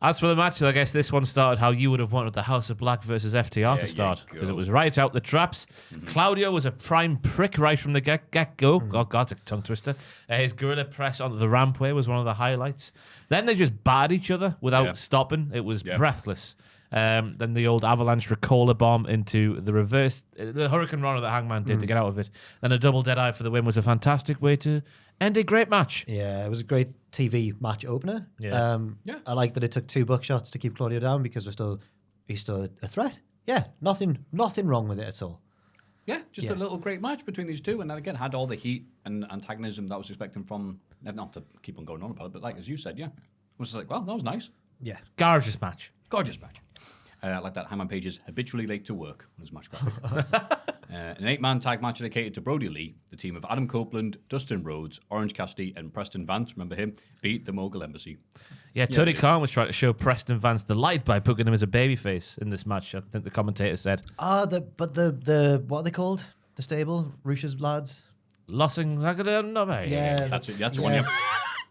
Speaker 4: As for the match, I guess this one started how you would have wanted the House of Black versus FTR to start, because it was right out the traps. Claudio was a prime prick right from the get-go. Oh, God, it's a tongue twister. His gorilla press onto the rampway was one of the highlights. Then they just battered each other without stopping. It was breathless. Then the old avalanche Ricola bomb into the reverse. The Hurricane Runner that Hangman did to get out of it. Then a double dead eye for the win was a fantastic way to end a great match.
Speaker 3: Yeah, it was a great TV match opener.
Speaker 4: Yeah.
Speaker 3: I like that it took 2 buckshots to keep Claudio down because he's still a threat. Yeah, nothing wrong with it at all.
Speaker 2: Yeah, just a little great match between these two, and then again had all the heat and antagonism that I was expecting from. Not to keep on going on about it, but like as you said, I was just like, well, that was nice.
Speaker 3: Yeah,
Speaker 4: Gorgeous match.
Speaker 2: Gorgeous match. Like that, Hangman Page is habitually late to work on his match graphic. An 8-man tag match dedicated to Brody Lee, the team of Adam Copeland, Dustin Rhodes, Orange Cassidy, and Preston Vance, remember him, beat the Mogul Embassy.
Speaker 4: Yeah, Tony Khan was trying to show Preston Vance the light by booking him as a babyface in this match. I think the commentator said.
Speaker 3: The what are they called? The stable, Rush's lads.
Speaker 4: Lossing,
Speaker 3: Yeah,
Speaker 2: That's it. That's the one. Yeah.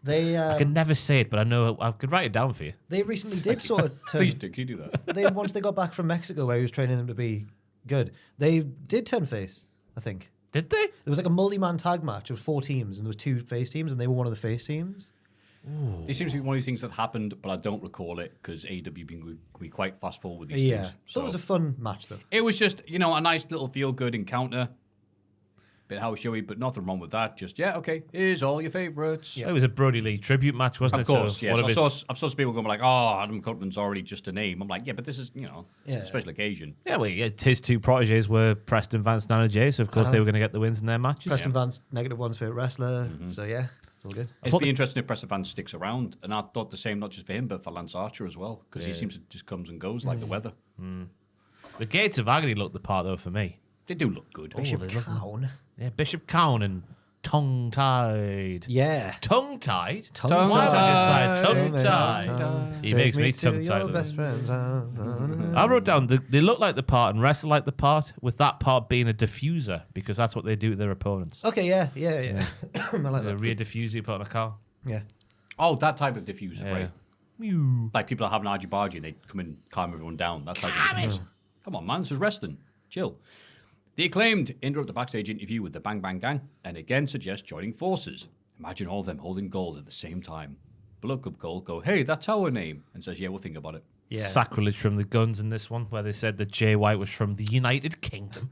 Speaker 3: They.
Speaker 4: I can never say it, but I know I could write it down for you.
Speaker 3: They recently did sort of turn.
Speaker 2: Please do. Can you do that?
Speaker 3: Once they got back from Mexico, where he was training them to be good, they did turn face. I think
Speaker 4: Did they?
Speaker 3: there was like a multi-man tag match of 4 teams, and there was 2 face teams, and they were one of the face teams.
Speaker 2: This seems to be one of these things that happened, but I don't recall it because AEW can be quite fast forward with these
Speaker 3: Yeah,
Speaker 2: things.
Speaker 3: so it was a fun match though.
Speaker 2: It was just, a nice little feel-good encounter. Bit house showy, but nothing wrong with that. Just, okay, here's all your favourites.
Speaker 4: It was a Brody Lee tribute match, wasn't
Speaker 2: Of
Speaker 4: it?
Speaker 2: course,
Speaker 4: So
Speaker 2: yes.
Speaker 4: one of
Speaker 2: I've saw some people going like, oh, Adam Copeland's already just a name. I'm like, yeah, but this is, it's a special occasion.
Speaker 4: Yeah, well, his 2 proteges were Preston Vance and Anna Jay, so of course they were going to get the wins in their matches.
Speaker 3: Preston Vance, -1's favourite wrestler. So yeah, it's all good.
Speaker 2: It'd be interesting if Preston Vance sticks around. And I thought the same, not just for him, but for Lance Archer as well, because he seems to just comes and goes like the weather.
Speaker 4: The Gates of Agony looked the part, though, for me.
Speaker 2: They do look good.
Speaker 3: Bishop Cowan.
Speaker 4: Yeah, Bishop Cowan and Tongue-Tied.
Speaker 3: Yeah.
Speaker 4: Tongue-Tied?
Speaker 3: Tongue-tied.
Speaker 4: Why would I just say tongue-tied?
Speaker 3: Tongue-tied.
Speaker 4: He
Speaker 3: Take
Speaker 4: makes me
Speaker 3: to your
Speaker 4: tongue-tied.
Speaker 3: best friend's house.
Speaker 4: I wrote down, they look like the part and wrestle like the part, with that part being a diffuser, because that's what they do to their opponents.
Speaker 3: Okay, yeah. I like
Speaker 4: The
Speaker 3: that.
Speaker 4: rear diffuser you put on a car.
Speaker 3: Yeah.
Speaker 2: Oh, that type of diffuser,
Speaker 4: Yeah.
Speaker 2: right? Like people are having argy-bargy and they come and calm everyone down. That's like a diffuser. Come on, man, this is wrestling. Chill. The Acclaimed interrupt the backstage interview with the Bang Bang Gang and again suggest joining forces. Imagine all of them holding gold at the same time. Blood Cup Gold go, hey, that's our name, and says, yeah, we'll think about it.
Speaker 3: Yeah.
Speaker 4: Sacrilege from the Guns in this one, where they said that Jay White was from the United Kingdom.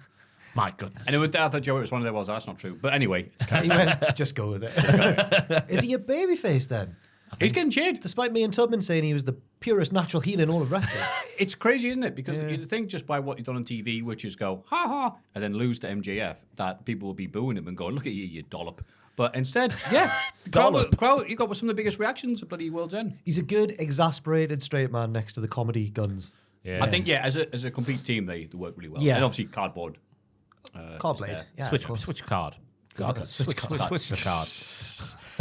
Speaker 4: My goodness.
Speaker 2: And I thought Joe was one of their, well, that's not true. But anyway,
Speaker 3: He went, just go with it. Is he a babyface then?
Speaker 2: he's getting cheered.
Speaker 3: Despite me and Tubman saying he was the purest natural heel in all of wrestling.
Speaker 2: It's crazy, isn't it? Because you'd think just by what you've done on TV, which is go, ha ha, and then lose to MJF, that people will be booing him and going, look at you, you dollop. But instead, crowd, you got some of the biggest reactions at bloody World's End.
Speaker 3: He's a good, exasperated straight man next to the comedy guns.
Speaker 4: Yeah.
Speaker 2: I think, as a complete team, they work really well.
Speaker 3: Yeah.
Speaker 2: And obviously, Cardboard.
Speaker 3: Cardblade. Yeah,
Speaker 4: switch
Speaker 3: of course.
Speaker 4: switch the card.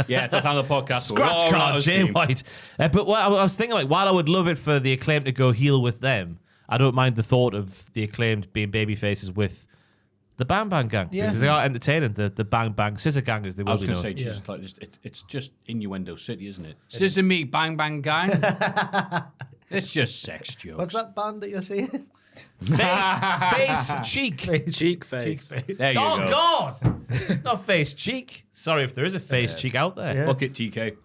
Speaker 2: Yeah, it's that time of the podcast.
Speaker 4: Scratch card, Jay White. But what I was thinking, like, while I would love it for the Acclaimed to go heel with them, I don't mind the thought of the Acclaimed being baby faces with the Bang Bang Gang.
Speaker 3: Yeah.
Speaker 4: Because they are entertaining, the Bang Bang Scissor Gang, as they
Speaker 2: I
Speaker 4: will
Speaker 2: was
Speaker 4: be
Speaker 2: going to
Speaker 4: known.
Speaker 2: say, Jesus, like, it's just innuendo city, isn't it? Scissor me, bang, bang, gang. It's just sex jokes.
Speaker 3: What's that band that you're saying?
Speaker 4: Face, cheek.
Speaker 5: Cheek face.
Speaker 2: There you
Speaker 4: Oh,
Speaker 2: go.
Speaker 4: God! Not face, cheek. Sorry if there is a face, cheek out there.
Speaker 3: Yeah.
Speaker 2: Look at TK.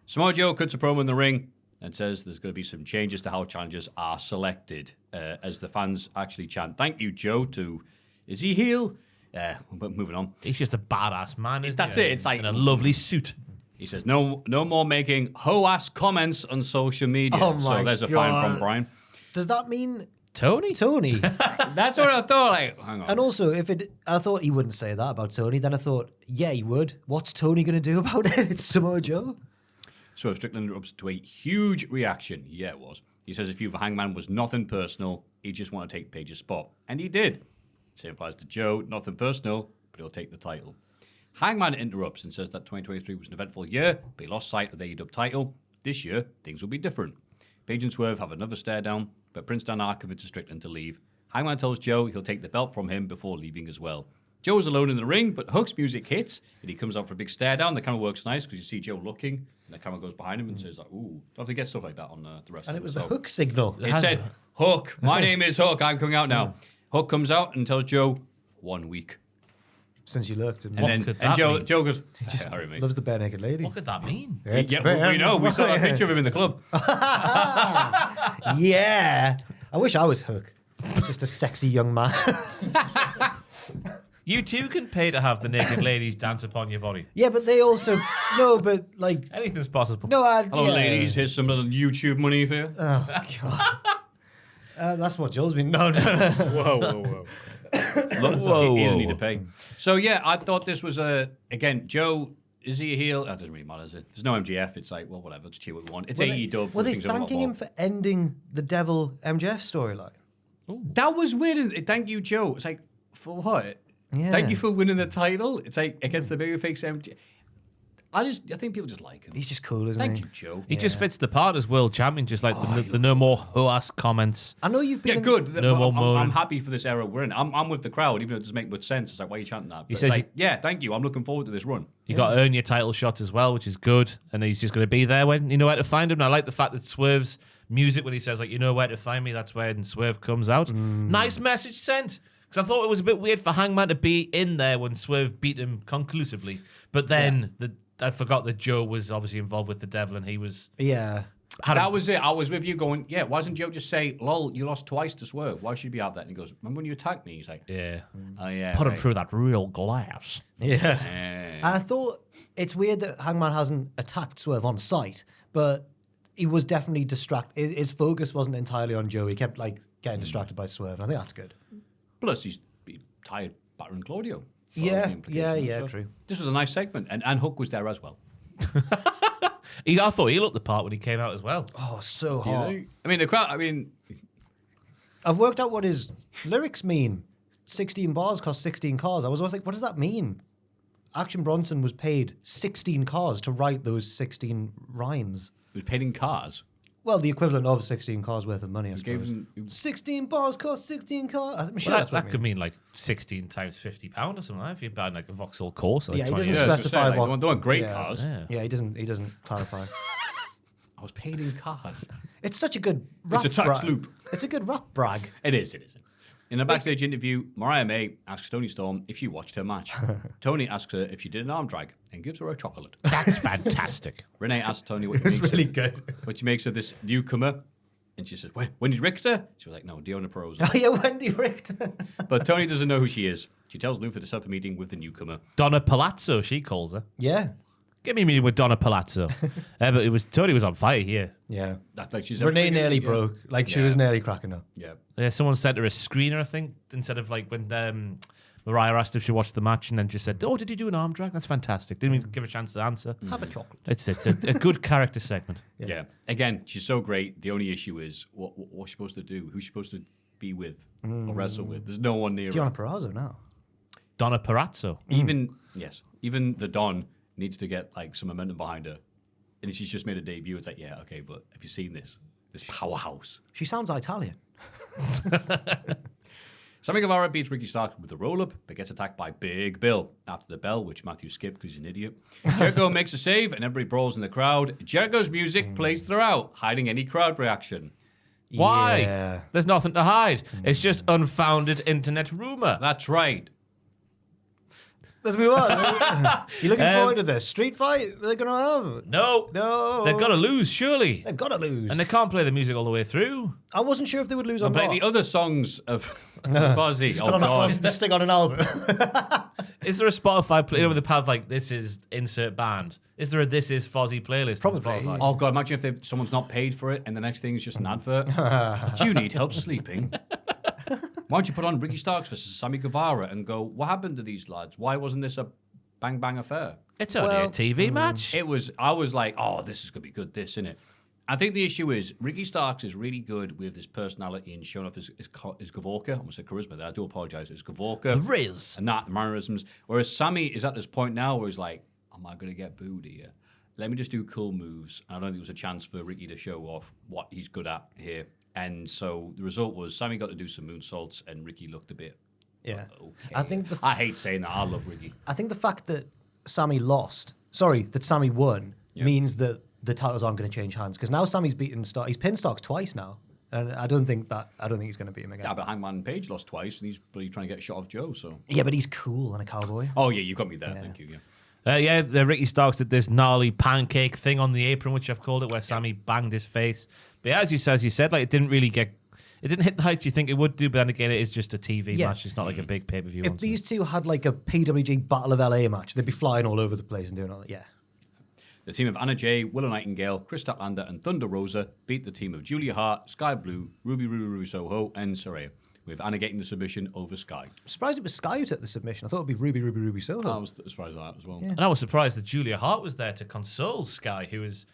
Speaker 2: Samoa Joe cuts a promo in the ring and says there's going to be some changes to how challengers are selected as the fans actually chant, thank you, Joe, to, is he heel? But moving on.
Speaker 4: He's just a badass man. Isn't
Speaker 2: That's
Speaker 4: he?
Speaker 2: it. It's like-
Speaker 4: in a lovely suit.
Speaker 2: He says, no more making ho-ass comments on social media.
Speaker 3: Oh my
Speaker 2: so there's a fine
Speaker 3: God.
Speaker 2: from Brian.
Speaker 3: Does that mean
Speaker 4: Tony?
Speaker 3: Tony?
Speaker 2: That's what I thought. Like, hang on.
Speaker 3: And also, I thought he wouldn't say that about Tony. Then I thought, yeah, he would. What's Tony going to do about it? It's Samoa Joe.
Speaker 2: So Strickland interrupts to a huge reaction. Yeah, it was. He says if you for Hangman was nothing personal, he just want to take Paige's spot. And he did. Same applies to Joe, nothing personal, but he'll take the title. Hangman interrupts and says that 2023 was an eventful year, but he lost sight of the AEW title. This year, things will be different. Paige and Swerve have another stare down, but Prince Dan Arkovic to Strickland to leave. Hangman tells Joe he'll take the belt from him before leaving as well. Joe is alone in the ring, but Hook's music hits, and he comes out for a big stare down. The camera works nice because you see Joe looking, and the camera goes behind him and says, like, ooh, don't have to get stuff like that on the rest
Speaker 3: And
Speaker 2: of
Speaker 3: it was
Speaker 2: the
Speaker 3: the Hook signal.
Speaker 2: It said, Hook, my name is Hook, I'm coming out now. Hook comes out and tells Joe, 1 week.
Speaker 3: Since you looked.
Speaker 2: And then
Speaker 4: could that
Speaker 2: Joe
Speaker 4: mean?
Speaker 2: goes, sorry, mate.
Speaker 3: Loves the bare naked lady.
Speaker 4: What could that mean?
Speaker 3: It's
Speaker 2: Yeah,
Speaker 3: bare-
Speaker 2: we know. We saw that picture of him in the club.
Speaker 3: Yeah. I wish I was Hook. Just a sexy young man.
Speaker 4: You too can pay to have the naked ladies dance upon your body.
Speaker 3: Yeah, but they also... No, but like...
Speaker 4: Anything's possible.
Speaker 3: No,
Speaker 2: Hello,
Speaker 3: yeah.
Speaker 2: ladies. Here's some little YouTube money for you.
Speaker 3: Oh, God. That's what Joel's been... No.
Speaker 5: Whoa, whoa, whoa.
Speaker 2: Look, he doesn't need to pay. So, yeah, I thought this was again, Joe, is he a heel? That doesn't really matter, is it? There's no MGF. It's like, well, whatever. Let's cheer what we want. It's AEW.
Speaker 3: Were they
Speaker 2: things are a lot
Speaker 3: thanking
Speaker 2: more.
Speaker 3: him for ending the Devil MJF storyline?
Speaker 2: That was weird. Thank you, Joe. It's like, For what?
Speaker 3: Yeah.
Speaker 2: Thank you for winning the title. It's like against the babyface MJ. I think people just like him.
Speaker 3: He's just cool, isn't
Speaker 2: Thank
Speaker 3: he?
Speaker 2: you, Joe.
Speaker 4: He just fits the part as world champion, just like the no more ho-ass comments.
Speaker 3: I know you've been.
Speaker 2: Yeah,
Speaker 3: in-
Speaker 2: good.
Speaker 4: No more
Speaker 2: I'm
Speaker 4: moaning.
Speaker 2: happy for this era we're in. I'm with the crowd, even though it doesn't make much sense. It's like, why are you chanting that? But it's
Speaker 4: says
Speaker 2: like, yeah, thank you. I'm looking forward to this run.
Speaker 4: You got to earn your title shot as well, which is good. And he's just going to be there when you know where to find him. And I like the fact that Swerve's music, when he says, like, you know where to find me, that's when Swerve comes out. Nice message sent. Because I thought it was a bit weird for Hangman to be in there when Swerve beat him conclusively. But then I forgot that Joe was obviously involved with the devil and he was...
Speaker 3: Yeah.
Speaker 2: That was it. I was with you going, yeah, why doesn't Joe just say, lol, you lost twice to Swerve. Why should you be out there? And he goes, remember when you attacked me? He's like,
Speaker 4: Yeah.
Speaker 2: oh, yeah.
Speaker 4: Put him
Speaker 2: right.
Speaker 4: through that real glass.
Speaker 3: Yeah.
Speaker 2: Yeah.
Speaker 3: And I thought it's weird that Hangman hasn't attacked Swerve on sight, but he was definitely distracted. His focus wasn't entirely on Joe. He kept like getting distracted by Swerve. And I think that's good.
Speaker 2: Plus, he's tired battering Claudio. So
Speaker 3: Yeah,
Speaker 2: that's the implication.
Speaker 3: yeah,
Speaker 2: So
Speaker 3: true.
Speaker 2: This was a nice segment. And Hook was there as well.
Speaker 4: I thought he looked the part when he came out as well.
Speaker 3: Oh, so
Speaker 2: Do you
Speaker 3: hot.
Speaker 2: think? I mean, the crowd,
Speaker 3: I've worked out what his lyrics mean. 16 bars cost 16 cars. I was always like, what does that mean? Action Bronson was paid 16 cars to write those 16 rhymes.
Speaker 2: he was paid in cars.
Speaker 3: Well, the equivalent of 16 cars worth of money, I
Speaker 2: Gave
Speaker 3: suppose.
Speaker 2: him,
Speaker 3: 16 bars cost 16 cars. I'm sure
Speaker 4: Well,
Speaker 3: that's what
Speaker 4: that
Speaker 3: it
Speaker 4: could
Speaker 3: means.
Speaker 4: mean like 16 times £50 or something like that if you're buying like a Vauxhall Corsa. Like
Speaker 3: Yeah, he
Speaker 4: 20
Speaker 3: doesn't
Speaker 4: years.
Speaker 2: I was gonna
Speaker 3: specify
Speaker 2: say,
Speaker 3: what.
Speaker 2: like, they weren't great
Speaker 3: yeah.
Speaker 2: cars.
Speaker 4: Yeah.
Speaker 3: Yeah, he doesn't clarify.
Speaker 2: I was paid in cars.
Speaker 3: It's such a good rap
Speaker 2: a tax loop.
Speaker 3: It's a good rap brag.
Speaker 2: It is. In a backstage interview, Mariah May asks Tony Storm if she watched her match. Tony asks her if she did an arm drag and gives her a chocolate.
Speaker 4: That's fantastic.
Speaker 2: Renee asks Tony what
Speaker 3: It's really good.
Speaker 2: what she makes of this newcomer. And she says, Wendy Richter? She was like, no, Deonna Purrazzo.
Speaker 3: Oh, yeah, Wendy Richter.
Speaker 2: But Tony doesn't know who she is. She tells Luther to set up a meeting with the newcomer.
Speaker 4: Donna Palazzo, she calls her.
Speaker 3: Yeah.
Speaker 4: Get me a meeting with Donna Palazzo. But Tony was on fire here.
Speaker 3: Yeah.
Speaker 2: That's like she's
Speaker 3: Renee
Speaker 2: everything,
Speaker 3: nearly
Speaker 2: yeah.
Speaker 3: broke. Like, she
Speaker 2: Yeah.
Speaker 3: was nearly cracking up.
Speaker 2: Yeah.
Speaker 4: Yeah, someone sent her a screener, I think, instead of like when Mariah asked if she watched the match and then just said, oh, did you do an arm drag? That's fantastic. Didn't even give her a chance to answer.
Speaker 3: Have a chocolate.
Speaker 4: It's a good character segment.
Speaker 2: Yeah. Again, she's so great. The only issue is what's she supposed to do? Who's she supposed to be with or wrestle with? There's no one near her.
Speaker 3: Deonna Purrazzo now.
Speaker 4: Donna Palazzo.
Speaker 2: Even the Don needs to get like some momentum behind her. And she's just made a debut. It's like, yeah, okay, but have you seen this? This powerhouse.
Speaker 3: She sounds Italian.
Speaker 2: Sammy Guevara beats Ricky Starks with a roll-up, but gets attacked by Big Bill after the bell, which Maffew skipped because he's an idiot. Jericho makes a save, and everybody brawls in the crowd. Jericho's music plays throughout, hiding any crowd reaction.
Speaker 4: Why?
Speaker 3: Yeah.
Speaker 4: There's nothing to hide. It's just unfounded internet rumor.
Speaker 2: That's right.
Speaker 3: Let's move on. You looking forward to this? Street fight they're going to have?
Speaker 4: No.
Speaker 3: No.
Speaker 4: They've got to lose, surely.
Speaker 3: They've got to lose.
Speaker 4: And they can't play the music all the way through.
Speaker 3: I wasn't sure if they would lose or
Speaker 2: Play
Speaker 3: not.
Speaker 2: the other songs of Fozzy. Oh,
Speaker 3: Put on
Speaker 2: God.
Speaker 3: a stick on an album.
Speaker 4: Is there a Spotify play over the path like this is insert band? Is there a This Is Fozzy playlist? on
Speaker 3: Probably.
Speaker 4: Spotify?
Speaker 2: Oh, God, imagine if someone's not paid for it and the next thing is just an advert. Do you need help sleeping? Why don't you put on Ricky Starks versus Sammy Guevara and go, what happened to these lads? Why wasn't this a bang bang affair?
Speaker 4: It's only a TV match.
Speaker 2: I was like, oh, this is going to be good, this, isn't it? I think the issue is Ricky Starks is really good with his personality and showing off his Gavorka. I almost said charisma there. I do apologize. His Gavorka.
Speaker 4: Riz.
Speaker 2: And that, mannerisms. Whereas Sammy is at this point now where he's like, am I going to get booed here? Let me just do cool moves. And I don't think there was a chance for Ricky to show off what he's good at here. And so the result was Sammy got to do some moonsaults and Ricky looked a bit
Speaker 3: Yeah.
Speaker 2: okay.
Speaker 3: I think
Speaker 2: I hate saying that. I love Ricky.
Speaker 3: I think the fact that Sammy won means that the titles aren't going to change hands because now Sammy's beaten Starks. He's pinned Starks twice now, and I don't think he's going to beat him again.
Speaker 2: Yeah, but Hangman Page lost twice and he's really trying to get a shot off Joe. So
Speaker 3: Yeah, but he's cool and a cowboy.
Speaker 2: oh yeah, you got me there. Thank you. Yeah.
Speaker 4: The Ricky Starks did this gnarly pancake thing on the apron, which I've called it, where Sammy banged his face. But as you said, like it didn't hit the heights you think it would do. But then again, it is just a TV match. It's not like a big pay per view.
Speaker 3: If these two had like a PWG Battle of LA match, they'd be flying all over the place and doing all that. Yeah.
Speaker 2: The team of Anna Jay, Willow Nightingale, Chris Statlander, and Thunder Rosa beat the team of Julia Hart, Sky Blue, Ruby Soho, and Saraya, with Anna getting the submission over Sky.
Speaker 3: I'm surprised it was Sky who took the submission. I thought it'd be Ruby Soho.
Speaker 2: I was surprised at that as well.
Speaker 3: Yeah.
Speaker 4: And I was surprised that Julia Hart was there to console Sky, who is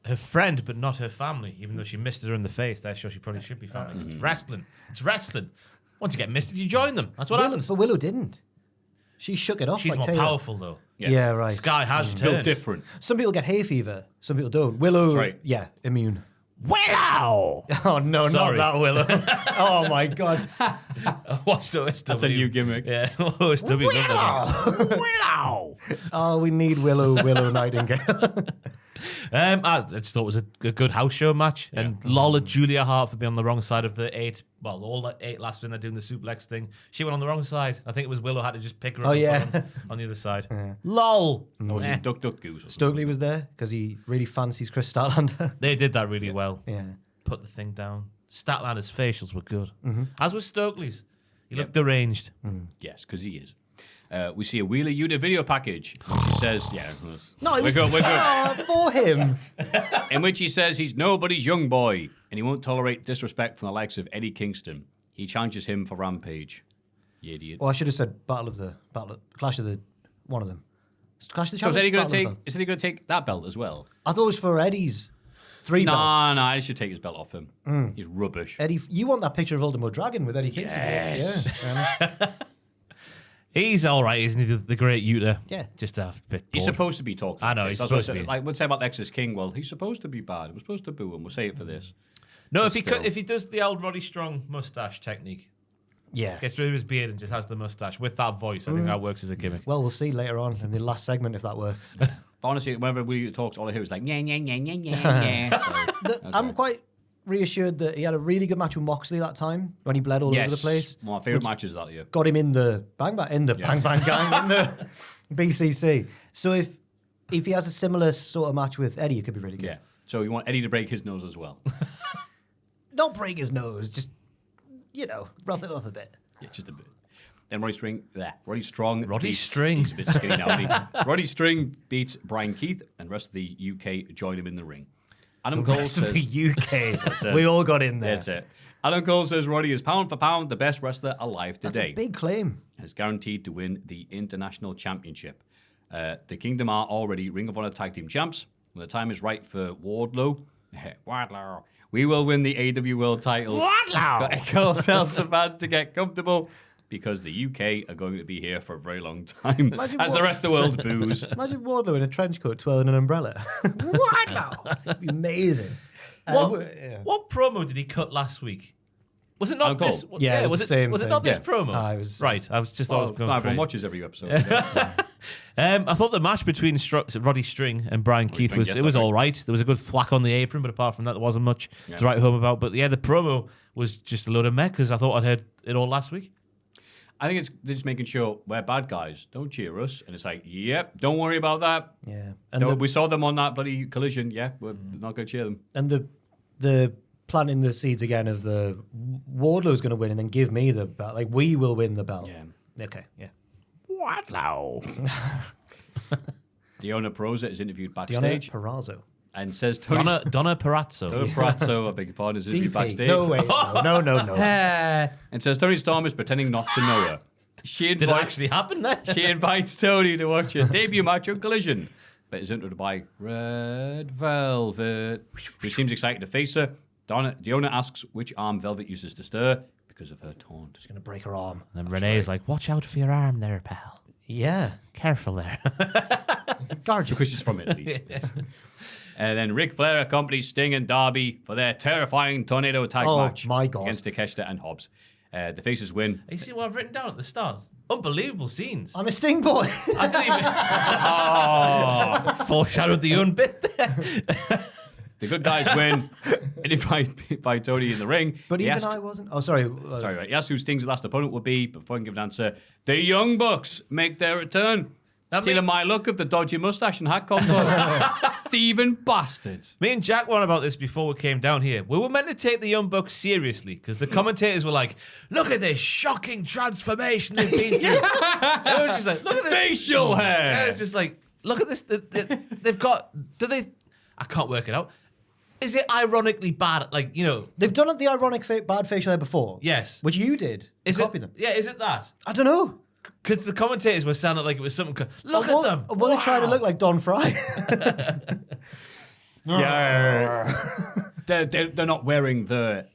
Speaker 4: her friend but not her family, even though she missed her in the face. There, sure she probably should be family. 'Cause it's wrestling. It's wrestling. Once you get misted, you join them. That's what happens.
Speaker 3: But Willow didn't. She shook it off.
Speaker 4: She's
Speaker 3: like
Speaker 4: more
Speaker 3: Taylor.
Speaker 4: powerful, though.
Speaker 3: Yeah, right.
Speaker 4: Sky has
Speaker 2: Built
Speaker 4: turned.
Speaker 2: different.
Speaker 3: Some people get hay fever. Some people don't. Willow,
Speaker 2: right.
Speaker 3: yeah, immune.
Speaker 4: Willow!
Speaker 3: Oh no,
Speaker 4: Sorry.
Speaker 3: not that Willow. Oh my god.
Speaker 4: Watched OSW.
Speaker 2: That's a new gimmick.
Speaker 4: Yeah, OSW.
Speaker 3: Willow. Oh, we need Willow Nightingale.
Speaker 4: I just thought it was a good house show match. And lol at Julia Hart for being on the wrong side of the 8. Well, all the 8 last when they're doing the suplex thing. She went on the wrong side. I think it was Willow had to just pick her up
Speaker 3: Oh,
Speaker 4: and
Speaker 3: yeah.
Speaker 4: put her on the other side. Lol.
Speaker 2: Or was it Duck Duck Goose? Or something?
Speaker 3: Stokely was there because he really fancies Chris Statlander.
Speaker 4: They did that really well.
Speaker 3: Yeah.
Speaker 4: Put the thing down. Statlander's facials were good. As was Stokely's. He looked deranged.
Speaker 2: Yes, because he is. We see a Wheeler Yuta video package, which he says,
Speaker 3: No, it
Speaker 2: we're
Speaker 3: was
Speaker 2: good, we're good.
Speaker 3: for him.
Speaker 2: In which he says he's nobody's young boy, and he won't tolerate disrespect from the likes of Eddie Kingston. He challenges him for Rampage. You idiot.
Speaker 3: Well, I should have said Clash of the one of them. Clash of the
Speaker 2: So is Eddie
Speaker 3: Champions?
Speaker 2: going to
Speaker 3: Battle of
Speaker 2: take?
Speaker 3: the
Speaker 2: Is Eddie going to take that belt as well?
Speaker 3: Belts. I thought it was for Eddie's 3 belts.
Speaker 2: No, I should take his belt off him. He's rubbish.
Speaker 3: Eddie, you want that picture of Ultimo Dragon with Eddie Kingston?
Speaker 2: Yes.
Speaker 3: Yeah.
Speaker 4: He's all right, isn't he? The great Yuta.
Speaker 3: Yeah.
Speaker 4: Just a bit
Speaker 2: He's
Speaker 4: bored.
Speaker 2: supposed to be talking.
Speaker 4: I know,
Speaker 2: like
Speaker 4: he's
Speaker 2: this. That's what
Speaker 4: supposed to
Speaker 2: I
Speaker 4: be.
Speaker 2: said. Like we'll say about Lexus King. Well, he's supposed to be bad. We're supposed to boo him. We'll say it for this.
Speaker 4: No,
Speaker 2: But still.
Speaker 4: if he does the old Roddy Strong mustache technique,
Speaker 3: Yeah.
Speaker 4: gets rid of his beard and just has the mustache with that voice, I think that works as a gimmick.
Speaker 3: Well, we'll see later on in the last segment if that works.
Speaker 2: But honestly, whenever we talks, all I hear is like, yeah. So,
Speaker 3: I'm quite reassured that he had a really good match with Moxley that time when he bled all over the place.
Speaker 2: One of my favourite matches that year.
Speaker 3: Got him in the Bang Gang, in the BCC. So if he has a similar sort of match with Eddie, it could be really good.
Speaker 2: Yeah. So you want Eddie to break his nose as well.
Speaker 3: Not break his nose, just rough it up a bit.
Speaker 2: Yeah, just a bit. Then Roddy Strong.
Speaker 4: Roddy
Speaker 2: beats-
Speaker 4: String.
Speaker 2: He's a bit skinny now. isn't he? Roddy String beats Brian Keith, and the rest of the UK join him in the ring. Adam
Speaker 3: The
Speaker 2: Cole
Speaker 3: rest of
Speaker 2: says,
Speaker 3: the UK,
Speaker 2: it.
Speaker 3: we all got in there.
Speaker 2: That's it. Adam Cole says Roddy is pound for pound the best wrestler alive
Speaker 3: That's
Speaker 2: today.
Speaker 3: a big claim.
Speaker 2: And is guaranteed to win the International Championship. The Kingdom are already Ring of Honor Tag Team Champs. When the time is right for Wardlow, we will win the AEW World title. But Cole tells the fans to get comfortable because the UK are going to be here for a very long time.
Speaker 3: Imagine
Speaker 2: As the rest of the world boos.
Speaker 3: Imagine Wardlow in a trench coat twirling an umbrella. That'd be amazing.
Speaker 4: What promo did he cut last week? Was it not
Speaker 2: Adam
Speaker 4: this?
Speaker 2: Cole.
Speaker 3: Yeah, it was the same
Speaker 4: Was it
Speaker 3: thing.
Speaker 4: not this
Speaker 2: Yeah.
Speaker 4: promo?
Speaker 3: It was-
Speaker 4: right. I was just
Speaker 2: Well,
Speaker 4: going
Speaker 2: not everyone
Speaker 4: crazy.
Speaker 2: watches every episode.
Speaker 4: I thought the match between Roddy String and Brian Keith
Speaker 2: String,
Speaker 4: was
Speaker 2: yes,
Speaker 4: it was
Speaker 2: that's right.
Speaker 4: all right. There was a good thwack on the apron, but apart from that, there wasn't much to write home about. But yeah, the promo was just a load of meh because I thought I'd heard it all last week.
Speaker 2: I think they're just making sure we're bad guys. Don't cheer us. And it's like, yep, don't worry about that.
Speaker 3: Yeah,
Speaker 2: No, we saw them on that bloody collision. Yeah, we're not going to cheer them.
Speaker 3: and the planting the seeds again of the Wardlow's going to win and then give me the belt. Like we will win the belt.
Speaker 2: Yeah.
Speaker 3: Okay. Yeah.
Speaker 4: Wardlow.
Speaker 2: Diona Perosa is interviewed
Speaker 3: Diana
Speaker 2: backstage
Speaker 3: Perazzo.
Speaker 2: and says Tony
Speaker 4: Donna Perazzo.
Speaker 2: Tony Perazzo, I beg your pardon, is interviewed
Speaker 3: DP.
Speaker 2: backstage.
Speaker 3: No way. No.
Speaker 2: And says Tony Storm is pretending not to know her. She
Speaker 4: Did it
Speaker 2: invites,
Speaker 4: actually happen there?
Speaker 2: she invites Tony to watch a debut match on Collision, but is interviewed by Red Velvet, who seems excited to face her. Diona asks which arm Velvet uses to stir because of her taunt.
Speaker 3: She's going to break her arm.
Speaker 4: And Renee's like, watch out for your arm there, pal.
Speaker 3: Yeah.
Speaker 4: Careful there.
Speaker 3: Gorgeous.
Speaker 2: Because she's from Italy. And then Ric Flair accompanies Sting and Darby for their terrifying tornado tag match
Speaker 3: my God.
Speaker 2: against Takeshita and Hobbs. The faces win.
Speaker 4: You see what I've written down at the start? Unbelievable scenes.
Speaker 3: I'm a Sting boy.
Speaker 4: I didn't even foreshadowed the own bit there.
Speaker 2: The good guys win, and by Tony in the ring.
Speaker 3: But
Speaker 2: He
Speaker 3: even
Speaker 2: asks-
Speaker 3: I wasn't. Oh, sorry.
Speaker 2: Sorry, right. He asks who Sting's last opponent will be, but before he can give an answer, the Young Bucks make their return. Stealing my look of the dodgy mustache and hat combo. Thieving bastards.
Speaker 4: Me and Jack were on about this before we came down here. We were meant to take the Young Bucks seriously because the commentators were like, look at this shocking transformation they've been through. And I was just like, look at this.
Speaker 2: Facial hair.
Speaker 4: And it's just like, look at this. They've got, I can't work it out. Is it ironically bad? Like,
Speaker 3: They've done the ironic bad facial hair before.
Speaker 4: yes.
Speaker 3: Which you did.
Speaker 4: Is
Speaker 3: Copy
Speaker 4: it?
Speaker 3: them.
Speaker 4: Yeah, is it that?
Speaker 3: I don't know.
Speaker 4: Because the commentators were sounding like it was something. Look at them.
Speaker 3: Well, they trying to
Speaker 4: Wow.
Speaker 3: look like Don Fry.
Speaker 2: Yeah. they're not wearing the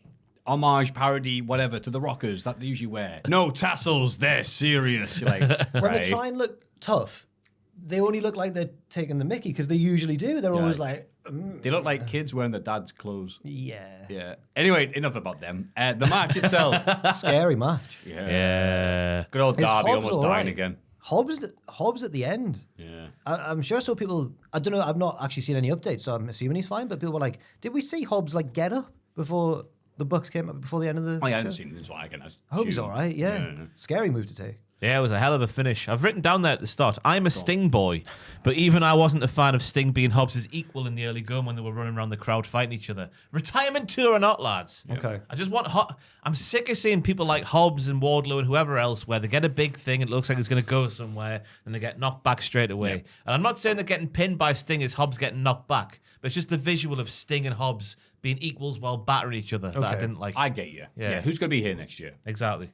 Speaker 2: homage, parody, whatever, to the rockers that they usually wear. No tassels, they're serious. You're like,
Speaker 3: When they
Speaker 2: right.
Speaker 3: try and look tough, they only look like they're taking the mickey because they usually do. They're always like,
Speaker 2: They look like kids wearing their dad's clothes.
Speaker 3: yeah.
Speaker 2: Yeah. Anyway, enough about them. The match itself.
Speaker 3: Scary match.
Speaker 4: Yeah.
Speaker 2: Good old
Speaker 3: Is
Speaker 2: Darby
Speaker 3: Hobbs
Speaker 2: almost
Speaker 3: all
Speaker 2: dying
Speaker 3: right?
Speaker 2: again.
Speaker 3: Hobbs at the end.
Speaker 2: Yeah.
Speaker 3: I'm sure so people, I don't know, I've not actually seen any updates, so I'm assuming he's fine, but people were like, did we see Hobbs like get up before the Bucks came up, before the end of the
Speaker 2: I
Speaker 3: show?
Speaker 2: haven't seen it, so I can assume.
Speaker 3: Hobbs all right, yeah. Scary move to take.
Speaker 4: Yeah, it was a hell of a finish. I've written down there at the start, I'm a Sting boy, but even I wasn't a fan of Sting being Hobbs' equal in the early going when they were running around the crowd fighting each other. Retirement tour or not, lads.
Speaker 3: Okay.
Speaker 4: I just want... I'm sick of seeing people like Hobbs and Wardlow and whoever else where they get a big thing, it looks like it's going to go somewhere, and they get knocked back straight away.
Speaker 2: Yeah.
Speaker 4: And I'm not saying they're getting pinned by Sting as Hobbs getting knocked back, but it's just the visual of Sting and Hobbs being equals while battering each other that I
Speaker 3: Okay.
Speaker 4: didn't like.
Speaker 2: I get you.
Speaker 4: Yeah.
Speaker 2: Yeah. Who's going to be here next year?
Speaker 4: Exactly.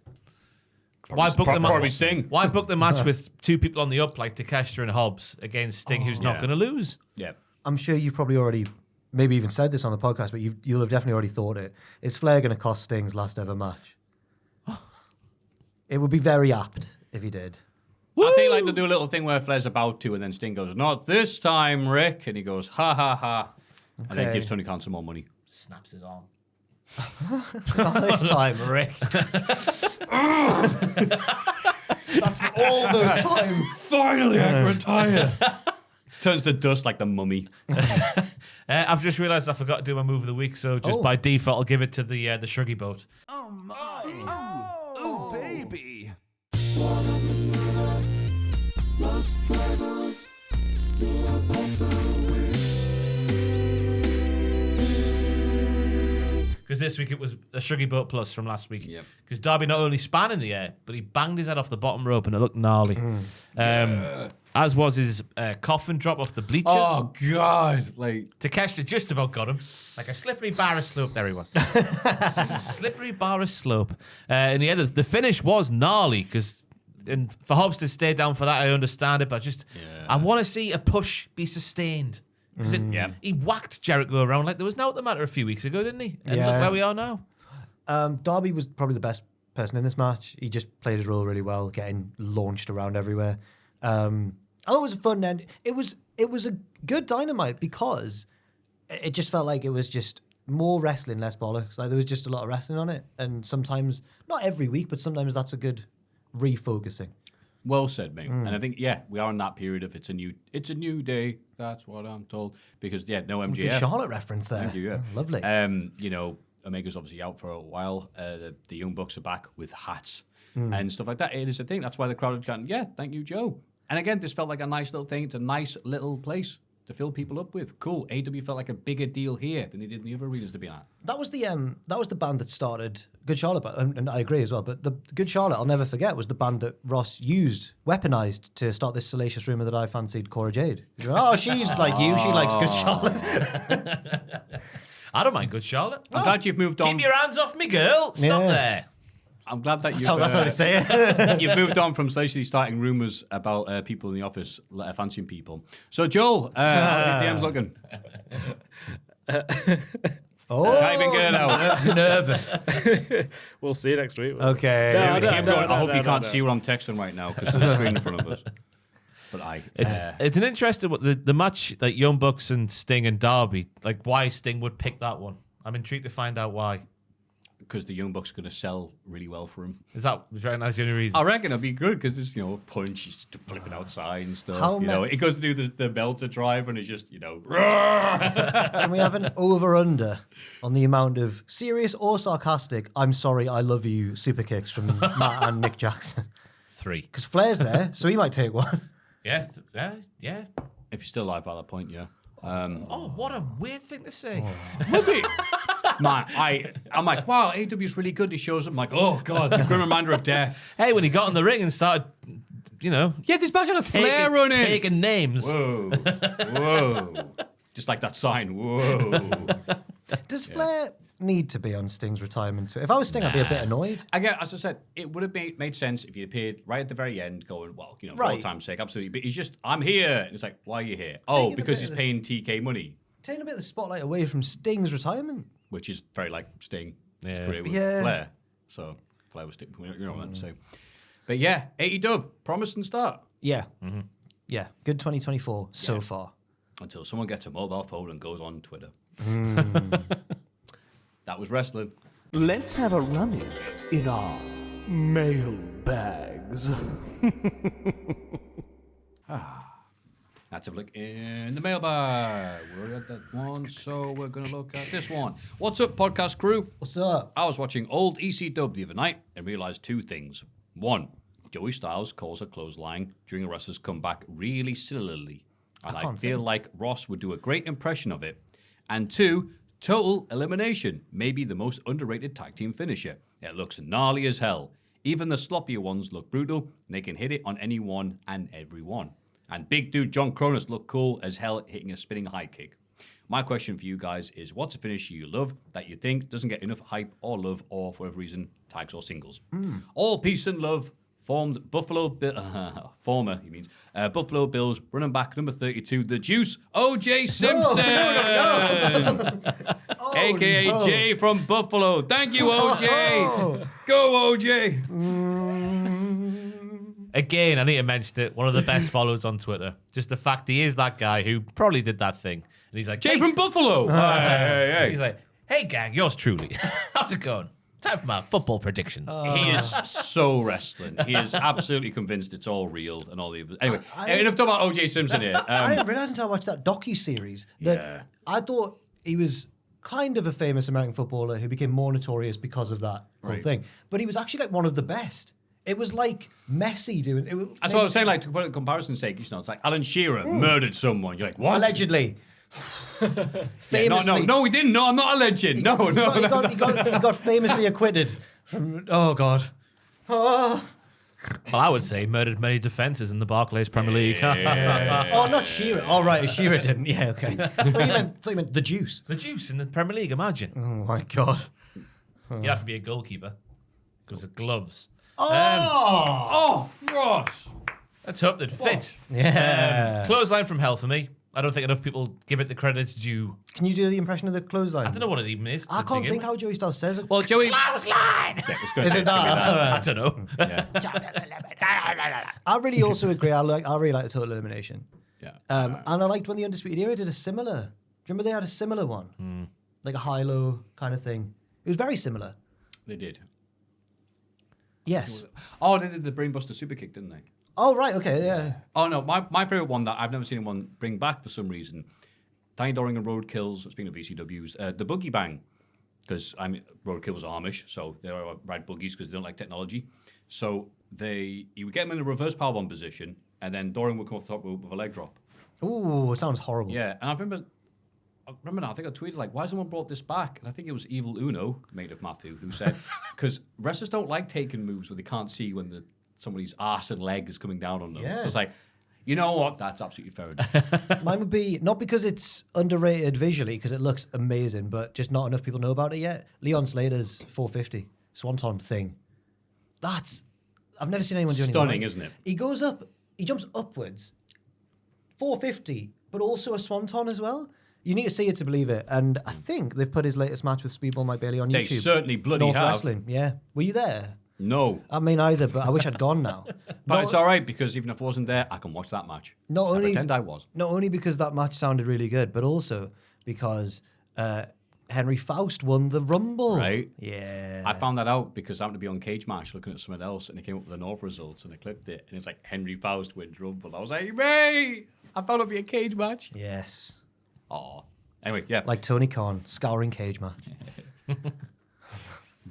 Speaker 2: Probably Sting.
Speaker 4: Why book the match with two people on the up like Takeshita and Hobbs against Sting, who's not
Speaker 2: Yeah.
Speaker 4: going to lose?
Speaker 2: Yeah.
Speaker 3: I'm sure you've probably already, maybe even said this on the podcast, but you'll have definitely already thought it. Is Flair going to cost Sting's last ever match? It would be very apt if he did.
Speaker 2: I think like they'll do a little thing where Flair's about to, and then Sting goes, "Not this time, Rick," and he goes, "Ha ha ha," and then
Speaker 3: Okay.
Speaker 2: gives Tony Khan some more money.
Speaker 4: Snaps his arm.
Speaker 3: Not this time, Rick. That's for all those times.
Speaker 2: Finally, I can retire. Turns to dust like the mummy.
Speaker 4: I've just realised I forgot to do my move of the week, so just by default, I'll give it to the Shruggy boat.
Speaker 1: Oh my. Oh, baby.
Speaker 4: Because this week it was a Shruggy boat plus from last week.
Speaker 2: Yep.
Speaker 4: Because Darby not only span in the air, but he banged his head off the bottom rope and it looked gnarly. As was his coffin drop off the bleachers.
Speaker 2: Oh God! Like
Speaker 4: Takeshita just about got him. Like a slippery bar of slope. There he was. Slippery bar of slope. And yeah, the finish was gnarly because for Hobbs to stay down for that, I understand it, but I want to see a push be sustained. Because he whacked Jericho around like there was no the matter a few weeks ago, didn't he? And look
Speaker 3: Yeah.
Speaker 4: where we are now.
Speaker 3: Darby was probably the best person in this match. He just played his role really well, getting launched around everywhere. I thought it was a fun end. It was a good Dynamite because it just felt like it was just more wrestling, less bollocks. Like there was just a lot of wrestling on it, and sometimes not every week, but sometimes that's a good refocusing.
Speaker 2: well said, mate. And I think we are in that period of it's a new day. That's what I'm told because no MJF.
Speaker 3: Good Charlotte reference there.
Speaker 2: Thank you, yeah.
Speaker 3: Lovely.
Speaker 2: Omega's obviously out for a while. The Young Bucks are back with hats and stuff like that. It is a thing. That's why the crowd had gone, thank you, Joe. And again, this felt like a nice little thing. It's a nice little place to fill people up with. Cool. AEW felt like a bigger deal here than they did in the other arenas to be at.
Speaker 3: That was the band that started Good Charlotte, and I agree as well. But the Good Charlotte, I'll never forget, was the band that Ross weaponized to start this salacious rumor that I fancied Cora Jade. She's like you. She likes Good Charlotte.
Speaker 4: I don't mind Good Charlotte.
Speaker 2: I'm glad you've moved on.
Speaker 4: Keep your hands off me, girl. Stop there.
Speaker 2: I'm glad that you've...
Speaker 3: That's how they say it.
Speaker 2: You've moved on from salaciously starting rumours about people in the office fancying people. So, Joel, how are your DMs looking? Can't even get it out.
Speaker 3: Nervous.
Speaker 5: We'll see you next week.
Speaker 3: Okay.
Speaker 2: I hope you can't see what I'm texting right now because there's a screen in front of us. But
Speaker 4: It's an interesting the match, like Young Bucks and Sting and Darby. Like why Sting would pick that one. I'm intrigued to find out why.
Speaker 2: because the Young Bucks are going to sell really well for him.
Speaker 4: Is that that's the only reason?
Speaker 2: I reckon it'll be good because there's, punch, he's flipping outside and stuff. He goes to do the belter drive and it's just,
Speaker 3: Can we have an over-under on the amount of serious or sarcastic, I'm sorry, I love you super kicks from Matt and Nick Jackson?
Speaker 4: 3.
Speaker 3: Because Flair's there, so he might take one.
Speaker 4: Yeah.
Speaker 2: if you're still alive by that point, yeah.
Speaker 4: Oh, what a weird thing to say.
Speaker 2: Maybe. Man, I'm like, wow, AEW's really good. He shows up. I'm like, oh, God, the grim reminder of death.
Speaker 4: Hey, when he got in the ring and started,
Speaker 2: Yeah, this match had a flare running.
Speaker 4: taking names.
Speaker 2: Whoa. Just like that sign. Whoa.
Speaker 3: Does Flair need to be on Sting's retirement tour? If I was Sting, I'd be a bit annoyed.
Speaker 2: Again, as I said, it would have made sense if he appeared right at the very end going, well, for
Speaker 3: Right.
Speaker 2: all time's sake, absolutely. But he's just, I'm here. And it's like, why are you here?
Speaker 3: Taking a
Speaker 2: because
Speaker 3: bit
Speaker 2: he's
Speaker 3: of
Speaker 2: paying TK money,
Speaker 3: Taking a bit of the spotlight away from Sting's retirement.
Speaker 2: which is very like Sting. his career with
Speaker 3: Yeah.
Speaker 2: Flair. So Flair was stick. You know what I'm saying. But yeah, AEW promising start
Speaker 3: Yeah. Yeah. Good 2024 so far.
Speaker 2: until someone gets a mobile phone and goes on Twitter. That was wrestling.
Speaker 1: Let's have a rummage in our mail bags.
Speaker 2: Let's have a look in the mailbag. We're at that one, so we're going to look at this one. What's up, podcast crew?
Speaker 3: What's up?
Speaker 2: I was watching old ECW the other night and realized two things. One, Joey Styles calls a clothesline during a wrestler's comeback really sillily, and I feel like Ross would do a great impression of it. And two, total elimination, maybe the most underrated tag team finisher. It looks gnarly as hell. Even the sloppier ones look brutal, and they can hit it on anyone and everyone. And big dude John Cronus looked cool as hell hitting a spinning high kick. My question for you guys is, what's a finisher you love that you think doesn't get enough hype or love, or for whatever reason, tags or singles? All peace and love. Former Buffalo Bills running back number 32, the Juice, OJ Simpson, aka Jay from Buffalo. Thank you, OJ. Go, OJ.
Speaker 4: Again, I need to mention it. One of the best followers on Twitter. Just the fact he is that guy who probably did that thing. And he's like,
Speaker 2: Jay
Speaker 4: hey.
Speaker 2: from Buffalo. Hey.
Speaker 4: He's like, hey, gang, yours truly. How's it going? Time for my football predictions.
Speaker 2: He is so wrestling. He is absolutely convinced it's all real and all the. Anyway, enough talking about OJ Simpson here.
Speaker 3: I didn't realize until I watched that docu-series that I thought he was kind of a famous American footballer who became more notorious because of that whole thing. But he was actually like one of the best. It was like Messi doing it.
Speaker 2: That's what I was saying, like, to put it in comparison's sake, it's like Alan Shearer murdered someone. You're like, what?
Speaker 3: Allegedly.
Speaker 2: Yeah, no, we didn't. No, I'm not a legend. No.
Speaker 3: He got famously acquitted from. Oh God. Oh.
Speaker 4: Well, I would say murdered many defences in the Barclays Premier League.
Speaker 3: Oh, not Shearer. Oh, right, Shearer didn't. Yeah, okay. I thought you meant the Juice.
Speaker 4: The Juice in the Premier League, imagine.
Speaker 3: Oh my God.
Speaker 4: You'd have to be a goalkeeper because of gloves.
Speaker 2: Oh, Ross.
Speaker 4: Let's hope they'd fit.
Speaker 3: Yeah.
Speaker 4: Clothesline from hell for me. I don't think enough people give it the credit it's due.
Speaker 3: Can you do the impression of the clothesline?
Speaker 4: I don't know what it even is.
Speaker 3: I can't think how Joey Styles says it.
Speaker 2: Well, Joey.
Speaker 4: Clothesline!
Speaker 2: Yeah, it's gonna
Speaker 3: Is
Speaker 2: say
Speaker 3: it
Speaker 2: it's gonna be
Speaker 3: that?
Speaker 4: I don't know.
Speaker 2: Yeah.
Speaker 3: I really also agree. I really like the total elimination.
Speaker 2: Yeah.
Speaker 3: And I liked when the Undisputed Era did a similar. Do you remember they had a similar one? Like a high-low kind of thing. It was very similar.
Speaker 2: They did.
Speaker 3: Yes.
Speaker 2: Oh, they did the Brainbuster super kick, didn't they?
Speaker 3: Oh, right. Okay. Yeah.
Speaker 2: Oh, no. My favorite one that I've never seen anyone bring back for some reason. Tiny Doring and Roadkills, speaking of ECWs, the Boogie Bang. Because Roadkill was Amish, so they ride boogies because they don't like technology. So you would get them in a reverse powerbomb position, and then Doring would come off the top rope with a leg drop.
Speaker 3: Ooh, it sounds horrible.
Speaker 2: Yeah, and I remember now, I think I tweeted, like, why has someone brought this back? And I think it was Evil Uno, mate of Maffew, who said, because wrestlers don't like taking moves where they can't see when somebody's ass and leg is coming down on them.
Speaker 3: Yeah.
Speaker 2: So it's like, you know what? That's absolutely fair enough.
Speaker 3: Mine would be, not because it's underrated visually, because it looks amazing, but just not enough people know about it yet. Leon Slater's 450 Swanton thing. I've never seen anyone do anything
Speaker 2: Stunning,
Speaker 3: like
Speaker 2: isn't it?
Speaker 3: He jumps upwards, 450, but also a Swanton as well. You need to see it to believe it. And I think they've put his latest match with Speedball Mike Bailey on
Speaker 2: They
Speaker 3: YouTube.
Speaker 2: certainly bloody
Speaker 3: North
Speaker 2: have.
Speaker 3: Wrestling, yeah. Were you there?
Speaker 2: No.
Speaker 3: I mean, either, but I wish I'd gone now.
Speaker 2: But it's all right, because even if I wasn't there, I can watch that match.
Speaker 3: Not
Speaker 2: I
Speaker 3: only
Speaker 2: pretend I was.
Speaker 3: Not only because that match sounded really good, but also because Henry Faust won the Rumble.
Speaker 2: Right.
Speaker 3: Yeah.
Speaker 2: I found that out because I happened to be on Cage Match looking at something else, and it came up with the North results, and I clipped it, and it's like Henry Faust wins Rumble. I was like, mate, I found it'd be a cage match.
Speaker 3: Yes.
Speaker 2: Oh. Anyway, yeah.
Speaker 3: Like Tony Khan, scouring cage match.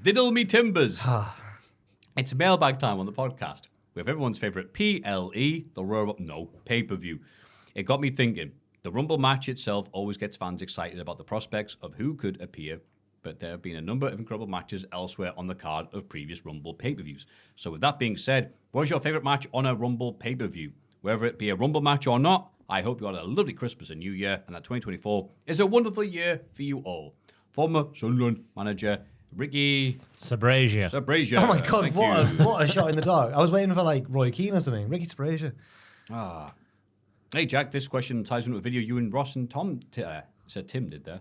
Speaker 2: Diddle me timbers. It's mailbag time on the podcast. We have everyone's favourite PLE, the Royal pay-per-view. It got me thinking. The Rumble match itself always gets fans excited about the prospects of who could appear, but there have been a number of incredible matches elsewhere on the card of previous Rumble pay-per-views. So with that being said, what's your favourite match on a Rumble pay-per-view? Whether it be a Rumble match or not, I hope you had a lovely Christmas and New Year, and that 2024 is a wonderful year for you all. Former Sunderland manager Ricky
Speaker 4: Sabrasia.
Speaker 2: Sabrasia.
Speaker 3: Oh my God,
Speaker 2: Thank
Speaker 3: what
Speaker 2: you.
Speaker 3: a shot in the dark. I was waiting for like Roy Keane or something. Ricky Sprazier.
Speaker 2: Hey, Jack, this question ties into a video you and Ross and Tom said Tim did there.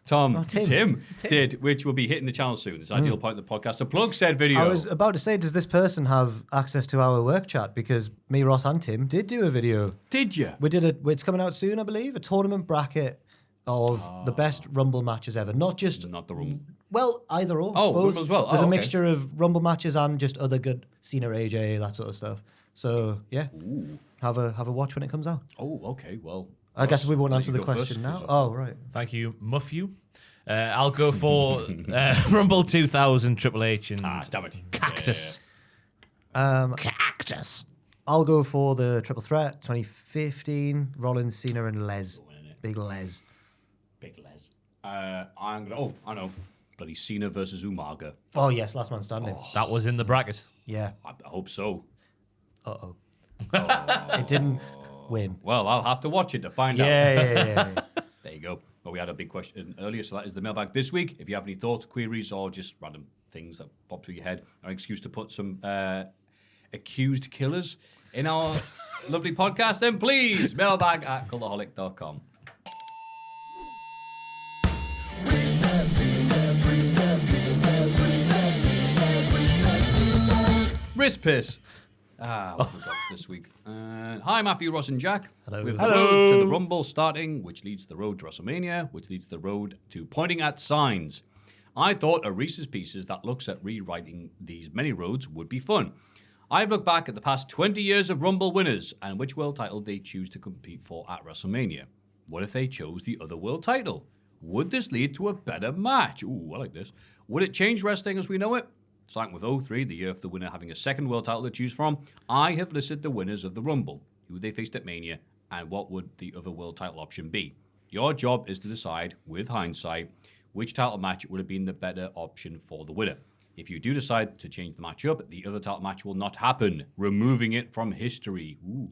Speaker 2: Tom, Tim did, which will be hitting the channel soon. It's ideal point of the podcast to plug said video.
Speaker 3: I was about to say, does this person have access to our work chat? Because me, Ross, and Tim did do a video.
Speaker 2: Did you?
Speaker 3: We did it's coming out soon, I believe, a tournament bracket of the best Rumble matches ever. Not just...
Speaker 2: Not the Rumble.
Speaker 3: Well, either or.
Speaker 2: Oh,
Speaker 3: both.
Speaker 2: Rumble as well.
Speaker 3: There's
Speaker 2: Oh,
Speaker 3: a
Speaker 2: okay.
Speaker 3: mixture of Rumble matches and just other good Cena, AJ, that sort of stuff. So, yeah.
Speaker 2: Ooh.
Speaker 3: Have a watch when it comes out.
Speaker 2: Oh, okay. Well,
Speaker 3: I guess we won't
Speaker 2: I'll let
Speaker 3: answer
Speaker 2: you
Speaker 3: the
Speaker 2: go
Speaker 3: question
Speaker 2: first,
Speaker 3: now. Oh, right.
Speaker 4: Thank you, Maffew. I'll go for Rumble 2000, Triple H, and
Speaker 2: damn it.
Speaker 4: Cactus.
Speaker 3: Cactus. I'll go for the triple threat, 2015, Rollins, Cena, and Les. Big Les.
Speaker 2: Big Les. I'm gonna. Oh, I know. Bloody Cena versus Umaga.
Speaker 3: Oh, yes, last man standing.
Speaker 4: That was in the bracket.
Speaker 3: Yeah.
Speaker 2: I hope so.
Speaker 3: Uh-oh. It didn't win.
Speaker 2: Well, I'll have to watch it to find out.
Speaker 3: Yeah.
Speaker 2: There you go. But we had a big question earlier, so that is the mailbag this week. If you have any thoughts, queries, or just random things that pop through your head, or an excuse to put some accused killers in our lovely podcast, then please mailbag at cultaholic.com. Wrist piss. What have we got this week? Hi, Maffew, Ross, and Jack.
Speaker 3: Hello.
Speaker 2: With the road to the Rumble starting, which leads the road to WrestleMania, which leads the road to pointing at signs. I thought a Reese's Pieces that looks at rewriting these many roads would be fun. I've looked back at the past 20 years of Rumble winners and which world title they choose to compete for at WrestleMania. What if they chose the other world title? Would this lead to a better match? Ooh, I like this. Would it change wrestling as we know it? Starting with 03, the year of the winner having a second world title to choose from, I have listed the winners of the Rumble, who they faced at Mania, and what would the other world title option be. Your job is to decide, with hindsight, which title match would have been the better option for the winner. If you do decide to change the match up, the other title match will not happen, removing it from history. Ooh.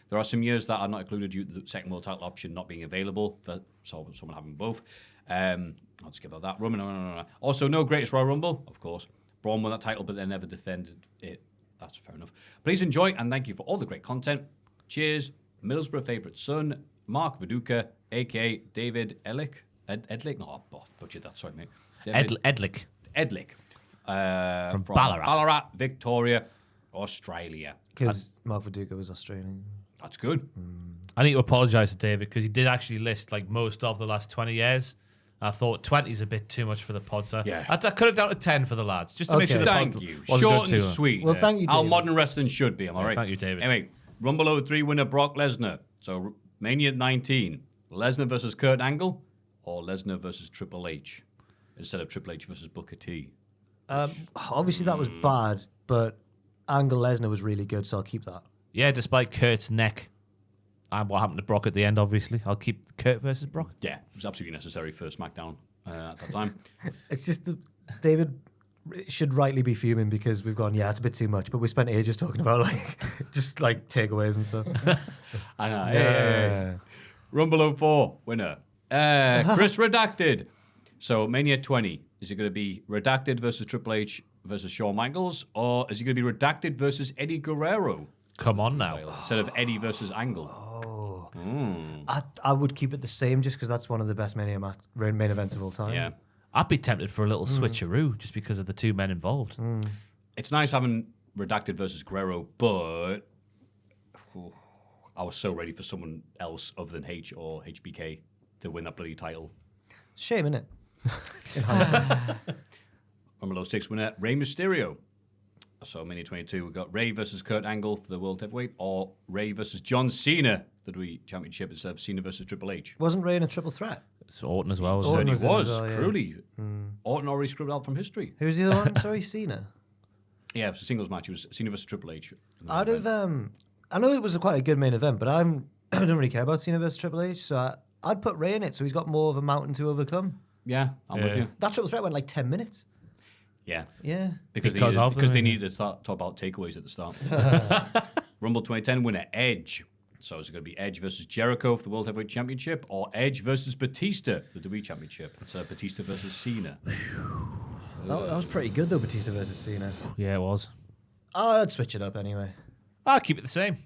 Speaker 2: There are some years that are not included due to the second world title option not being available, so someone having both. I'll skip about that. No. Also, no Greatest Royal Rumble, of course. Braun won that title, but they never defended it. That's fair enough. Please enjoy, and thank you for all the great content. Cheers, Middlesbrough favourite son, Mark Viduka, a.k.a. David Edlick. Edlick? No, I butchered that, sorry, mate.
Speaker 4: Edlick.
Speaker 2: Edlick.
Speaker 4: From Ballarat.
Speaker 2: Ballarat, Victoria, Australia.
Speaker 3: Because Mark Viduka was Australian.
Speaker 2: That's good.
Speaker 4: I need to apologise to David because he did actually list like most of the last 20 years. I thought 20 is a bit too much for the pod, so
Speaker 2: Yeah.
Speaker 4: I cut it down to 10 for the lads, just to make
Speaker 3: Okay.
Speaker 4: sure the
Speaker 2: Thank
Speaker 4: pod
Speaker 2: you.
Speaker 4: wasn't
Speaker 2: Short
Speaker 4: going
Speaker 2: and
Speaker 4: too long.
Speaker 2: sweet.
Speaker 3: Well, thank you,
Speaker 2: How
Speaker 3: David.
Speaker 2: modern wrestling should be, am I right?
Speaker 4: thank you, David.
Speaker 2: Anyway, Rumble 03 winner Brock Lesnar. So Mania 19, Lesnar versus Kurt Angle, or Lesnar versus Triple H, instead of Triple H versus Booker T.
Speaker 3: Obviously, that was bad, but Angle Lesnar was really good, so I'll keep that.
Speaker 4: Yeah, despite Kurt's neck and what happened to Brock at the end, obviously, I'll keep Kurt versus Brock.
Speaker 2: Yeah, it was absolutely necessary for SmackDown at that time.
Speaker 3: It's just that David should rightly be fuming because we've gone, yeah, it's a bit too much, but we spent ages talking about like just like takeaways and stuff.
Speaker 2: I know. Yeah. Rumble 04 winner. Chris Redacted. So Mania 20. Is it going to be Redacted versus Triple H versus Shawn Michaels, or is it going to be Redacted versus Eddie Guerrero?
Speaker 4: Come on now.
Speaker 2: Instead of Eddie versus Angle.
Speaker 3: I would keep it the same just because that's one of the best main events of all time.
Speaker 2: Yeah.
Speaker 4: I'd be tempted for a little switcheroo just because of the two men involved.
Speaker 2: It's nice having Redacted versus Guerrero, but I was so ready for someone else other than H or HBK to win that bloody title.
Speaker 3: Shame, innit?
Speaker 2: Rumble 06 winner, Rey Mysterio. So Mania 22, we've got Rey versus Kurt Angle for the World Heavyweight, or Rey versus John Cena for the WWE Championship instead of Cena versus Triple H.
Speaker 3: Wasn't Rey in a triple threat?
Speaker 4: It's Orton as well.
Speaker 3: Orton
Speaker 2: Certainly
Speaker 3: was in
Speaker 2: was,
Speaker 3: as well, yeah.
Speaker 2: truly. Orton already scribbled out from history.
Speaker 3: Who was the other one? Sorry, Cena.
Speaker 2: Yeah, it was a singles match. It was Cena versus Triple H.
Speaker 3: I'd have. I know it was quite a good main event, but I don't really care about Cena versus Triple H, so I'd put Rey in it, so he's got more of a mountain to overcome.
Speaker 2: Yeah, I'm with you.
Speaker 3: That triple threat went like 10 minutes.
Speaker 2: Yeah.
Speaker 3: Yeah.
Speaker 2: Because they needed to talk about takeaways at the start. Rumble 2010 winner, Edge. So is it going to be Edge versus Jericho for the World Heavyweight Championship, or Edge versus Batista for the WWE Championship? So Batista versus Cena.
Speaker 3: That was pretty good, though, Batista versus Cena.
Speaker 4: Yeah, it was.
Speaker 3: I'd switch it up anyway.
Speaker 4: I'll keep it the same.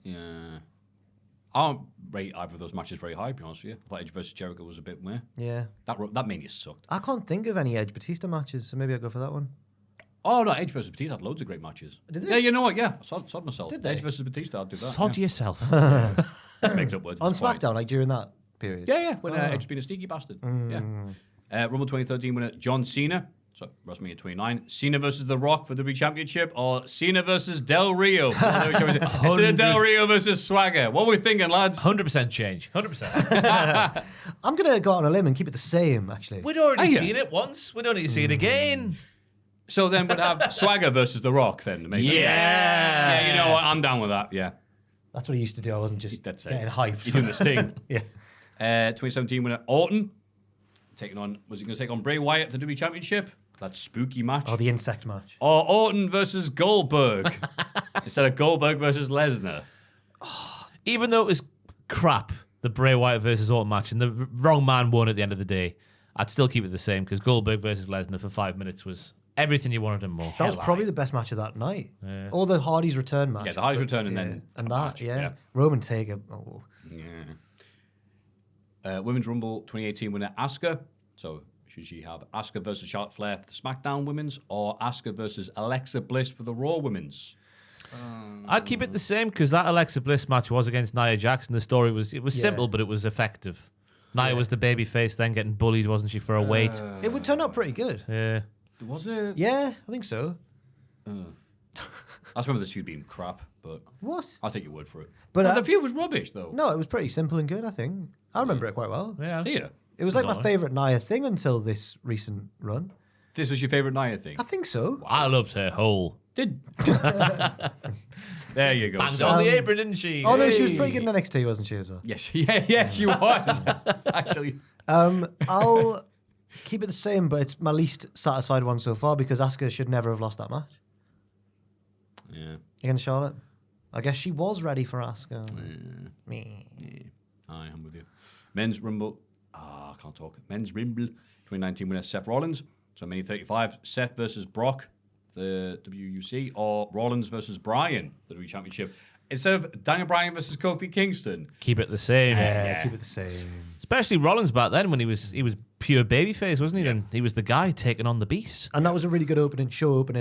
Speaker 2: Yeah. rate either of those matches very high, to be honest with you. I thought Edge versus Jericho was a bit meh.
Speaker 3: Yeah.
Speaker 2: That Mania sucked.
Speaker 3: I can't think of any Edge Batista matches, so maybe I'll go for that one.
Speaker 2: Oh, no, Edge versus Batista had loads of great matches.
Speaker 3: Did they?
Speaker 2: Yeah, you know what? Yeah, I sod myself.
Speaker 3: Did they?
Speaker 2: Edge versus Batista, I'll do that.
Speaker 4: Sod yourself.
Speaker 2: Making up words.
Speaker 3: On
Speaker 2: it's fine.
Speaker 3: SmackDown, like during that period.
Speaker 2: Yeah, when Edge's been a sneaky bastard. Yeah. Rumble 2013 winner John Cena. So WrestleMania 29. Cena versus The Rock for the WWE Championship, or Cena versus Del Rio. Instead of Del Rio versus Swagger. What are we thinking, lads?
Speaker 4: 100% change. 100%.
Speaker 3: I'm going to go out on a limb and keep it the same, actually.
Speaker 4: We'd already
Speaker 2: Are you?
Speaker 4: seen it once. We don't need to see it again.
Speaker 2: So then we'd have Swagger versus The Rock then. Maybe. Yeah, you know what? I'm down with that. Yeah.
Speaker 3: That's what I used to do. I wasn't just
Speaker 2: That's it.
Speaker 3: getting hyped.
Speaker 2: You're doing the Sting.
Speaker 3: Yeah.
Speaker 2: 2017 winner Orton. Was he going to take on Bray Wyatt for the WWE Championship? That spooky match.
Speaker 3: Oh, the insect match.
Speaker 2: Or Orton versus Goldberg. Instead of Goldberg versus Lesnar.
Speaker 4: Even though it was crap, the Bray Wyatt versus Orton match, and the wrong man won at the end of the day, I'd still keep it the same, because Goldberg versus Lesnar for 5 minutes was everything you wanted and more.
Speaker 3: That was probably the best match of that night. Or the Hardy's return match.
Speaker 2: Yeah, the Hardy's return and then
Speaker 3: And
Speaker 2: a
Speaker 3: that,
Speaker 2: match,
Speaker 3: yeah.
Speaker 2: yeah.
Speaker 3: Roman Taker. Oh.
Speaker 2: Yeah. Women's Rumble 2018 winner Asuka. So should she have Asuka versus Charlotte Flair for the SmackDown Women's, or Asuka versus Alexa Bliss for the Raw Women's?
Speaker 4: I'd keep it the same, because that Alexa Bliss match was against Nia Jax, and the story was simple, but it was effective. Nia was the baby face, then getting bullied, wasn't she, for a weight?
Speaker 3: It would turn out pretty good.
Speaker 4: Yeah.
Speaker 2: Was it?
Speaker 3: Yeah, I think so.
Speaker 2: I just remember this feud being crap, but
Speaker 3: What?
Speaker 2: I'll take your word for it.
Speaker 3: But
Speaker 2: the feud was rubbish, though.
Speaker 3: no, it was pretty simple and good, I think. I remember it quite well.
Speaker 4: Yeah.
Speaker 2: Yeah.
Speaker 3: It was like my
Speaker 4: Alright.
Speaker 3: favourite Nia thing until this recent run.
Speaker 2: This was your favourite Nia thing?
Speaker 3: I think so.
Speaker 4: I loved her whole.
Speaker 2: Did. There you go.
Speaker 4: Banged
Speaker 2: son.
Speaker 4: on the apron, didn't she?
Speaker 3: Oh, no, she was pretty good in NXT, wasn't she, as well?
Speaker 2: Yes, yeah, she was. Actually.
Speaker 3: I'll keep it the same, but it's my least satisfied one so far, because Asuka should never have lost that match
Speaker 2: Yeah.
Speaker 3: against Charlotte. I guess she was ready for Asuka.
Speaker 2: I am with you. Men's Rumble. I can't talk. Men's Rumble 2019 winner Seth Rollins. So mini 35. Seth versus Brock, the WUC, or Rollins versus Bryan, the WWE Championship. Instead of Daniel Bryan versus Kofi Kingston.
Speaker 4: Keep it the same.
Speaker 3: Yeah, keep it the same.
Speaker 4: Especially Rollins back then, when he was pure babyface, wasn't he? Then he was the guy taking on the beast.
Speaker 3: And that was a really good opening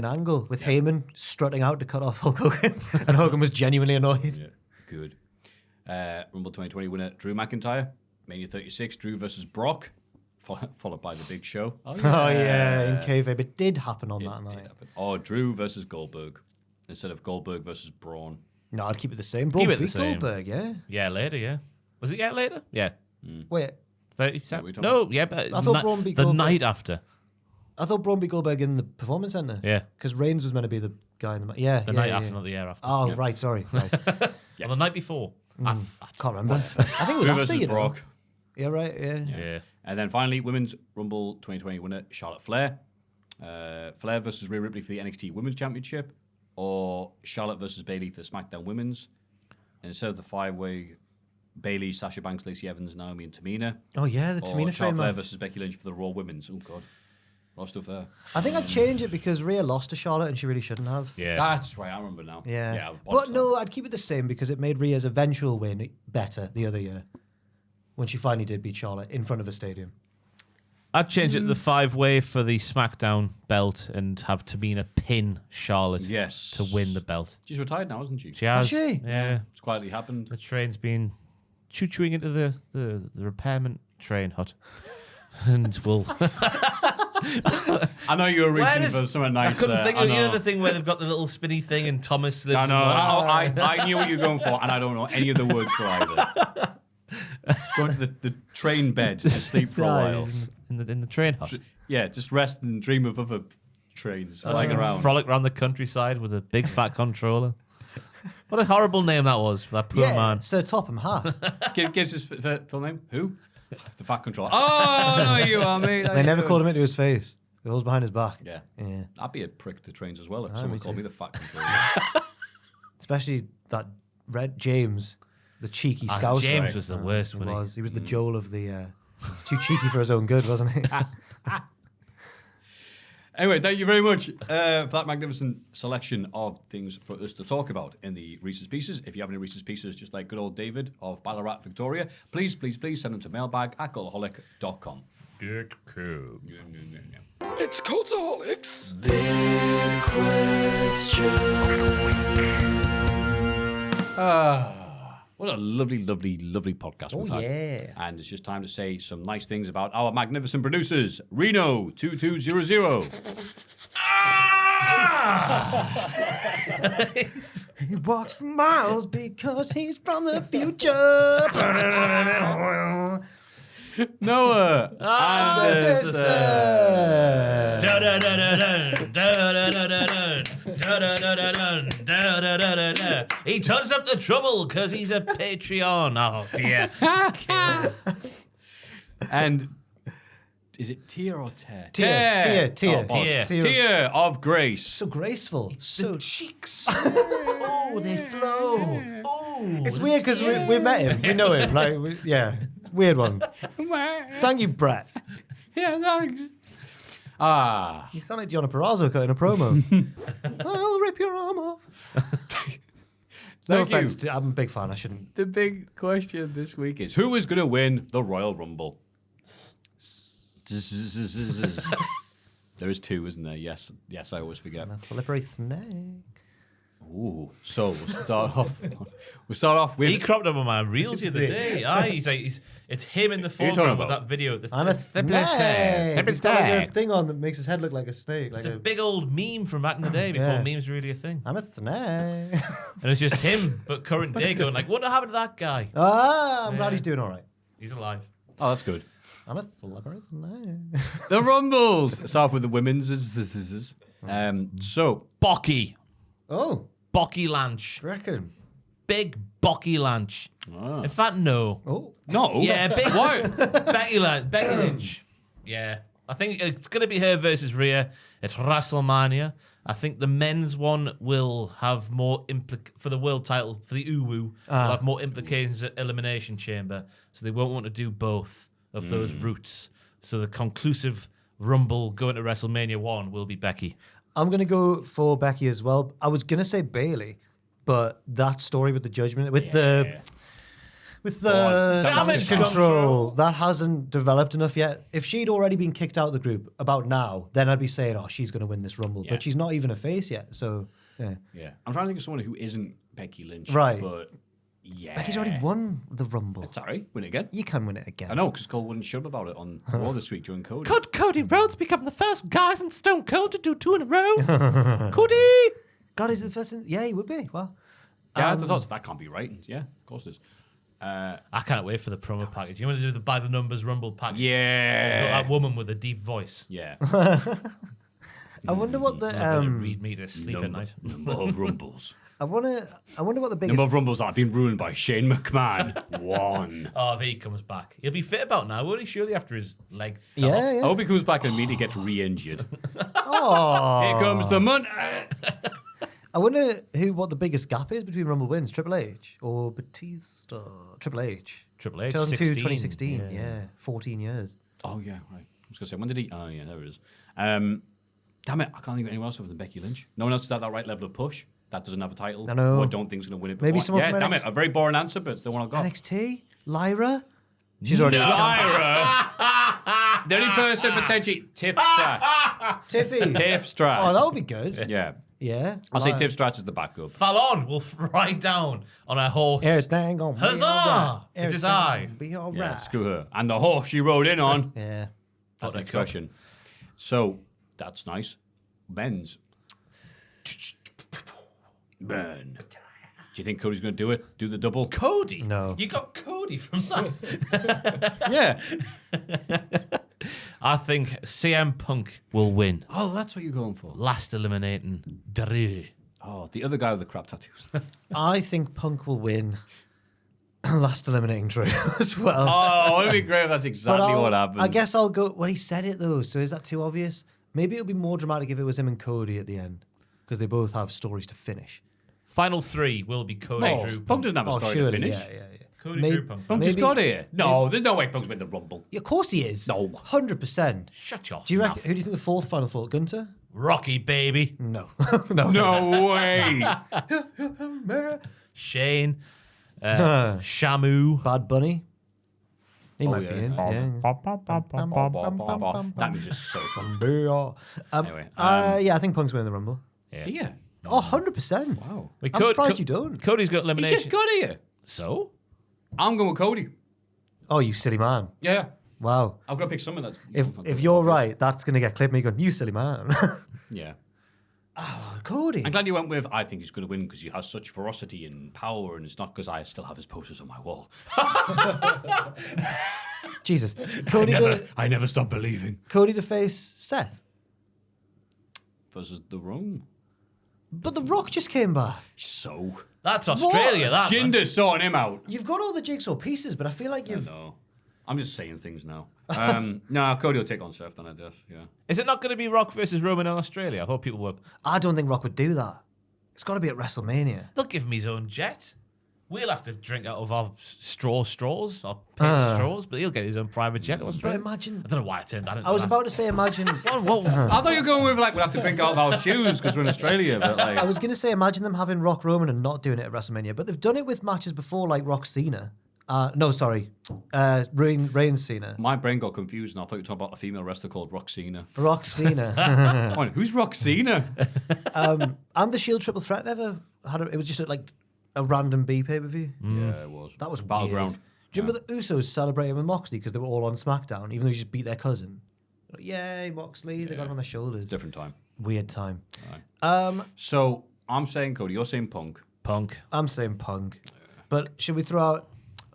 Speaker 3: angle with Heyman strutting out to cut off Hulk Hogan. And Hogan was genuinely annoyed.
Speaker 2: Yeah, good. Rumble 2020 winner Drew McIntyre. Mania 36, Drew versus Brock, followed by the Big Show.
Speaker 3: Oh, yeah, in kayfabe. It did happen on that night.
Speaker 2: Or Drew versus Goldberg, instead of Goldberg versus Braun.
Speaker 3: No, I'd keep it the same.
Speaker 4: Keep it the
Speaker 3: beat
Speaker 4: same.
Speaker 3: Goldberg, yeah.
Speaker 4: Yeah, later, yeah. Was it later? Yeah.
Speaker 3: Wait,
Speaker 4: 30%?
Speaker 2: talking
Speaker 4: No, yeah, but
Speaker 3: I thought Braun beat
Speaker 4: the
Speaker 3: Goldberg.
Speaker 4: night after.
Speaker 3: I thought Braun beat Goldberg in the Performance Center.
Speaker 4: Yeah.
Speaker 3: Because Reigns was meant to be the guy in the... Yeah,
Speaker 4: The
Speaker 3: yeah,
Speaker 4: night
Speaker 3: yeah,
Speaker 4: after,
Speaker 3: yeah.
Speaker 4: not the year after.
Speaker 3: Oh, right, sorry. Right.
Speaker 4: On the night before. I
Speaker 3: Can't remember. I think it was
Speaker 2: Drew
Speaker 3: after,
Speaker 2: versus
Speaker 3: you know.
Speaker 2: Brock.
Speaker 3: Yeah, right, yeah.
Speaker 4: Yeah.
Speaker 2: And then finally, Women's Rumble 2020 winner Charlotte Flair. Flair versus Rhea Ripley for the NXT Women's Championship, or Charlotte versus Bayley for the SmackDown Women's. And instead of the five-way, Bayley, Sasha Banks, Lacey Evans, Naomi, and Tamina.
Speaker 3: Oh, yeah, the
Speaker 2: Or
Speaker 3: Tamina
Speaker 2: Charlotte
Speaker 3: train
Speaker 2: Flair
Speaker 3: match.
Speaker 2: versus Becky Lynch for the Raw Women's. Oh, God. A lot of stuff there.
Speaker 3: I think I'd change it because Rhea lost to Charlotte and she really shouldn't have.
Speaker 4: Yeah.
Speaker 2: That's right, I remember now.
Speaker 3: Yeah.
Speaker 2: bollocks
Speaker 3: But
Speaker 2: that.
Speaker 3: no, I'd keep it the same because it made Rhea's eventual win better the other year when she finally did beat Charlotte in front of a stadium.
Speaker 4: I'd change it to the 5-way for the SmackDown belt and have Tamina pin Charlotte
Speaker 2: Yes.
Speaker 4: to win the belt.
Speaker 2: She's retired now, isn't she?
Speaker 4: She has.
Speaker 3: she?
Speaker 4: Yeah.
Speaker 2: It's quietly happened.
Speaker 4: The train's been choo-chooing into the repairment train hut. And we'll...
Speaker 2: I know you were reaching for something nice
Speaker 4: I couldn't
Speaker 2: there.
Speaker 4: think
Speaker 2: I
Speaker 4: of, you know
Speaker 2: know.
Speaker 4: the thing where they've got the little spinny thing and Thomas lives
Speaker 2: I
Speaker 4: in
Speaker 2: know.
Speaker 4: one.
Speaker 2: I knew what you were going for, and I don't know any of the words for either. Going to the train bed to sleep for a while.
Speaker 4: In the train hut.
Speaker 2: Yeah, just rest and dream of other trains flying around.
Speaker 4: Frolic around the countryside with a big fat controller. What a horrible name that was for that poor
Speaker 3: Yeah,
Speaker 4: man.
Speaker 3: Sir Topham Hatt.
Speaker 2: Gives his full name? Who? The Fat Controller. Oh, no, you are, mate.
Speaker 3: They never called him into his face. It was behind his back.
Speaker 2: Yeah.
Speaker 3: Yeah.
Speaker 2: I'd be a prick to trains as well if
Speaker 3: Ah,
Speaker 2: someone
Speaker 3: me
Speaker 2: called
Speaker 3: too.
Speaker 2: me the Fat Controller.
Speaker 3: Especially that Red James, the cheeky Scouser.
Speaker 4: James was the worst,
Speaker 3: He
Speaker 4: wasn't he?
Speaker 3: was. He was the Joel of the... too cheeky for his own good, wasn't he?
Speaker 2: Anyway, thank you very much for that magnificent selection of things for us to talk about in the Reese's Pieces. If you have any Reese's Pieces, just like good old David of Ballarat, Victoria, please send them to mailbag@cultaholic.com.
Speaker 4: Get cool.
Speaker 1: It's Cultaholics.
Speaker 2: What a lovely podcast we've had.
Speaker 3: yeah.
Speaker 2: And it's just time to say some nice things about our magnificent producers. Reno2200.
Speaker 3: He walks for miles because he's from the future.
Speaker 2: Noah.
Speaker 4: He turns up the trouble because he's a Patreon. Oh dear.
Speaker 2: And is it Tia or Tear?
Speaker 3: Tia.
Speaker 2: Of Grace.
Speaker 3: So graceful. So
Speaker 4: Cheeks. Oh, they flow. Oh,
Speaker 3: it's weird because we met him. We know him. Weird one. Thank you, Brett.
Speaker 2: Yeah, thanks.
Speaker 3: You sound like Gianna Perazzo cutting a promo. I'll rip your arm off. No
Speaker 2: Thank
Speaker 3: offense.
Speaker 2: you.
Speaker 3: I'm a big fan. I shouldn't.
Speaker 2: The big question this week is who is going to win the Royal Rumble? There is two, isn't there? Yes, I always forget.
Speaker 3: A slippery snake.
Speaker 2: Ooh, so we'll start off with.
Speaker 4: He cropped up on my reels the other day. He's like, it's him in the
Speaker 2: talking
Speaker 4: foreground
Speaker 2: about?
Speaker 4: with that video.
Speaker 3: I'm a snake. He's got like a thing on that makes his head look like a snake.
Speaker 4: It's a big old meme from back in the day before
Speaker 3: Yeah.
Speaker 4: memes were really a thing.
Speaker 3: I'm a snake.
Speaker 4: And it's just him, but current day going like, what happened to that guy?
Speaker 3: I'm glad he's doing all right.
Speaker 4: He's alive.
Speaker 2: Oh, that's good.
Speaker 3: I'm a slippery snake.
Speaker 2: The Rumbles. Start off with the women's. So
Speaker 4: Bocky.
Speaker 3: Oh,
Speaker 4: Bocky Lanch.
Speaker 3: reckon.
Speaker 4: Big Bocky Lanch. In fact, no.
Speaker 3: Oh,
Speaker 2: no.
Speaker 4: Yeah, big
Speaker 2: Why?
Speaker 4: Becky Lynch. Yeah. I think it's going to be her versus Rhea at WrestleMania. I think the men's one will have more for the world title, for the Uwu, will have more implications at Elimination Chamber. So they won't want to do both of those routes. So the conclusive Rumble going to WrestleMania 1 will be Becky.
Speaker 3: I'm going to go for Becky as well. I was going to say Bailey, but that story with the judgment, with the damage control, that hasn't developed enough yet. If she'd already been kicked out of the group about now, then I'd be saying, oh, she's going to win this Rumble.
Speaker 2: Yeah.
Speaker 3: But she's not even a face yet. So, yeah.
Speaker 2: I'm trying to think of someone who isn't Becky Lynch.
Speaker 3: Right.
Speaker 2: But yeah.
Speaker 3: Becky's already won the Rumble.
Speaker 2: Sorry, win it again.
Speaker 3: You can win it again.
Speaker 2: I know, because Cole wouldn't shut up about it on Raw this week during Cody.
Speaker 6: Could Cody Rhodes become the first guys in Stone Cold to do 2 in a row? Cody!
Speaker 3: God, is it the first? Yeah, he would be. Well,
Speaker 2: Yeah, I thought that can't be right. Yeah, of course it is.
Speaker 4: I can't wait for the promo package. You want to do the by the numbers Rumble package?
Speaker 2: Yeah.
Speaker 4: It's got that woman with a deep voice.
Speaker 2: Yeah.
Speaker 3: I wonder what the
Speaker 4: Read me to sleep at night.
Speaker 2: Number of Rumbles.
Speaker 3: I wonder what the biggest.
Speaker 2: Number of Rumbles that have been ruined by Shane McMahon. 1.
Speaker 4: Oh, if he comes back. He'll be fit about now, won't he? Surely after his leg fell
Speaker 3: Yeah,
Speaker 4: off.
Speaker 2: I
Speaker 3: yeah.
Speaker 2: hope he comes back and immediately gets re-injured.
Speaker 3: Oh,
Speaker 2: Here comes the money.
Speaker 3: I wonder what the biggest gap is between Rumble wins, Triple H or Batista? Triple H.
Speaker 4: Triple H,
Speaker 3: 2002,
Speaker 4: 16.
Speaker 3: 2016. Yeah, 14 years.
Speaker 2: Oh, yeah, right. I was going to say, when did he? Oh, yeah, there it is. Damn it, I can't think of anyone else other than Becky Lynch. No one else has had that right level of push. That doesn't have a title.
Speaker 3: I know.
Speaker 2: Who I don't think is going to win it.
Speaker 3: Maybe
Speaker 2: before.
Speaker 3: someone
Speaker 2: Yeah,
Speaker 3: from
Speaker 2: damn
Speaker 3: NXT.
Speaker 2: it. A very boring answer, but it's the one I've got.
Speaker 3: NXT? Lyra? She's already
Speaker 2: Lyra. The only person potentially Tiff Stratt.
Speaker 3: Tiffy.
Speaker 2: Tiff Stratt.
Speaker 3: Oh, that would be good.
Speaker 2: Yeah.
Speaker 3: Yeah.
Speaker 2: I'll say Tiff Stratt is the backup.
Speaker 4: Fallon will ride down on a horse.
Speaker 3: Everything gonna be
Speaker 4: Huzzah!
Speaker 3: alright.
Speaker 4: It is
Speaker 3: Everything
Speaker 4: I.
Speaker 3: gonna Be all
Speaker 2: Yeah,
Speaker 3: right.
Speaker 2: screw her. And the horse she rode in on.
Speaker 3: Yeah.
Speaker 2: That's
Speaker 4: What
Speaker 2: an
Speaker 4: a cup.
Speaker 2: expression. So, that's nice. Men's. Ben. Do you think Cody's going to do it? Do the double?
Speaker 4: Cody?
Speaker 3: No.
Speaker 4: You got Cody from that.
Speaker 2: Yeah.
Speaker 4: I think CM Punk will win.
Speaker 2: Oh, that's what you're going for.
Speaker 4: Last eliminating Drew.
Speaker 2: Oh, the other guy with the crap tattoos.
Speaker 3: I think Punk will win. Last eliminating Drew as well.
Speaker 2: Oh, it'd be great if that's
Speaker 3: But
Speaker 2: exactly what happens.
Speaker 3: I guess I'll go. Well, he said it though, so is that too obvious? Maybe it would be more dramatic if it was him and Cody at the end, because they both have stories to finish.
Speaker 4: Final 3 will be Cody,
Speaker 2: Oh,
Speaker 4: Drew,
Speaker 2: Punk doesn't have a story to
Speaker 3: surely,
Speaker 2: finish.
Speaker 3: yeah.
Speaker 4: Cody
Speaker 3: Maybe-
Speaker 4: Drew Punk.
Speaker 2: Punk just
Speaker 3: Maybe-
Speaker 2: got here. No, there's no way Punk's win the Rumble.
Speaker 3: Yeah, of course he is.
Speaker 2: No.
Speaker 3: 100%.
Speaker 4: Shut your
Speaker 3: Do you reckon?
Speaker 4: mouth.
Speaker 3: Who do you think the fourth final fought? Gunter?
Speaker 4: Rocky, baby.
Speaker 3: No. no.
Speaker 2: No way.
Speaker 4: Shane. Shamu.
Speaker 3: Bad Bunny. He might
Speaker 2: yeah.
Speaker 3: be in.
Speaker 2: That music's so fun.
Speaker 3: Yeah.
Speaker 2: Anyway,
Speaker 3: Yeah, I think Punk's winning the Rumble.
Speaker 2: yeah.
Speaker 3: Oh, 100%.
Speaker 2: Wow.
Speaker 3: I'm surprised you don't.
Speaker 4: Cody's got
Speaker 2: He
Speaker 4: elimination.
Speaker 2: just got here.
Speaker 4: So?
Speaker 2: I'm going with Cody.
Speaker 3: Oh, you silly man.
Speaker 2: Yeah.
Speaker 3: Wow.
Speaker 2: I've got to pick someone that's.
Speaker 3: If you're right, that's going to get clipped. Me going, you silly man.
Speaker 2: Yeah.
Speaker 3: Cody.
Speaker 2: I'm glad you went with. I think he's going to win because he has such ferocity and power, and it's not because I still have his posters on my wall.
Speaker 3: Jesus. Cody
Speaker 2: I never stop believing.
Speaker 3: Cody to face Seth.
Speaker 2: Versus the Rome.
Speaker 3: But The Rock just came back.
Speaker 2: So.
Speaker 4: That's Australia, that. man.
Speaker 2: Jinder's sorting him out.
Speaker 3: You've got all the jigsaw pieces, but I feel like you've...
Speaker 2: No. I'm just saying things now. No, Cody will take on Seth, then I guess. Yeah.
Speaker 4: Is it not going to be Rock versus Roman in Australia? I thought people were.
Speaker 3: I don't think Rock would do that. It's got to be at WrestleMania.
Speaker 4: They'll give him his own jet. We'll have to drink out of our straws, our paper straws, but he'll get his own private jet to
Speaker 3: But
Speaker 4: Australia.
Speaker 3: imagine...
Speaker 4: I don't know why I turned that into
Speaker 3: I was
Speaker 4: that.
Speaker 3: about to say, imagine...
Speaker 4: Whoa.
Speaker 2: I thought you were going with, like, we'll have to drink out of our shoes because we're in Australia, but, like.
Speaker 3: I was going to say, imagine them having Rock Roman and not doing it at WrestleMania, but they've done it with matches before, like Rock Cena. Reigns Cena.
Speaker 2: My brain got confused and I thought you were talking about a female wrestler called Roxina.
Speaker 3: Rock Cena.
Speaker 2: Who's Roxina?
Speaker 3: And the Shield Triple Threat never had it was just like a random B pay-per-view.
Speaker 2: Yeah, it was.
Speaker 3: That was
Speaker 2: Battleground.
Speaker 3: weird. Do you remember the Usos celebrating with Moxley because they were all on SmackDown, even though he just beat their cousin? Like, yay, Moxley, they got him on their shoulders.
Speaker 2: Different time.
Speaker 3: Weird time.
Speaker 2: So I'm saying Cody, you're saying Punk.
Speaker 4: Punk.
Speaker 3: I'm saying Punk. But should we throw out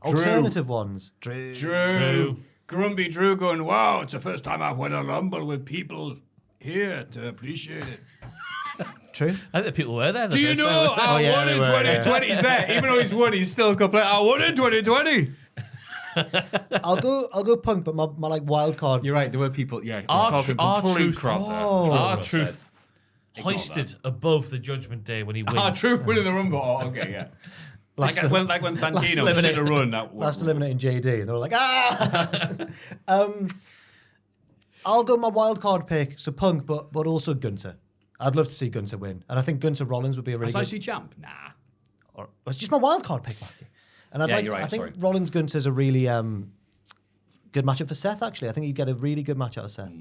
Speaker 3: alternative ones?
Speaker 2: Drew. Grumpy Drew going, wow, it's the first time I've won a Rumble with people here to appreciate it.
Speaker 3: True.
Speaker 4: I think the people were there.
Speaker 2: Do you know I
Speaker 3: yeah,
Speaker 2: won
Speaker 3: they
Speaker 2: in
Speaker 3: were,
Speaker 2: 2020? He's there. Even though he's won, he's still complaining. I won in 2020.
Speaker 3: I'll go Punk, but my like wild card.
Speaker 2: You're right. There were people. Yeah,
Speaker 4: Our
Speaker 2: complete
Speaker 4: truth.
Speaker 2: crap there.
Speaker 4: Our
Speaker 2: Well
Speaker 4: truth
Speaker 2: said.
Speaker 4: hoisted above the Judgment Day when he wins.
Speaker 2: Our truth winning the Rumble. Oh, okay, yeah. Like when Santino should have run that.
Speaker 3: Last eliminating JD, and they were like, I'll go my wild card pick, so Punk, but also Gunter. I'd love to see Gunter win, and I think Gunter Rollins would be a really good.
Speaker 2: IC champ? Nah.
Speaker 3: Or, it's just my wild card pick, Matthew. And
Speaker 2: Yeah, you're right,
Speaker 3: I think
Speaker 2: sorry.
Speaker 3: Rollins Gunter's a really good matchup for Seth. Actually, I think you get a really good match out of Seth.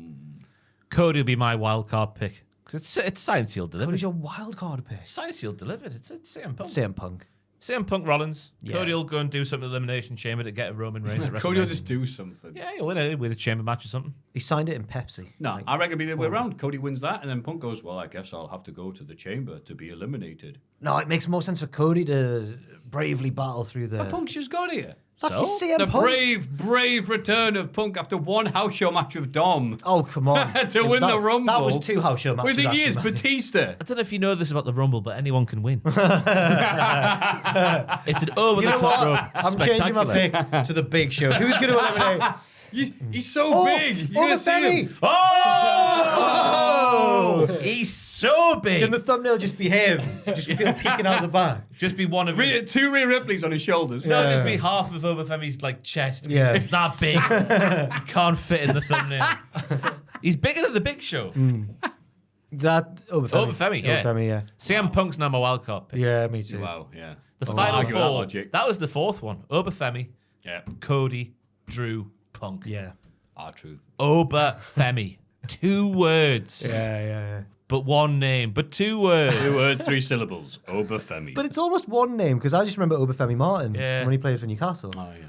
Speaker 4: Cody will be my wild card pick because it's Science Shield delivered.
Speaker 3: Who's your wild card pick?
Speaker 4: Science Shield delivered. It's CM Punk.
Speaker 3: CM Punk.
Speaker 4: CM Punk Rollins.
Speaker 3: Yeah.
Speaker 4: Cody will go and do something Elimination Chamber to get a Roman Reigns at WrestleMania.
Speaker 2: Cody will just do something.
Speaker 4: Yeah, he'll win a chamber match or something.
Speaker 3: He signed it in Pepsi.
Speaker 2: No,
Speaker 3: Like,
Speaker 2: I reckon it'll be the other way around. Cody wins that, and then Punk goes, well, I guess I'll have to go to the chamber to be eliminated.
Speaker 3: no, it makes more sense for Cody to bravely battle through the.
Speaker 2: But Punk's just got here.
Speaker 3: Fuck,
Speaker 4: So?
Speaker 3: he's CM
Speaker 2: The
Speaker 3: Punk.
Speaker 2: brave return of Punk after one house show match with Dom.
Speaker 3: Oh, come on.
Speaker 2: To win the Rumble.
Speaker 3: That was 2 house show matches.
Speaker 2: With the
Speaker 3: actually,
Speaker 2: years,
Speaker 3: Matthew.
Speaker 2: Batista.
Speaker 4: I don't know if you know this about the Rumble, but anyone can win. It's an over
Speaker 3: You
Speaker 4: the
Speaker 3: know
Speaker 4: top
Speaker 3: what?
Speaker 4: rope.
Speaker 3: I'm changing my pick to the big show. Who's going to eliminate?
Speaker 2: He's so big. You're
Speaker 3: Over
Speaker 2: gonna see him.
Speaker 3: Femi.
Speaker 4: Oh! He's so big.
Speaker 3: Can the thumbnail just be him? Just people peeking out the back.
Speaker 4: Just be one of his.
Speaker 2: Two Rhea Ripley's on his shoulders.
Speaker 4: No, just be half of Obafemi's like chest. 'Cause
Speaker 3: Yeah.
Speaker 4: It's that big. He can't fit in the thumbnail. He's bigger than the Big Show.
Speaker 3: That
Speaker 4: Obafemi, yeah.
Speaker 3: Obafemi, yeah.
Speaker 4: CM Punk's now my wild card pick.
Speaker 3: Yeah, me too.
Speaker 2: Wow, yeah.
Speaker 4: The
Speaker 2: I'll
Speaker 4: final
Speaker 2: argue that
Speaker 4: four.
Speaker 2: logic.
Speaker 4: That was the fourth one. Obafemi,
Speaker 2: Yeah.
Speaker 4: Cody, Drew, Punk.
Speaker 3: Yeah.
Speaker 2: Our truth.
Speaker 4: Obafemi. 2 words.
Speaker 3: Yeah.
Speaker 4: But one name. But 2 words.
Speaker 2: 2 words, 3 syllables. Obafemi.
Speaker 3: But it's almost one name because I just remember Obafemi Martins
Speaker 4: Yeah.
Speaker 3: when he played for Newcastle.
Speaker 2: Oh, yeah.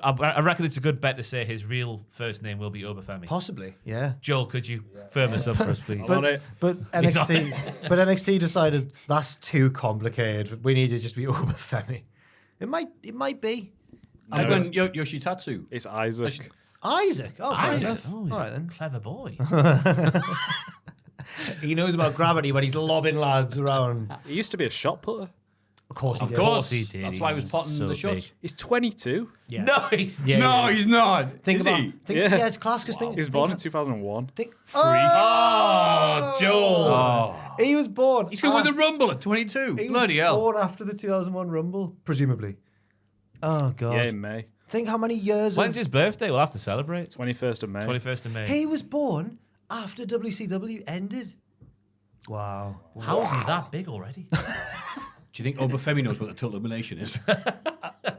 Speaker 4: I reckon it's a good bet to say his real first name will be Obafemi.
Speaker 3: Possibly, yeah.
Speaker 4: Joel, could you firm this up for us, please?
Speaker 5: on it.
Speaker 3: But
Speaker 4: He's on
Speaker 3: NXT decided that's too complicated. We need to just be Obafemi. It might be.
Speaker 2: Like when Yoshitatsu.
Speaker 5: It's Isaac.
Speaker 3: Isaac. Oh, fair
Speaker 4: Isaac.
Speaker 3: enough.
Speaker 4: Oh, he's
Speaker 3: All
Speaker 4: a
Speaker 3: right then.
Speaker 4: clever boy.
Speaker 3: He knows about gravity when he's lobbing lads around.
Speaker 5: He used to be a shot putter.
Speaker 3: Of course he
Speaker 2: Of
Speaker 3: did.
Speaker 2: course.
Speaker 4: he did.
Speaker 2: That's why he was
Speaker 4: He's
Speaker 2: potting
Speaker 4: so
Speaker 2: the shots.
Speaker 4: big.
Speaker 5: He's 22.
Speaker 3: Yeah.
Speaker 4: No, he's
Speaker 3: Yeah,
Speaker 2: No,
Speaker 3: yeah.
Speaker 2: he's not.
Speaker 3: Think
Speaker 2: Is
Speaker 3: about.
Speaker 2: he?
Speaker 5: Yeah.
Speaker 3: It's class because
Speaker 5: He was
Speaker 3: think.
Speaker 5: born in 2001.
Speaker 4: Oh, Joel.
Speaker 2: Oh.
Speaker 3: He was born.
Speaker 2: He's going to win the Rumble at 22.
Speaker 3: He was
Speaker 2: Bloody hell.
Speaker 3: Born after the 2001 Rumble, presumably. Oh, God.
Speaker 5: Yeah, in May.
Speaker 3: Think how many years
Speaker 4: When's his birthday? We'll have to celebrate.
Speaker 5: 21st of May.
Speaker 4: 21st of May.
Speaker 3: He was born after WCW ended. Wow.
Speaker 4: How is he that big already?
Speaker 2: Do you think Obafemi knows what the total elimination is?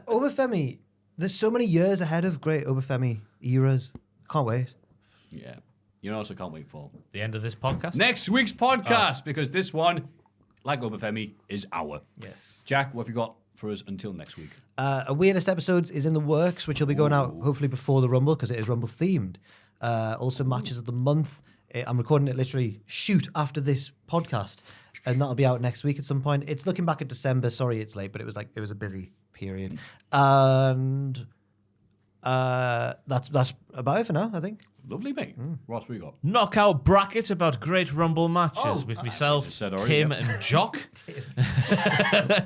Speaker 3: Obafemi, there's so many years ahead of great Obafemi eras. Can't wait.
Speaker 2: Yeah. You also can't wait for
Speaker 4: The end of this podcast?
Speaker 2: next week's podcast, because this one, like Obafemi, is our.
Speaker 3: Yes.
Speaker 2: Jack, what have you got for us until next week?
Speaker 3: A Weirdest Episodes is in the works, which will be going out hopefully before the Rumble because it is Rumble themed. Also, Matches of the Month. I'm recording it literally shoot after this podcast, and that'll be out next week at some point. It's looking back at December. Sorry, it's late, but it was a busy period, and that's about it for now, I think.
Speaker 2: Lovely, mate. Ross, what you got?
Speaker 4: Knockout bracket about great Rumble matches with myself,
Speaker 2: just said already,
Speaker 4: Tim,
Speaker 2: yeah.
Speaker 4: and Jock.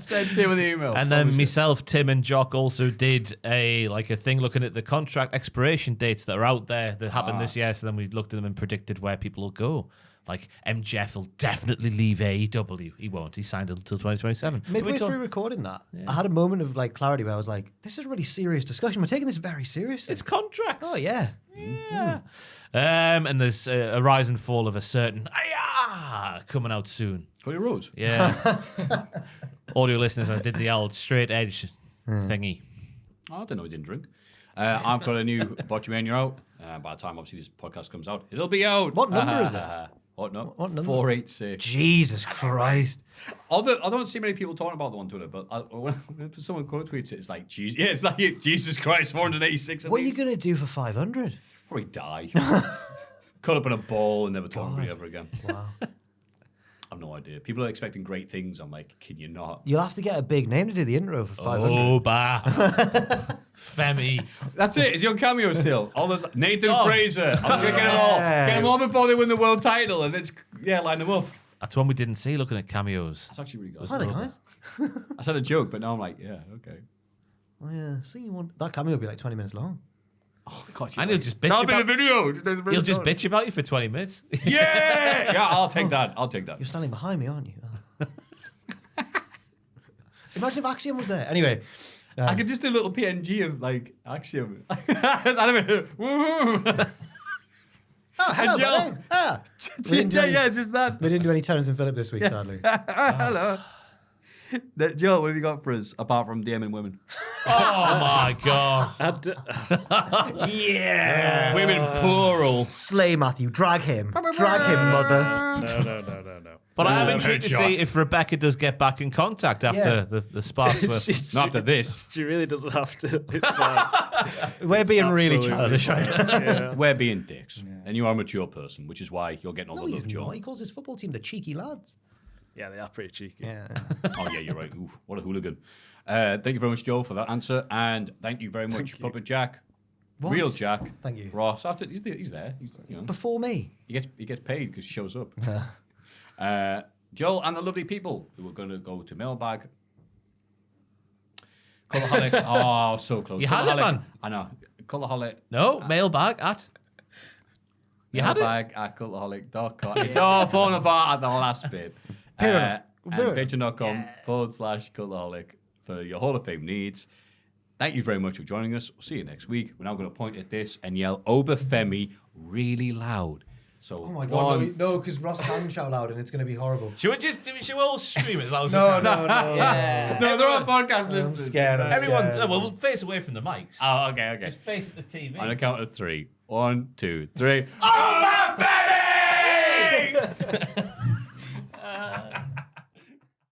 Speaker 2: Send Tim with the email.
Speaker 4: And then myself, Tim, and Jock also did a thing looking at the contract expiration dates that are out there that happened this year. So then we looked at them and predicted where people will go. Like MJF will definitely leave AEW. He won't. He signed until 2027.
Speaker 3: Midway through recording that, I had a moment of clarity where I was like, "This is a really serious discussion. We're taking this very seriously."
Speaker 4: It's contracts.
Speaker 3: Oh yeah.
Speaker 4: Yeah. And there's a rise and fall of a certain coming out soon.
Speaker 2: Cody Rhodes.
Speaker 4: Yeah. Audio listeners, I did the old straight edge thingy.
Speaker 2: Oh, I didn't know he didn't drink. I've got a new Botchamania out. By the time, obviously, this podcast comes out, it'll be out.
Speaker 3: What number is it?
Speaker 2: What number?
Speaker 3: What number?
Speaker 2: 486.
Speaker 3: Jesus Christ.
Speaker 2: Although I don't see many people talking about the one on Twitter, but when someone quote tweets it, it's like, it's like Jesus Christ, 486.
Speaker 3: What are you gonna do for 500?
Speaker 2: Probably die. Cut up in a ball and never talk to me ever again.
Speaker 3: Wow.
Speaker 2: I've no idea. People are expecting great things. I'm like, can you not?
Speaker 3: You'll have to get a big name to do the intro for 500.
Speaker 4: Oh, bah. Femi.
Speaker 2: That's it. Is he on cameo still? All those Nathan Fraser. I was gonna get them all before they win the world title, and it's line them up.
Speaker 4: That's one we didn't see looking at cameos.
Speaker 2: That's actually really good.
Speaker 3: Hi there, guys.
Speaker 2: I said a joke, but now I'm like, yeah, okay.
Speaker 3: Oh, yeah. See you want that cameo will be like 20 minutes long.
Speaker 2: Oh God,
Speaker 4: And he'll just bitch
Speaker 2: that'll be the
Speaker 4: about
Speaker 2: video.
Speaker 4: He'll just bitch about you for 20 minutes.
Speaker 2: Yeah, I'll take that.
Speaker 3: You're standing behind me, aren't you? Oh. Imagine if Axiom was there. Anyway.
Speaker 2: I could just do a little PNG of like Axiom. I don't know.
Speaker 3: Oh, hello,
Speaker 2: Jill.
Speaker 3: buddy. We didn't do
Speaker 2: just that.
Speaker 3: We didn't do any Terrence and Phillip this week, sadly.
Speaker 2: Hello. Jill, what have you got for us apart from DMing women?
Speaker 4: Oh, my God.
Speaker 3: Yeah.
Speaker 2: Women plural.
Speaker 3: Slay Maffew. Drag him. Drag him, mother.
Speaker 5: No.
Speaker 4: But I am intrigued to see if Rebecca does get back in contact after the sparks were...
Speaker 2: Not after this.
Speaker 5: She really doesn't have to. It's fine.
Speaker 3: We're being really
Speaker 5: absolutely
Speaker 3: childish right now.
Speaker 5: Yeah.
Speaker 2: We're being dicks. And you are a mature person, which is why you're getting all
Speaker 3: No,
Speaker 2: the
Speaker 3: he's
Speaker 2: love, Joe.
Speaker 3: not. He calls his football team the cheeky lads.
Speaker 5: Yeah, they are pretty cheeky.
Speaker 3: Yeah.
Speaker 2: Oh, yeah, you're right. Ooh, what a hooligan. Thank you very much, Joe, for that answer. And thank you very much, Puppet Jack.
Speaker 3: What?
Speaker 2: Real Jack.
Speaker 3: Thank you.
Speaker 2: Ross. After, he's there. He's,
Speaker 3: Before me.
Speaker 2: he gets paid because he shows up. Joel and the lovely people who are going to go to Mailbag. Cultaholic. Oh, so close.
Speaker 4: You had it, man.
Speaker 2: I know. Cultaholic.
Speaker 4: No, mailbag at... You had it?
Speaker 2: Mailbag at cultaholic.com. It's all falling apart at the last bit. And patreon.com/cultaholic for your Hall of Fame needs. Thank you very much for joining us. We'll see you next week. We're now going to point at this and yell Obafemi really loud. So
Speaker 3: Oh my God, no, because Ross can shout loud and it's going to be horrible.
Speaker 4: Should we all scream it?
Speaker 3: No.
Speaker 4: Yeah.
Speaker 2: No, they're all podcast
Speaker 3: I'm
Speaker 2: listeners.
Speaker 3: scared. I'm
Speaker 4: Everyone,
Speaker 3: scared.
Speaker 4: no, we'll face away from the mics.
Speaker 2: Oh, okay.
Speaker 4: Just face the TV.
Speaker 2: On a count of 3. 1, 2, 3. Obafemi!